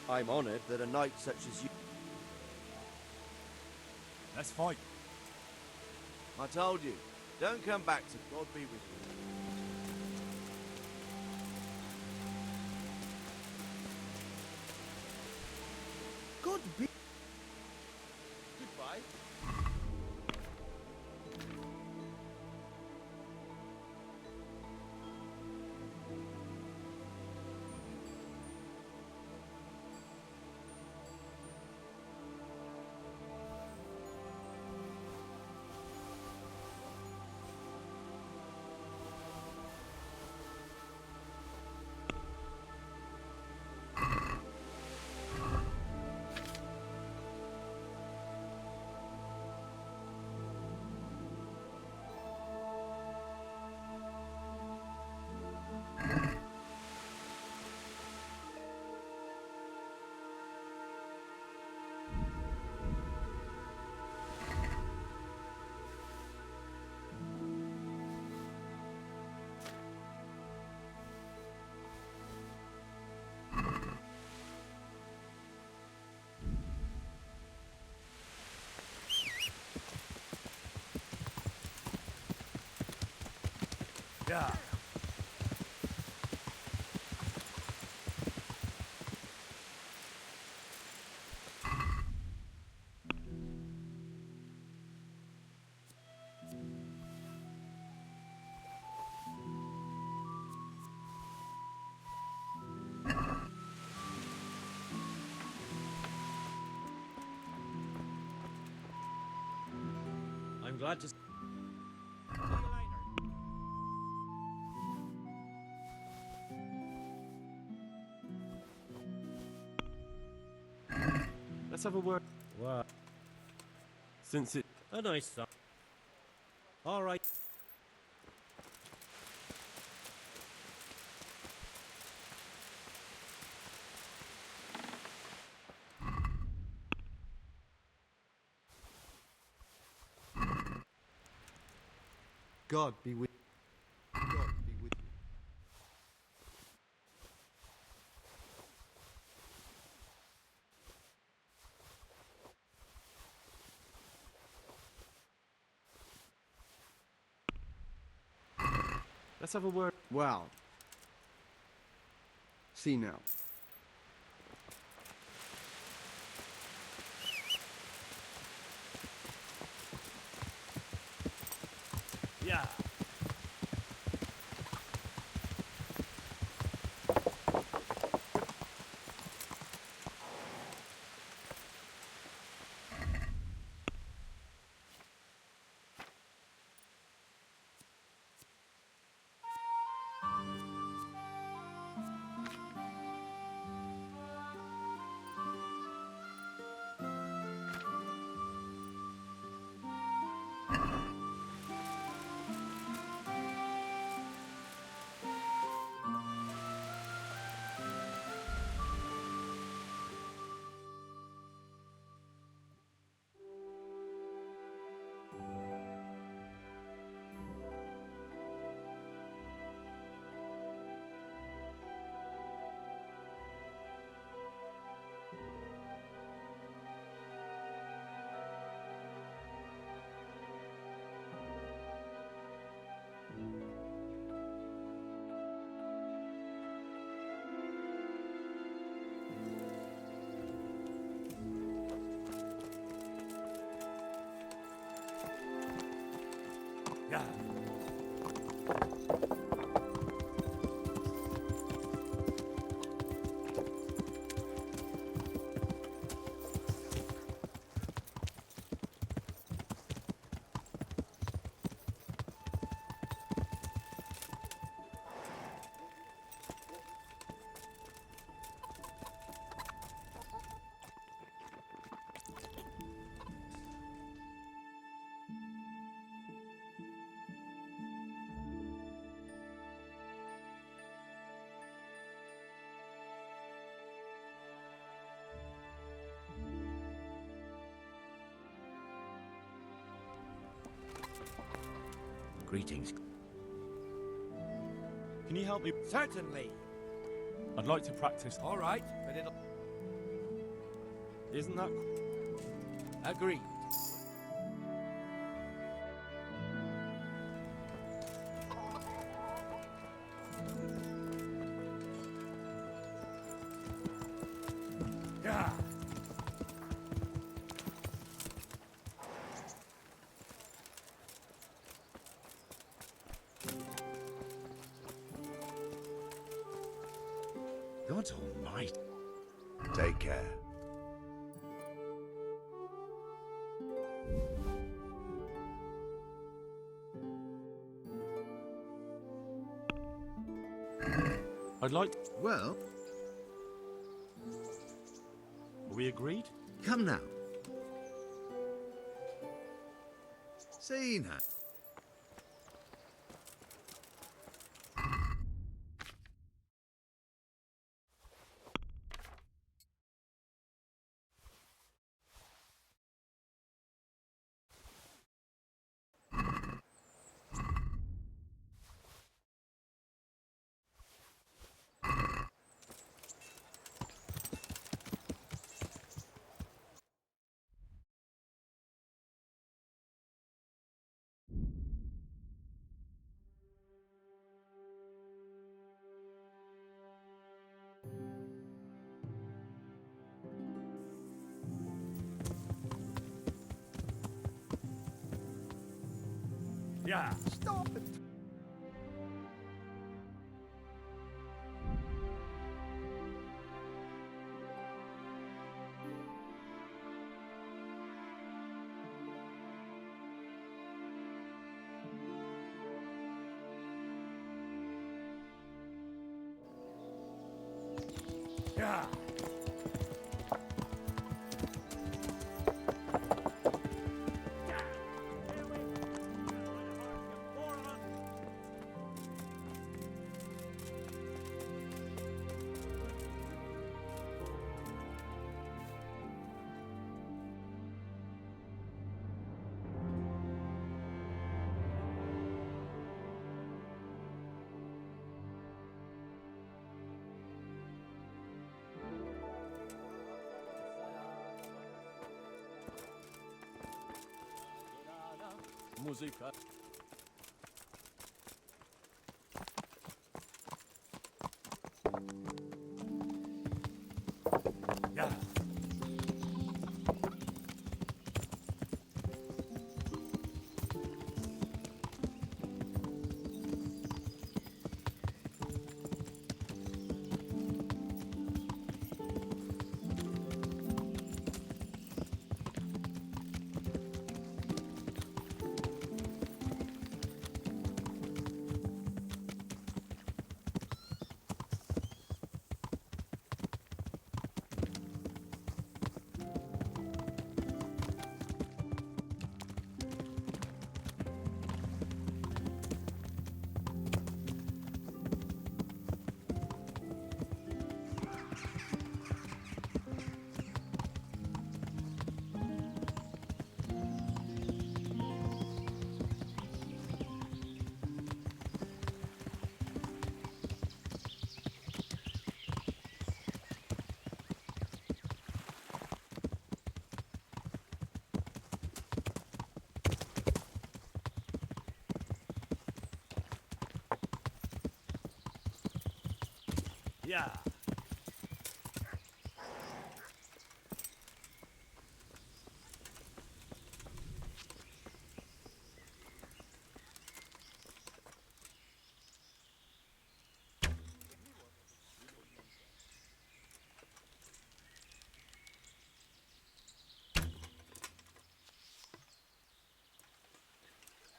I'm honored that a knight such as you... Let's fight. I told you, don't come back to God be with you. God be... Goodbye. Yeah. glad to. See you later. Let's have a word. What? Since it... A nice song. All right. God be with God be with you. Let's have a word. Well. See now. Yeah. Yeah. Greetings. Can you help me? Certainly. I'd like to practice. All right, but it'll. Isn't that... Agreed. Yeah. God almighty. Take care. I'd like... Well, Are we agreed? come now. See now. Yeah. Stop it. Yeah. Muzyka. Yeah. Yeah.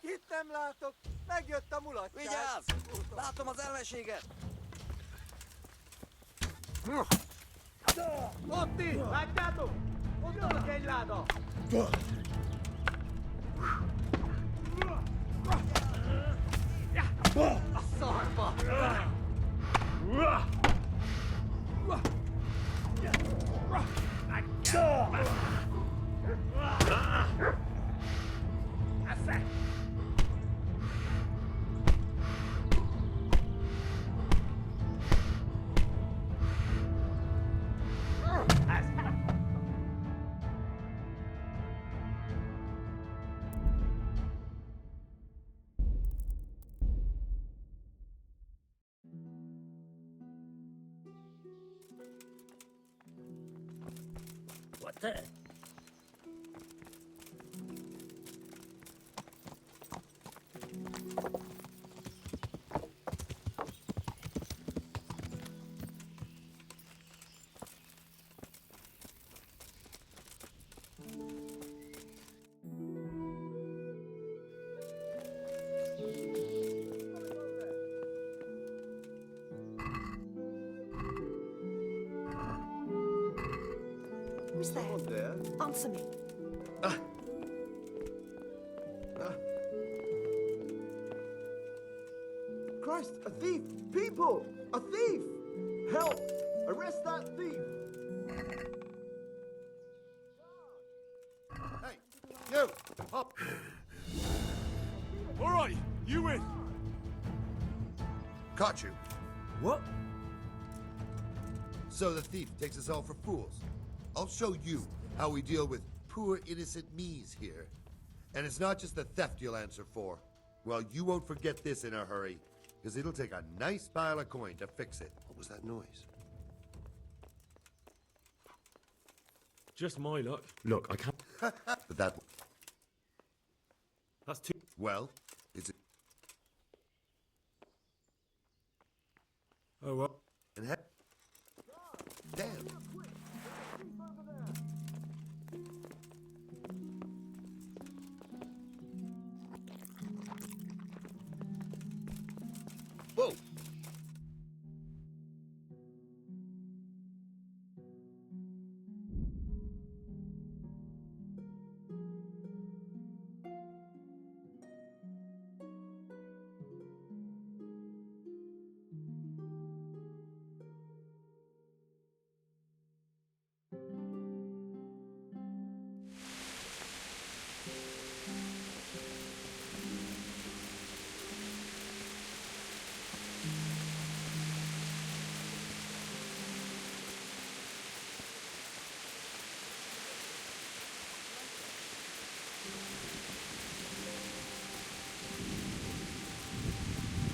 Itt nem látok! Megjött a mulatság! Vigyázz! Látom az ellenséget! Ott is! Látjátok? Ott van a kegyláda! A szarba! Esze! What the? Who's there? Answer me. Christ, a thief! People! A thief! Help! Arrest that thief! Hey, you! Up! All right, you win. Caught you. What? So the thief takes us all for fools. I'll show you how we deal with poor innocent me's here. And it's not just the theft you'll answer for. Well, you won't forget this in a hurry, because it'll take a nice pile of coin to fix it. What was that noise? Just my luck. Look, I can't. But that... That's too. Well, it's... Oh, well. And damn. Whoa.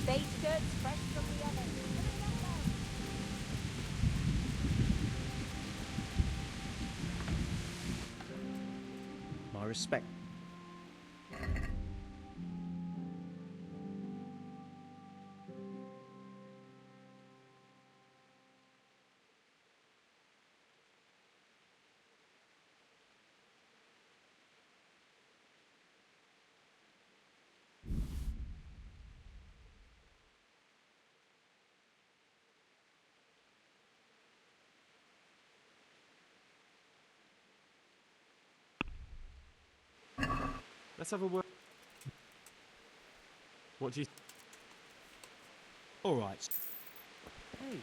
Baked goods fresh from the oven. My respect. Let's have a word. What do you... All right. Hey.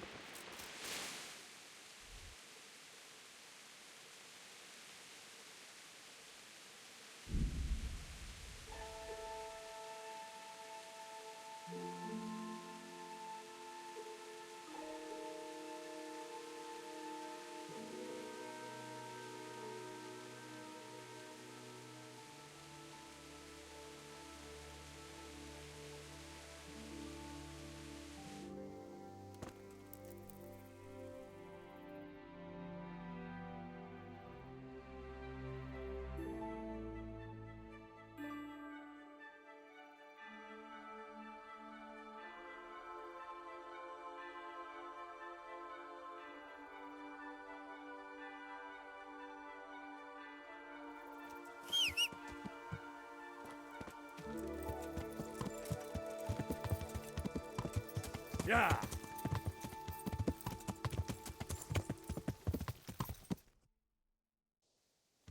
Yeah.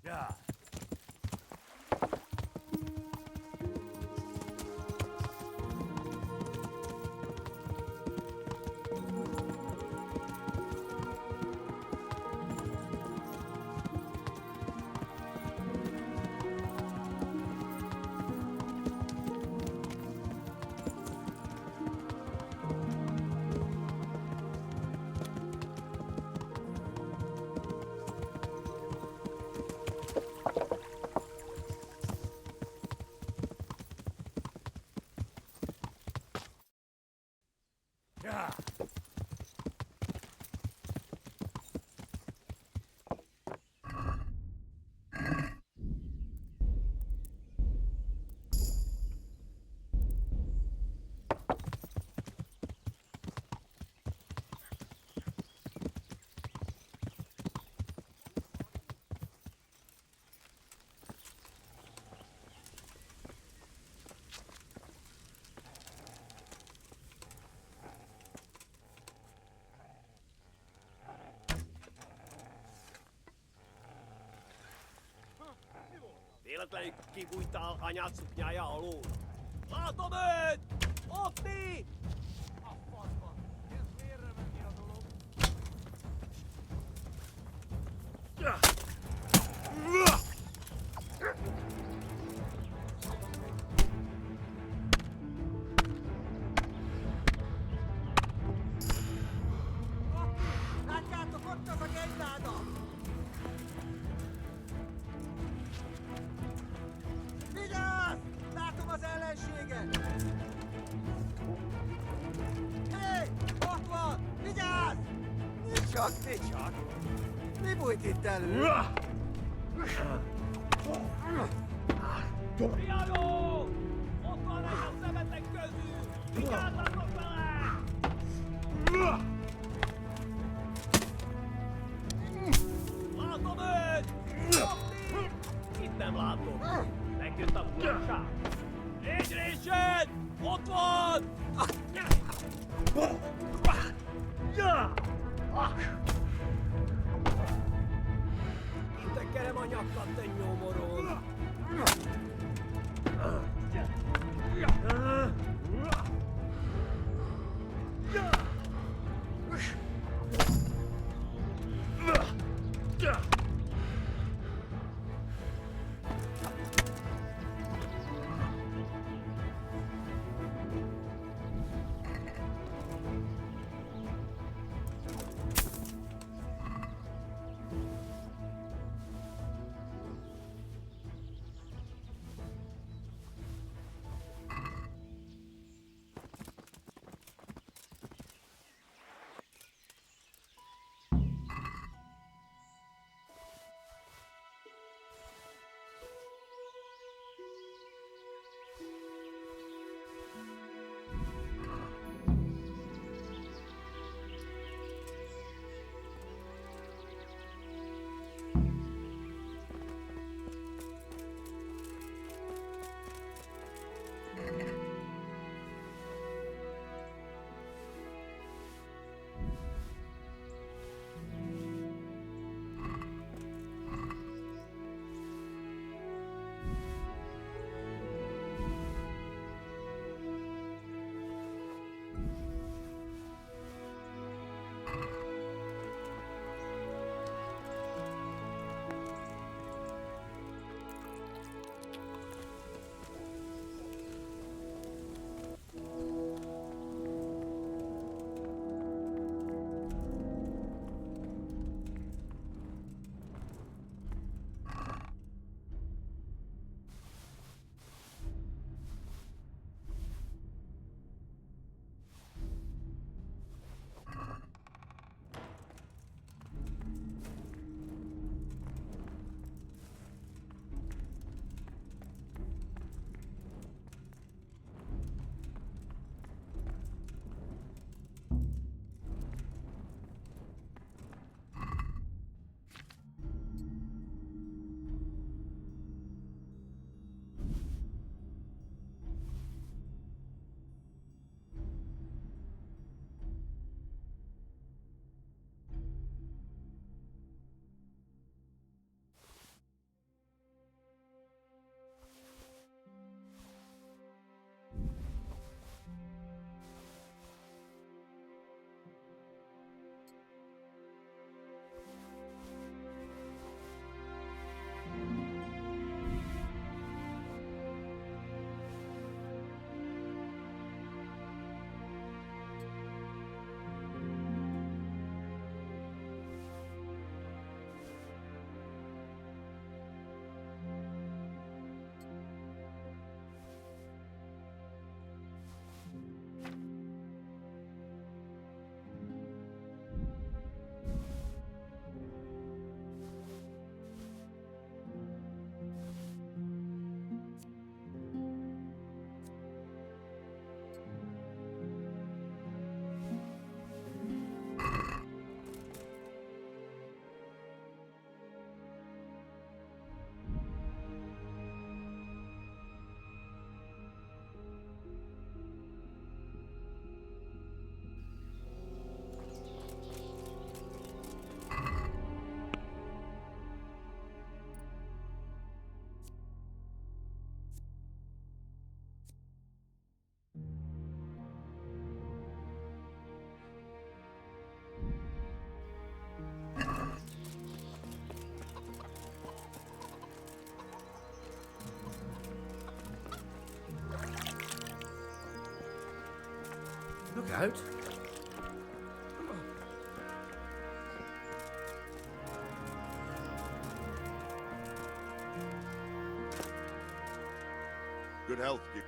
Yeah. Yeah. Véletlenül kibújtál anyácuknyája alól. Látom őt! Ott mi? A faszba! Ez félre menni a dolog. Látjátok, ott az a gegyláda! Vigyázz! Látom az ellenséget! Hé! Ott van! Vigyázz! Ne csak! Mi bújt itt elő? Fiadó! Ott van egy a szemetek közül! Vigyázzatok vele! Látom őt! Ott mi? Itt nem látom. Megjött a furcság. Légy résed! Ott van! Tekerem a nyakat, te nyomoron! out. Good health, you.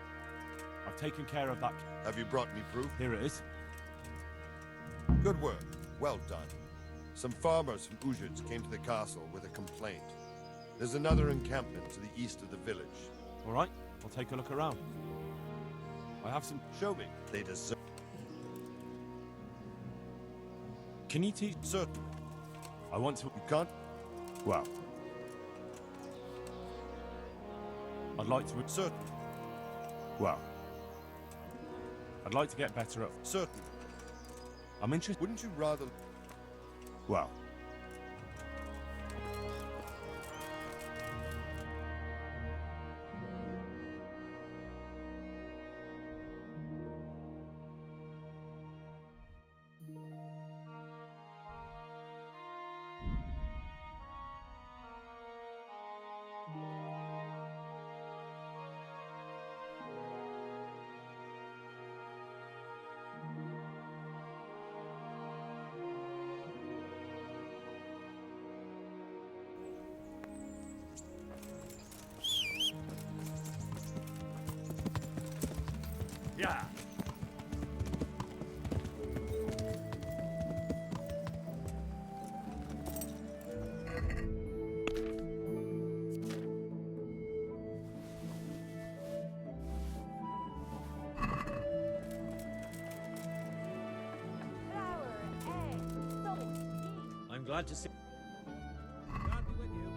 I've taken care of that. Have you brought me proof? Here it is. Good work. Well done. Some farmers from Uzhitz came to the castle with a complaint. There's another encampment to the east of the village. All right, I'll take a look around. I have some... Show me. They deserve... Can you teach... Certain. I want to... You can't? Well... I'd like to... Certain. Well... I'd like to get better at... Certain. I'm interested... Wouldn't you rather... Well... Yeah. I'm glad to see. God be with you.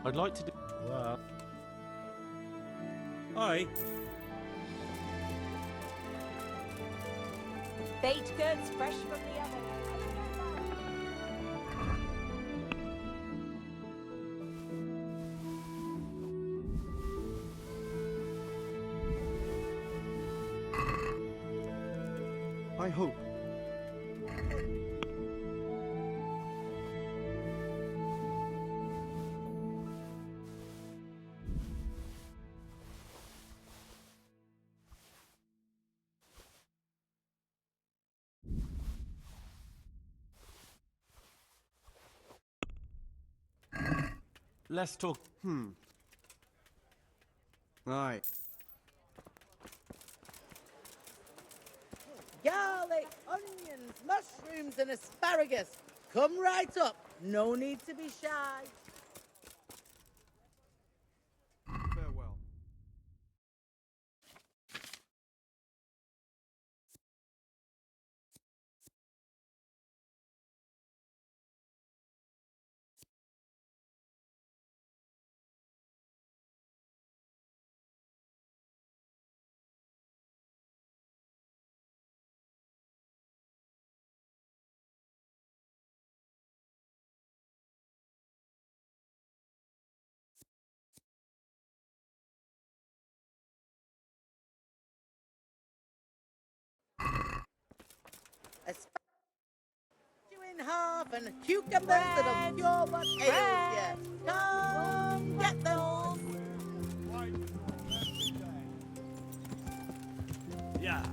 I'd like to do... Well... Aye. Baked goods fresh from the oven. I hope. Let's talk... Aye. Garlic, onions, mushrooms, and asparagus. Come right up. No need to be shy. Farewell. You in half and cucumbers that'll cure what ails you. Come get them. Yeah.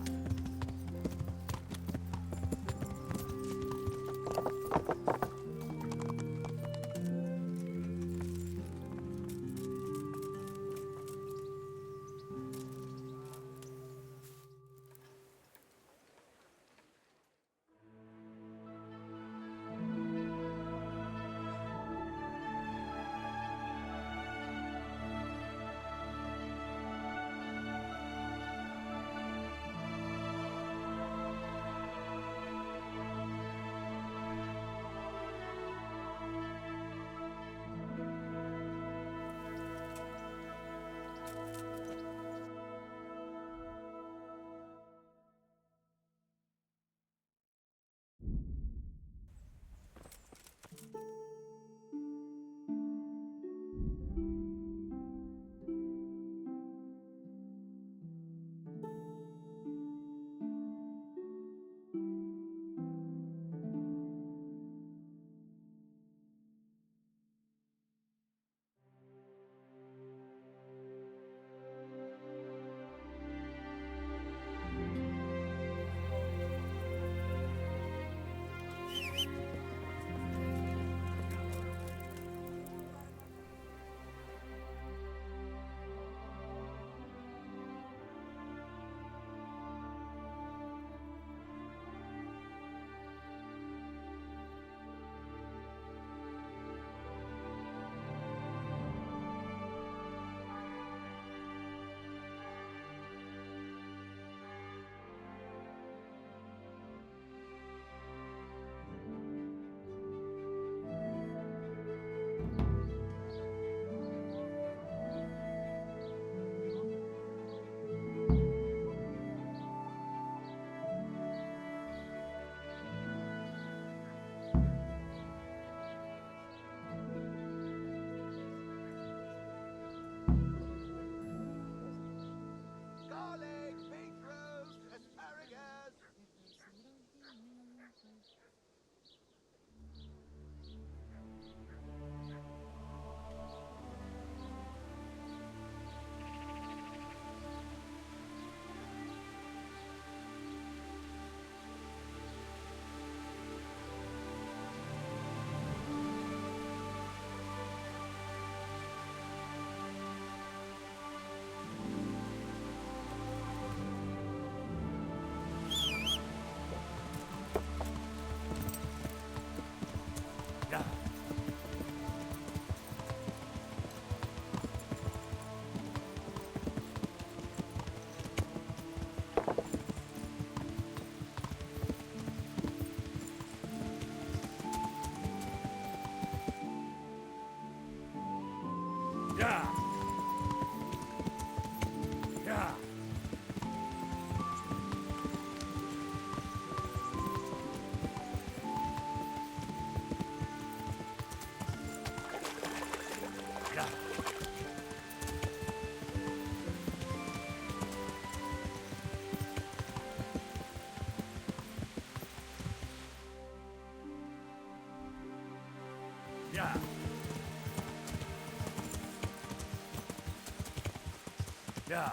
Yeah.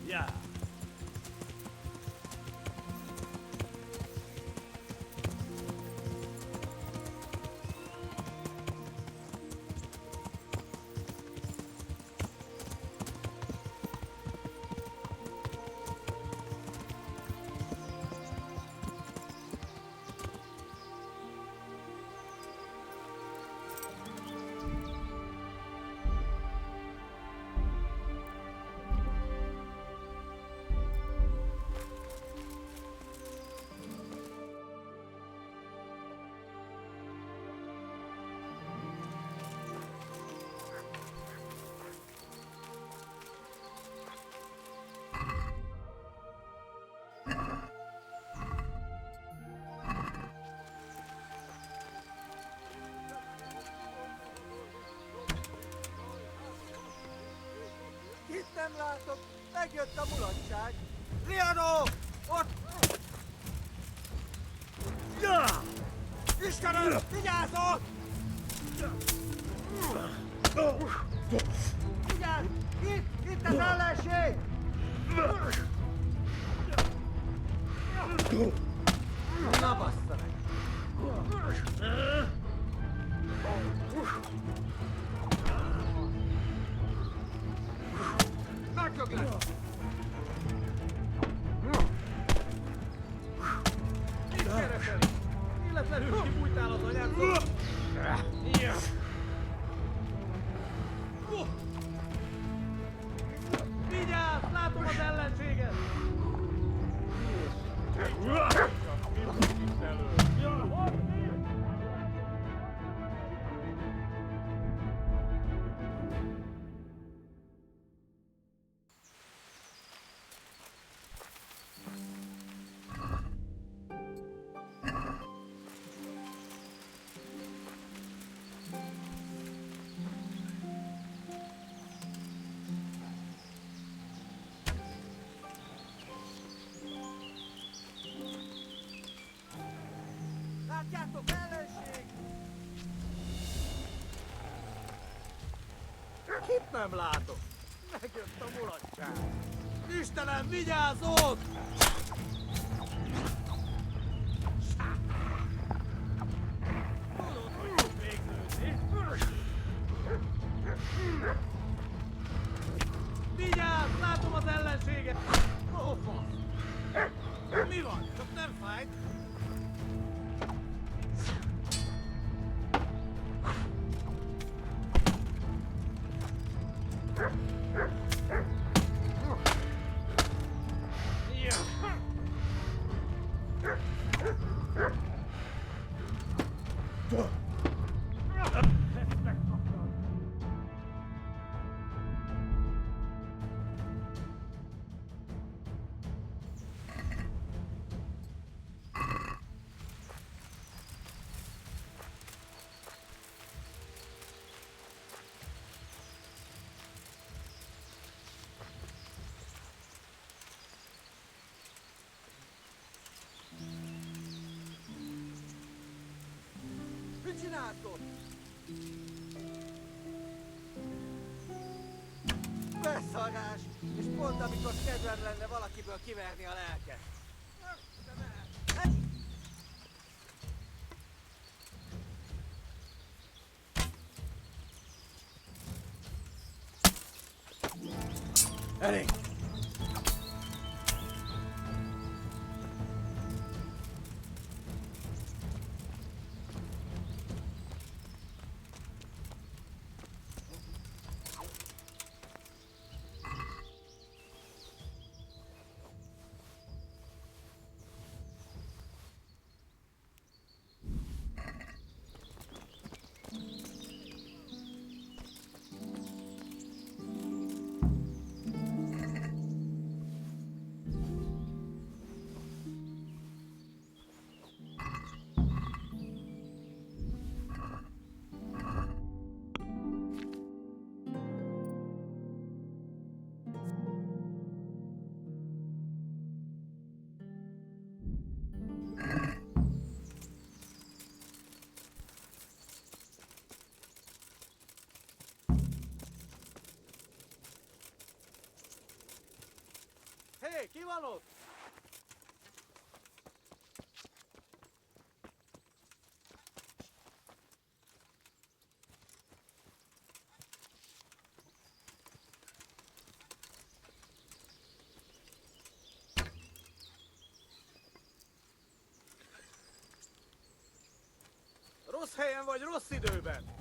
Yeah. Itt nem látok! Megjött a mulatság! Riano! Ott! Ja! Istenem! Vigyázzon! Vigyázz! Itt az ellenség! Na bassza meg! Megdöglek! Mit keresel? Illetlenül kibújtál az anyámtól! Vigyázz! Látom az ellenséget! Látjátok, ellenség! Kit nem látok? Megjött a mulatság! Istenem, vigyázzon! Tudod, hogy fog végződni? Vigyázz! Látom az ellenséget! Ó, fasz! Mi van? Csak nem fájt? Mit csináltok? Beszarás! És pont amikor kedved lenne valakiből kiverni a lelket. Elég! Ki van ott? Rossz helyen vagy, rossz időben!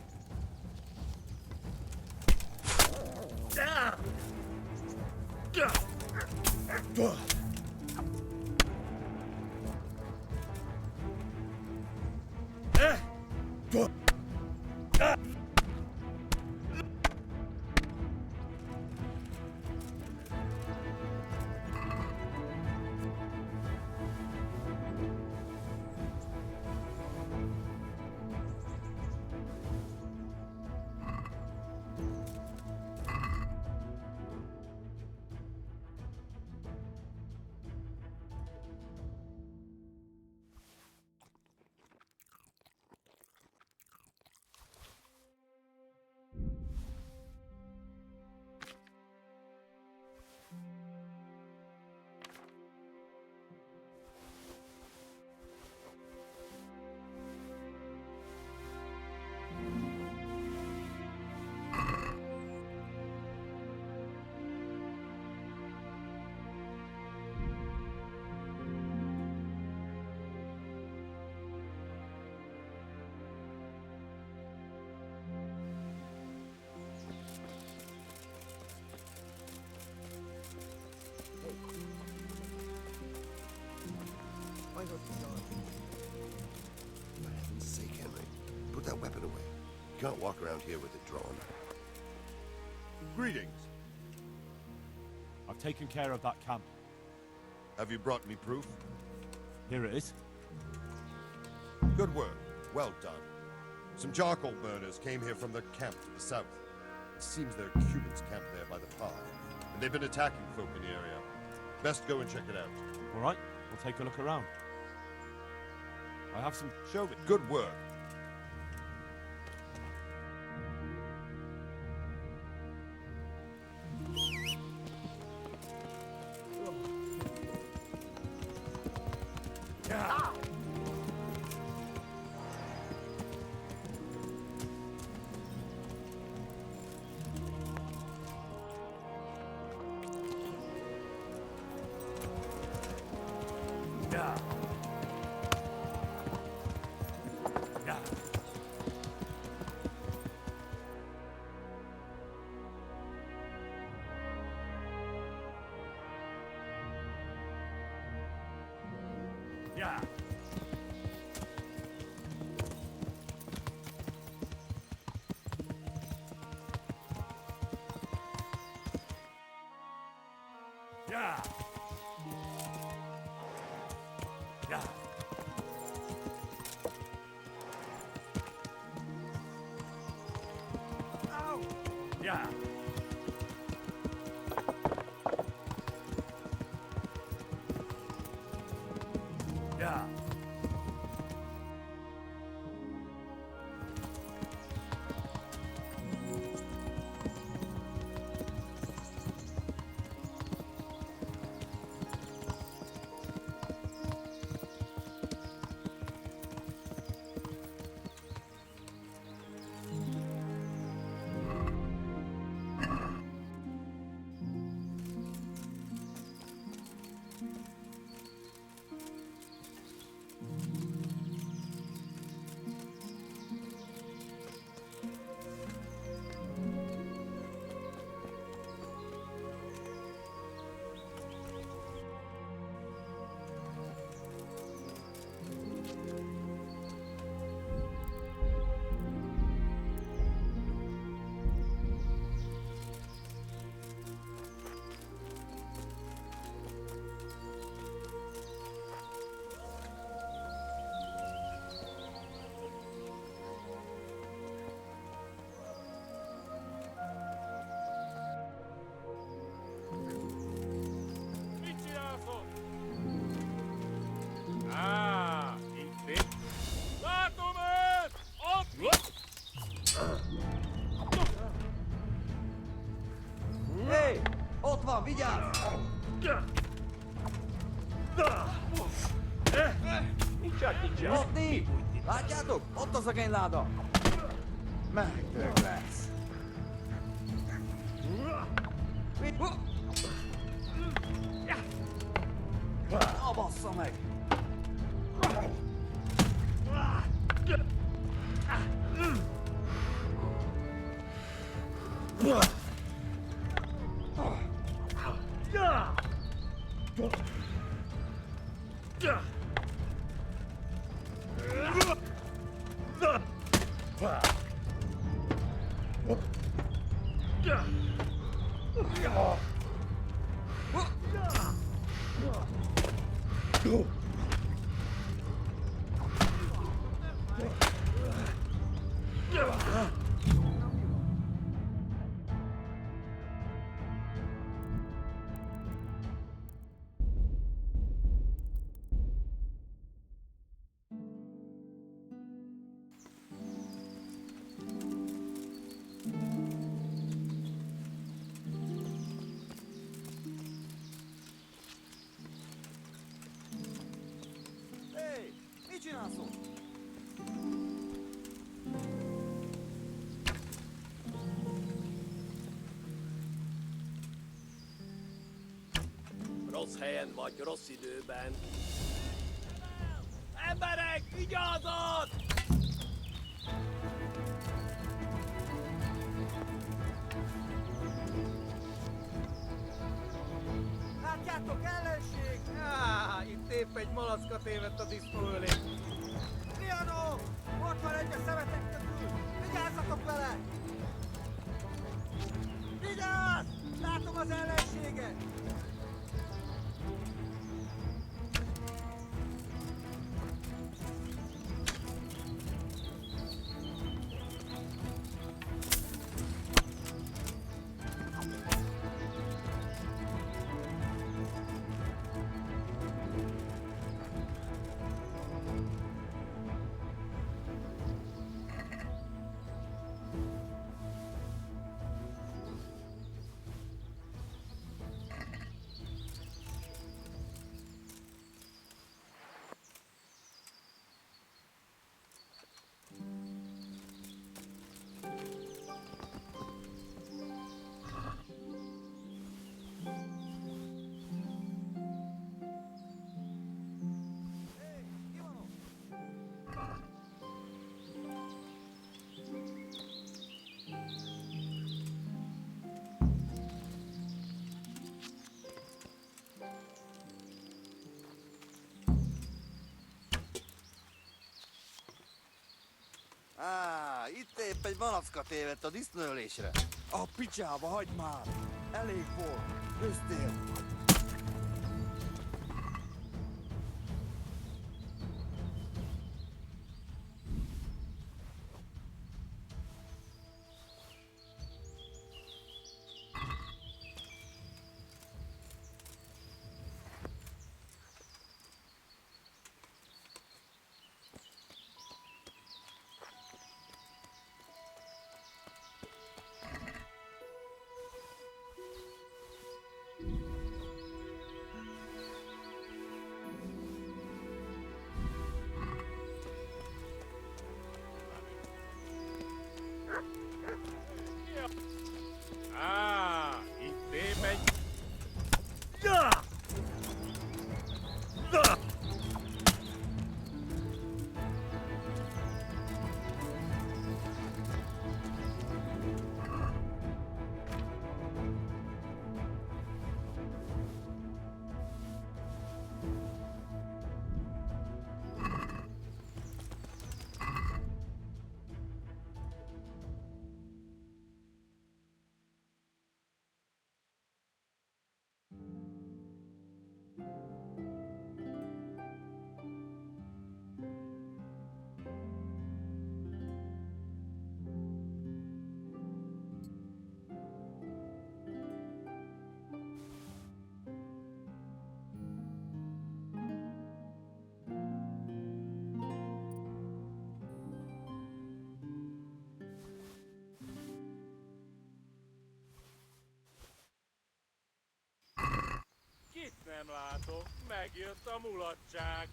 For heaven's sake, Henry, put that weapon away. You can't walk around here with it drawn. Greetings. I've taken care of that camp. Have you brought me proof? Here it is. Good work. Well done. Some charcoal burners came here from the camp to the south. It seems there are Cubans camped there by the path, and they've been attacking folk in the area. Best go and check it out. All right, we'll take a look around. I have some... Show me. Good work. Yeah. Yeah. Yeah. Ow. Yeah. Yeah. Ott van, vigyázz! Ott ti! Látjátok? Ott a szegényláda! Megtök lesz. Na bassza meg! Hé! Mit csinálsz ott? Rossz helyen vagy, rossz időben. Emberek, vigyázat! Látjátok, ellenség! Itt épp egy malacka tévedt a disznó ölé. Trianó! Ott van egy a szemetek közül! Vigyázzatok vele! Vigyázz! Látom az ellenséget! Itt épp egy malacka tévedt a disznőlésre. A picsába, hagyd már! Elég volt! Köztél! Itt épp egy... Kit nem látok? Megjött a mulatság.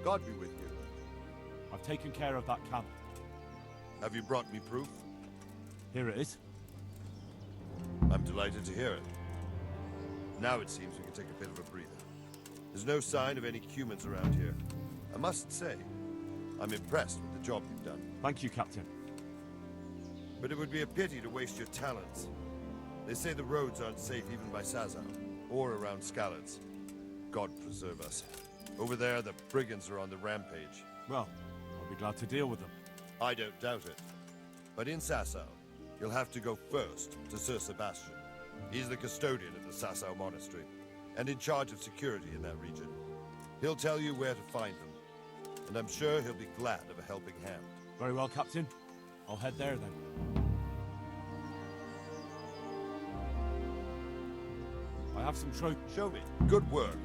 God be with you. I've taken care of that camp. Have you brought me proof? Here it is. I'm delighted to hear it. Now it seems we can take a bit of a breather. There's no sign of any humans around here. I must say, I'm impressed with the job you've done. Thank you, Captain. But it would be a pity to waste your talents. They say the roads aren't safe even by Sazau, or around Skalitz. God preserve us. Over there, the brigands are on the rampage. Well, I'll be glad to deal with them. I don't doubt it. But in Sasau, you'll have to go first to Sir Sebastian. He's the custodian of the Sasau Monastery, and in charge of security in that region. He'll tell you where to find them, and I'm sure he'll be glad of a helping hand. Very well, Captain. I'll head there then. I have some trophies. Show me. Good work.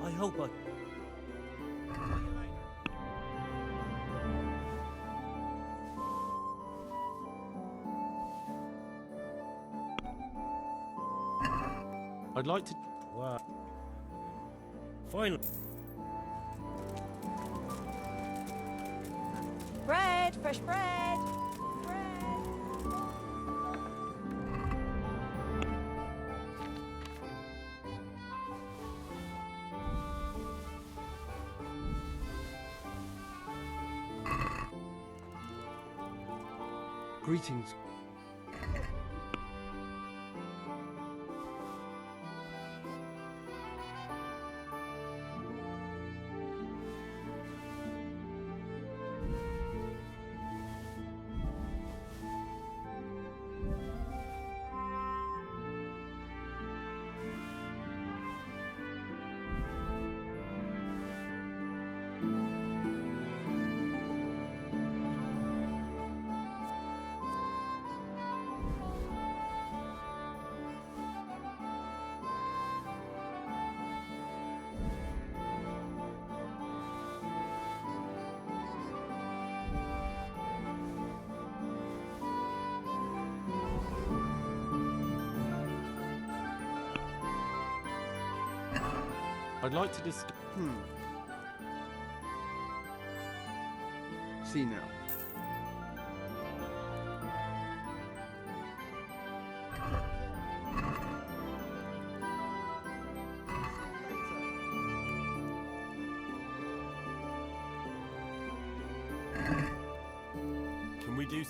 I hope I... I'd like to... Wow. Finally. Bread, fresh bread. Bread. Greetings. I'd like to discuss. See now. Can we do?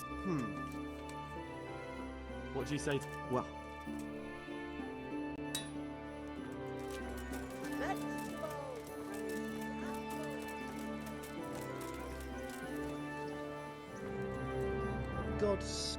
What do you say? Well, God's.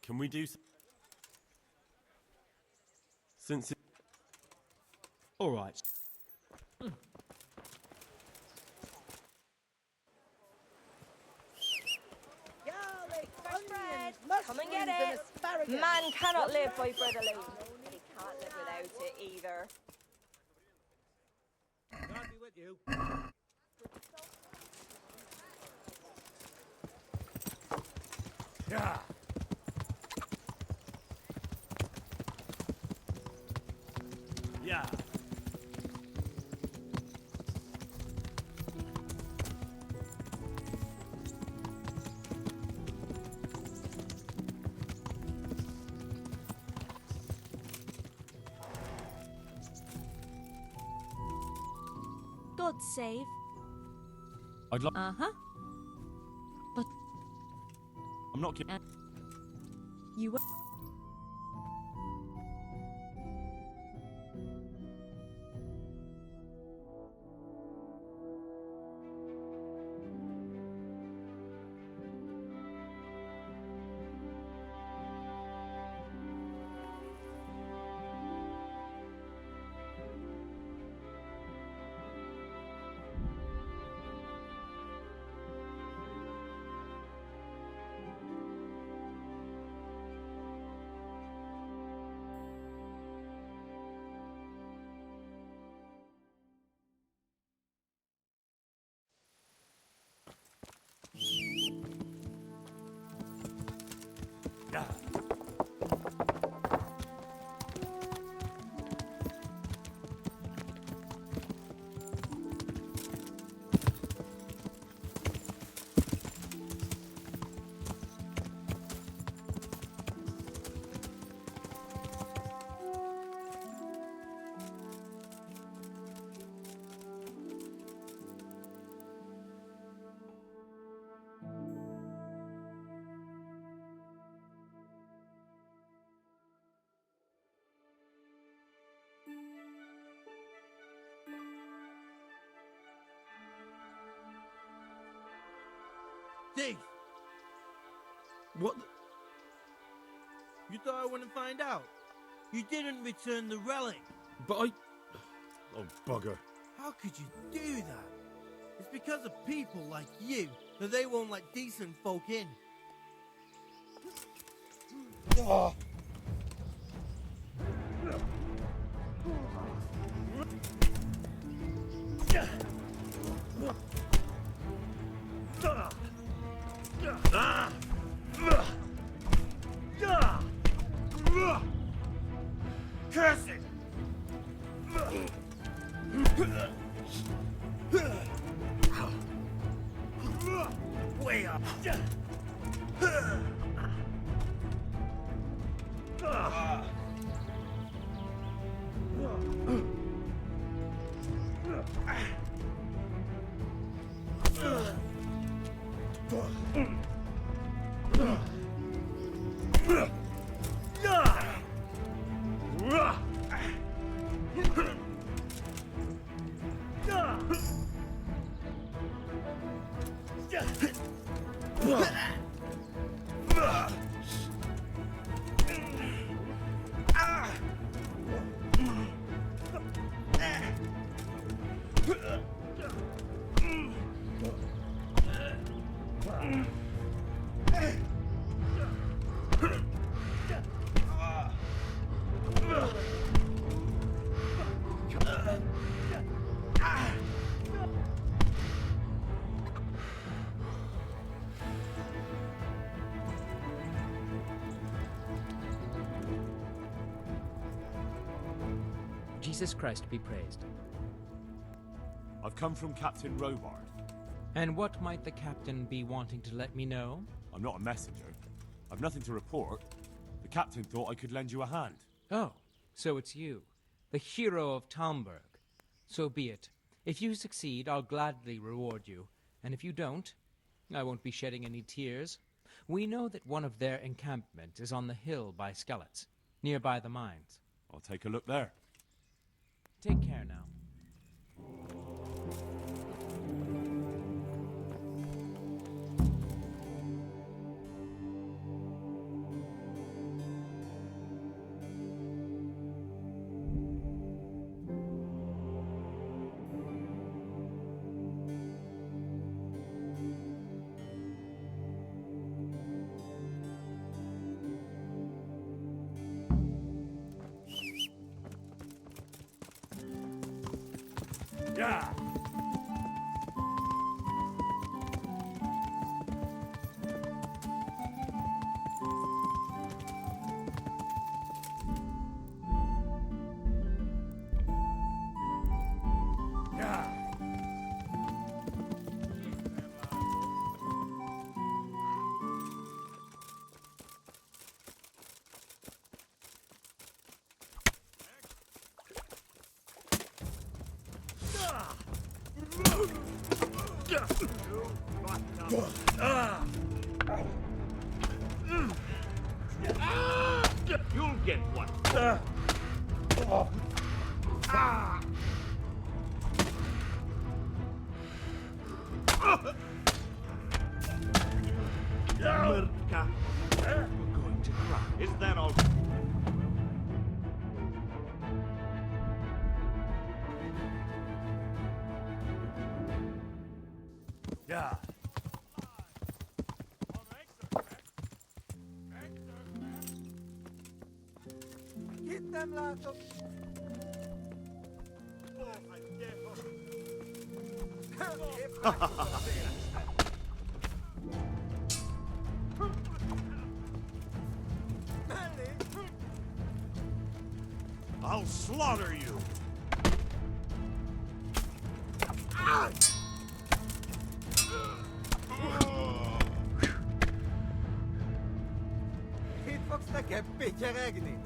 Can we do? Since it... All right. Garlic, Fresh bread. onions, Come and get mushrooms and it. asparagus. Man cannot live by bread alone. He can't live without it either. God be with you. Yeah. Yeah. God save. I'd like. Uh-huh. But I'm not kidding. You were... Thief! What the... You thought I wouldn't find out? You didn't return the relic. But I... Oh, bugger. How could you do that? It's because of people like you that they won't let decent folk in. Oh. Curse it! Way up! Jesus Christ be praised. I've come from Captain Robard. And what might the captain be wanting to let me know? I'm not a messenger. I've nothing to report. The captain thought I could lend you a hand. Oh, so it's you, the hero of Talmberg. So be it. If you succeed, I'll gladly reward you. And if you don't, I won't be shedding any tears. We know that one of their encampment is on the hill by Skellets, nearby the mines. I'll take a look there. Take care now. Yeah. You'll get one. Murka. You're going to cry. Is that all? Yeah. Hittem látok! I'll slaughter you. Itt fogsz nekem pityeregni?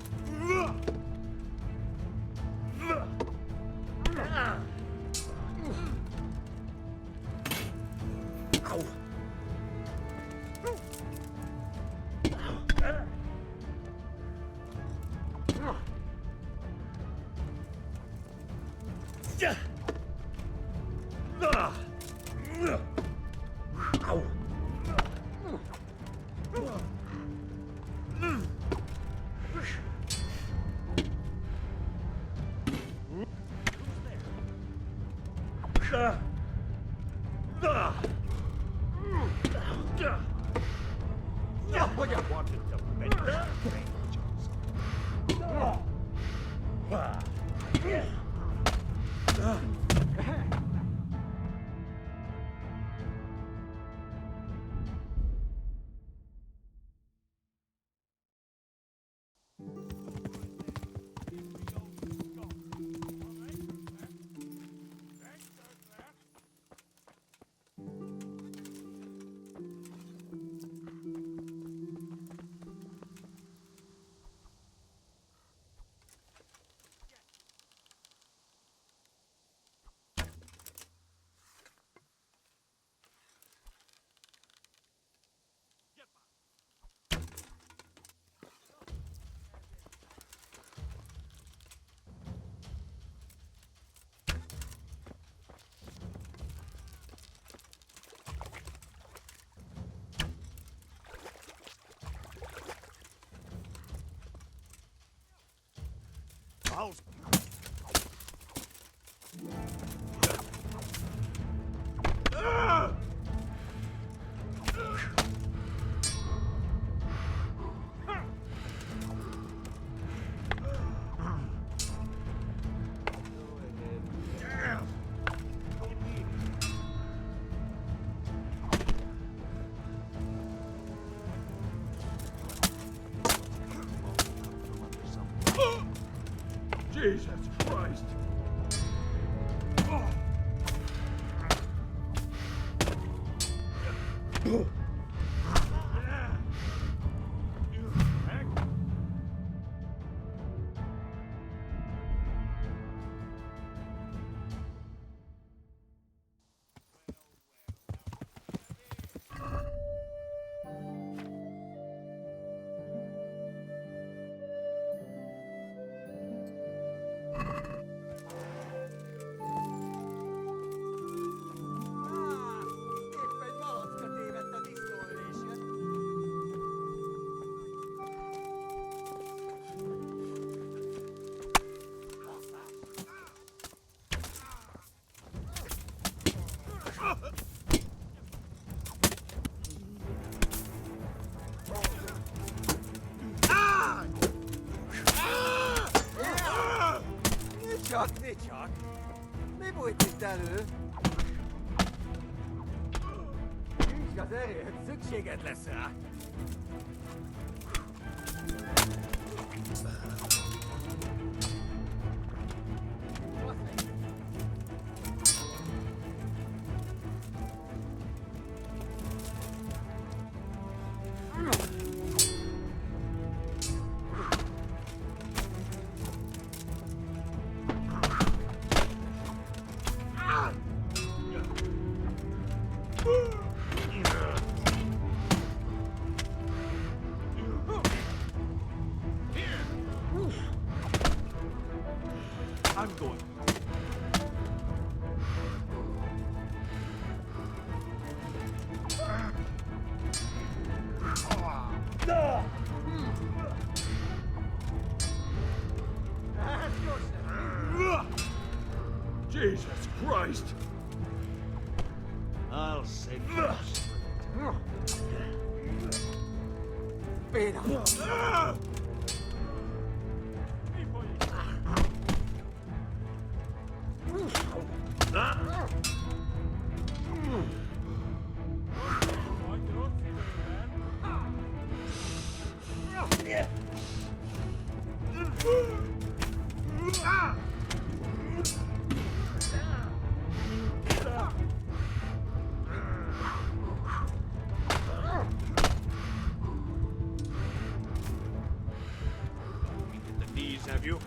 What you wanted to bend your I'll... Jesus Christ! Épp egy malacka tévedt a disznóölésre. Ne csak! Mi bújt itt elő? Nincs az erőd, szükséged lesz rá! I'm going. Jesus Christ! I'll send you straight. Peter! The knees, have you?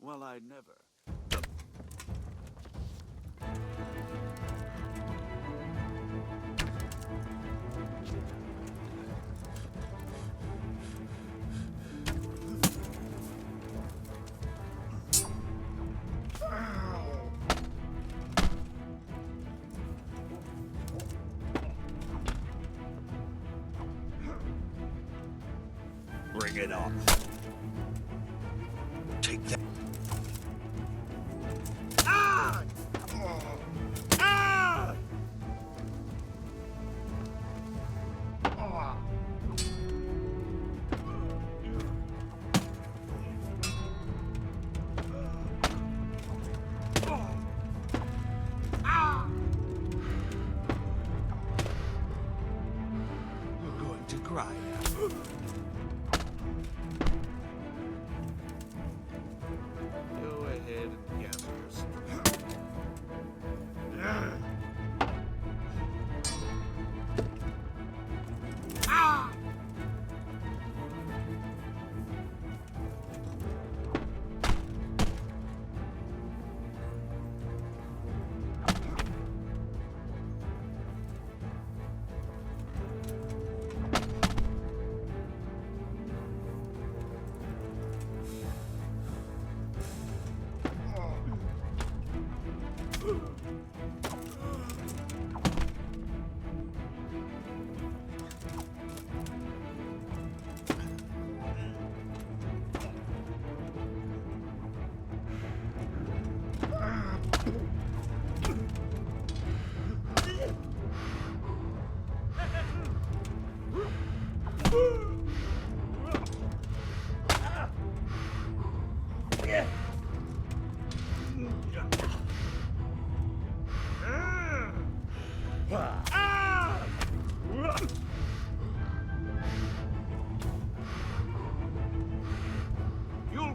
Well, I never. Bring it on. Take that. Ah! Ah! You're going to cry now.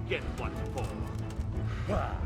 Get what for? What's that?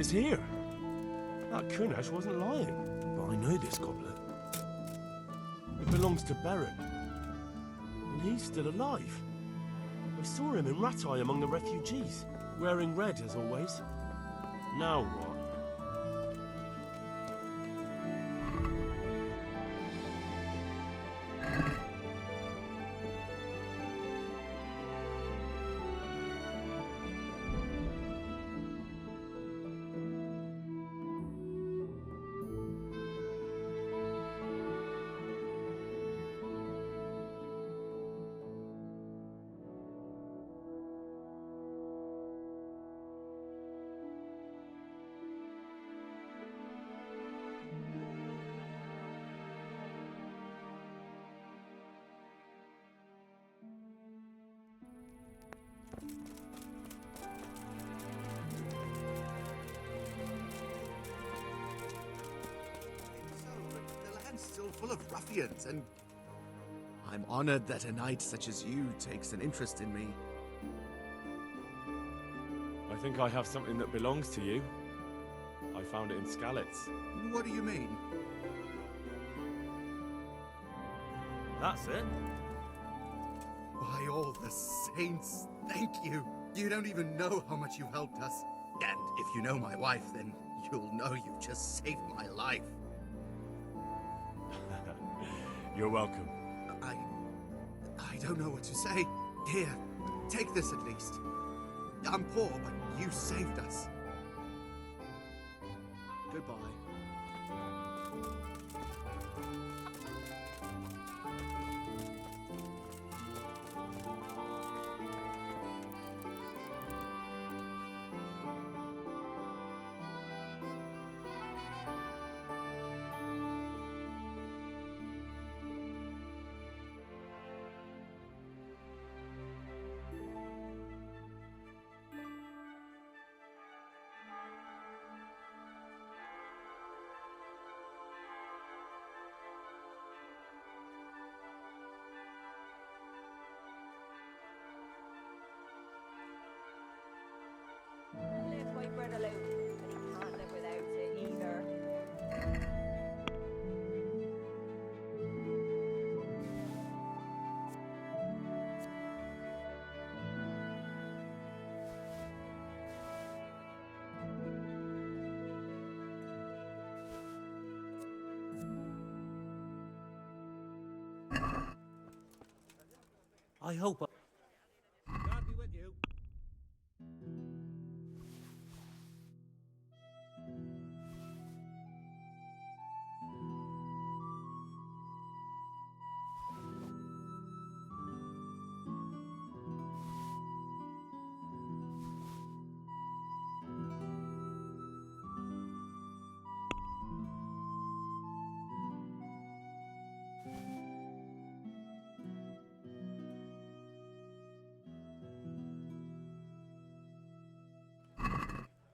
It's here. That Kunesh wasn't lying. But I know this goblet. It belongs to Beren. And he's still alive. I saw him in Ratai among the refugees, wearing red as always. Now what? The land's still full of ruffians, and I'm honored that a knight such as you takes an interest in me. I think I have something that belongs to you. I found it in Skalitz. what do you mean? That's it. By all the saints, thank you. You don't even know how much you've helped us. And if you know my wife, then you'll know you've just saved my life. You're welcome. I don't know what to say. Here, take this at least. I'm poor, but you saved us. Goodbye. Live my bread alone, and he can't live without it either. I hope God be with you.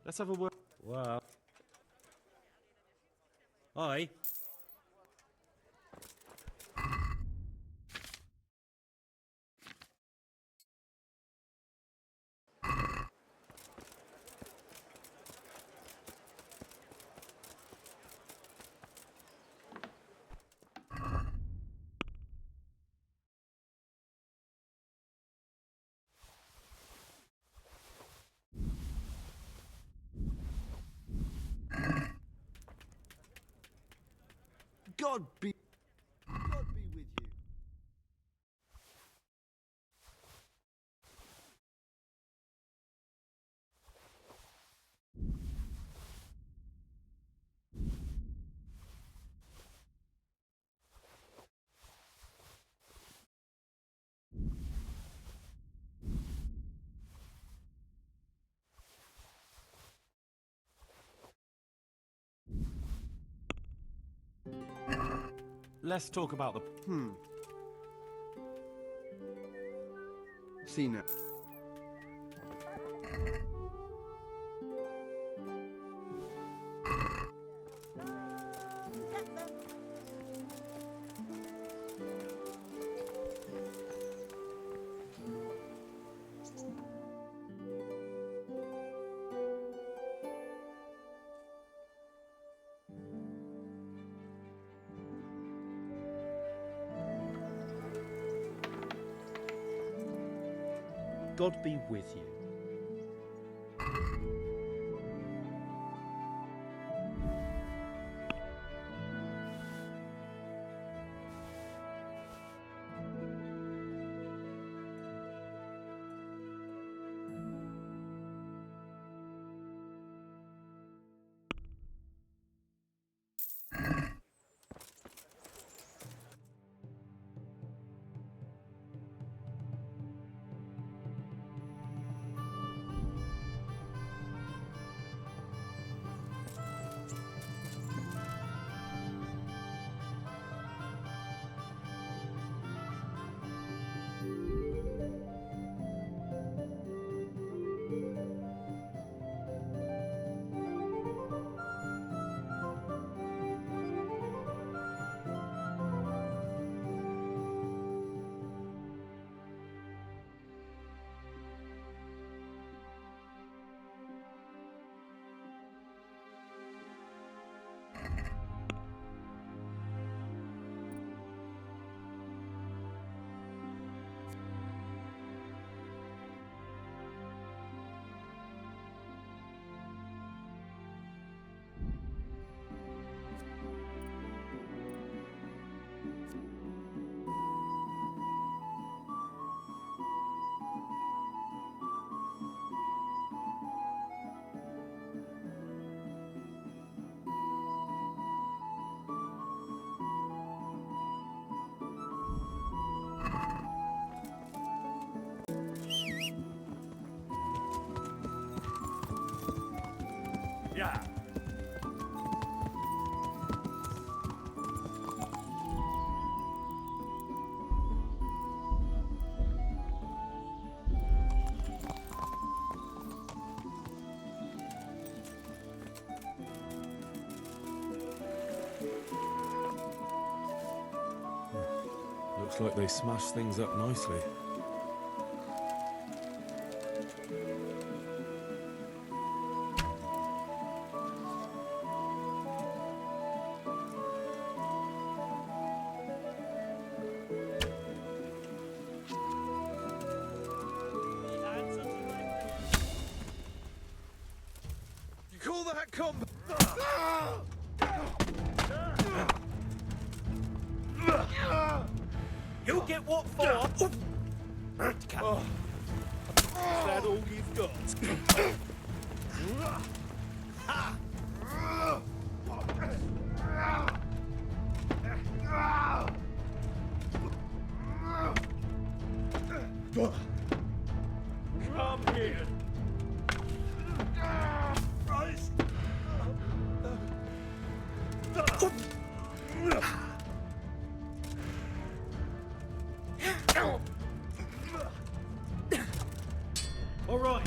Let's have a word. Well. Aye. God be with you. Let's talk about the... Cena. God be with you. Yeah. Looks like they smashed things up nicely. You call that combat? You get what for? Oh. Is that all you've got? Come here. Christ. All right.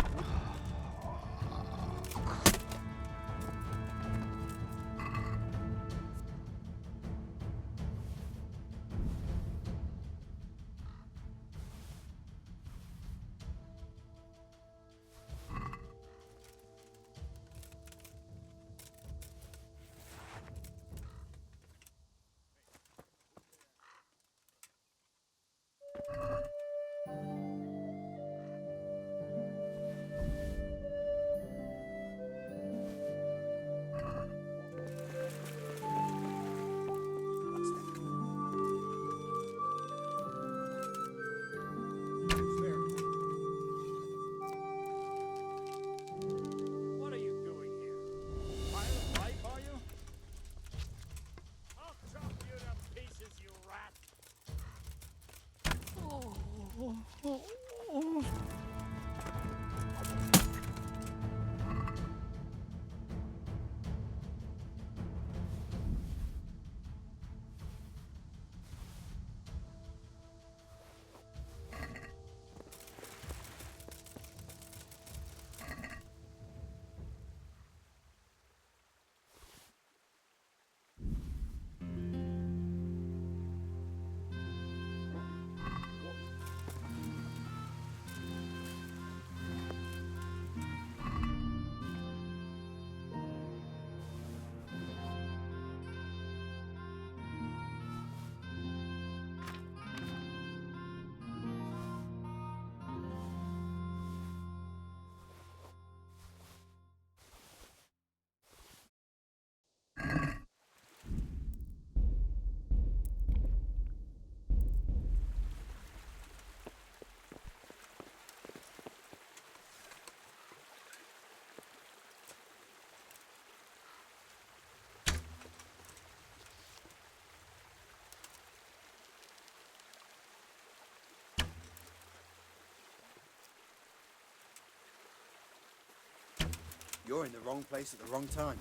You're in the wrong place at the wrong time.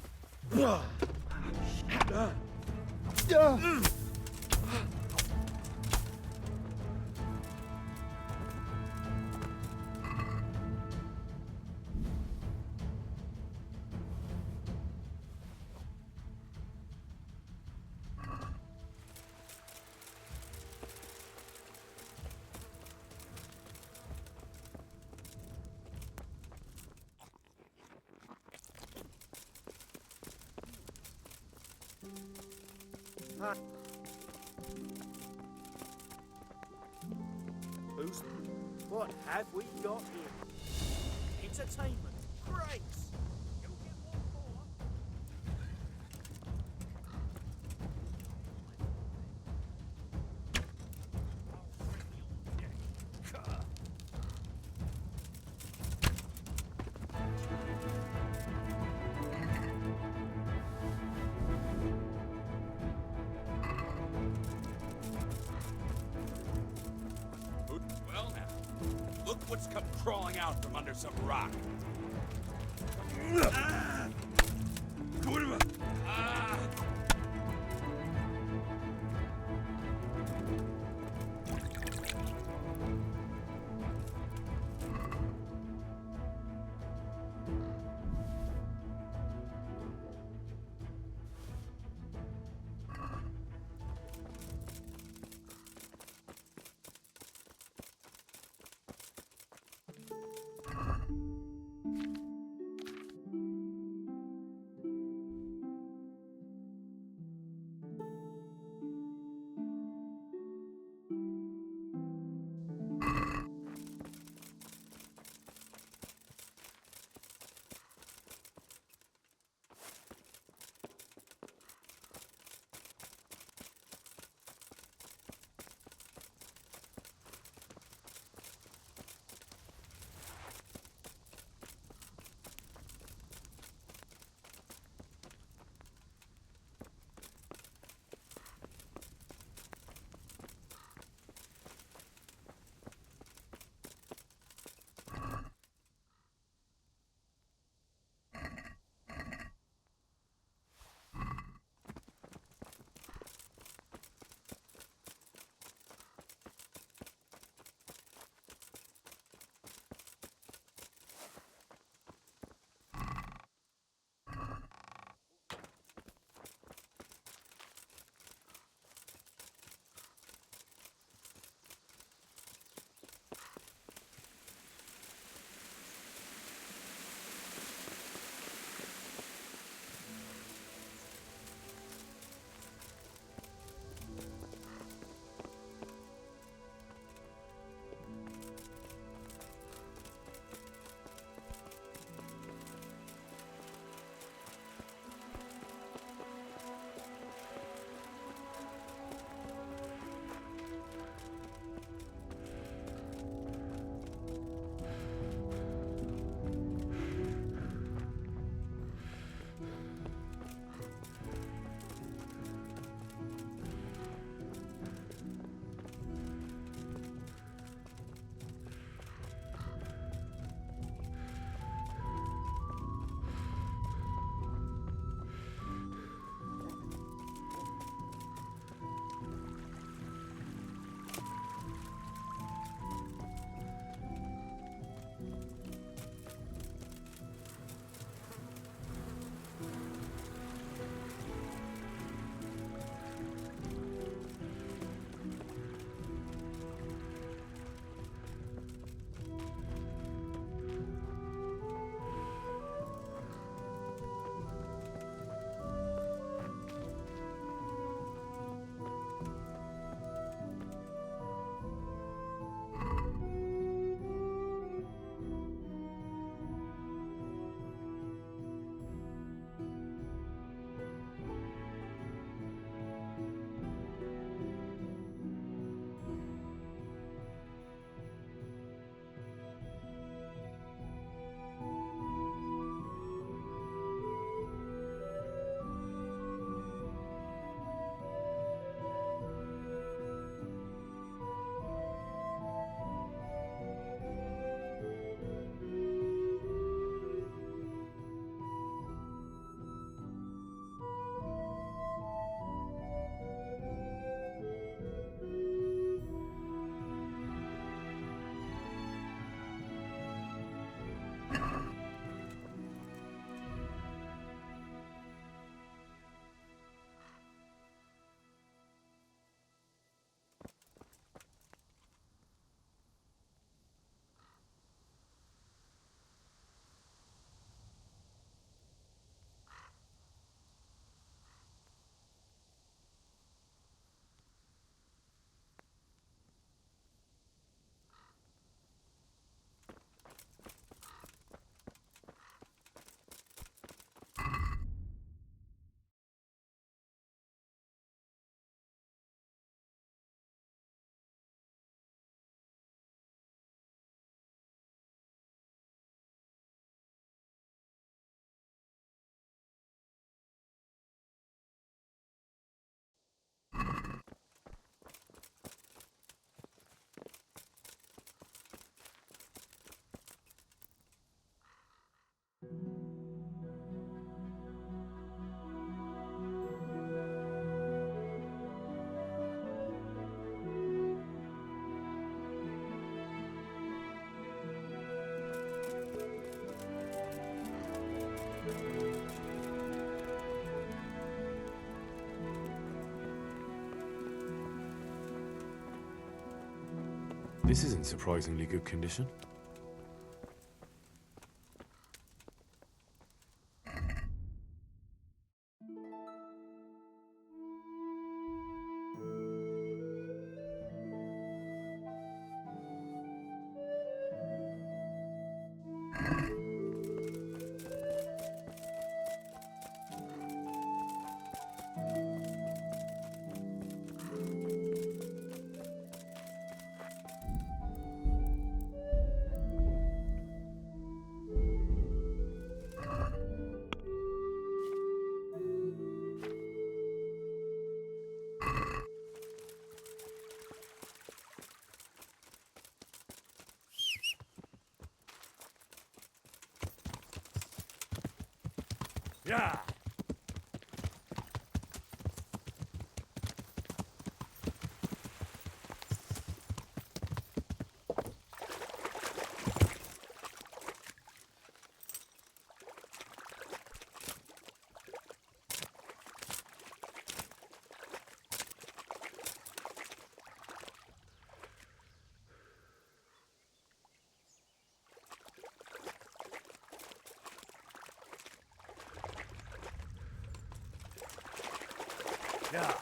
What have we got here? Entertainment. Great. You'll get one more. Well now, look what's come crawling out from under some rock. This is in surprisingly good condition. Yeah. Yeah.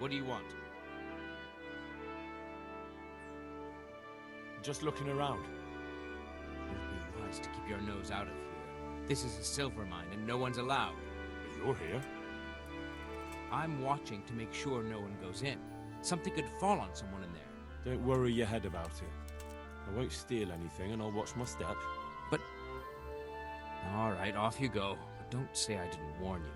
What do you want? Just looking around. It would be wise to keep your nose out of here. This is a silver mine and no one's allowed. But you're here. I'm watching to make sure no one goes in. Something could fall on someone in there. Don't worry your head about it. I won't steal anything and I'll watch my step. But... all right, off you go. But don't say I didn't warn you.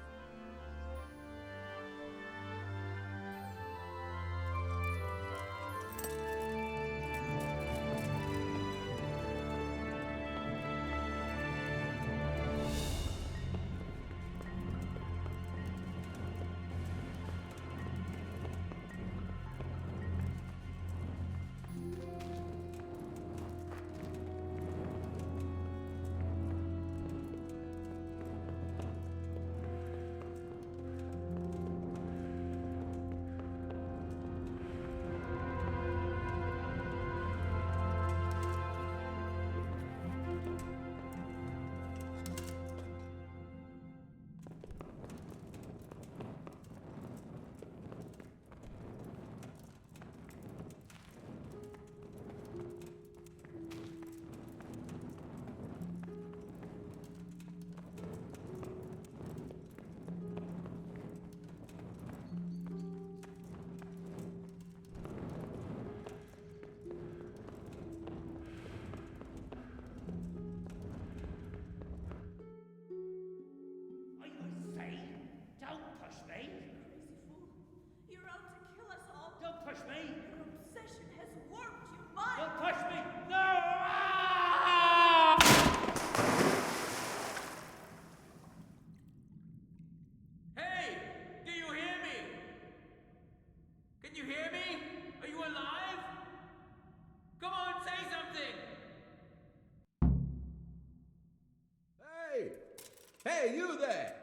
Hey, you there!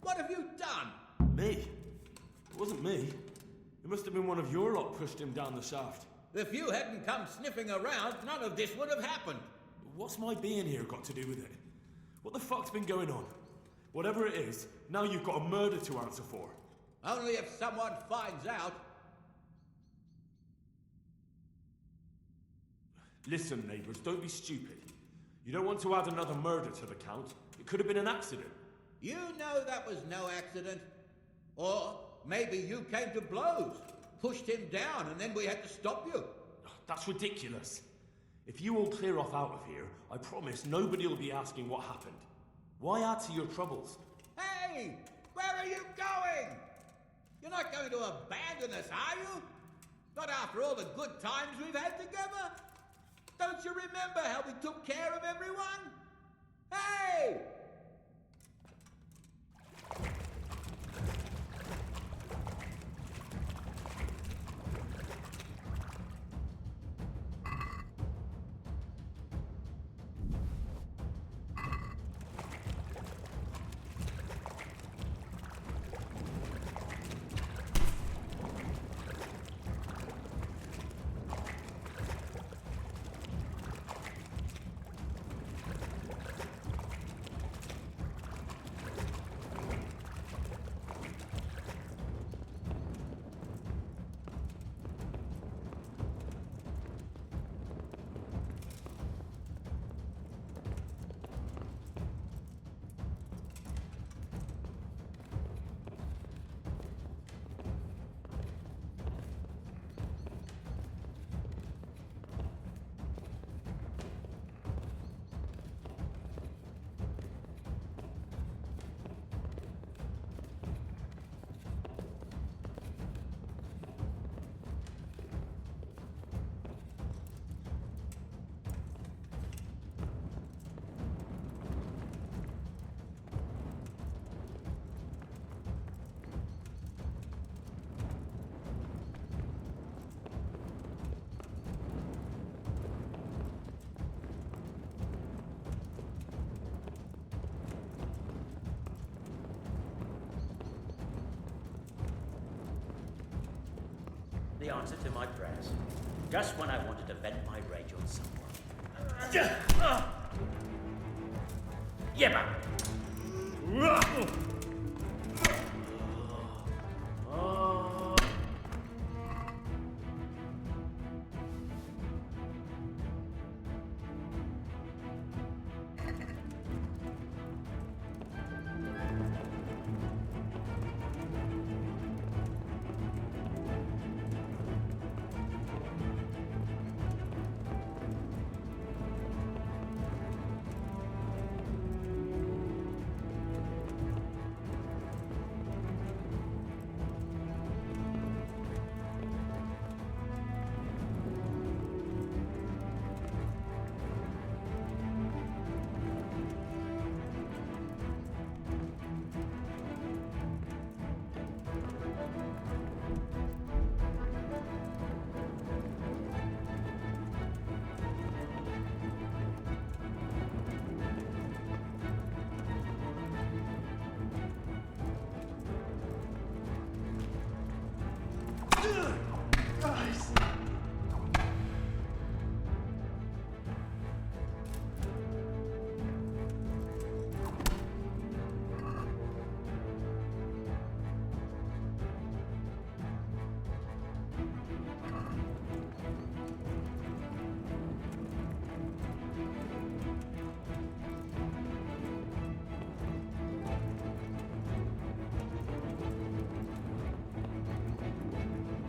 What have you done? Me? It wasn't me. It must have been one of your lot pushed him down the shaft. If you hadn't come sniffing around, none of this would have happened. What's my being here got to do with it? What the fuck's been going on? Whatever it is, now you've got a murder to answer for. Only if someone finds out. Listen, neighbours, don't be stupid. You don't want to add another murder to the count. It could have been an accident. You know that was no accident. Or maybe you came to blows, pushed him down, and then we had to stop you. That's ridiculous. If you all clear off out of here, I promise nobody will be asking what happened. Why add to your troubles? Hey! Where are you going? You're not going to abandon us, are you? Not after all the good times we've had together? Don't you remember how we took care of everyone? Hey! The answer to my prayers. Just when I wanted to vent my rage on someone. Yeba!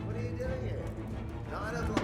What are you doing here? Nine o'clock.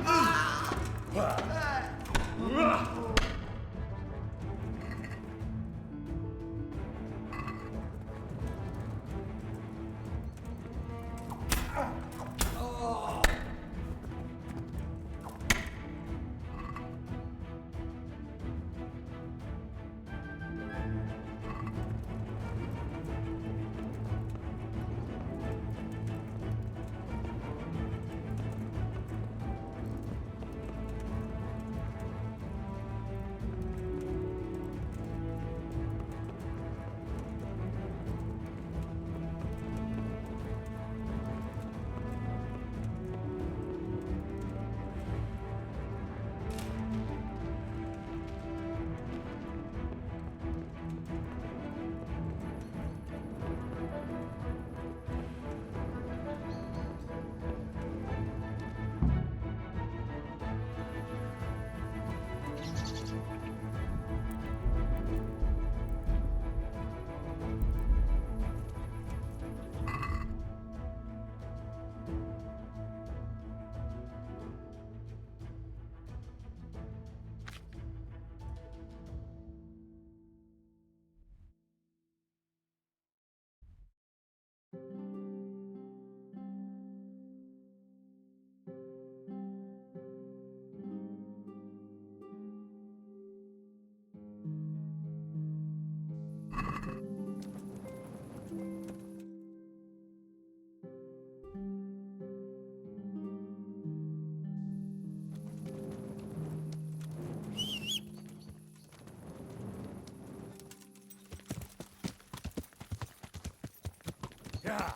Yeah.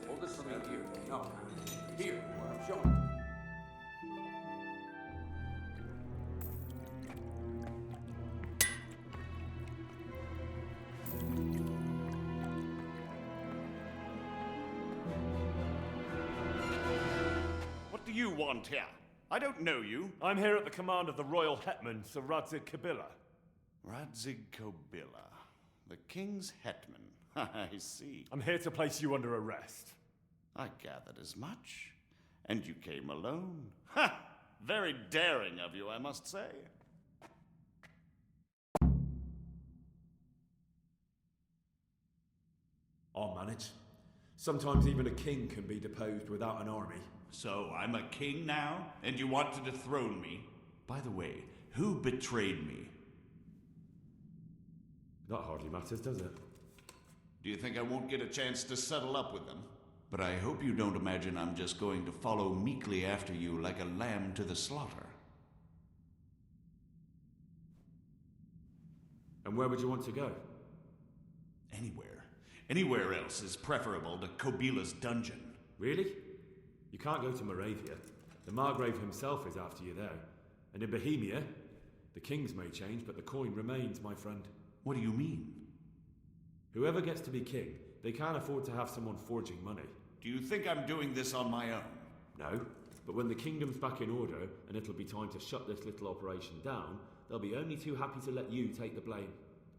Hold this for me here. No, here, where I'm showing. What do you want here? I don't know you. I'm here at the command of the royal hetman, Sir Radzig Kobyla. Radzig Kobyla, the king's hetman. I see. I'm here to place you under arrest. I gathered as much. And you came alone. Ha! Very daring of you, I must say. I'll manage. Sometimes even a king can be deposed without an army. So I'm a king now, and you want to dethrone me? By the way, who betrayed me? That hardly matters, does it? Do you think I won't get a chance to settle up with them? But I hope you don't imagine I'm just going to follow meekly after you like a lamb to the slaughter. And where would you want to go? Anywhere. Anywhere else is preferable to Kobyla's dungeon. Really? You can't go to Moravia. The Margrave himself is after you there. And in Bohemia, the kings may change, but the coin remains, my friend. What do you mean? Whoever gets to be king They can't afford to have someone forging money. Do you think I'm doing this on my own? No, but when the kingdom's back in order and it'll be time to shut this little operation down, they'll be only too happy to let you take the blame.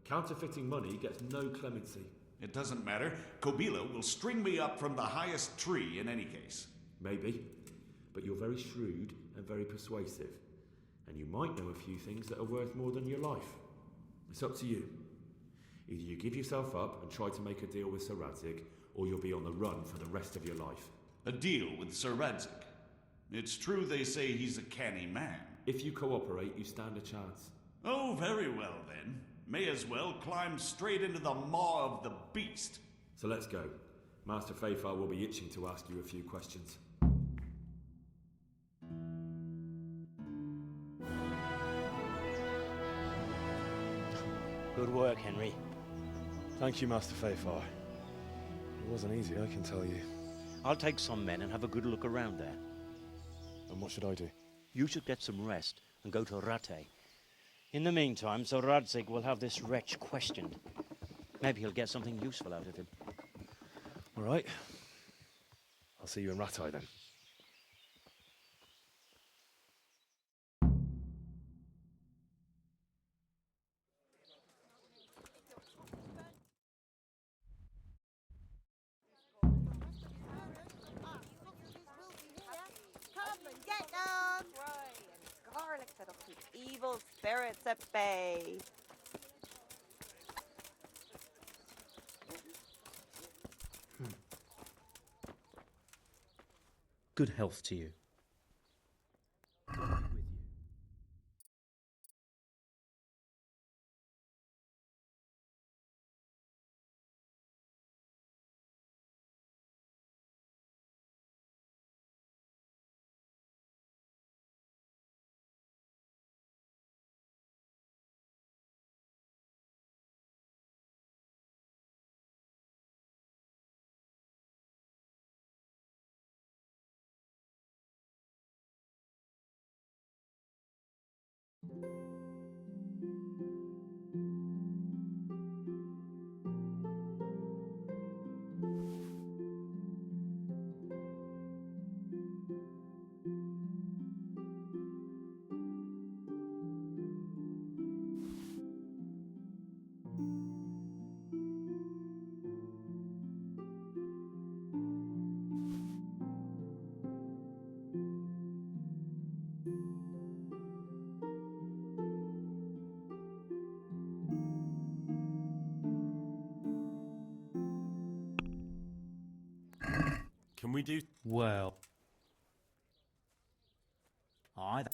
Counterfeiting money gets no clemency. It doesn't matter. Kobila will string me up from the highest tree in any case. Maybe, but you're very shrewd and very persuasive, and you might know a few things that are worth more than your life. It's up to you. Either you give yourself up and try to make a deal with Sir Radzig, or you'll be on the run for the rest of your life. A deal with Sir Radzig? It's true they say he's a canny man. If you cooperate, you stand a chance. Oh, very well then. May as well climb straight into the maw of the beast. So let's go. Master Fafar will be itching to ask you a few questions. Good work, Henry. Thank you, Master Fafar. It wasn't easy, I can tell you. I'll take some men and have a good look around there. And what should I do? You should get some rest and go to Rattay. In the meantime, Sir Radzig will have this wretch questioned. Maybe he'll get something useful out of him. All right. I'll see you in Rattay then. Come and get them! Right, and garlic that'll keep evil spirits at bay. Good health to you. Can we do... Well... I...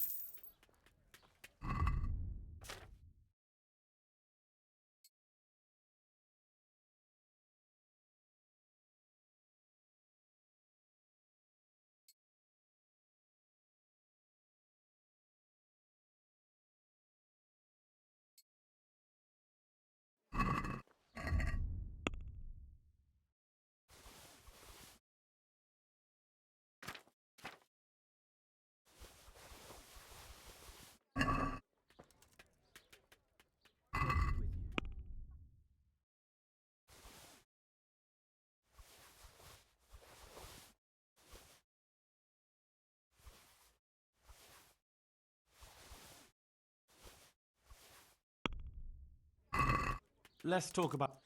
Let's talk about...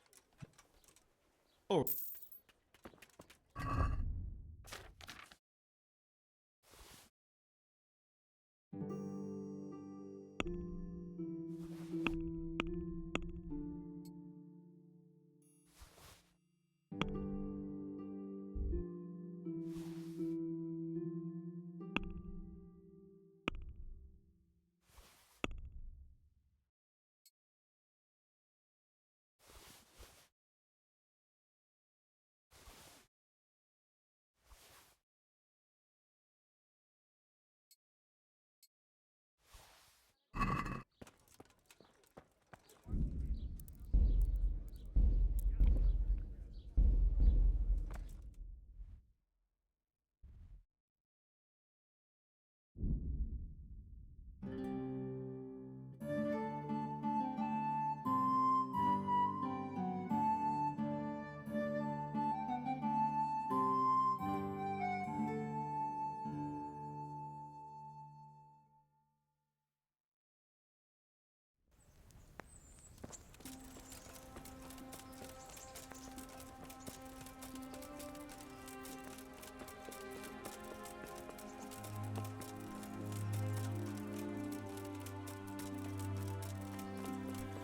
Oh.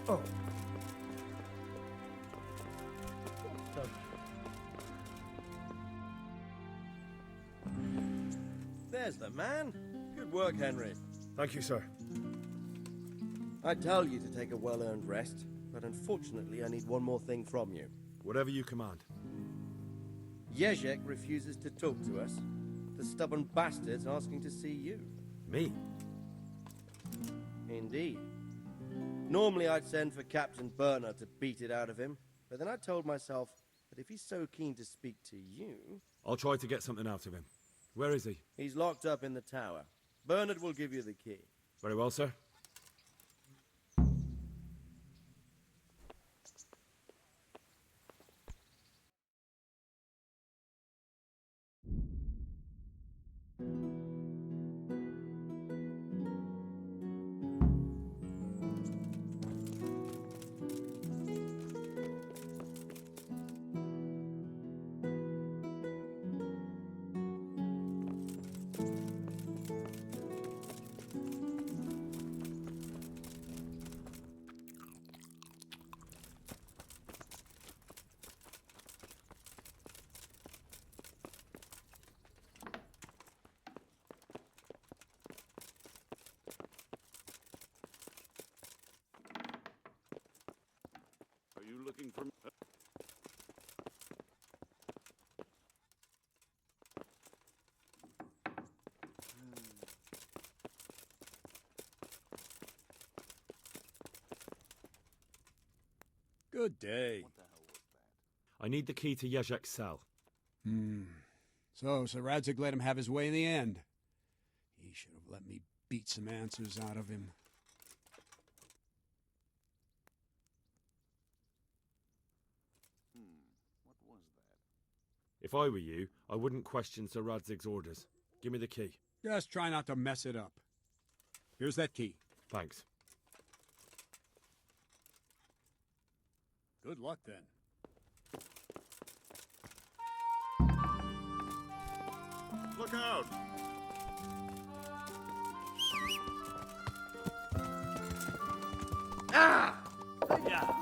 Oh. There's the man. Good work, Henry. Thank you, sir. I tell you to take a well-earned rest, but unfortunately I need one more thing from you. Whatever you command. Jezek refuses to talk to us. The stubborn bastard's asking to see you. Me? Indeed. Normally I'd send for Captain Burner to beat it out of him, but then I told myself that if he's so keen to speak to you... I'll try to get something out of him. Where is he? He's locked up in the tower. Bernard will give you the key. Very well, sir. Are you looking for... Good day. I need the key to Jezek's cell. So Sir Radzig let him have his way in the end. He should have let me beat some answers out of him. What was that? If I were you, I wouldn't question Sir Radzig's orders. Give me the key. Just try not to mess it up. Here's that key. Thanks. Good luck, then. Look out! Ah! Yeah.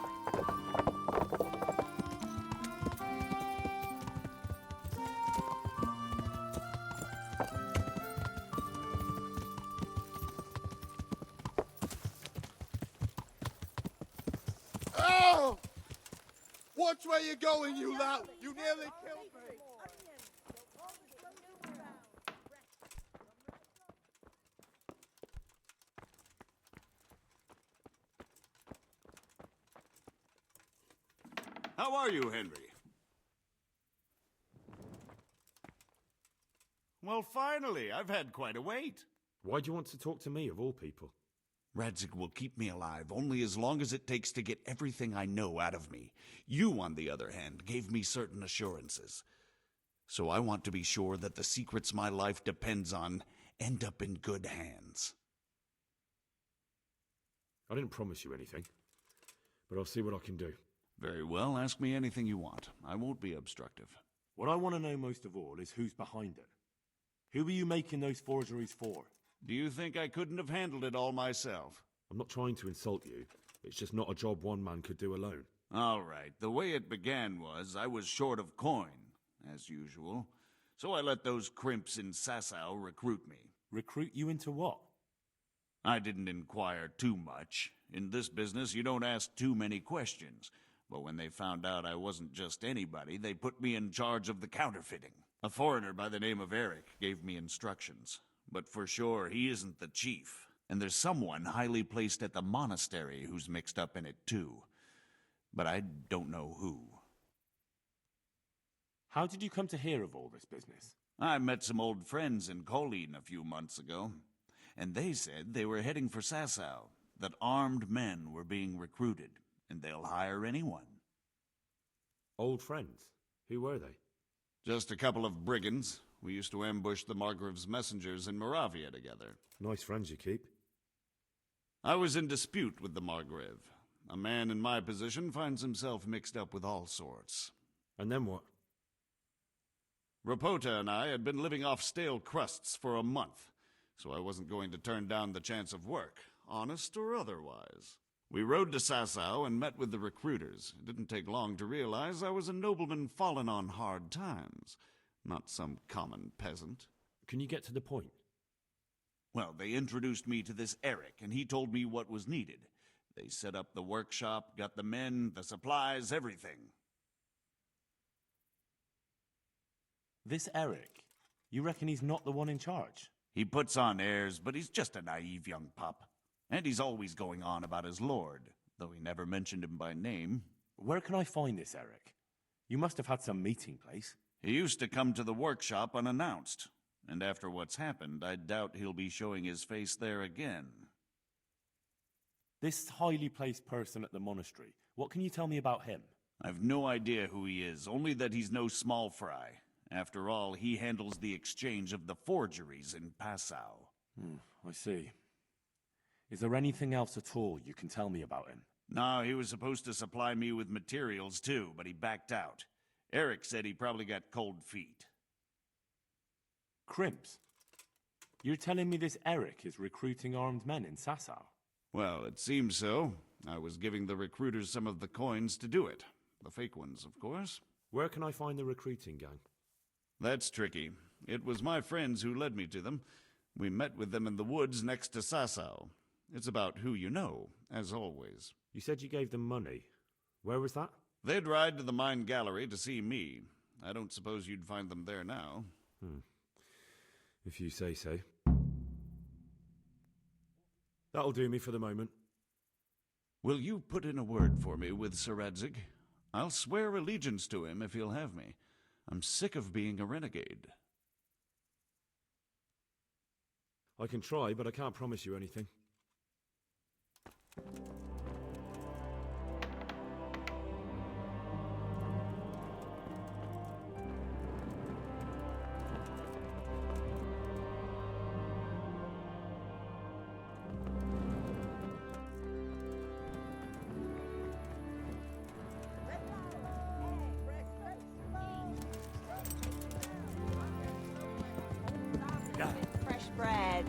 Oh! Watch where you're going, you lout! You nearly killed me! How are you, Henry? Well, finally, I've had quite a wait. Why do you want to talk to me, of all people? Radzig will keep me alive only as long as it takes to get everything I know out of me. You, on the other hand, gave me certain assurances. So I want to be sure that the secrets my life depends on end up in good hands. I didn't promise you anything, but I'll see what I can do. Very well, ask me anything you want. I won't be obstructive. What I want to know most of all is who's behind it. Who are you making those forgeries for? Do you think I couldn't have handled it all myself? I'm not trying to insult you. It's just not a job one man could do alone. All right, the way it began was I was short of coin, as usual. So I let those crimps in Sasau recruit me. Recruit you into what? I didn't inquire too much. In this business, you don't ask too many questions. But when they found out I wasn't just anybody, they put me in charge of the counterfeiting. A foreigner by the name of Eric gave me instructions. But for sure, he isn't the chief. And there's someone highly placed at the monastery who's mixed up in it too. But I don't know who. How did you come to hear of all this business? I met some old friends in Colleen a few months ago. And they said they were heading for Sasau, that armed men were being recruited. And they'll hire anyone. Old friends? Who were they? Just a couple of brigands. We used to ambush the Margrave's messengers in Moravia together. Nice friends you keep. I was in dispute with the Margrave. A man in my position finds himself mixed up with all sorts. And then what? Rapota and I had been living off stale crusts for a month, so I wasn't going to turn down the chance of work, honest or otherwise. We rode to Sasau and met with the recruiters. It didn't take long to realize I was a nobleman fallen on hard times, not some common peasant. Can you get to the point? Well, they introduced me to this Eric, and he told me what was needed. They set up the workshop, got the men, the supplies, everything. This Eric, you reckon he's not the one in charge? He puts on airs, but he's just a naive young pup. And he's always going on about his lord, though he never mentioned him by name. Where can I find this Eric? You must have had some meeting place. He used to come to the workshop unannounced, and after what's happened, I doubt he'll be showing his face there again. This highly placed person at the monastery, what can you tell me about him? I've no idea who he is, only that he's no small fry. After all, he handles the exchange of the forgeries in Passau. I see. Is there anything else at all you can tell me about him? No, he was supposed to supply me with materials too, but he backed out. Eric said he probably got cold feet. Crimps? You're telling me this Eric is recruiting armed men in Sasau? Well, it seems so. I was giving the recruiters some of the coins to do it. The fake ones, of course. Where can I find the recruiting gang? That's tricky. It was my friends who led me to them. We met with them in the woods next to Sasau. It's about who you know, as always. You said you gave them money. Where was that? They'd ride to the mine gallery to see me. I don't suppose you'd find them there now. If you say so. That'll do me for the moment. Will you put in a word for me with Sir Radzig? I'll swear allegiance to him if he'll have me. I'm sick of being a renegade. I can try, but I can't promise you anything. Fresh bread.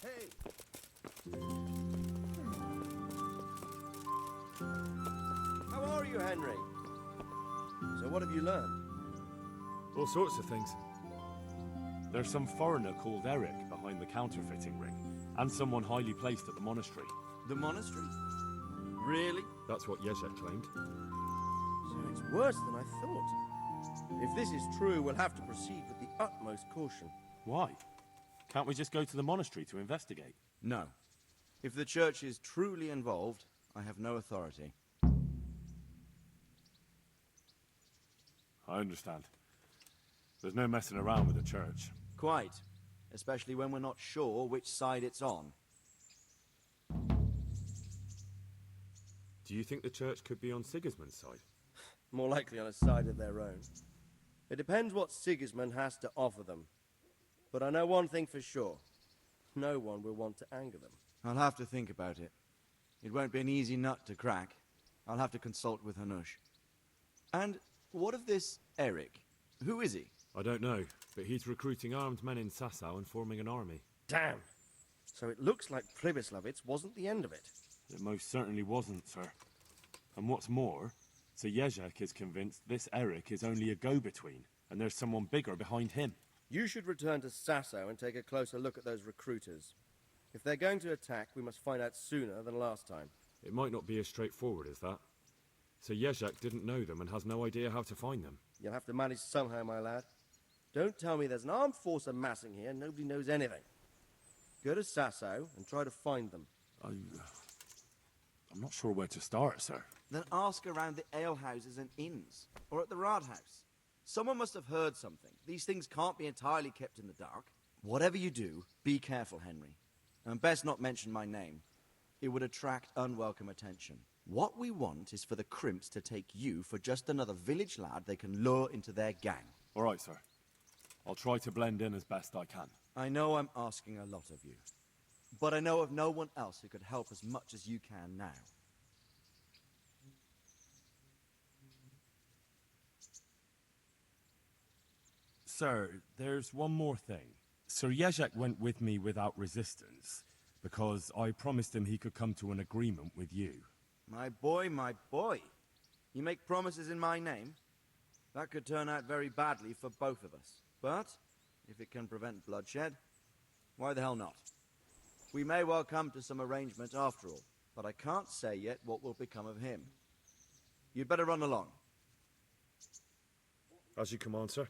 Hey! How are you, Henry? So what have you learned? All sorts of things. There's some foreigner called Eric behind the counterfeiting ring, and someone highly placed at the monastery. The monastery? Really? That's what Jezek claimed. So it's worse than I thought. If this is true, we'll have to proceed with the utmost caution. Why? Can't we just go to the monastery to investigate? No. If the church is truly involved, I have no authority. I understand. There's no messing around with the church. Quite. Especially when we're not sure which side it's on. Do you think the church could be on Sigismund's side? More likely on a side of their own. It depends what Sigismund has to offer them. But I know one thing for sure. No one will want to anger them. I'll have to think about it. It won't be an easy nut to crack. I'll have to consult with Hanush. And what of this Eric? Who is he? I don't know, but he's recruiting armed men in Sasau and forming an army. Damn! So it looks like Pribyslavitz wasn't the end of it. It most certainly wasn't, sir. And what's more, Sir Jezek is convinced this Eric is only a go-between, and there's someone bigger behind him. You should return to Sasau and take a closer look at those recruiters. If they're going to attack, we must find out sooner than last time. It might not be as straightforward as that. Sir Jezek didn't know them and has no idea how to find them. You'll have to manage somehow, my lad. Don't tell me there's an armed force amassing here and nobody knows anything. Go to Sasau and try to find them. I'm not sure where to start, sir. Then ask around the alehouses and inns, or at the Rathaus. Someone must have heard something. These things can't be entirely kept in the dark. Whatever you do, be careful, Henry. And best not mention my name. It would attract unwelcome attention. What we want is for the crimps to take you for just another village lad they can lure into their gang. All right, sir. I'll try to blend in as best I can. I know I'm asking a lot of you, but I know of no one else who could help as much as you can now. Sir, there's one more thing. Sir Jezek went with me without resistance, because I promised him he could come to an agreement with you. My boy, my boy. You make promises in my name? That could turn out very badly for both of us. But, if it can prevent bloodshed, why the hell not? We may well come to some arrangement after all, but I can't say yet what will become of him. You'd better run along. As you command, sir.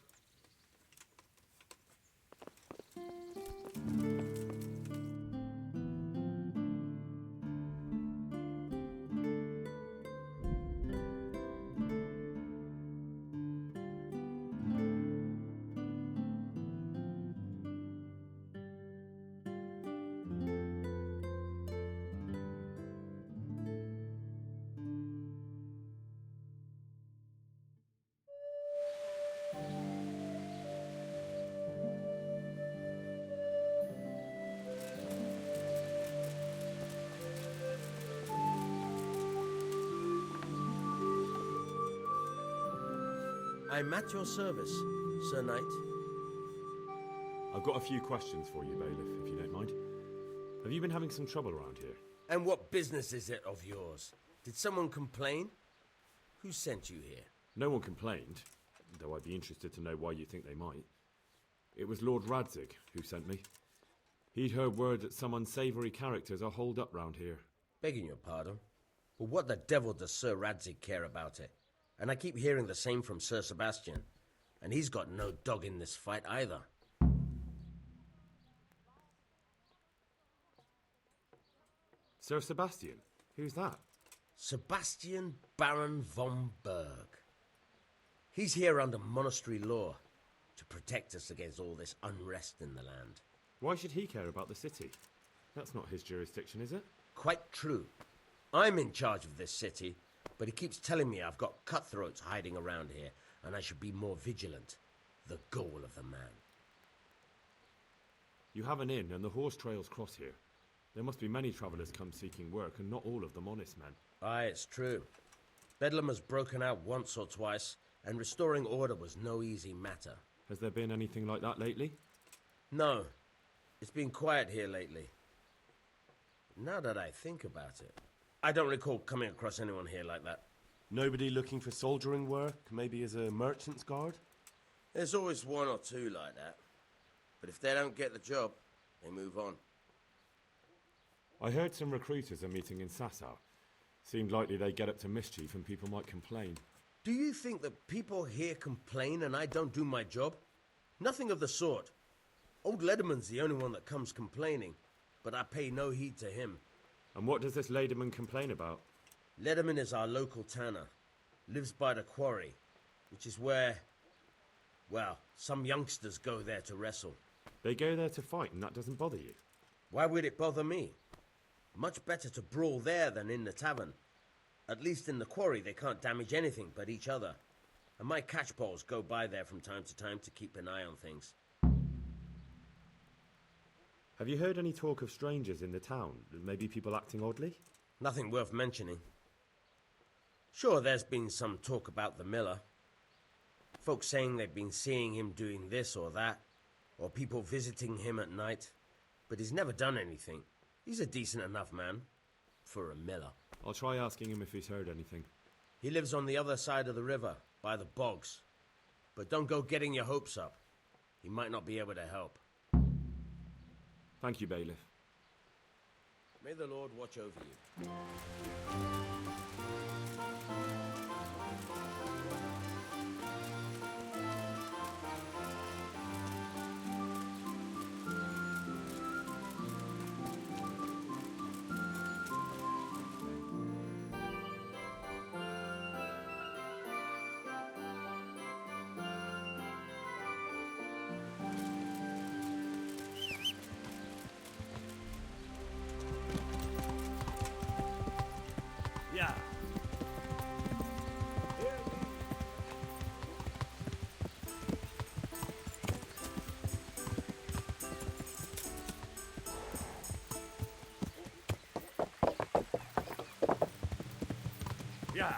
I'm at your service, Sir Knight. I've got a few questions for you, Bailiff, if you don't mind. Have you been having some trouble around here? And what business is it of yours? Did someone complain? Who sent you here? No one complained, though I'd be interested to know why you think they might. It was Lord Radzig who sent me. He'd heard word that some unsavoury characters are holed up round here. Begging your pardon, but what the devil does Sir Radzig care about it? And I keep hearing the same from Sir Sebastian. And he's got no dog in this fight either. Sir Sebastian? Who's that? Sebastian Baron von Berg. He's here under monastery law to protect us against all this unrest in the land. Why should he care about the city? That's not his jurisdiction, is it? Quite true. I'm in charge of this city, but he keeps telling me I've got cutthroats hiding around here, and I should be more vigilant. The goal of the man. You have an inn, and the horse trails cross here. There must be many travellers come seeking work, and not all of them honest men. Aye, it's true. Bedlam has broken out once or twice, and restoring order was no easy matter. Has there been anything like that lately? No. It's been quiet here lately. Now that I think about it, I don't recall coming across anyone here like that. Nobody looking for soldiering work, maybe as a merchant's guard? There's always one or two like that. But if they don't get the job, they move on. I heard some recruiters are meeting in Sasau. Seemed likely they get up to mischief and people might complain. Do you think that people here complain and I don't do my job? Nothing of the sort. Old Lederman's the only one that comes complaining, but I pay no heed to him. And what does this Lederman complain about? Letterman is our local tanner. Lives by the quarry, which is where, well, some youngsters go there to wrestle. They go there to fight and that doesn't bother you? Why would it bother me? Much better to brawl there than in the tavern. At least in the quarry they can't damage anything but each other. And my catchballs go by there from time to time to keep an eye on things. Have you heard any talk of strangers in the town? Maybe people acting oddly? Nothing worth mentioning. Sure, there's been some talk about the miller. Folks saying they've been seeing him doing this or that, or people visiting him at night. But he's never done anything. He's a decent enough man. For a miller. I'll try asking him if he's heard anything. He lives on the other side of the river, by the bogs. But don't go getting your hopes up. He might not be able to help. Thank you, Bailiff. May the Lord watch over you. Yeah. Yeah.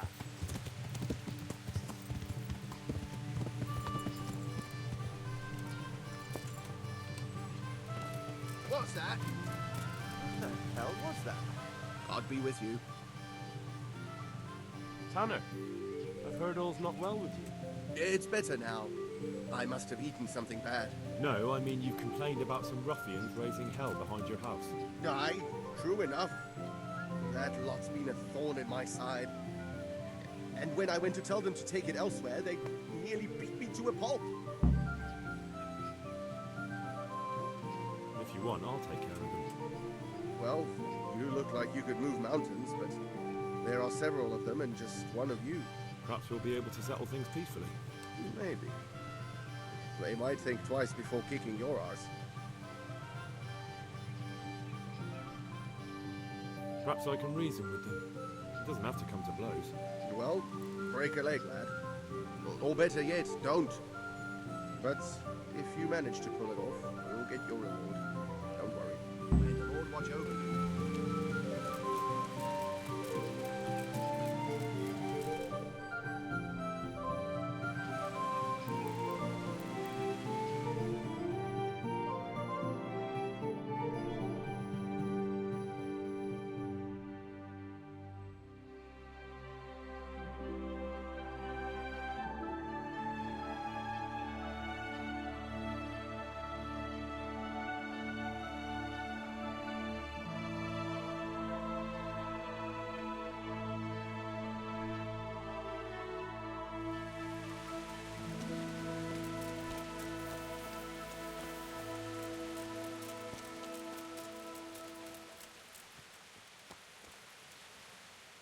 What's that? What the hell was that? God be with you. Tanner, I've heard all's not well with you. It's better now. I must have eaten something bad. No, I mean you complained about some ruffians raising hell behind your house. Aye, true enough. That lot's been a thorn in my side. And when I went to tell them to take it elsewhere, they nearly beat me to a pulp. If you want, I'll take care of them. Well, you look like you could move mountains, but there are several of them and just one of you. Perhaps we'll be able to settle things peacefully. Maybe. They might think twice before kicking your arse. Perhaps I can reason with them. It doesn't have to come to blows. Well, break a leg, lad. Or better yet, don't. But if you manage to pull it off, you'll get your reward. Don't worry. May the Lord watch over you.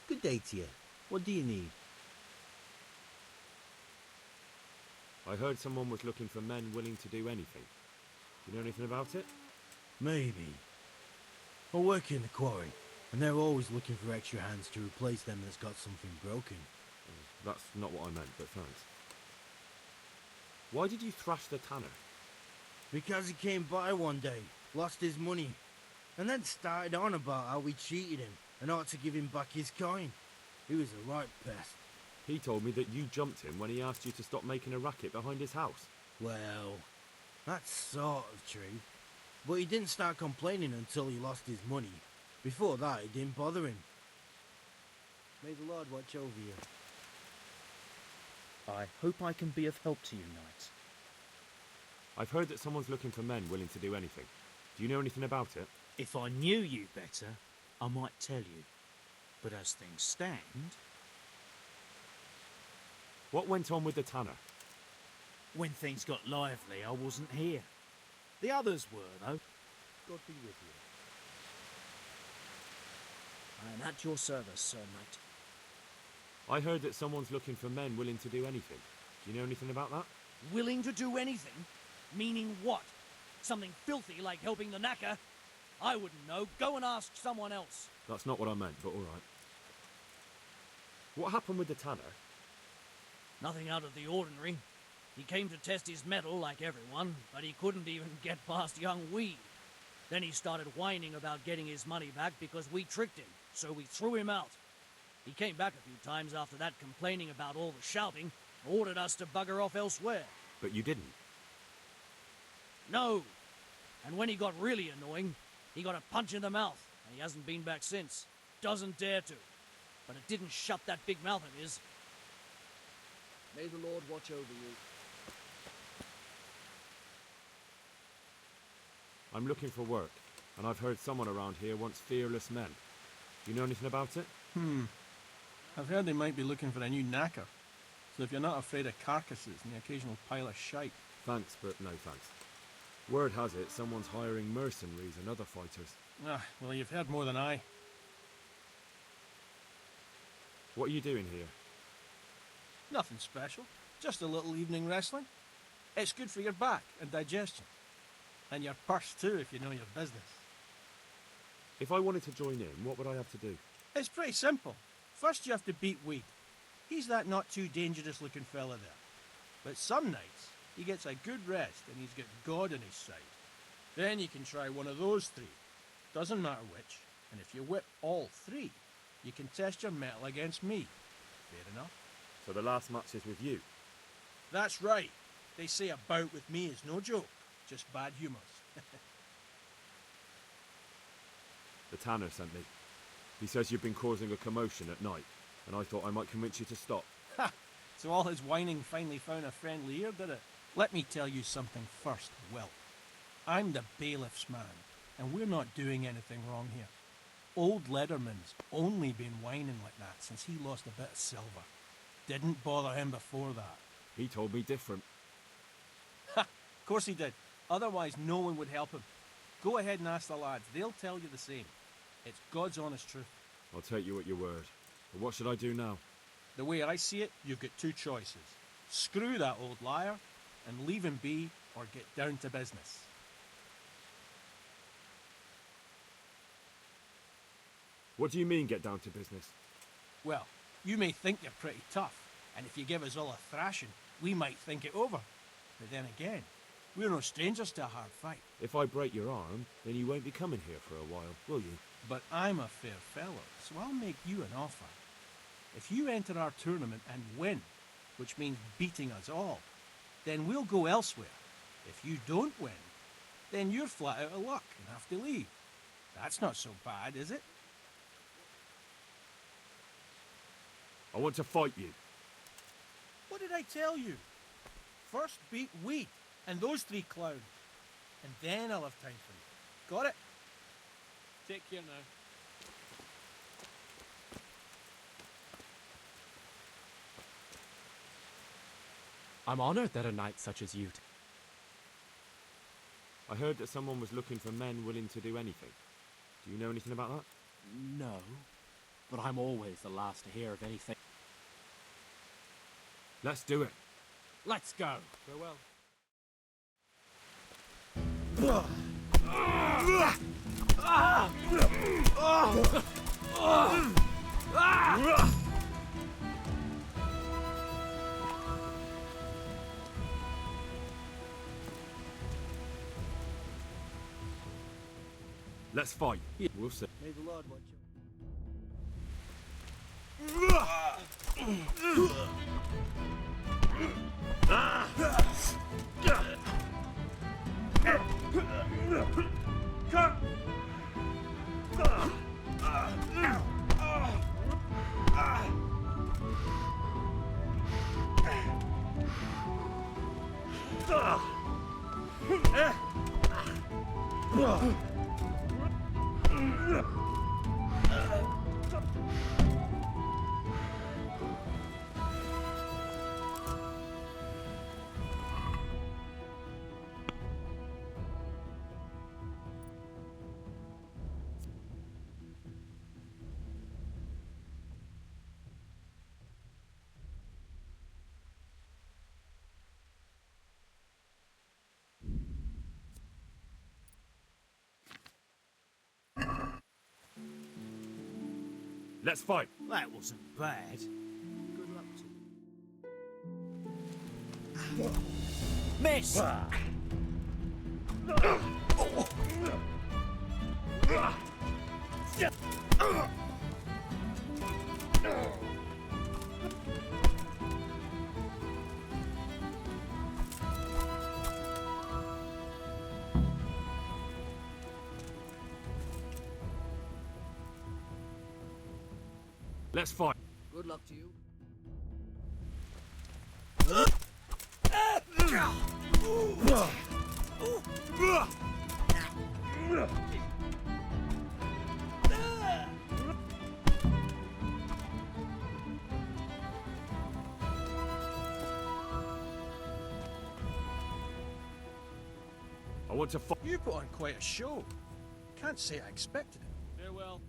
Good day to you. What do you need? I heard someone was looking for men willing to do anything. Do you know anything about it? Maybe. I work in the quarry, and they're always looking for extra hands to replace them that's got something broken. That's not what I meant, but thanks. Why did you thrash the tanner? Because he came by one day, lost his money, and then started on about how we cheated him and ought to give him back his coin. He was a right pest. He told me that you jumped him when he asked you to stop making a racket behind his house. Well, that's sort of true. But he didn't start complaining until he lost his money. Before that, it didn't bother him. May the Lord watch over you. I hope I can be of help to you, knight. I've heard that someone's looking for men willing to do anything. Do you know anything about it? If I knew you better, I might tell you. But as things stand... What went on with the tanner? When things got lively, I wasn't here. The others were, though. God be with you. I am at your service, Sir Knight. I heard that someone's looking for men willing to do anything. Do you know anything about that? Willing to do anything? Meaning what? Something filthy like helping the knacker? I wouldn't know. Go and ask someone else. That's not what I meant, but all right. What happened with the tanner? Nothing out of the ordinary. He came to test his mettle like everyone, but he couldn't even get past young Weed. Then he started whining about getting his money back because we tricked him, so we threw him out. He came back a few times after that complaining about all the shouting, ordered us to bugger off elsewhere. But you didn't. No. And when he got really annoying, he got a punch in the mouth, and he hasn't been back since. Doesn't dare to. But it didn't shut that big mouth of his. May the Lord watch over you. I'm looking for work, and I've heard someone around here wants fearless men. Do you know anything about it? I've heard they might be looking for a new knacker. So if you're not afraid of carcasses and the occasional pile of shite... Thanks, but no thanks. Word has it someone's hiring mercenaries and other fighters. Ah, well, you've heard more than I. What are you doing here? Nothing special. Just a little evening wrestling. It's good for your back and digestion. And your purse too, if you know your business. If I wanted to join in, what would I have to do? It's pretty simple. First you have to beat Weed. He's that not too dangerous looking fella there. But some nights, he gets a good rest and he's got God on his side. Then you can try one of those three. Doesn't matter which. And if you whip all three, you can test your mettle against me. Fair enough? So the last match is with you? That's right. They say a bout with me is no joke. Just bad humours. The tanner sent me. He says you've been causing a commotion at night, and I thought I might convince you to stop. Ha! So all his whining finally found a friendly ear, did it? Let me tell you something first, Will. I'm the bailiff's man, and we're not doing anything wrong here. Old Lederman's only been whining like that since he lost a bit of silver. Didn't bother him before that. He told me different. Ha! Of course he did. Otherwise no one would help him. Go ahead and ask the lads. They'll tell you the same. It's God's honest truth. I'll take you at your word. But what should I do now? The way I see it, you've got two choices. Screw that old liar and leave him be, or get down to business. What do you mean, get down to business? Well, you may think you're pretty tough, and if you give us all a thrashing, we might think it over. But then again, we're no strangers to a hard fight. If I break your arm, then you won't be coming here for a while, will you? But I'm a fair fellow, so I'll make you an offer. If you enter our tournament and win, which means beating us all, then we'll go elsewhere. If you don't win, then you're flat out of luck and have to leave. That's not so bad, is it? I want to fight you. What did I tell you? First beat Weed and those three clowns, and then I'll have time for you. Got it? Take care now. I'm honored that a knight such as you... I heard that someone was looking for men willing to do anything. Do you know anything about that? No, but I'm always the last to hear of anything. Let's do it. Let's go. Farewell. Let's fight. We'll see. May the Lord watch you. Let's fight. That wasn't bad. Good luck to you. Miss! Let's fight. Good luck to you. I want to fight. You put on quite a show. Can't say I expected it. Farewell.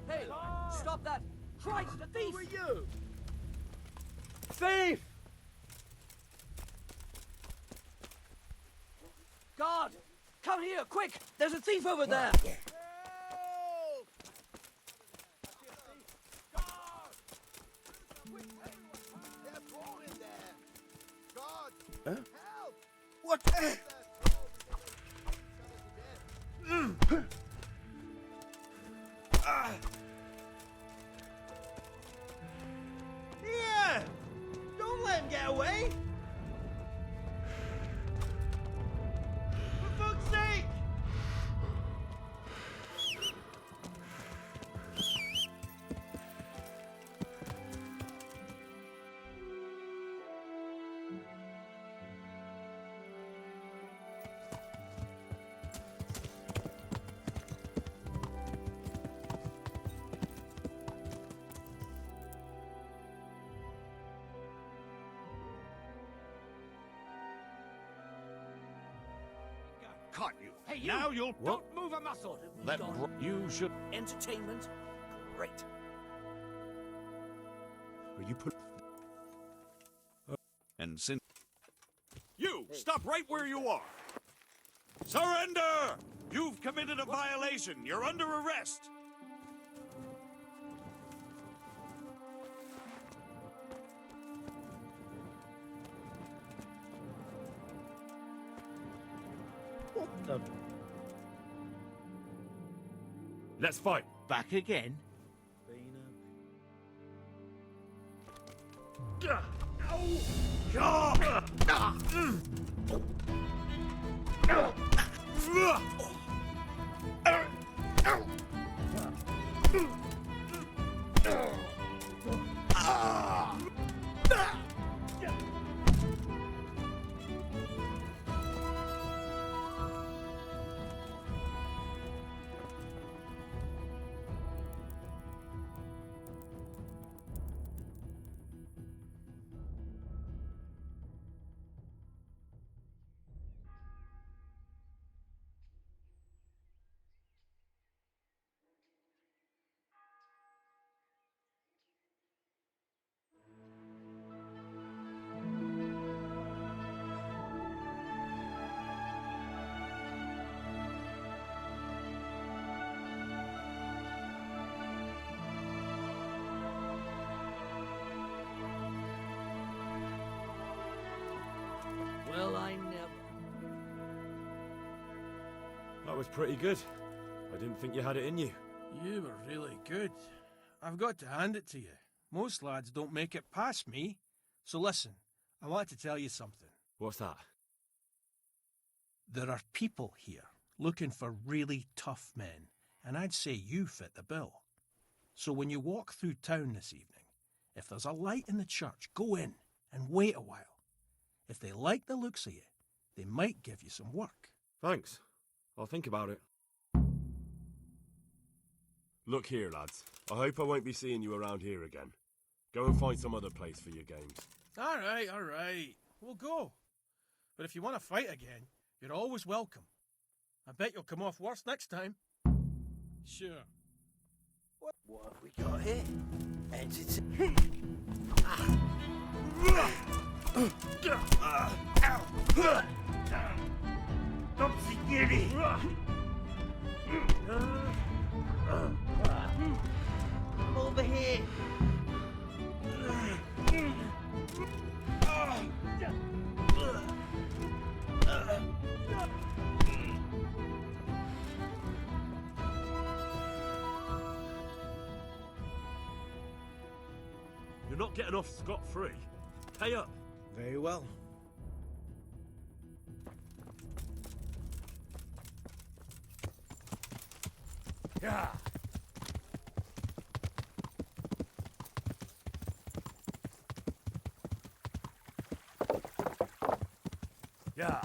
Hey, stop that! Christ, a thief! Who are you? Thief! Guard! Come here, quick! There's a thief over there! Huh? What? Yeah! Don't let him get away! For fuck's sake! Caught you. Hey, you! Now you'll... Don't move a muscle! That Gone. you should... Entertainment? Great. Are you put... And since... You! Stop right where you are! Surrender! You've committed a violation. You're under arrest. What the? Let's fight. Back again? Well, I never. That was pretty good. I didn't think you had it in you. You were really good. I've got to hand it to you. Most lads don't make it past me. So listen, I want to tell you something. What's that? There are people here looking for really tough men, and I'd say you fit the bill. So when you walk through town this evening, if there's a light in the church, go in and wait a while. If they like the looks of you, they might give you some work. Thanks. I'll think about it. Look here, lads. I hope I won't be seeing you around here again. Go and find some other place for your games. All right. We'll go. But if you want to fight again, you're always welcome. I bet you'll come off worse next time. Sure. What have we got here? Topsy-giddy! Over here! You're not getting off scot-free. Pay up. Very well. Yeah. Yeah.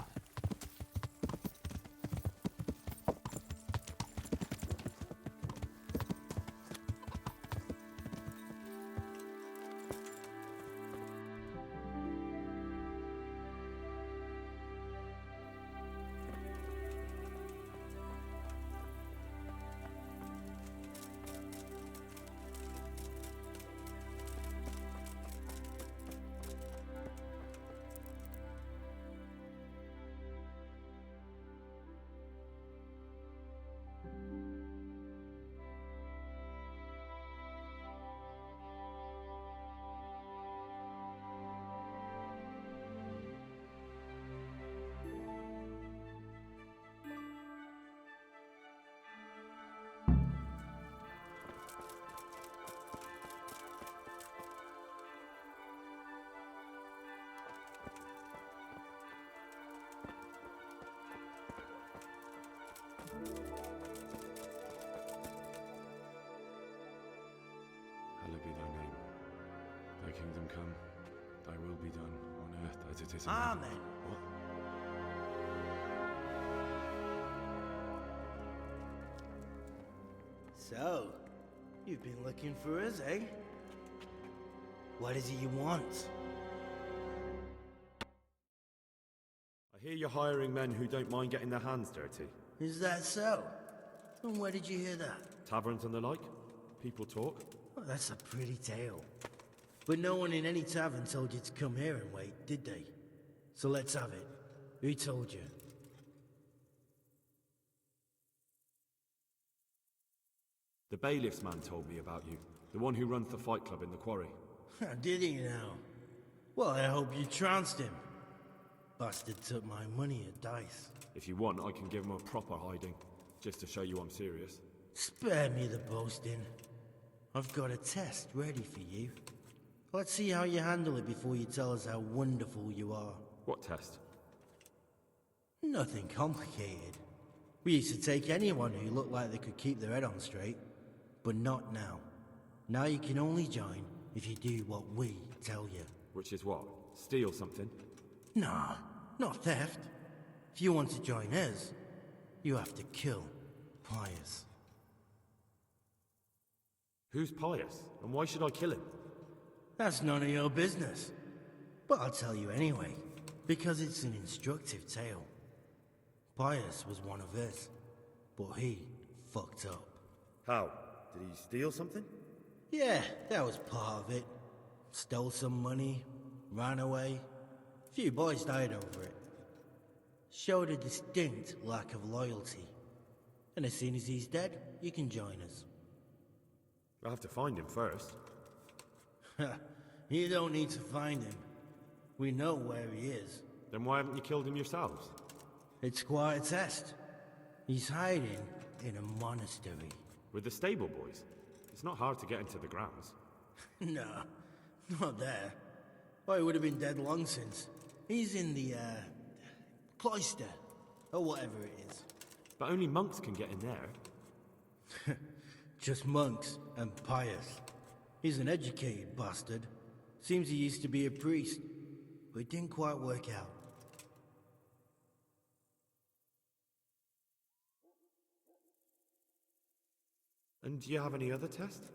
Hallowed be thy name. Thy kingdom come. Thy will be done on earth as it is in Amen. heaven. What? So, you've been looking for us, eh? What is it you want? I hear you're hiring men who don't mind getting their hands dirty. Is that so? And where did you hear that? Taverns and the like. People talk. Well, that's a pretty tale. But no one in any tavern told you to come here and wait, did they? So let's have it. Who told you? The bailiff's man told me about you. The one who runs the fight club in the quarry. Did he now? Well, I hope you trounced him. Bastard took my money at dice. If you want, I can give him a proper hiding, just to show you I'm serious. Spare me the boasting. I've got a test ready for you. Let's see how you handle it before you tell us how wonderful you are. What test? Nothing complicated. We used to take anyone who looked like they could keep their head on straight. But not now. Now you can only join if you do what we tell you. Which is what? Steal something? Nah, not theft. If you want to join us, you have to kill Pius. Who's Pius? And why should I kill him? That's none of your business. But I'll tell you anyway, because it's an instructive tale. Pius was one of us, but he fucked up. How? Did he steal something? Yeah, that was part of it. Stole some money, ran away. Few boys died over it. Showed a distinct lack of loyalty. And as soon as he's dead, you can join us. I'll have to find him first. You don't need to find him. We know where he is. Then why haven't you killed him yourselves? It's quite a test. He's hiding in a monastery. With the stable boys? It's not hard to get into the grounds. No, not there. Oh, he would have been dead long since. He's in the, cloister, or whatever it is. But only monks can get in there. Just monks and Pius. He's an educated bastard. Seems he used to be a priest, but it didn't quite work out. And do you have any other tests?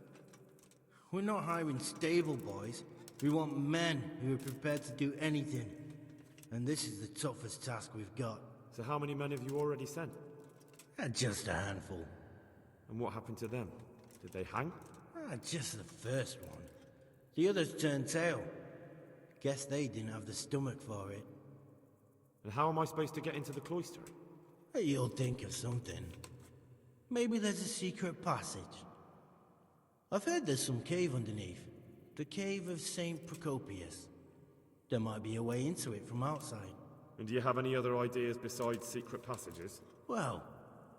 We're not hiring stable boys. We want men who are prepared to do anything. And this is the toughest task we've got. So how many men have you already sent? Just a handful. And what happened to them? Did they hang? Just the first one. The others turned tail. Guess they didn't have the stomach for it. And how am I supposed to get into the cloister? You'll think of something. Maybe there's a secret passage. I've heard there's some cave underneath. The cave of St. Procopius. There might be a way into it from outside. And do you have any other ideas besides secret passages? Well,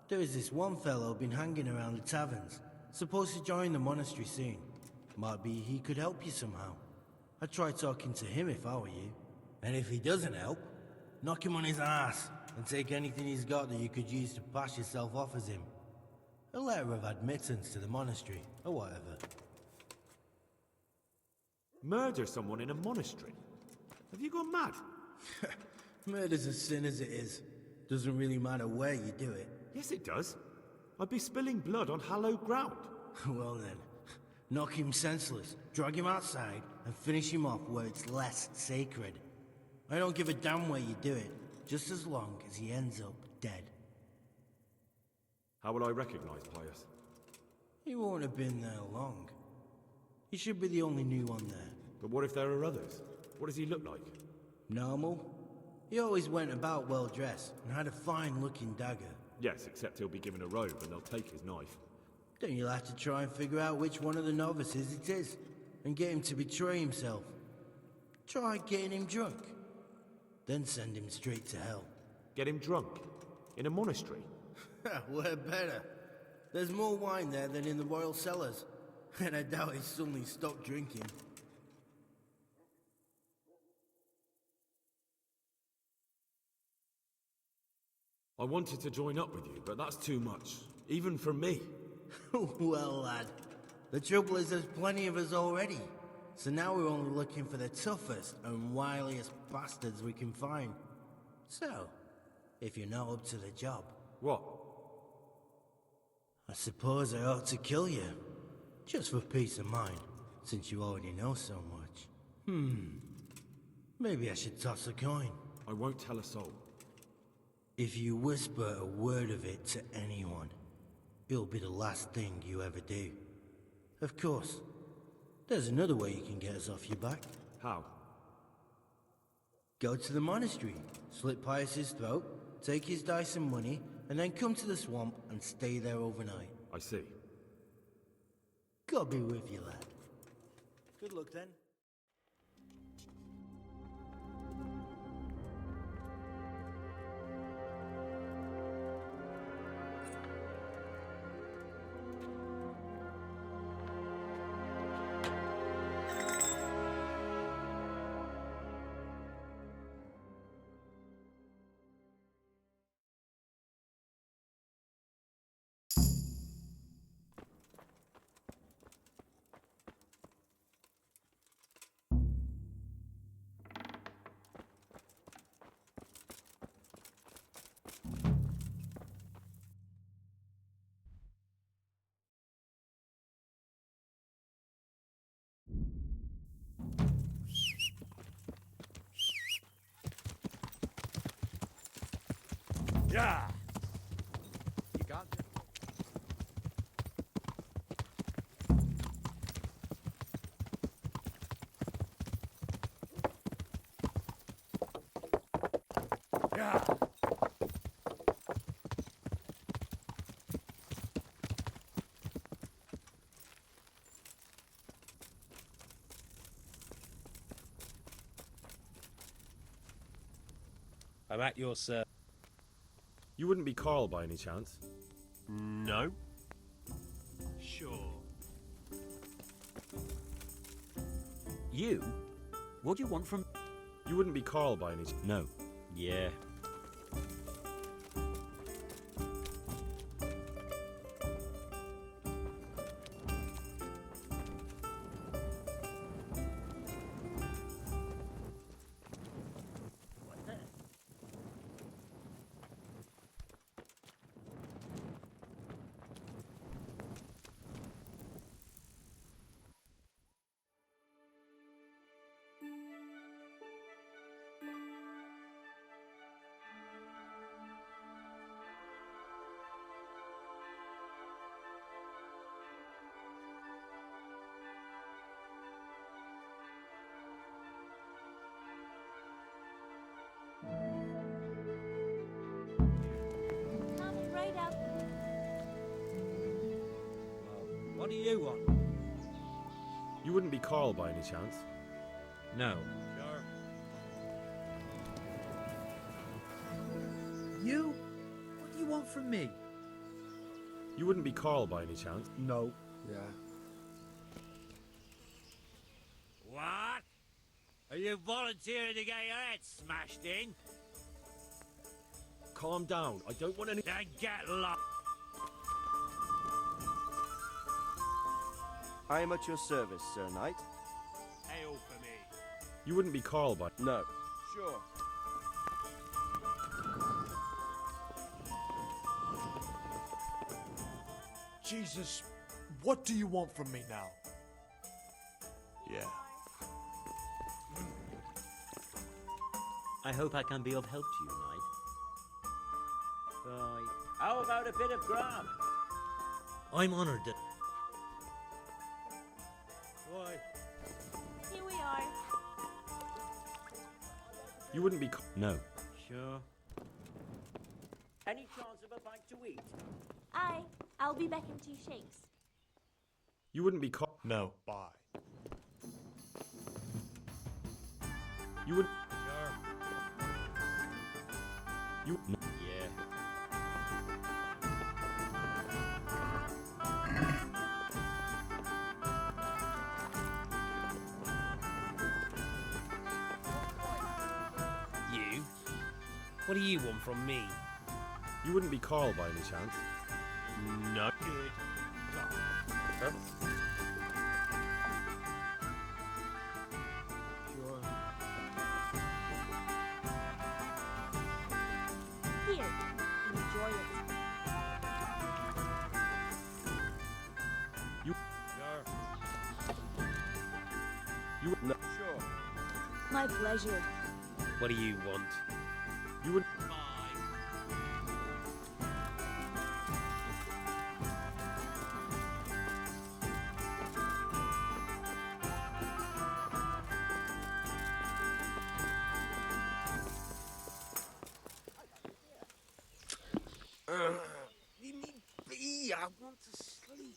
there is this one fellow been hanging around the taverns. Supposed to join the monastery soon. Might be he could help you somehow. I'd try talking to him if I were you. And if he doesn't help, knock him on his ass and take anything he's got that you could use to pass yourself off as him. A letter of admittance to the monastery, or whatever. Murder someone in a monastery? Have you gone mad? Murder's a sin as it is. Doesn't really matter where you do it. Yes, it does. I'd be spilling blood on hallowed ground. Well then, knock him senseless, drag him outside, and finish him off where it's less sacred. I don't give a damn where you do it, just as long as he ends up dead. How will I recognize Pius? He won't have been there long. He should be the only new one there. But what if there are others? What does he look like? Normal. He always went about well dressed and had a fine looking dagger. Yes, except he'll be given a robe and they'll take his knife. Then you'll have to try and figure out which one of the novices it is, and get him to betray himself. Try getting him drunk. Then send him straight to hell. Get him drunk? In a monastery? Where better? There's more wine there than in the royal cellars. And I doubt he suddenly stopped drinking. I wanted to join up with you, but that's too much. Even for me. Well, lad, the trouble is there's plenty of us already. So now we're only looking for the toughest and wiliest bastards we can find. So, if you're not up to the job... What? I suppose I ought to kill you. Just for peace of mind, since you already know so much. Maybe I should toss a coin. I won't tell a soul. If you whisper a word of it to anyone, it'll be the last thing you ever do. Of course, there's another way you can get us off your back. How? Go to the monastery, slit Pius's throat, take his dice and money, and then come to the swamp and stay there overnight. I see. God be with you, lad. Good luck then. Yeah. You got it. Yeah. I'm at your service. You wouldn't be Carl by any chance? No. Sure. You? What do you want from... You wouldn't be Carl by any chance? No. Yeah. What do you want? You wouldn't be Carl by any chance? No. Sure. You? What do you want from me? You wouldn't be Carl by any chance? No. Yeah. What? Are you volunteering to get your head smashed in? Calm down. I don't want any... Then get lost. I am at your service, Sir Knight. Hail for me. You wouldn't be Carl by... No. Sure. Jesus, what do you want from me now? Yeah. I hope I can be of help to you, Knight. Bye. How about a bit of grub? I'm honored that... Why? Here we are. You wouldn't be... No. Sure. Any chance of a bite to eat? Aye, I'll be back in 2 shakes. You wouldn't be Carl... No, bye. You would... Sure. You... No. Yeah. You? What do you want from me? You wouldn't be Carl by any chance? No. Good. Huh? Sure. Here, enjoy it. You... Sure. You... No. Sure. My pleasure. What do you want? You would... Leave me be. I want to sleep.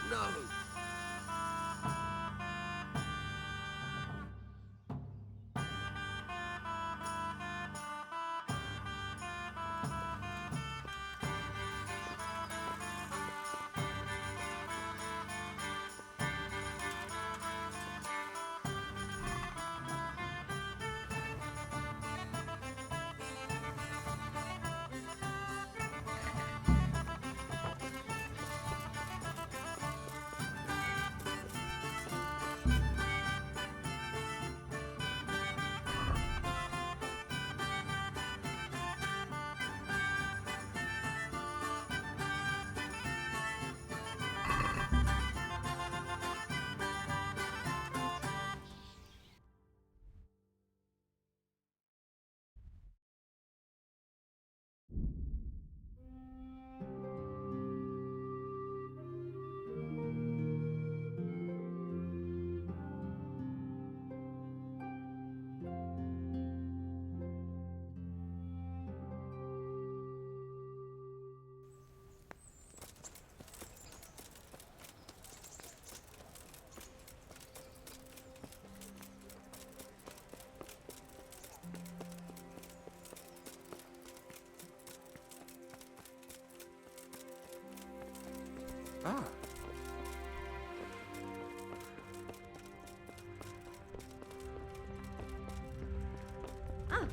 No. Ah. Ah.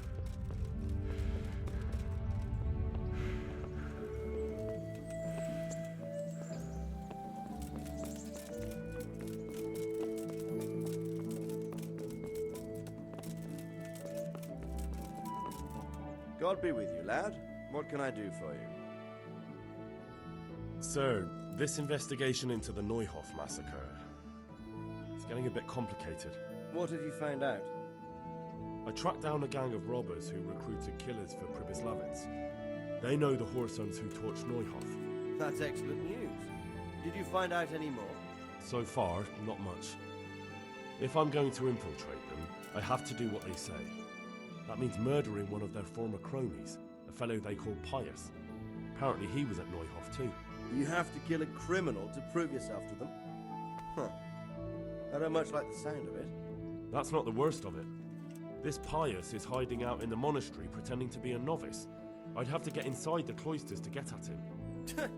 God be with you, lad. What can I do for you? Sir, this investigation into the Neuhoff massacre... It's getting a bit complicated. What have you found out? I tracked down a gang of robbers who recruited killers for Pribyslavitz. They know the Horsons who torched Neuhoff. That's excellent news. Did you find out any more? So far, not much. If I'm going to infiltrate them, I have to do what they say. That means murdering one of their former cronies, a fellow they call Pius. Apparently he was at Neuhof too. You have to kill a criminal to prove yourself to them? Huh. I don't much like the sound of it. That's not the worst of it. This Pius is hiding out in the monastery pretending to be a novice. I'd have to get inside the cloisters to get at him.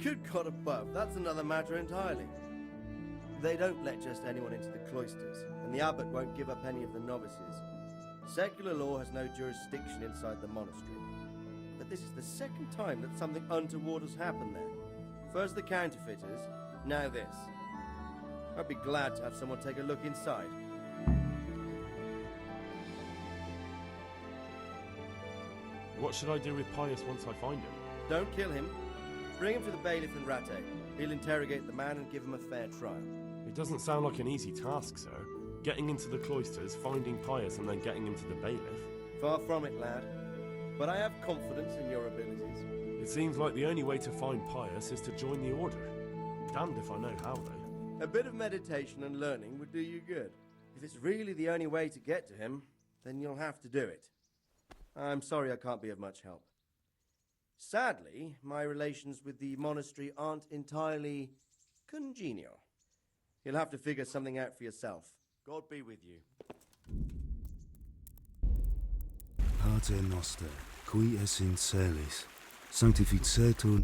Good God above, that's another matter entirely. They don't let just anyone into the cloisters, and the abbot won't give up any of the novices. Secular law has no jurisdiction inside the monastery. But this is the second time that something untoward has happened there. First the counterfeiters, now this. I'd be glad to have someone take a look inside. What should I do with Pius once I find him? Don't kill him. Bring him to the bailiff in Rattay. He'll interrogate the man and give him a fair trial. It doesn't sound like an easy task, sir. Getting into the cloisters, finding Pius, and then getting him to the bailiff. Far from it, lad. But I have confidence in your abilities. It seems like the only way to find Pius is to join the order. Damned if I know how, though. A bit of meditation and learning would do you good. If it's really the only way to get to him, then you'll have to do it. I'm sorry I can't be of much help. Sadly, my relations with the monastery aren't entirely congenial. You'll have to figure something out for yourself. God be with you. Pater Noster, qui es in celis, sanctificetur.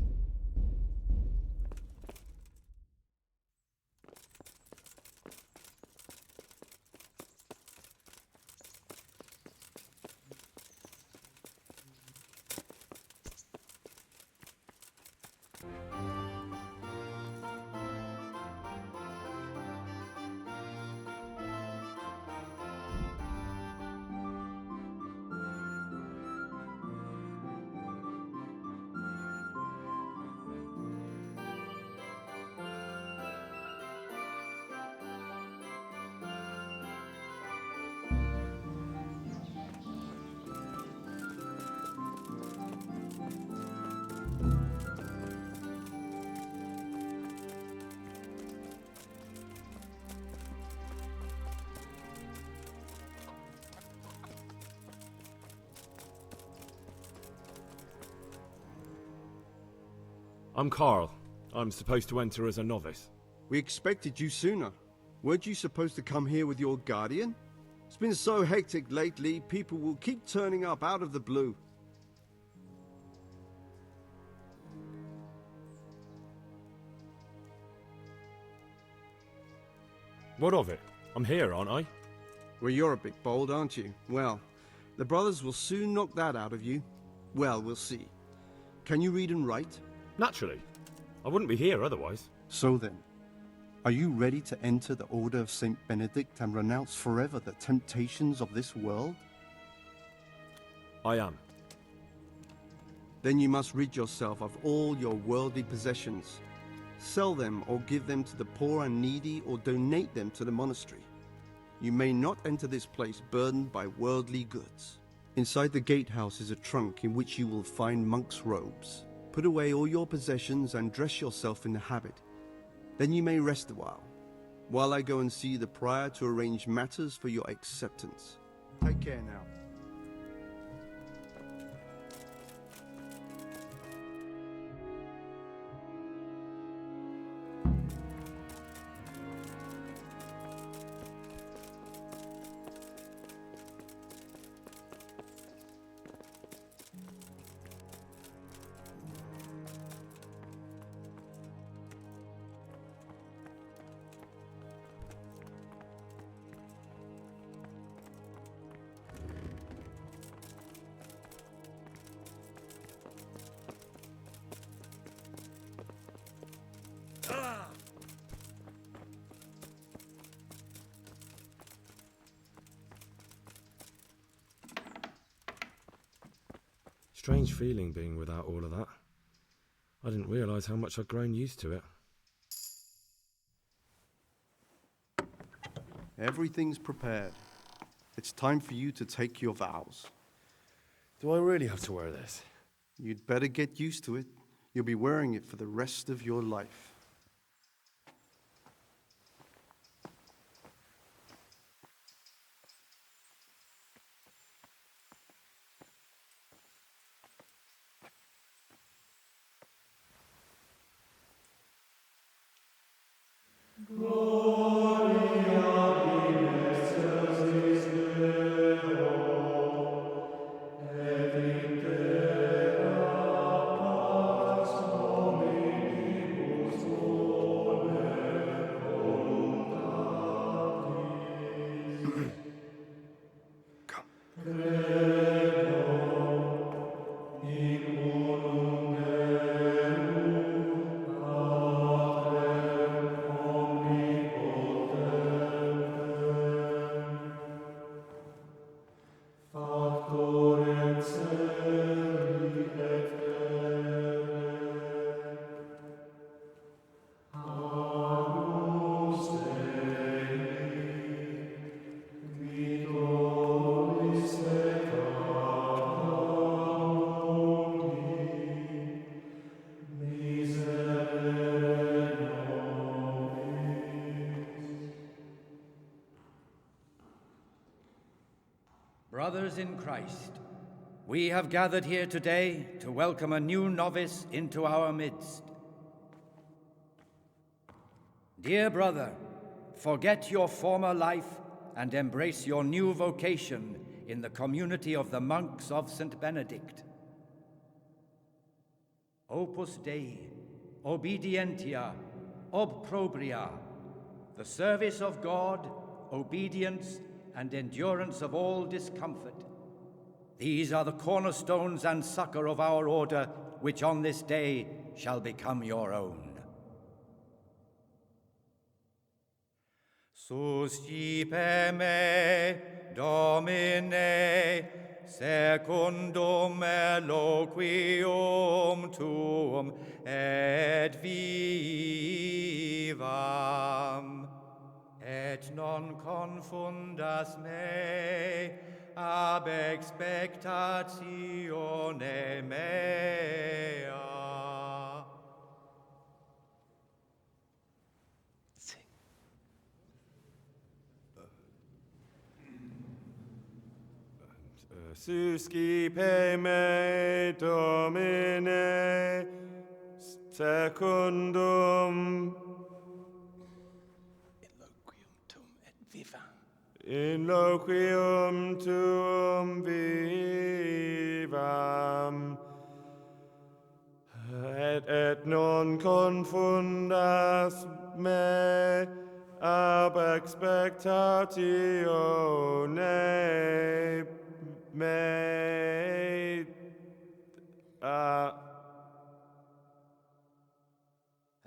I'm Carl. I'm supposed to enter as a novice. We expected you sooner. Weren't you supposed to come here with your guardian? It's been so hectic lately, people will keep turning up out of the blue. What of it? I'm here, aren't I? Well, you're a bit bold, aren't you? Well, the brothers will soon knock that out of you. Well, we'll see. Can you read and write? Naturally. I wouldn't be here otherwise. So then, are you ready to enter the Order of St. Benedict and renounce forever the temptations of this world? I am. Then you must rid yourself of all your worldly possessions. Sell them or give them to the poor and needy or donate them to the monastery. You may not enter this place burdened by worldly goods. Inside the gatehouse is a trunk in which you will find monk's robes. Put away all your possessions and dress yourself in the habit. Then you may rest a while I go and see the prior to arrange matters for your acceptance. Take care now. Strange feeling being without all of that. I didn't realise how much I'd grown used to it. Everything's prepared. It's time for you to take your vows. Do I really have to wear this? You'd better get used to it. You'll be wearing it for the rest of your life. brothers in Christ, we have gathered here today to welcome a new novice into our midst. Dear brother, forget your former life and embrace your new vocation in the community of the monks of St. Benedict. Opus Dei, obedientia, obprobria, the service of God, obedience, and endurance of all discomfort. These are the cornerstones and succor of our order, which on this day shall become your own. Suscipe me, Domine, secundum eloquium tuum, et vivam, et non confundas me ab expectatione mea. Suscipe me, Domine, secundum in loquium tuum vivam, et non confundas me ab expectatione mea.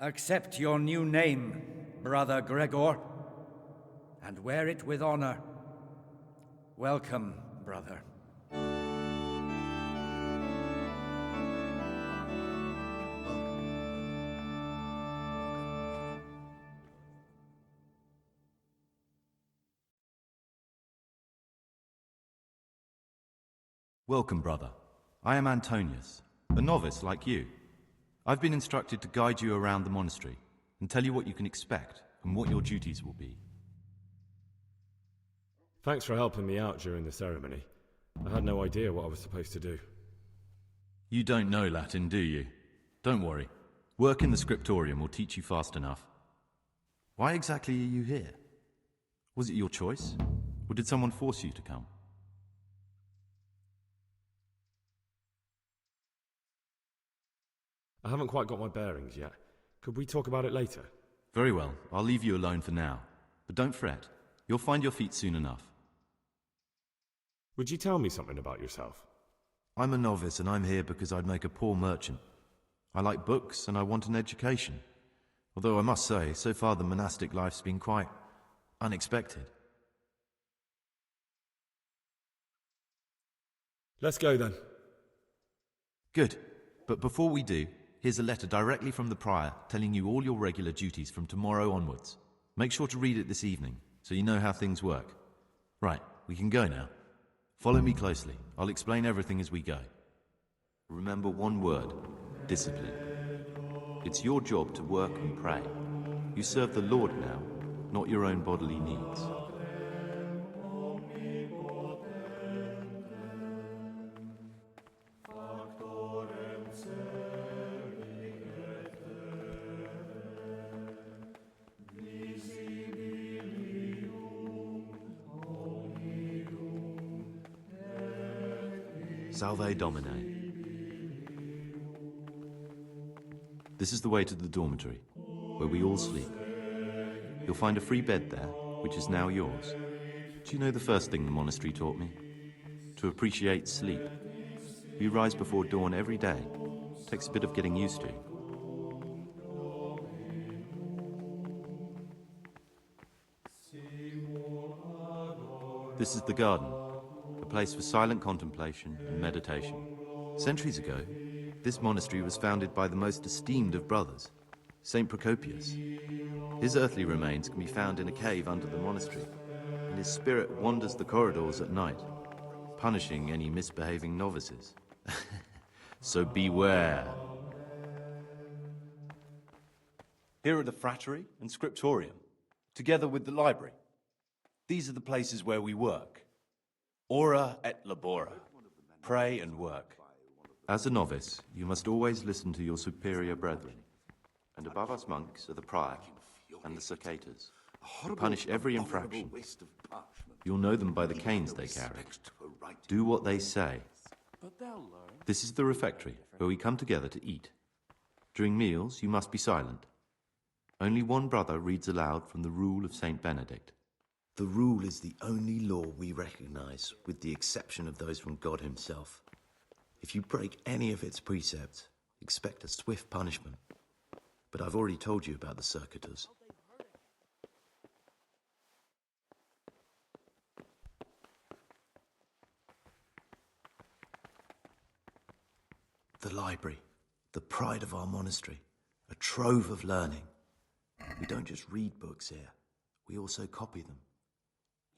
Accept your new name, Brother Gregor, and wear it with honor. Welcome, brother. Welcome, brother. I am Antonius, a novice like you. I've been instructed to guide you around the monastery and tell you what you can expect and what your duties will be. Thanks for helping me out during the ceremony. I had no idea what I was supposed to do. You don't know Latin, do you? Don't worry. Work in the scriptorium will teach you fast enough. Why exactly are you here? Was it your choice? Or did someone force you to come? I haven't quite got my bearings yet. Could we talk about it later? Very well. I'll leave you alone for now. But don't fret. You'll find your feet soon enough. Would you tell me something about yourself? I'm a novice and I'm here because I'd make a poor merchant. I like books and I want an education. Although I must say, so far the monastic life's been quite unexpected. Let's go then. Good. But before we do, here's a letter directly from the prior telling you all your regular duties from tomorrow onwards. Make sure to read it this evening, so you know how things work. Right, we can go now. Follow me closely. I'll explain everything as we go. Remember one word: discipline. It's your job to work and pray. You serve the Lord now, not your own bodily needs. Salve Domine. This is the way to the dormitory, where we all sleep. You'll find a free bed there, which is now yours. Do you know the first thing the monastery taught me? To appreciate sleep. We rise before dawn every day. Takes a bit of getting used to. This is the garden, a place for silent contemplation and meditation. Centuries ago, this monastery was founded by the most esteemed of brothers, Saint Procopius. His earthly remains can be found in a cave under the monastery, and his spirit wanders the corridors at night, punishing any misbehaving novices. So beware. Here are the frattery and scriptorium, together with the library. These are the places where we work. Ora et labora. Pray and work. As a novice, you must always listen to your superior brethren. And above us monks are the prior and the cicatas, who punish every infraction. You'll know them by the canes they carry. Do what they say. This is the refectory, where we come together to eat. During meals, you must be silent. Only one brother reads aloud from the Rule of Saint Benedict. The rule is the only law we recognize, with the exception of those from God himself. If you break any of its precepts, expect a swift punishment. But I've already told you about the circuitous. The library, the pride of our monastery, a trove of learning. We don't just read books here, we also copy them.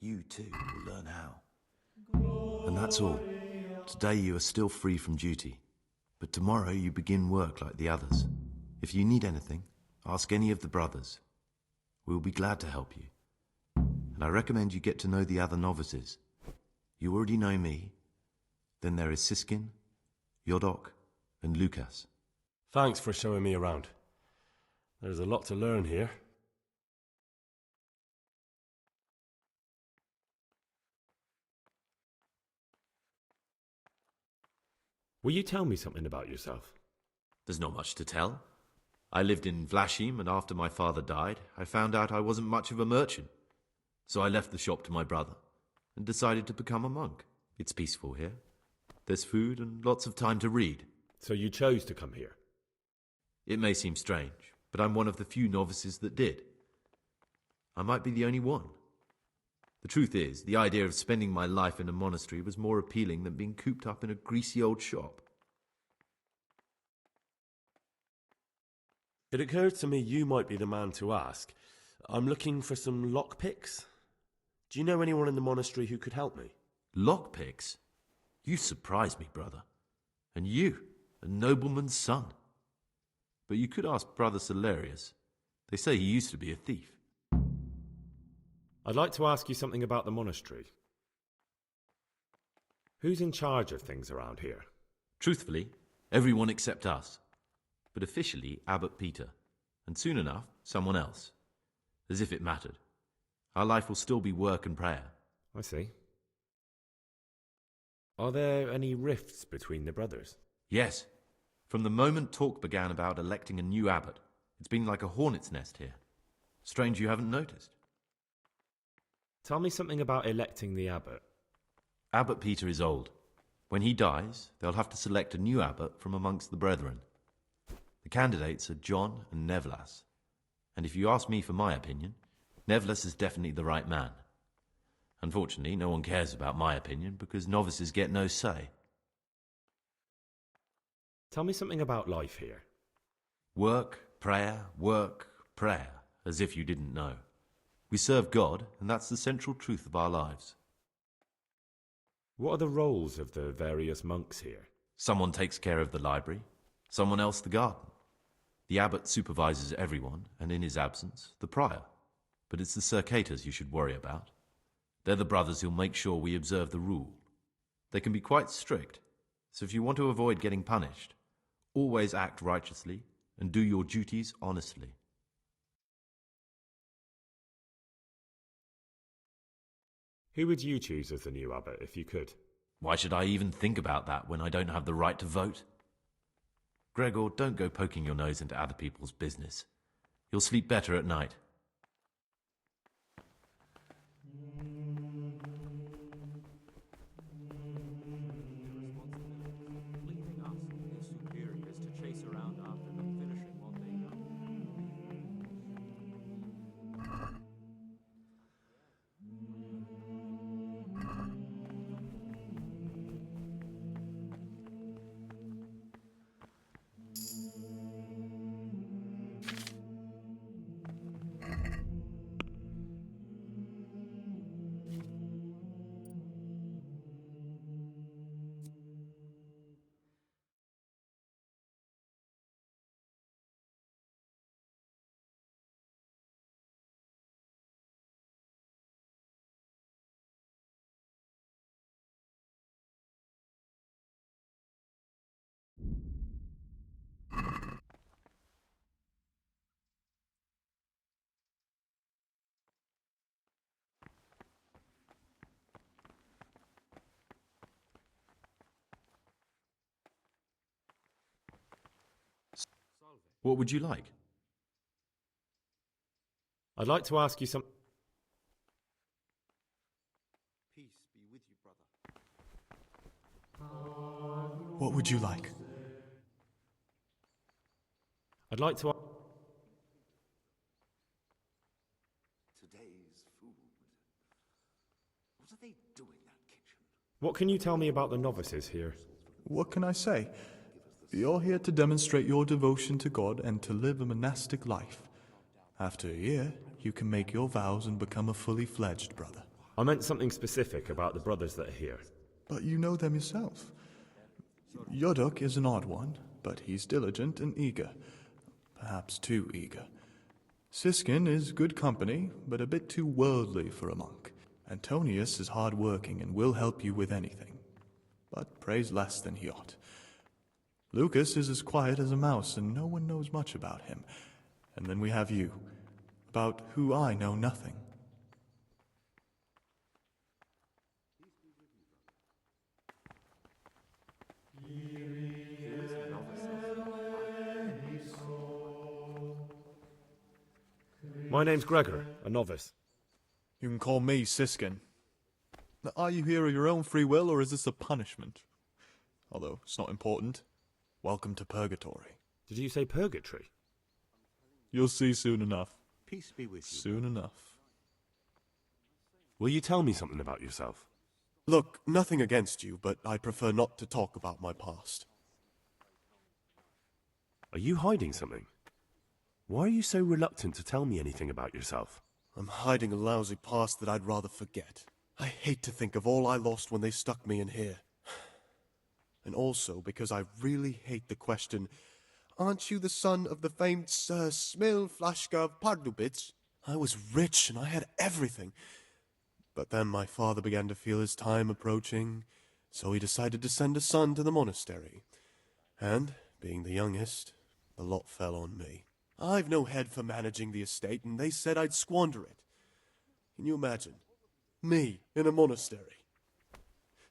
You, too, will learn how. And that's all. Today you are still free from duty, but tomorrow you begin work like the others. If you need anything, ask any of the brothers. We will be glad to help you. And I recommend you get to know the other novices. You already know me. Then there is Siskin, Yodok, and Lucas. Thanks for showing me around. There's a lot to learn here. Will you tell me something about yourself? There's not much to tell. I lived in Vlashim, and after my father died, I found out I wasn't much of a merchant. So I left the shop to my brother and decided to become a monk. It's peaceful here. There's food and lots of time to read. So you chose to come here? It may seem strange, but I'm one of the few novices that did. I might be the only one. The truth is, the idea of spending my life in a monastery was more appealing than being cooped up in a greasy old shop. It occurred to me you might be the man to ask. I'm looking for some lockpicks. Do you know anyone in the monastery who could help me? Lockpicks? You surprise me, brother. And you, a nobleman's son. But you could ask Brother Celerius. They say he used to be a thief. I'd like to ask you something about the monastery. Who's in charge of things around here? Truthfully, everyone except us. But officially, Abbot Peter. And soon enough, someone else. As if it mattered. Our life will still be work and prayer. I see. Are there any rifts between the brothers? Yes. From the moment talk began about electing a new abbot, it's been like a hornet's nest here. Strange you haven't noticed. Tell me something about electing the abbot. Abbot Peter is old. When he dies, they'll have to select a new abbot from amongst the brethren. The candidates are John and Nevlas. And if you ask me for my opinion, Nevlas is definitely the right man. Unfortunately, no one cares about my opinion because novices get no say. Tell me something about life here. Work, prayer, as if you didn't know. We serve God, and that's the central truth of our lives. What are the roles of the various monks here? Someone takes care of the library, someone else the garden. The abbot supervises everyone, and in his absence, the prior. But it's the circators you should worry about. They're the brothers who'll make sure we observe the rule. They can be quite strict, so if you want to avoid getting punished, always act righteously and do your duties honestly. Who would you choose as the new abbot if you could? Why should I even think about that when I don't have the right to vote? Gregor, don't go poking your nose into other people's business. You'll sleep better at night. What would you like? I'd like to ask you some... Peace be with you, brother. What would you like? I'd like to... Today's food. What are they doing in that kitchen? What can you tell me about the novices here? What can I say? You're here to demonstrate your devotion to God and to live a monastic life. After a year, you can make your vows and become a fully fledged brother. I meant something specific about the brothers that are here. But you know them yourself. Yodok is an odd one, but he's diligent and eager. Perhaps too eager. Siskin is good company, but a bit too worldly for a monk. Antonius is hard-working and will help you with anything, but prays less than he ought. Lucas is as quiet as a mouse, and no one knows much about him. And then we have you, about who I know nothing. My name's Gregor, a novice. You can call me Siskin. Now, are you here of your own free will, or is this a punishment? Although it's not important. Welcome to purgatory. Did you say purgatory? You'll see soon enough. Peace be with you. Soon enough. Will you tell me something about yourself? Look, nothing against you, but I prefer not to talk about my past. Are you hiding something? Why are you so reluctant to tell me anything about yourself? I'm hiding a lousy past that I'd rather forget. I hate to think of all I lost when they stuck me in here. And also because I really hate the question, aren't you the son of the famed Sir Smil Flashka of Pardubitz? I was rich and I had everything. But then my father began to feel his time approaching, so he decided to send a son to the monastery. And, being the youngest, the lot fell on me. I've no head for managing the estate, and they said I'd squander it. Can you imagine? Me in a monastery.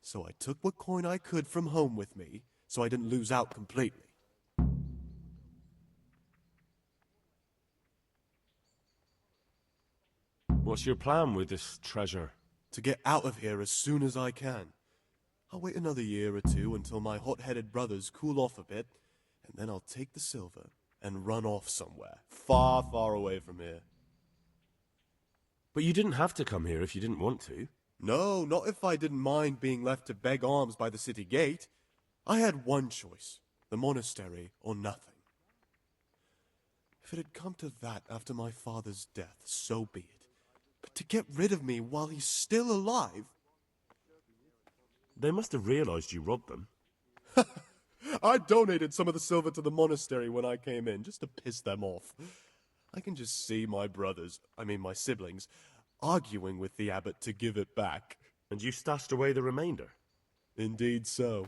So I took what coin I could from home with me, so I didn't lose out completely. What's your plan with this treasure? To get out of here as soon as I can. I'll wait another year or two until my hot-headed brothers cool off a bit, and then I'll take the silver and run off somewhere, far, far away from here. But you didn't have to come here if you didn't want to. No, not if I didn't mind being left to beg alms by the city gate. I had one choice, the monastery or nothing. If it had come to that after my father's death, so be it. But to get rid of me while he's still alive... They must have realized you robbed them. I donated some of the silver to the monastery when I came in, just to piss them off. I can just see my my siblings, arguing with the abbot to give it back. And you stashed away the remainder? Indeed so.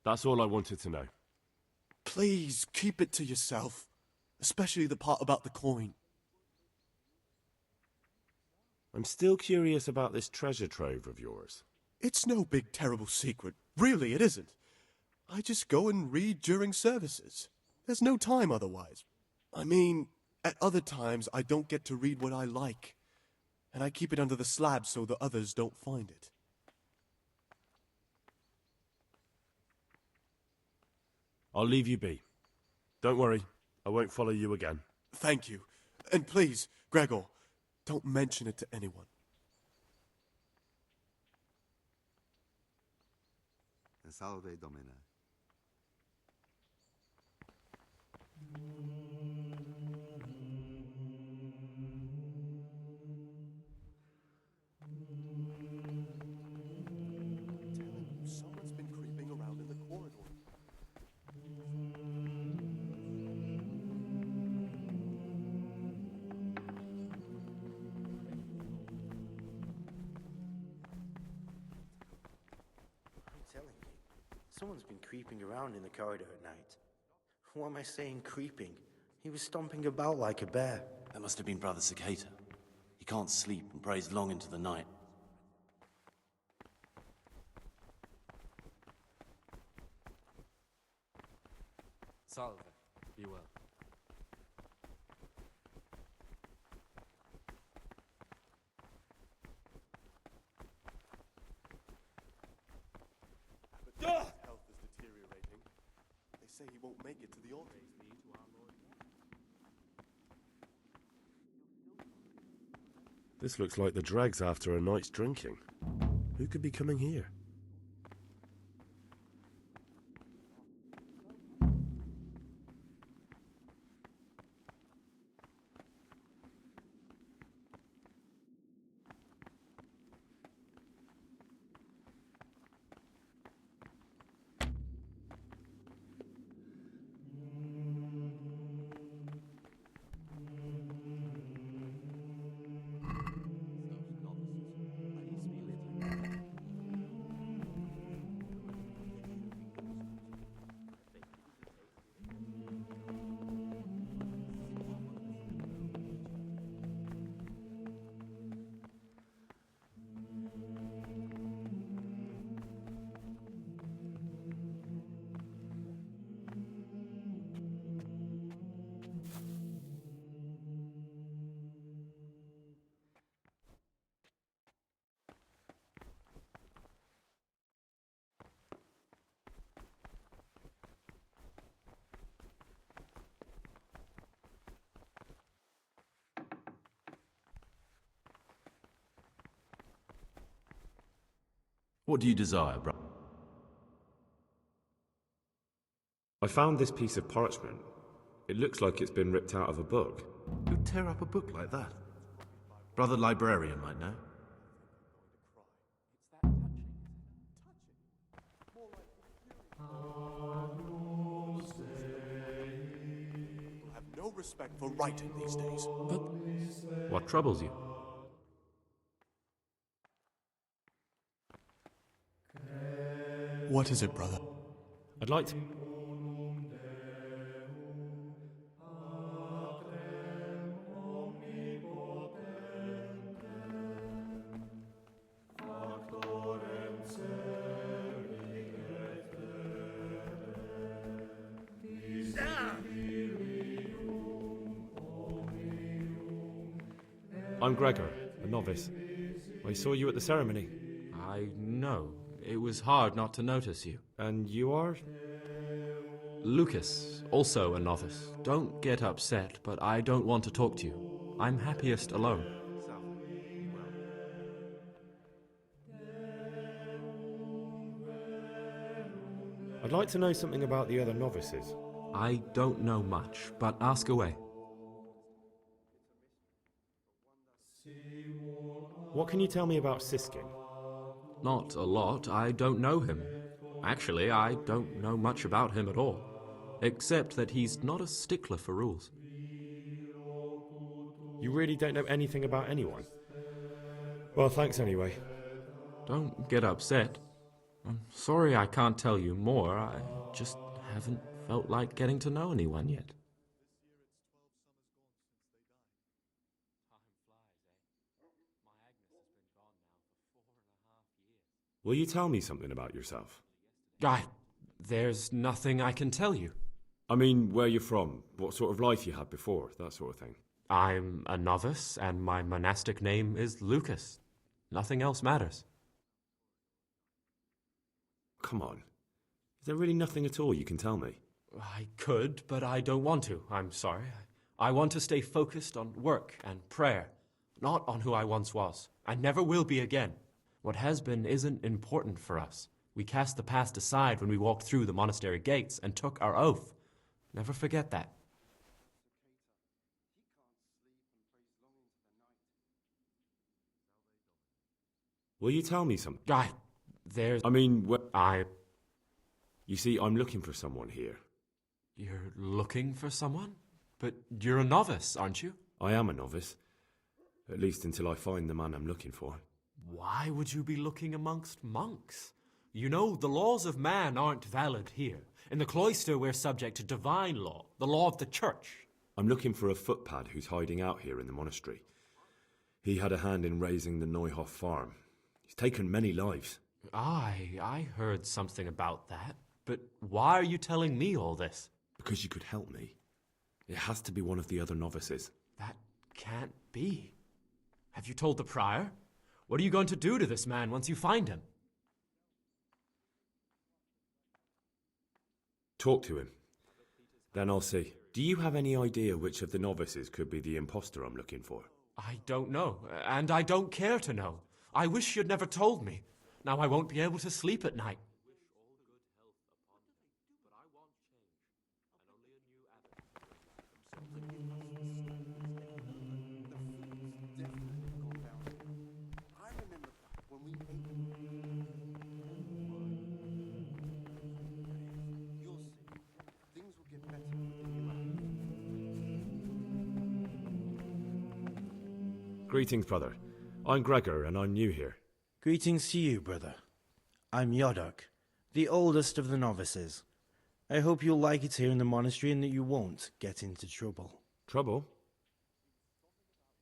That's all I wanted to know. Please, keep it to yourself. Especially the part about the coin. I'm still curious about this treasure trove of yours. It's no big, terrible secret. Really, it isn't. I just go and read during services. There's no time otherwise. I mean, at other times, I don't get to read what I like. And I keep it under the slab so the others don't find it. I'll leave you be. Don't worry, I won't follow you again. Thank you. And please, Gregor, don't mention it to anyone. Salve Domine. Someone's been creeping around in the corridor. I'm telling you, someone's been creeping around in the corridor at night. What am I saying creeping? He was stomping about like a bear. That must have been Brother Cicada. He can't sleep and prays long into the night. Salve. Be well. But his health is deteriorating. They say he won't make it to the altar. This looks like the dregs after a night's drinking. Who could be coming here? What do you desire, brother? I found this piece of parchment. It looks like it's been ripped out of a book. Who'd tear up a book like that? Brother librarian might know. People have no respect for writing these days. But what troubles you? What is it, brother? I'd like to... I'm Gregor, a novice. I saw you at the ceremony. I know. It was hard not to notice you. And you are? Lucas, also a novice. Don't get upset, but I don't want to talk to you. I'm happiest alone. I'd like to know something about the other novices. I don't know much, but ask away. What can you tell me about Siskin? Not a lot. I don't know him. Actually, I don't know much about him at all. Except that he's not a stickler for rules. You really don't know anything about anyone? Well, thanks anyway. Don't get upset. I'm sorry I can't tell you more. I just haven't felt like getting to know anyone yet. Will you tell me something about yourself? There's nothing I can tell you. I mean, where you're from, what sort of life you had before, that sort of thing. I'm a novice, and my monastic name is Lucas. Nothing else matters. Come on. Is there really nothing at all you can tell me? I could, but I don't want to. I'm sorry. I want to stay focused on work and prayer, not on who I once was. I never will be again. What has been isn't important for us. We cast the past aside when we walked through the monastery gates and took our oath. Never forget that. Will you tell me something? You see, I'm looking for someone here. You're looking for someone? But you're a novice, aren't you? I am a novice. At least until I find the man I'm looking for. Why would you be looking amongst monks? You know, the laws of man aren't valid here. In the cloister, we're subject to divine law, the law of the church. I'm looking for a footpad who's hiding out here in the monastery. He had a hand in raising the Neuhoff farm. He's taken many lives. I heard something about that. But why are you telling me all this? Because you could help me. It has to be one of the other novices. That can't be. Have you told the prior? What are you going to do to this man once you find him? Talk to him. Then I'll see. Do you have any idea which of the novices could be the imposter I'm looking for? I don't know, and I don't care to know. I wish you'd never told me. Now I won't be able to sleep at night. Greetings, brother. I'm Gregor, and I'm new here. Greetings to you, brother. I'm Yodok, the oldest of the novices. I hope you'll like it here in the monastery and that you won't get into trouble. Trouble?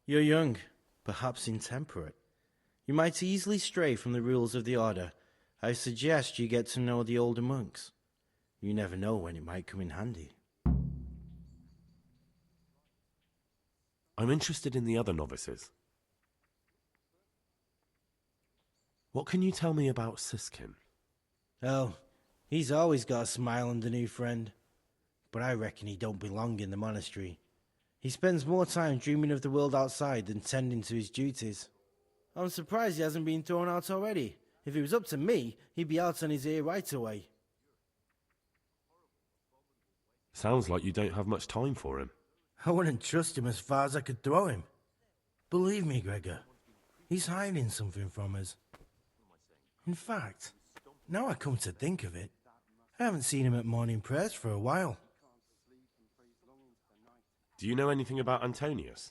You're young, perhaps intemperate. You might easily stray from the rules of the order. I suggest you get to know the older monks. You never know when it might come in handy. I'm interested in the other novices. What can you tell me about Siskin? Oh, he's always got a smile on the new friend. But I reckon he don't belong in the monastery. He spends more time dreaming of the world outside than tending to his duties. I'm surprised he hasn't been thrown out already. If it was up to me, he'd be out on his ear right away. Sounds like you don't have much time for him. I wouldn't trust him as far as I could throw him. Believe me, Gregor, he's hiding something from us. In fact, now I come to think of it, I haven't seen him at morning prayers for a while. Do you know anything about Antonius?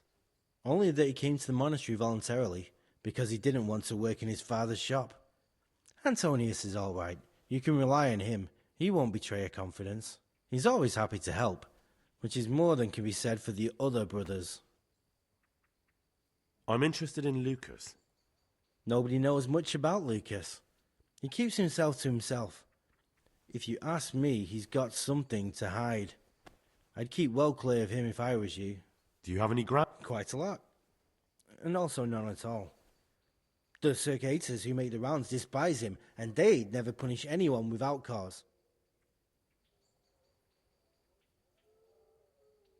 Only that he came to the monastery voluntarily, because he didn't want to work in his father's shop. Antonius is all right. You can rely on him. He won't betray your confidence. He's always happy to help, which is more than can be said for the other brothers. I'm interested in Lucas. Nobody knows much about Lucas. He keeps himself to himself. If you ask me, he's got something to hide. I'd keep well clear of him if I was you. Do you have any ground? Quite a lot. And also none at all. The circators who make the rounds despise him, and they'd never punish anyone without cause.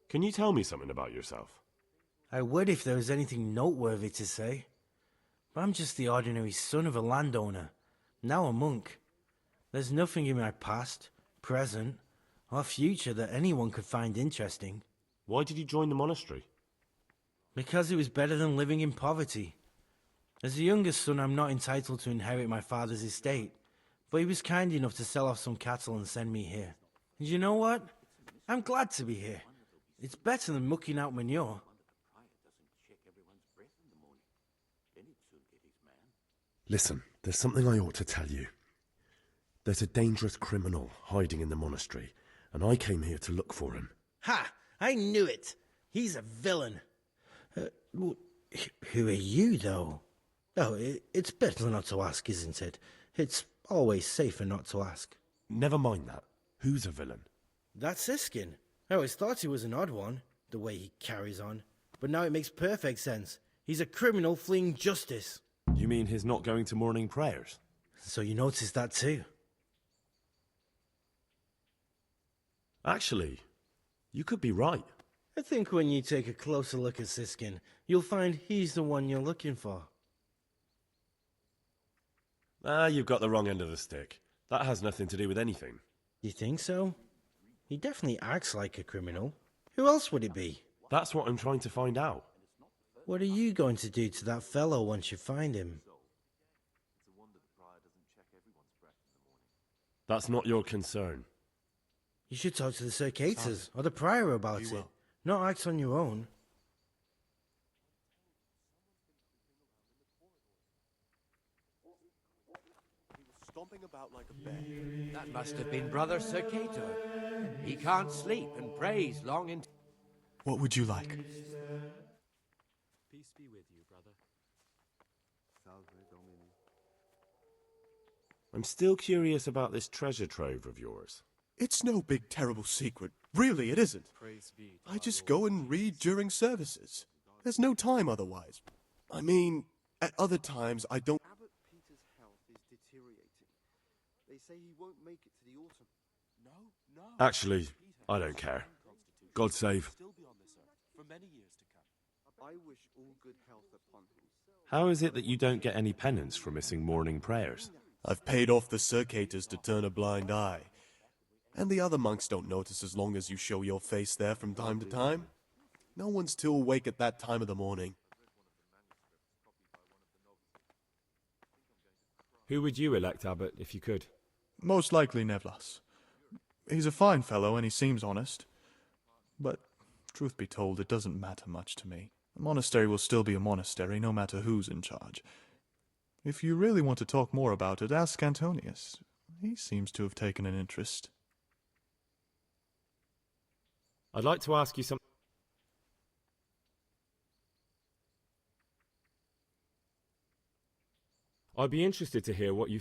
Can you tell me something about yourself? I would if there was anything noteworthy to say. But I'm just the ordinary son of a landowner, now a monk. There's nothing in my past, present, or future that anyone could find interesting. Why did you join the monastery? Because it was better than living in poverty. As the youngest son, I'm not entitled to inherit my father's estate, but he was kind enough to sell off some cattle and send me here. And you know what? I'm glad to be here. It's better than mucking out manure. Listen, there's something I ought to tell you. There's a dangerous criminal hiding in the monastery, and I came here to look for him. Ha! I knew it! He's a villain. Who are you, though? Oh, it's better not to ask, isn't it? It's always safer not to ask. Never mind that. Who's a villain? That's Siskin. I always thought he was an odd one, the way he carries on. But now it makes perfect sense. He's a criminal fleeing justice. You mean his not going to morning prayers? So you noticed that too? Actually, you could be right. I think when you take a closer look at Siskin, you'll find he's the one you're looking for. You've got the wrong end of the stick. That has nothing to do with anything. You think so? He definitely acts like a criminal. Who else would it be? That's what I'm trying to find out. What are you going to do to that fellow once you find him? That's not your concern. You should talk to the circators or the prior about it. Not act on your own. Stomping about like a bear. That must have been Brother Circator. He can't sleep and prays long into... What would you like? Peace be with you, brother. I'm still curious about this treasure trove of yours. It's no big terrible secret. Really, it isn't. I just go and read during services. There's no time otherwise. I mean, at other times I don't... Abbot Peter's health is deteriorating. They say he won't make it to the autumn. No. Actually, I don't care. God save. I wish all good health upon him. How is it that you don't get any penance for missing morning prayers? I've paid off the circators to turn a blind eye. And the other monks don't notice as long as you show your face there from time to time. No one's too awake at that time of the morning. Who would you elect, Abbot, if you could? Most likely Nevlas. He's a fine fellow and he seems honest. But, truth be told, it doesn't matter much to me. A monastery will still be a monastery, no matter who's in charge. If you really want to talk more about it, ask Antonius. He seems to have taken an interest. I'd like to ask you something. I'd be interested to hear what you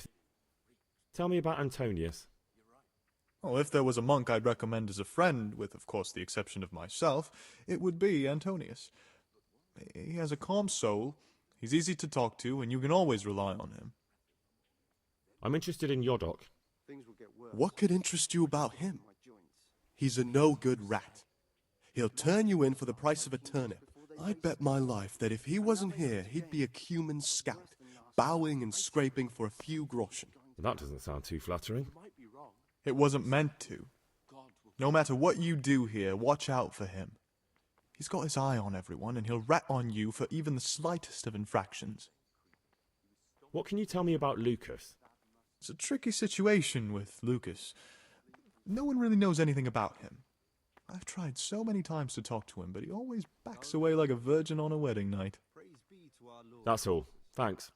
tell me about Antonius. Oh, if there was a monk I'd recommend as a friend, with, of course, the exception of myself, it would be Antonius. He has a calm soul, he's easy to talk to, and you can always rely on him. I'm interested in Yodok. What could interest you about him? He's a no-good rat. He'll turn you in for the price of a turnip. I'd bet my life that if he wasn't here, he'd be a cumin scout, bowing and scraping for a few groschen. That doesn't sound too flattering. It wasn't meant to. No matter what you do here, watch out for him. He's got his eye on everyone, and he'll rat on you for even the slightest of infractions. What can you tell me about Lucas? It's a tricky situation with Lucas. No one really knows anything about him. I've tried so many times to talk to him, but he always backs away like a virgin on a wedding night. That's all. Thanks.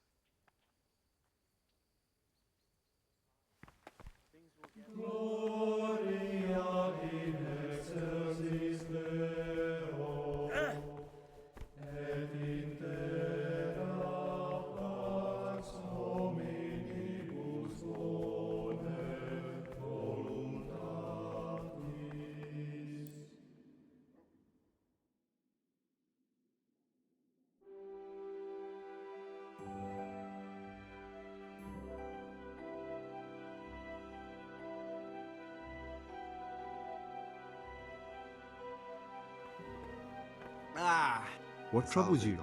What troubles you?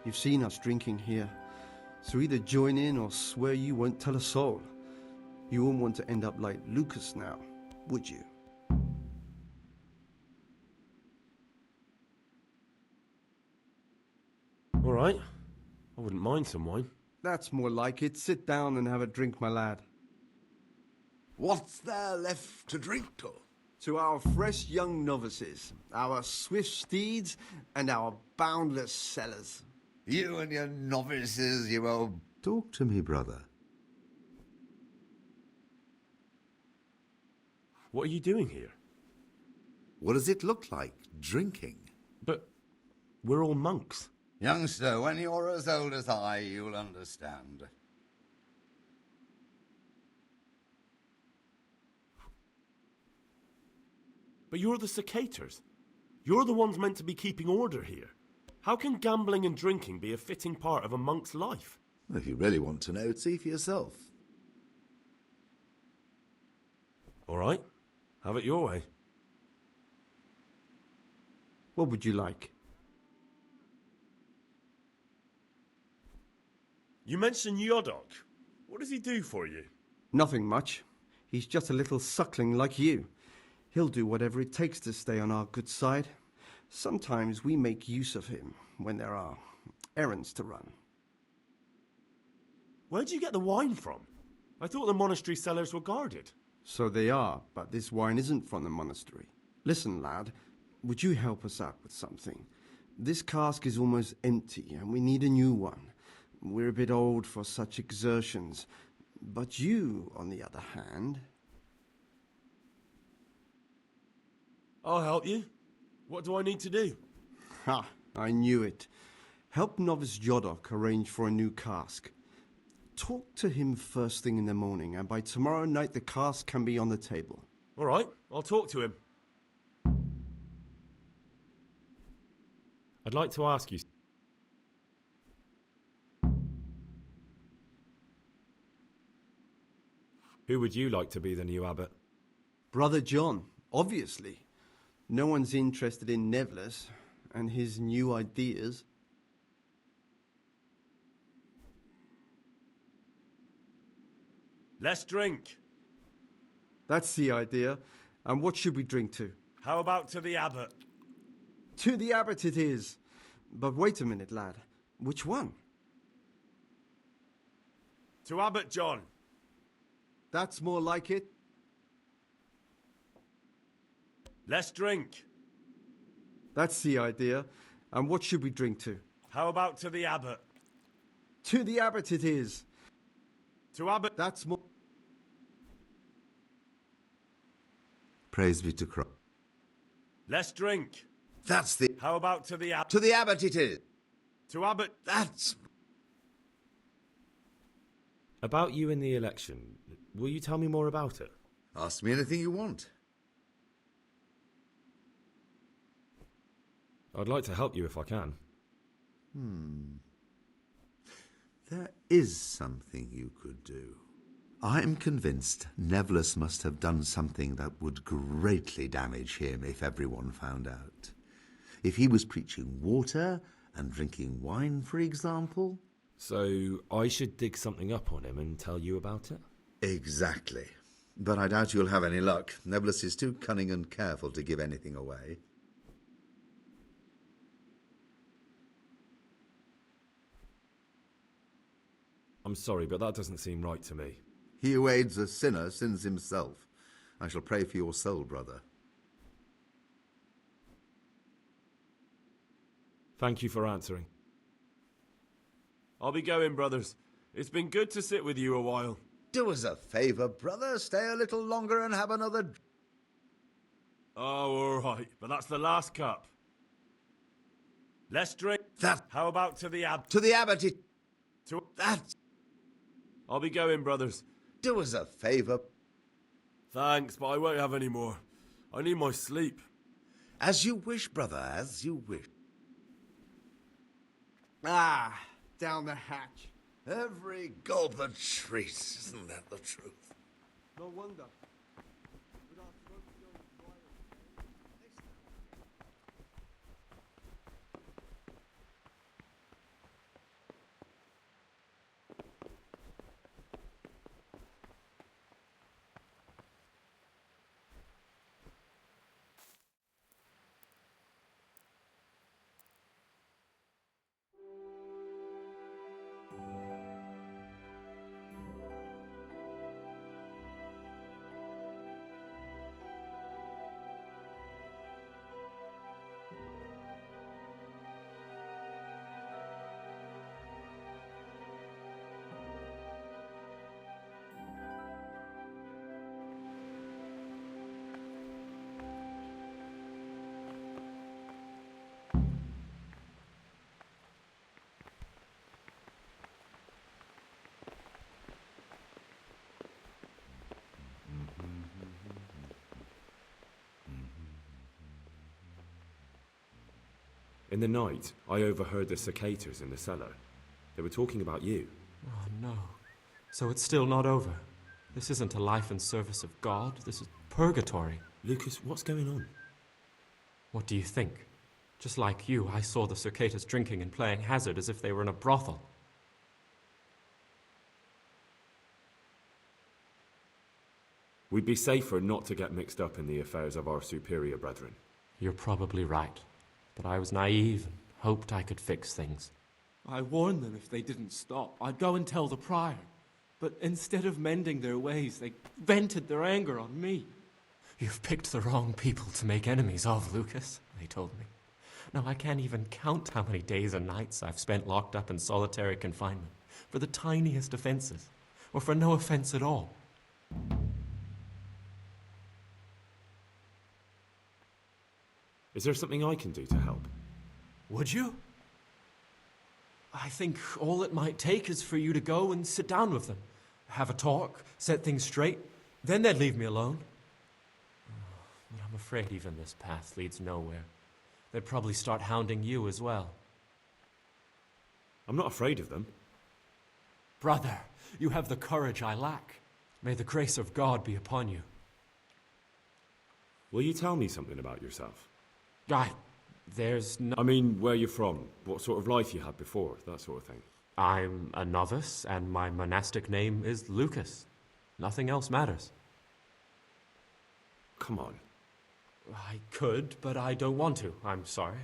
You've seen us drinking here, so either join in or swear you won't tell a soul. You won't want to end up like Lucas now, would you? All right. I wouldn't mind some wine. That's more like it. Sit down and have a drink, my lad. What's there left to drink to? To our fresh young novices, our swift steeds, and our boundless cellars. You and your novices, you old... Talk to me, brother. What are you doing here? What does it look like, drinking? But we're all monks. Youngster, when you're as old as I, you'll understand. But you're the cicators. You're the ones meant to be keeping order here. How can gambling and drinking be a fitting part of a monk's life? If you really want to know, see for yourself. All right. Have it your way. What would you like? You mentioned Yodok. What does he do for you? Nothing much. He's just a little suckling like you. He'll do whatever it takes to stay on our good side. Sometimes we make use of him when there are errands to run. Where'd you get the wine from? I thought the monastery cellars were guarded. So they are, but this wine isn't from the monastery. Listen, lad, would you help us out with something? This cask is almost empty, and we need a new one. We're a bit old for such exertions. But you, on the other hand... I'll help you. What do I need to do? Ha! I knew it. Help novice Yodok arrange for a new cask. Talk to him first thing in the morning, and by tomorrow night the cask can be on the table. All right, I'll talk to him. I'd like to ask you... Who would you like to be the new abbot? Brother John, obviously. No one's interested in Nevlis and his new ideas. Let's drink. That's the idea. And what should we drink to? How about to the abbot? To the abbot it is. But wait a minute, lad. Which one? To Abbot John. That's more like it. Let's drink. That's the idea. And what should we drink to? How about to the abbot? To the abbot it is. To abbot... That's more... Praise be to Christ. Let's drink. That's the... How about to the abbot? To the abbot it is. To abbot... That's... About you in the election, will you tell me more about it? Ask me anything you want. I'd like to help you if I can. There is something you could do. I am convinced Nevlis must have done something that would greatly damage him if everyone found out. If he was preaching water and drinking wine, for example. So I should dig something up on him and tell you about it? Exactly. But I doubt you'll have any luck. Nevlis is too cunning and careful to give anything away. I'm sorry, but that doesn't seem right to me. He who aids a sinner sins himself. I shall pray for your soul, brother. Thank you for answering. I'll be going, brothers. It's been good to sit with you a while. Do us a favour, brother. Stay a little longer and have another... Oh, all right. But that's the last cup. Let's drink. That... How about to the abbot? To the abbot it... To... That... I'll be going, brothers. Do us a favour. Thanks, but I won't have any more. I need my sleep. As you wish, brother, as you wish. Ah, down the hatch. Every gulp a treat, isn't that the truth? No wonder. In the night, I overheard the cicadas in the cellar. They were talking about you. Oh, no. So it's still not over. This isn't a life in service of God. This is purgatory. Lucas, what's going on? What do you think? Just like you, I saw the cicadas drinking and playing hazard as if they were in a brothel. We'd be safer not to get mixed up in the affairs of our superior brethren. You're probably right. But I was naive and hoped I could fix things. I warned them if they didn't stop, I'd go and tell the prior. But instead of mending their ways, they vented their anger on me. You've picked the wrong people to make enemies of, Lucas, they told me. Now I can't even count how many days and nights I've spent locked up in solitary confinement for the tiniest offenses, or for no offense at all. Is there something I can do to help? Would you? I think all it might take is for you to go and sit down with them. Have a talk, set things straight. Then they'd leave me alone. But I'm afraid even this path leads nowhere. They'd probably start hounding you as well. I'm not afraid of them. Brother, you have the courage I lack. May the grace of God be upon you. Will you tell me something about yourself? There's no... I mean, where you're from, what sort of life you had before, that sort of thing. I'm a novice, and my monastic name is Lucas. Nothing else matters. Come on. I could, but I don't want to. I'm sorry.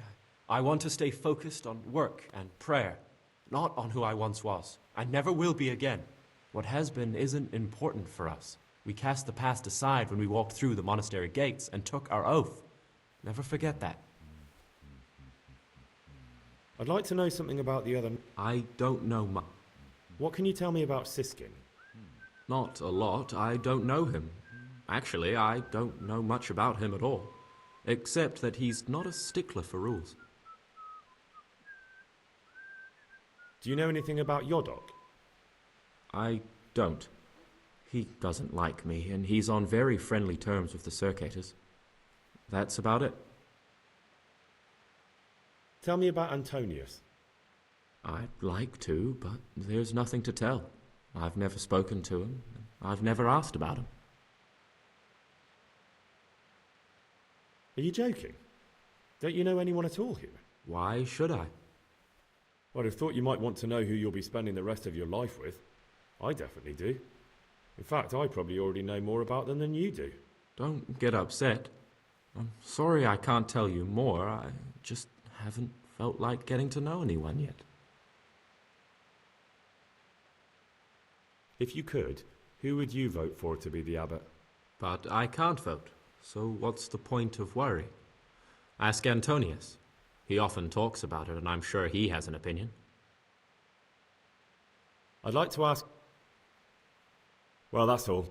I want to stay focused on work and prayer, not on who I once was. I never will be again. What has been isn't important for us. We cast the past aside when we walked through the monastery gates and took our oath. Never forget that. I'd like to know something about the other... I don't know much. What can you tell me about Siskin? Not a lot. I don't know him. Actually, I don't know much about him at all, except that he's not a stickler for rules. Do you know anything about Yodok? I don't. He doesn't like me, and he's on very friendly terms with the Circators. That's about it. Tell me about Antonius. I'd like to, but there's nothing to tell. I've never spoken to him. I've never asked about him. Are you joking? Don't you know anyone at all here? Why should I? I'd have thought you might want to know who you'll be spending the rest of your life with. I definitely do. In fact, I probably already know more about them than you do. Don't get upset. I'm sorry I can't tell you more. I just haven't felt like getting to know anyone yet. If you could, who would you vote for to be the abbot? But I can't vote, so what's the point of worry? Ask Antonius. He often talks about it, and I'm sure he has an opinion. I'd like to ask... Well, that's all.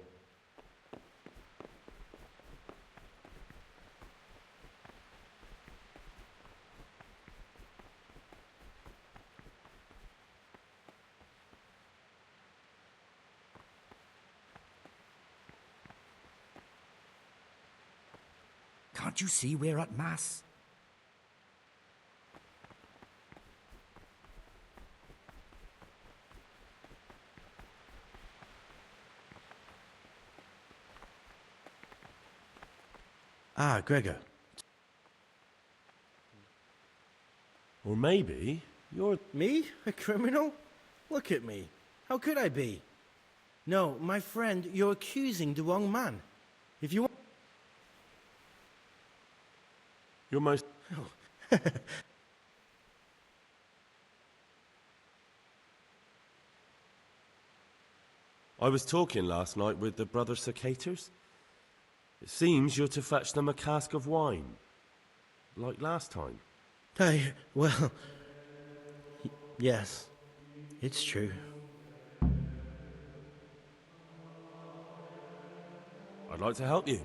Can't you see we're at Mass? Ah, Gregor. Or maybe you're... Me? A criminal? Look at me. How could I be? No, my friend, you're accusing the wrong man. If you want... You're most... I was talking last night with the brother Circators. It seems you're to fetch them a cask of wine, like last time. Well... Yes, it's true. I'd like to help you.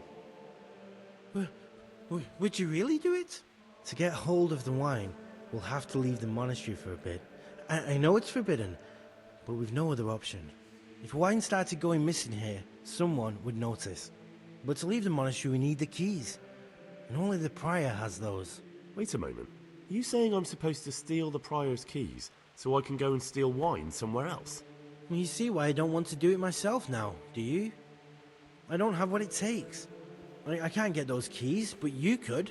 Would you really do it? To get hold of the wine, we'll have to leave the monastery for a bit. I know it's forbidden, but we've no other option. If wine started going missing here, someone would notice. But to leave the monastery, we need the keys. And only the prior has those. Wait a moment. Are you saying I'm supposed to steal the prior's keys so I can go and steal wine somewhere else? You see why I don't want to do it myself now, do you? I don't have what it takes. I can't get those keys, but you could.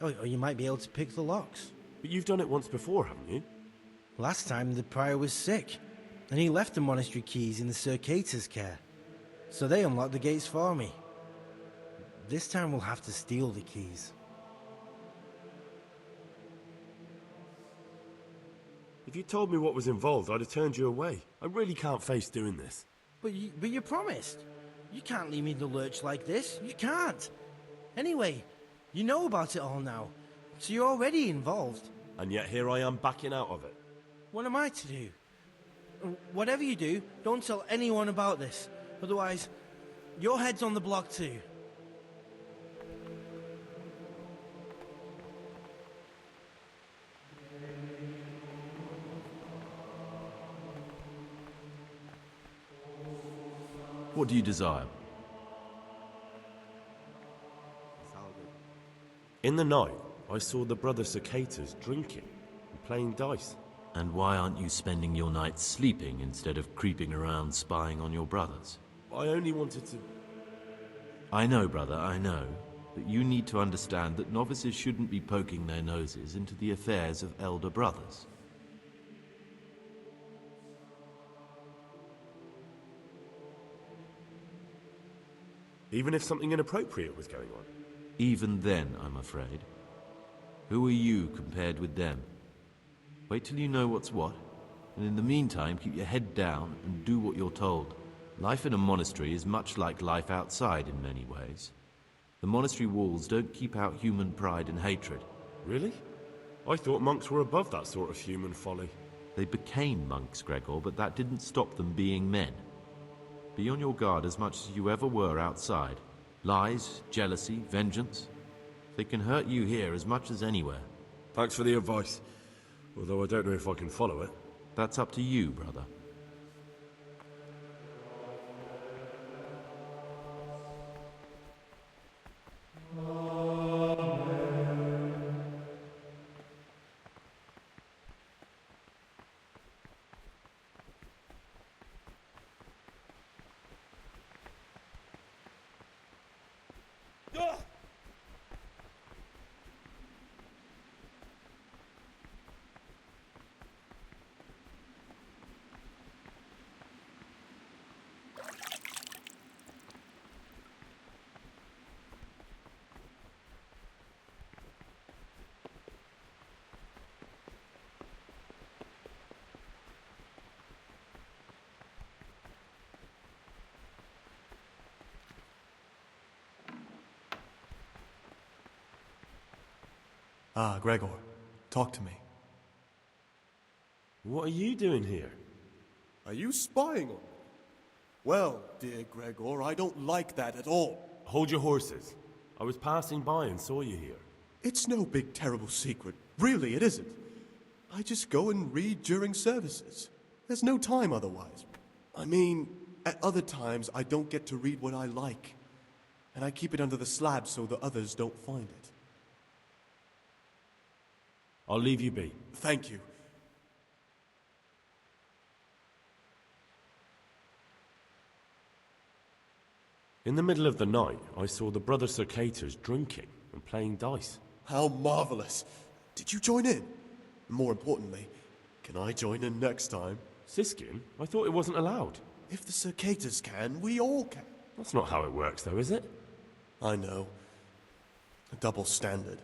Or you might be able to pick the locks. But you've done it once before, haven't you? Last time the prior was sick, and he left the monastery keys in the Circators' care. So they unlocked the gates for me. This time we'll have to steal the keys. If you told me what was involved, I'd have turned you away. I really can't face doing this. But you promised. You can't leave me in the lurch like this. You can't. Anyway, you know about it all now, so you're already involved. And yet here I am backing out of it. What am I to do? Whatever you do, don't tell anyone about this. Otherwise, your head's on the block too. What do you desire? In the night, I saw the brother cicadas drinking and playing dice. And why aren't you spending your nights sleeping instead of creeping around spying on your brothers? I only wanted to... I know, brother, I know. But you need to understand that novices shouldn't be poking their noses into the affairs of elder brothers. Even if something inappropriate was going on? Even then, I'm afraid. Who are you compared with them? Wait till you know what's what, and in the meantime keep your head down and do what you're told. Life in a monastery is much like life outside in many ways. The monastery walls don't keep out human pride and hatred. Really? I thought monks were above that sort of human folly. They became monks, Gregor, but that didn't stop them being men. Be on your guard as much as you ever were outside. Lies, jealousy, vengeance. They can hurt you here as much as anywhere. Thanks for the advice. Although I don't know if I can follow it. That's up to you, brother. Ah, Gregor, talk to me. What are you doing here? Are you spying on me? Well, dear Gregor, I don't like that at all. Hold your horses. I was passing by and saw you here. It's no big terrible secret. Really, it isn't. I just go and read during services. There's no time otherwise. I mean, at other times I don't get to read what I like. And I keep it under the slab so the others don't find it. I'll leave you be. Thank you. In the middle of the night, I saw the brother cicadas drinking and playing dice. How marvelous. Did you join in? More importantly, can I join in next time? Siskin? I thought it wasn't allowed. If the cicadas can, we all can. That's not how it works, though, is it? I know. A double standard.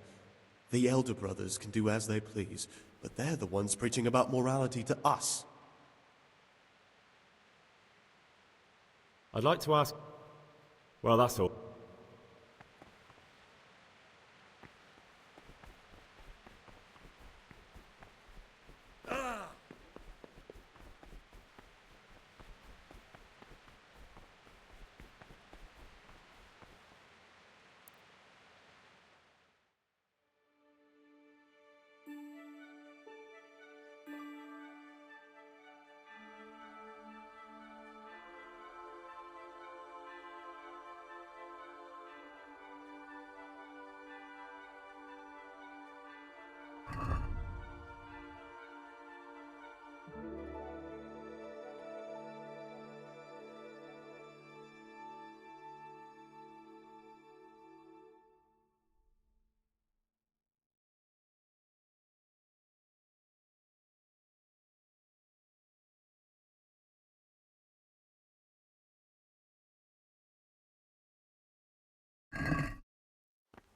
The elder brothers can do as they please, but they're the ones preaching about morality to us. I'd like to ask... Well, that's all.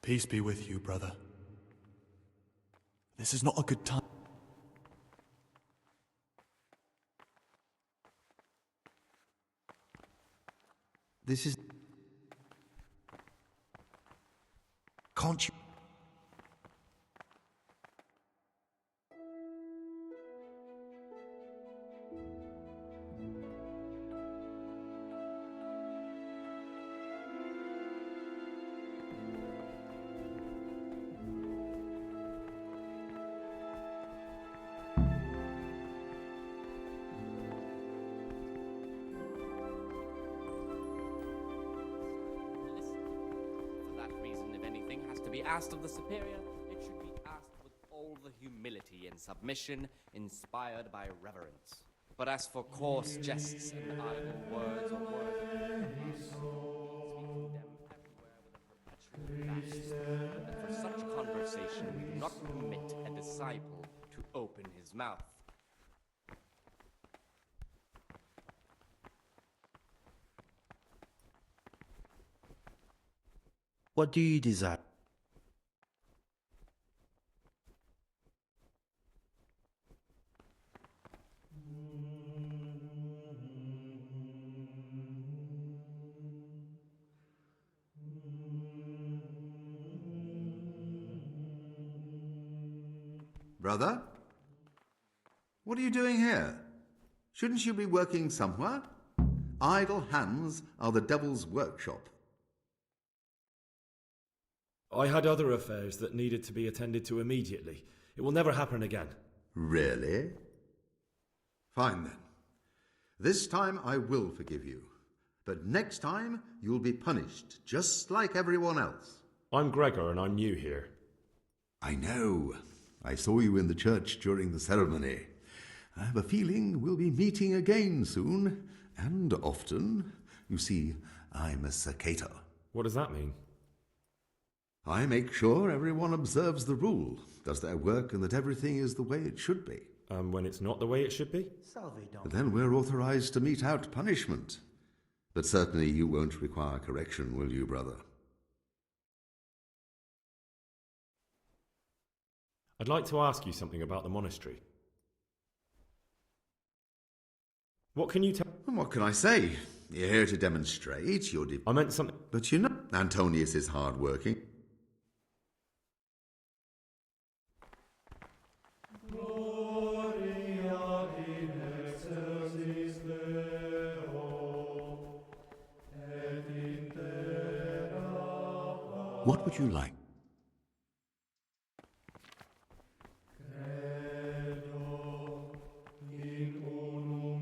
Peace be with you, brother. This is not a good time. This is... Can't you... be asked of the superior, it should be asked with all the humility and submission inspired by reverence. But as for coarse jests and idle words or words of speaking them everywhere with a perpetual vast, that for such conversation we do not permit a disciple to open his mouth. What do you desire? Brother? What are you doing here? Shouldn't you be working somewhere? Idle hands are the devil's workshop. I had other affairs that needed to be attended to immediately. It will never happen again. Really? Fine then. This time I will forgive you. But next time you'll be punished, just like everyone else. I'm Gregor and I'm new here. I know. I saw you in the church during the ceremony. I have a feeling we'll be meeting again soon, and often. You see, I'm a Cercator. What does that mean? I make sure everyone observes the rule, does their work, and that everything is the way it should be. When it's not the way it should be? Then we're authorized to mete out punishment. But certainly you won't require correction, will you, brother? I'd like to ask you something about the monastery. What can you tell? What can I say? You're here to demonstrate your... I meant something... But you know, Antonius is hard-working. What would you like?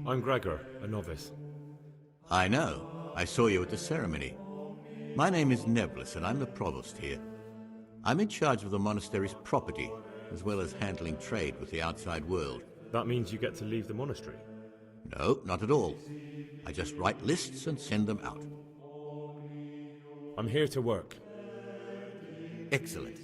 I'm Gregor, a novice. I know. I saw you at the ceremony. My name is Nebulus, and I'm the provost here. I'm in charge of the monastery's property, as well as handling trade with the outside world. That means you get to leave the monastery? No, not at all. I just write lists and send them out. I'm here to work. Excellent.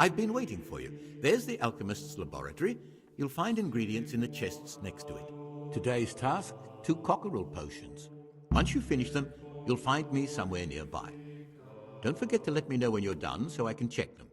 I've been waiting for you. There's the alchemist's laboratory. You'll find ingredients in the chests next to it. Today's task, 2 cockerel potions. Once you finish them, you'll find me somewhere nearby. Don't forget to let me know when you're done so I can check them.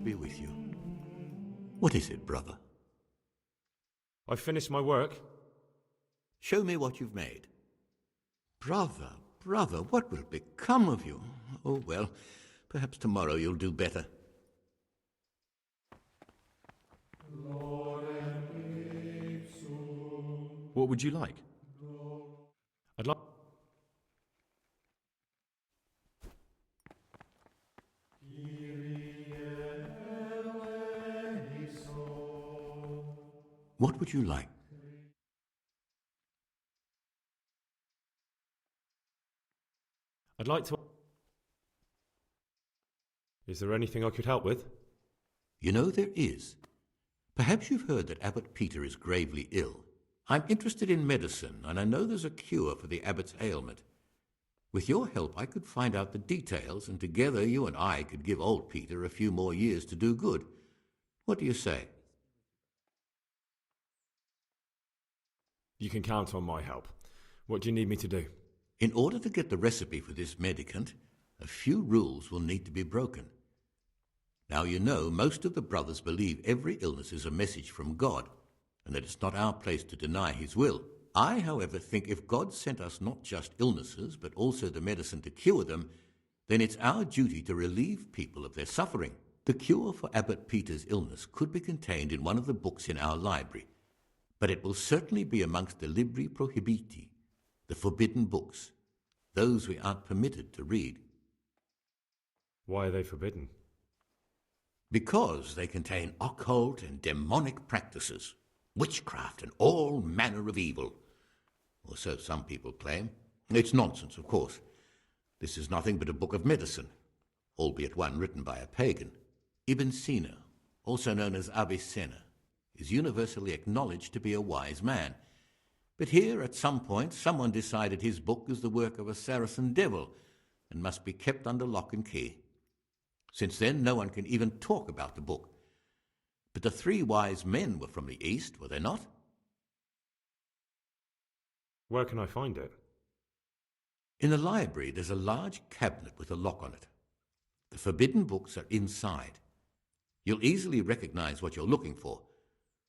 Lord be with you. What is it, brother? I've finished my work. Show me what you've made. Brother, what will become of you? Oh, well, perhaps tomorrow you'll do better. What would you like? I'd like... What would you like? I'd like to... Is there anything I could help with? You know, there is. Perhaps you've heard that Abbot Peter is gravely ill. I'm interested in medicine, and I know there's a cure for the abbot's ailment. With your help, I could find out the details, and together you and I could give old Peter a few more years to do good. What do you say? You can count on my help. What do you need me to do? In order to get the recipe for this medicament, a few rules will need to be broken. Now, you know, most of the brothers believe every illness is a message from God, and that it's not our place to deny his will. I, however, think if God sent us not just illnesses, but also the medicine to cure them, then it's our duty to relieve people of their suffering. The cure for Abbot Peter's illness could be contained in one of the books in our library, but it will certainly be amongst the Libri Prohibiti, the forbidden books, those we aren't permitted to read. Why are they forbidden? Because they contain occult and demonic practices, witchcraft and all manner of evil. Or so some people claim. It's nonsense, of course. This is nothing but a book of medicine, albeit one written by a pagan. Ibn Sina, also known as Avicenna, is universally acknowledged to be a wise man. But here, at some point, someone decided his book is the work of a Saracen devil and must be kept under lock and key. Since then, no one can even talk about the book. But the three wise men were from the East, were they not? Where can I find it? In the library, there's a large cabinet with a lock on it. The forbidden books are inside. You'll easily recognize what you're looking for.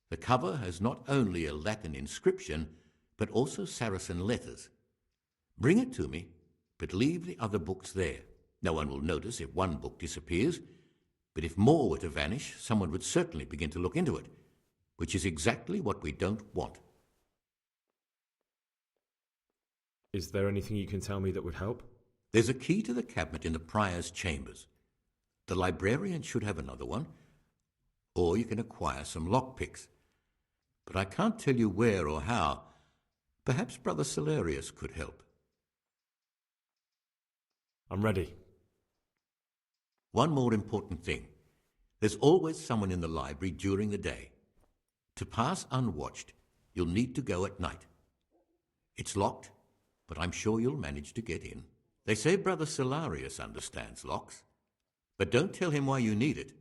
The cover has not only a Latin inscription, but also Saracen letters. Bring it to me, but leave the other books there. No one will notice if one book disappears, but if more were to vanish, someone would certainly begin to look into it, which is exactly what we don't want. Is there anything you can tell me that would help? There's a key to the cabinet in the prior's chambers. The librarian should have another one, or you can acquire some lockpicks. But I can't tell you where or how. Perhaps Brother Celerius could help. I'm ready. One more important thing. There's always someone in the library during the day. To pass unwatched, you'll need to go at night. It's locked, but I'm sure you'll manage to get in. They say Brother Celerius understands locks, but don't tell him why you need it.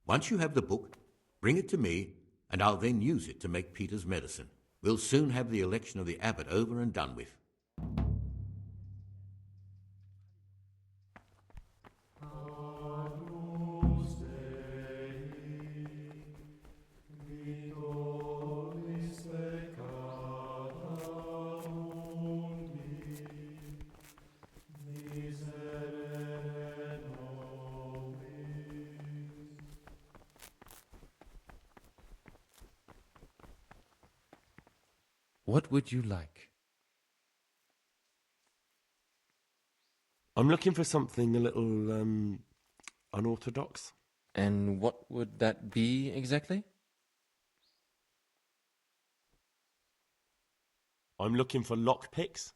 Once you have the book, bring it to me, and I'll then use it to make Peter's medicine. We'll soon have the election of the abbot over and done with. What would you like? I'm looking for something a little, unorthodox. And what would that be exactly? I'm looking for lockpicks.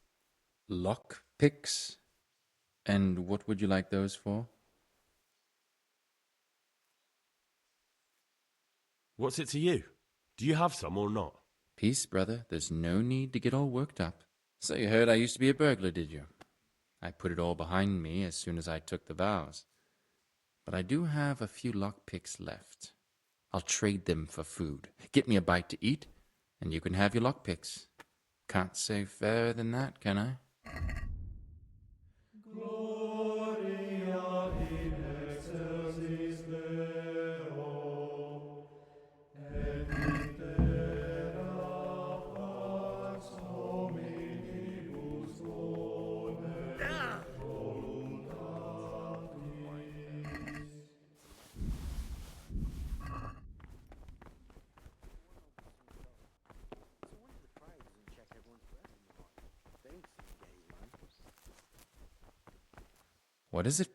Lockpicks? And what would you like those for? What's it to you? Do you have some or not? Peace, brother. There's no need to get all worked up. So you heard I used to be a burglar, did you? I put it all behind me as soon as I took the vows. But I do have a few lockpicks left. I'll trade them for food. Get me a bite to eat, and you can have your lockpicks. Can't say fairer than that, can I? Gloria in excelsis Deo. What is it?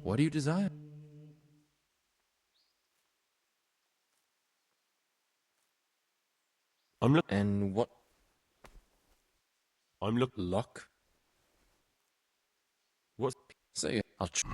What do you desire? And what? Luck? What's... Say it. I'll try.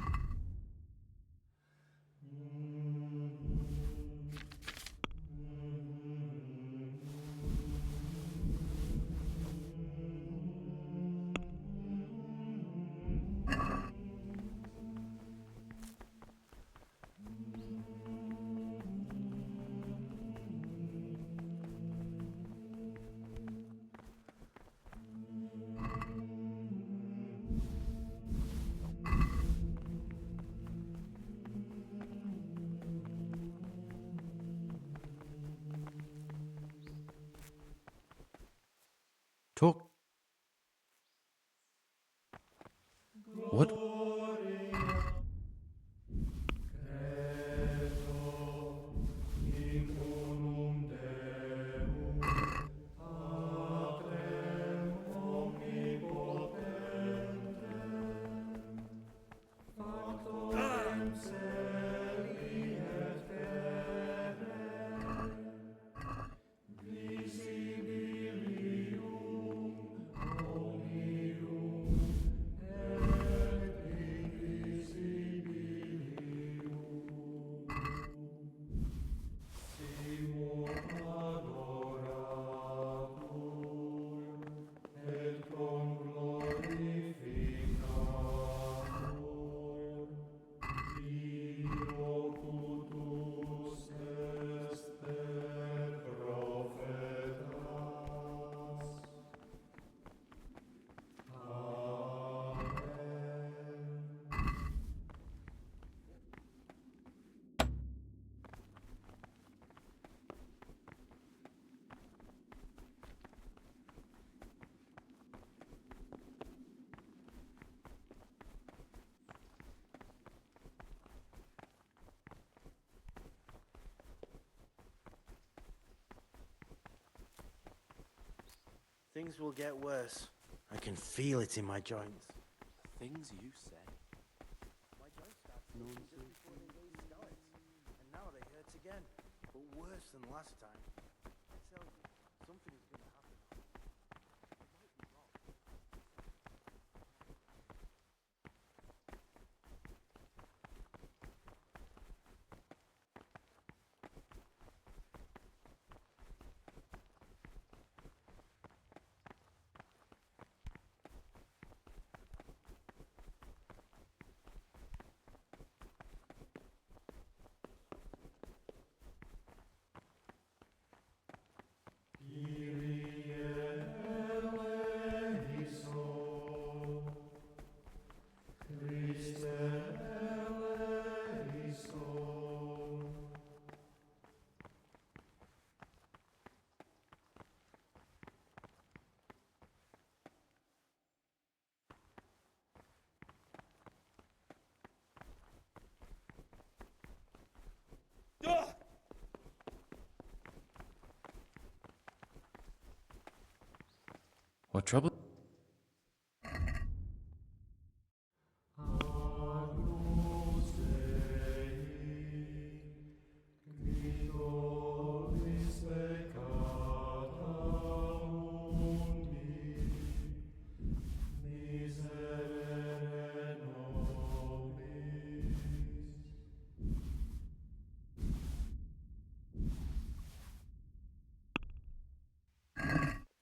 Talk. What? Things will get worse. I can feel it in my joints. Things you say. My joints started just before they gave scallops, and now they hurt again, but worse than last time. I tell you, something is going to happen. I might be wrong. What trouble?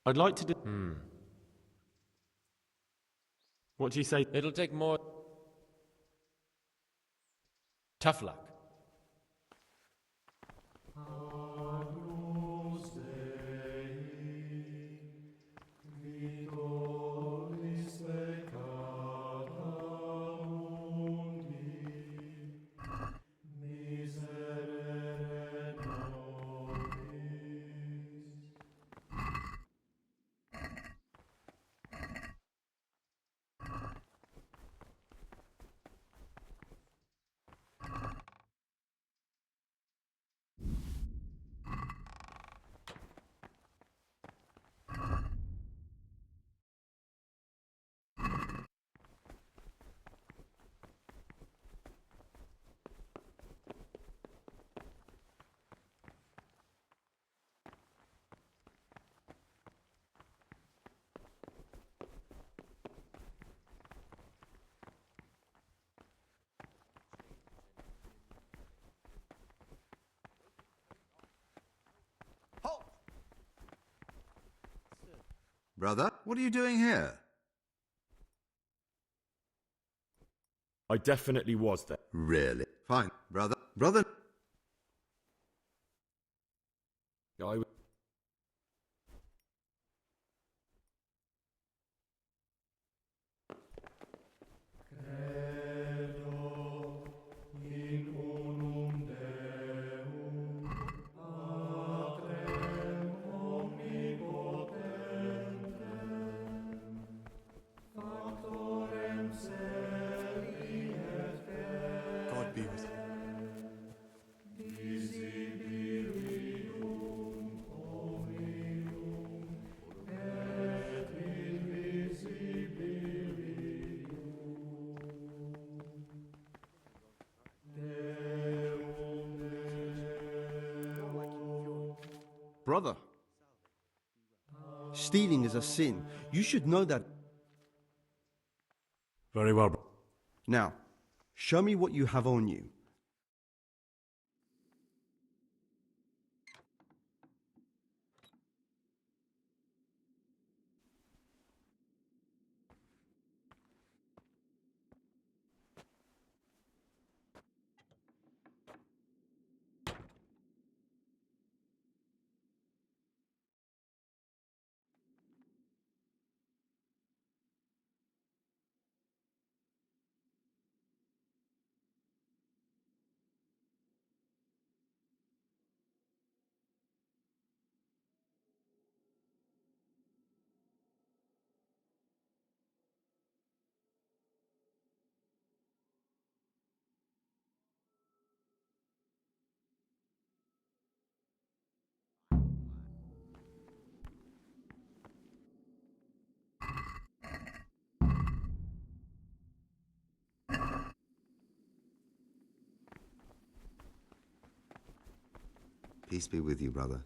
I'd like to do... What do you say? It'll take more... Tough luck. Brother, what are you doing here? I definitely was there. Really? Fine, brother. Brother! I God be with you. Brother, stealing is a sin. You should know that. Very well, bro. Now, show me what you have on you. Peace be with you, brother.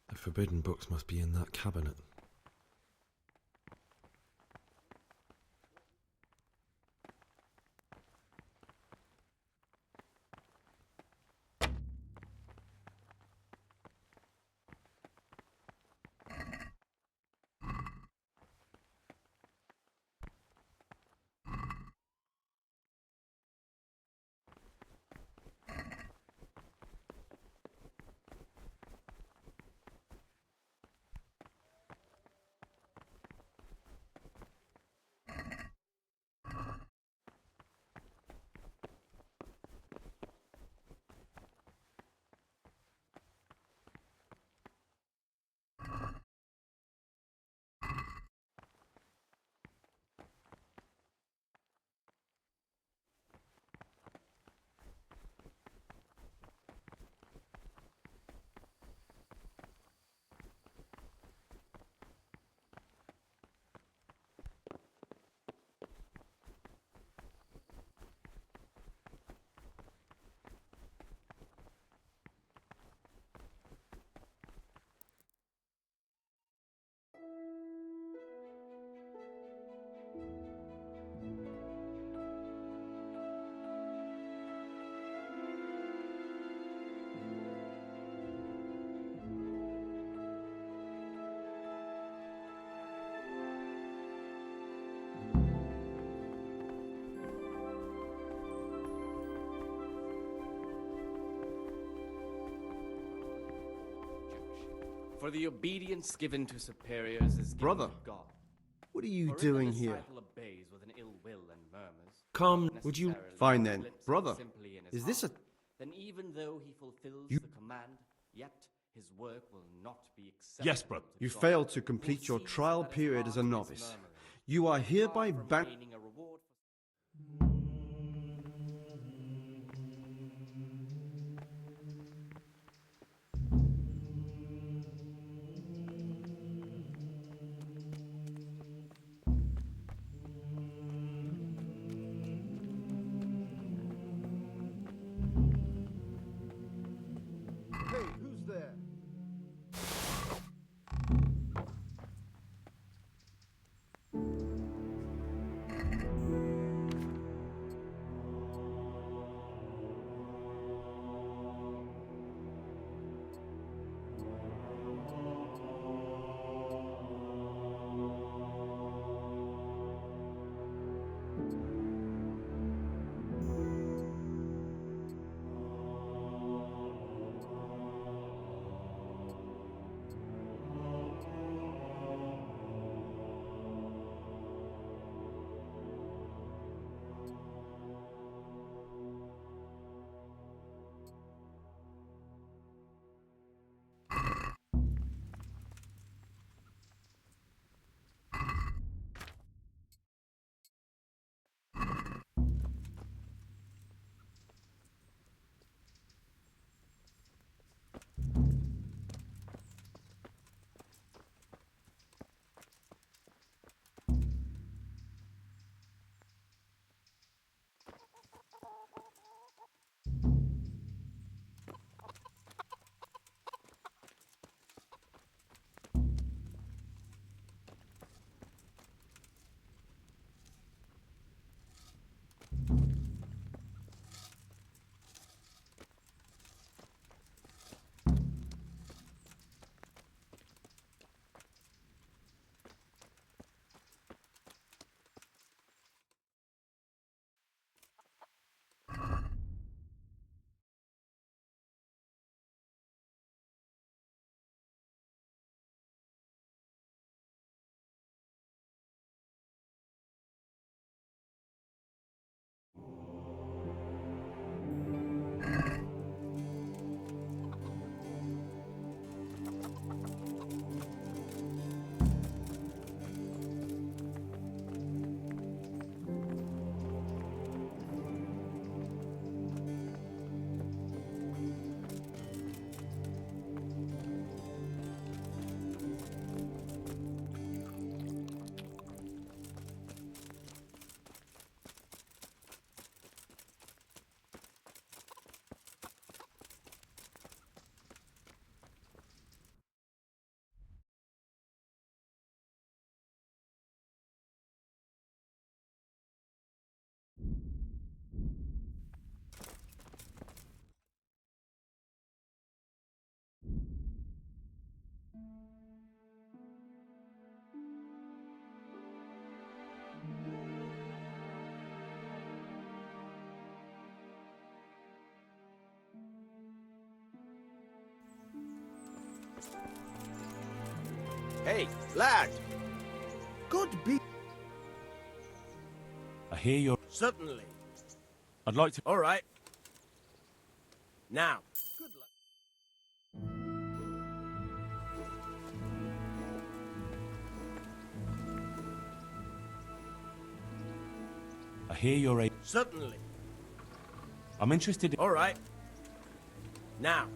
The forbidden books must be in that cabinet. For the obedience given to superiors is given Brother, to God. what are you For if doing the here? disciple obeys with an ill will and murmurs, Come, not would you- necessarily Fine with then. lips and Brother, simply in his is this heart, a- then even though he fulfills You- the command, yet his work will not be acceptable. Yes, brother. You God, failed to who complete your sees trial that his period as a heart is novice. murmuring. You are hereby Far from banned. gaining a reward Hey, who's there? Hey, lad! Good be. I hear you're... Certainly. I'd like to... All right. Now. Good luck. I hear you're a... Certainly. I'm interested in... All right. Now.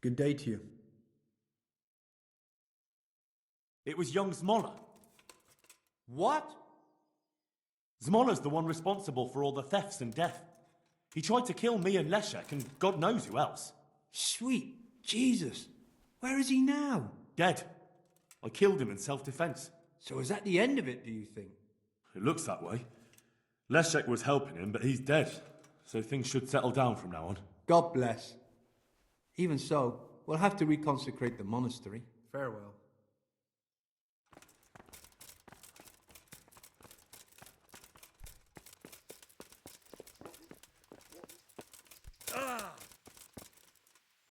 Good day to you. It was young Zmola. What? Zmola's the one responsible for all the thefts and death. He tried to kill me and Leszek and God knows who else. Sweet Jesus. Where is he now? Dead. I killed him in self-defense. So is that the end of it, do you think? It looks that way. Leszek was helping him, but he's dead. So things should settle down from now on. God bless. Even so, we'll have to reconsecrate the monastery. Farewell.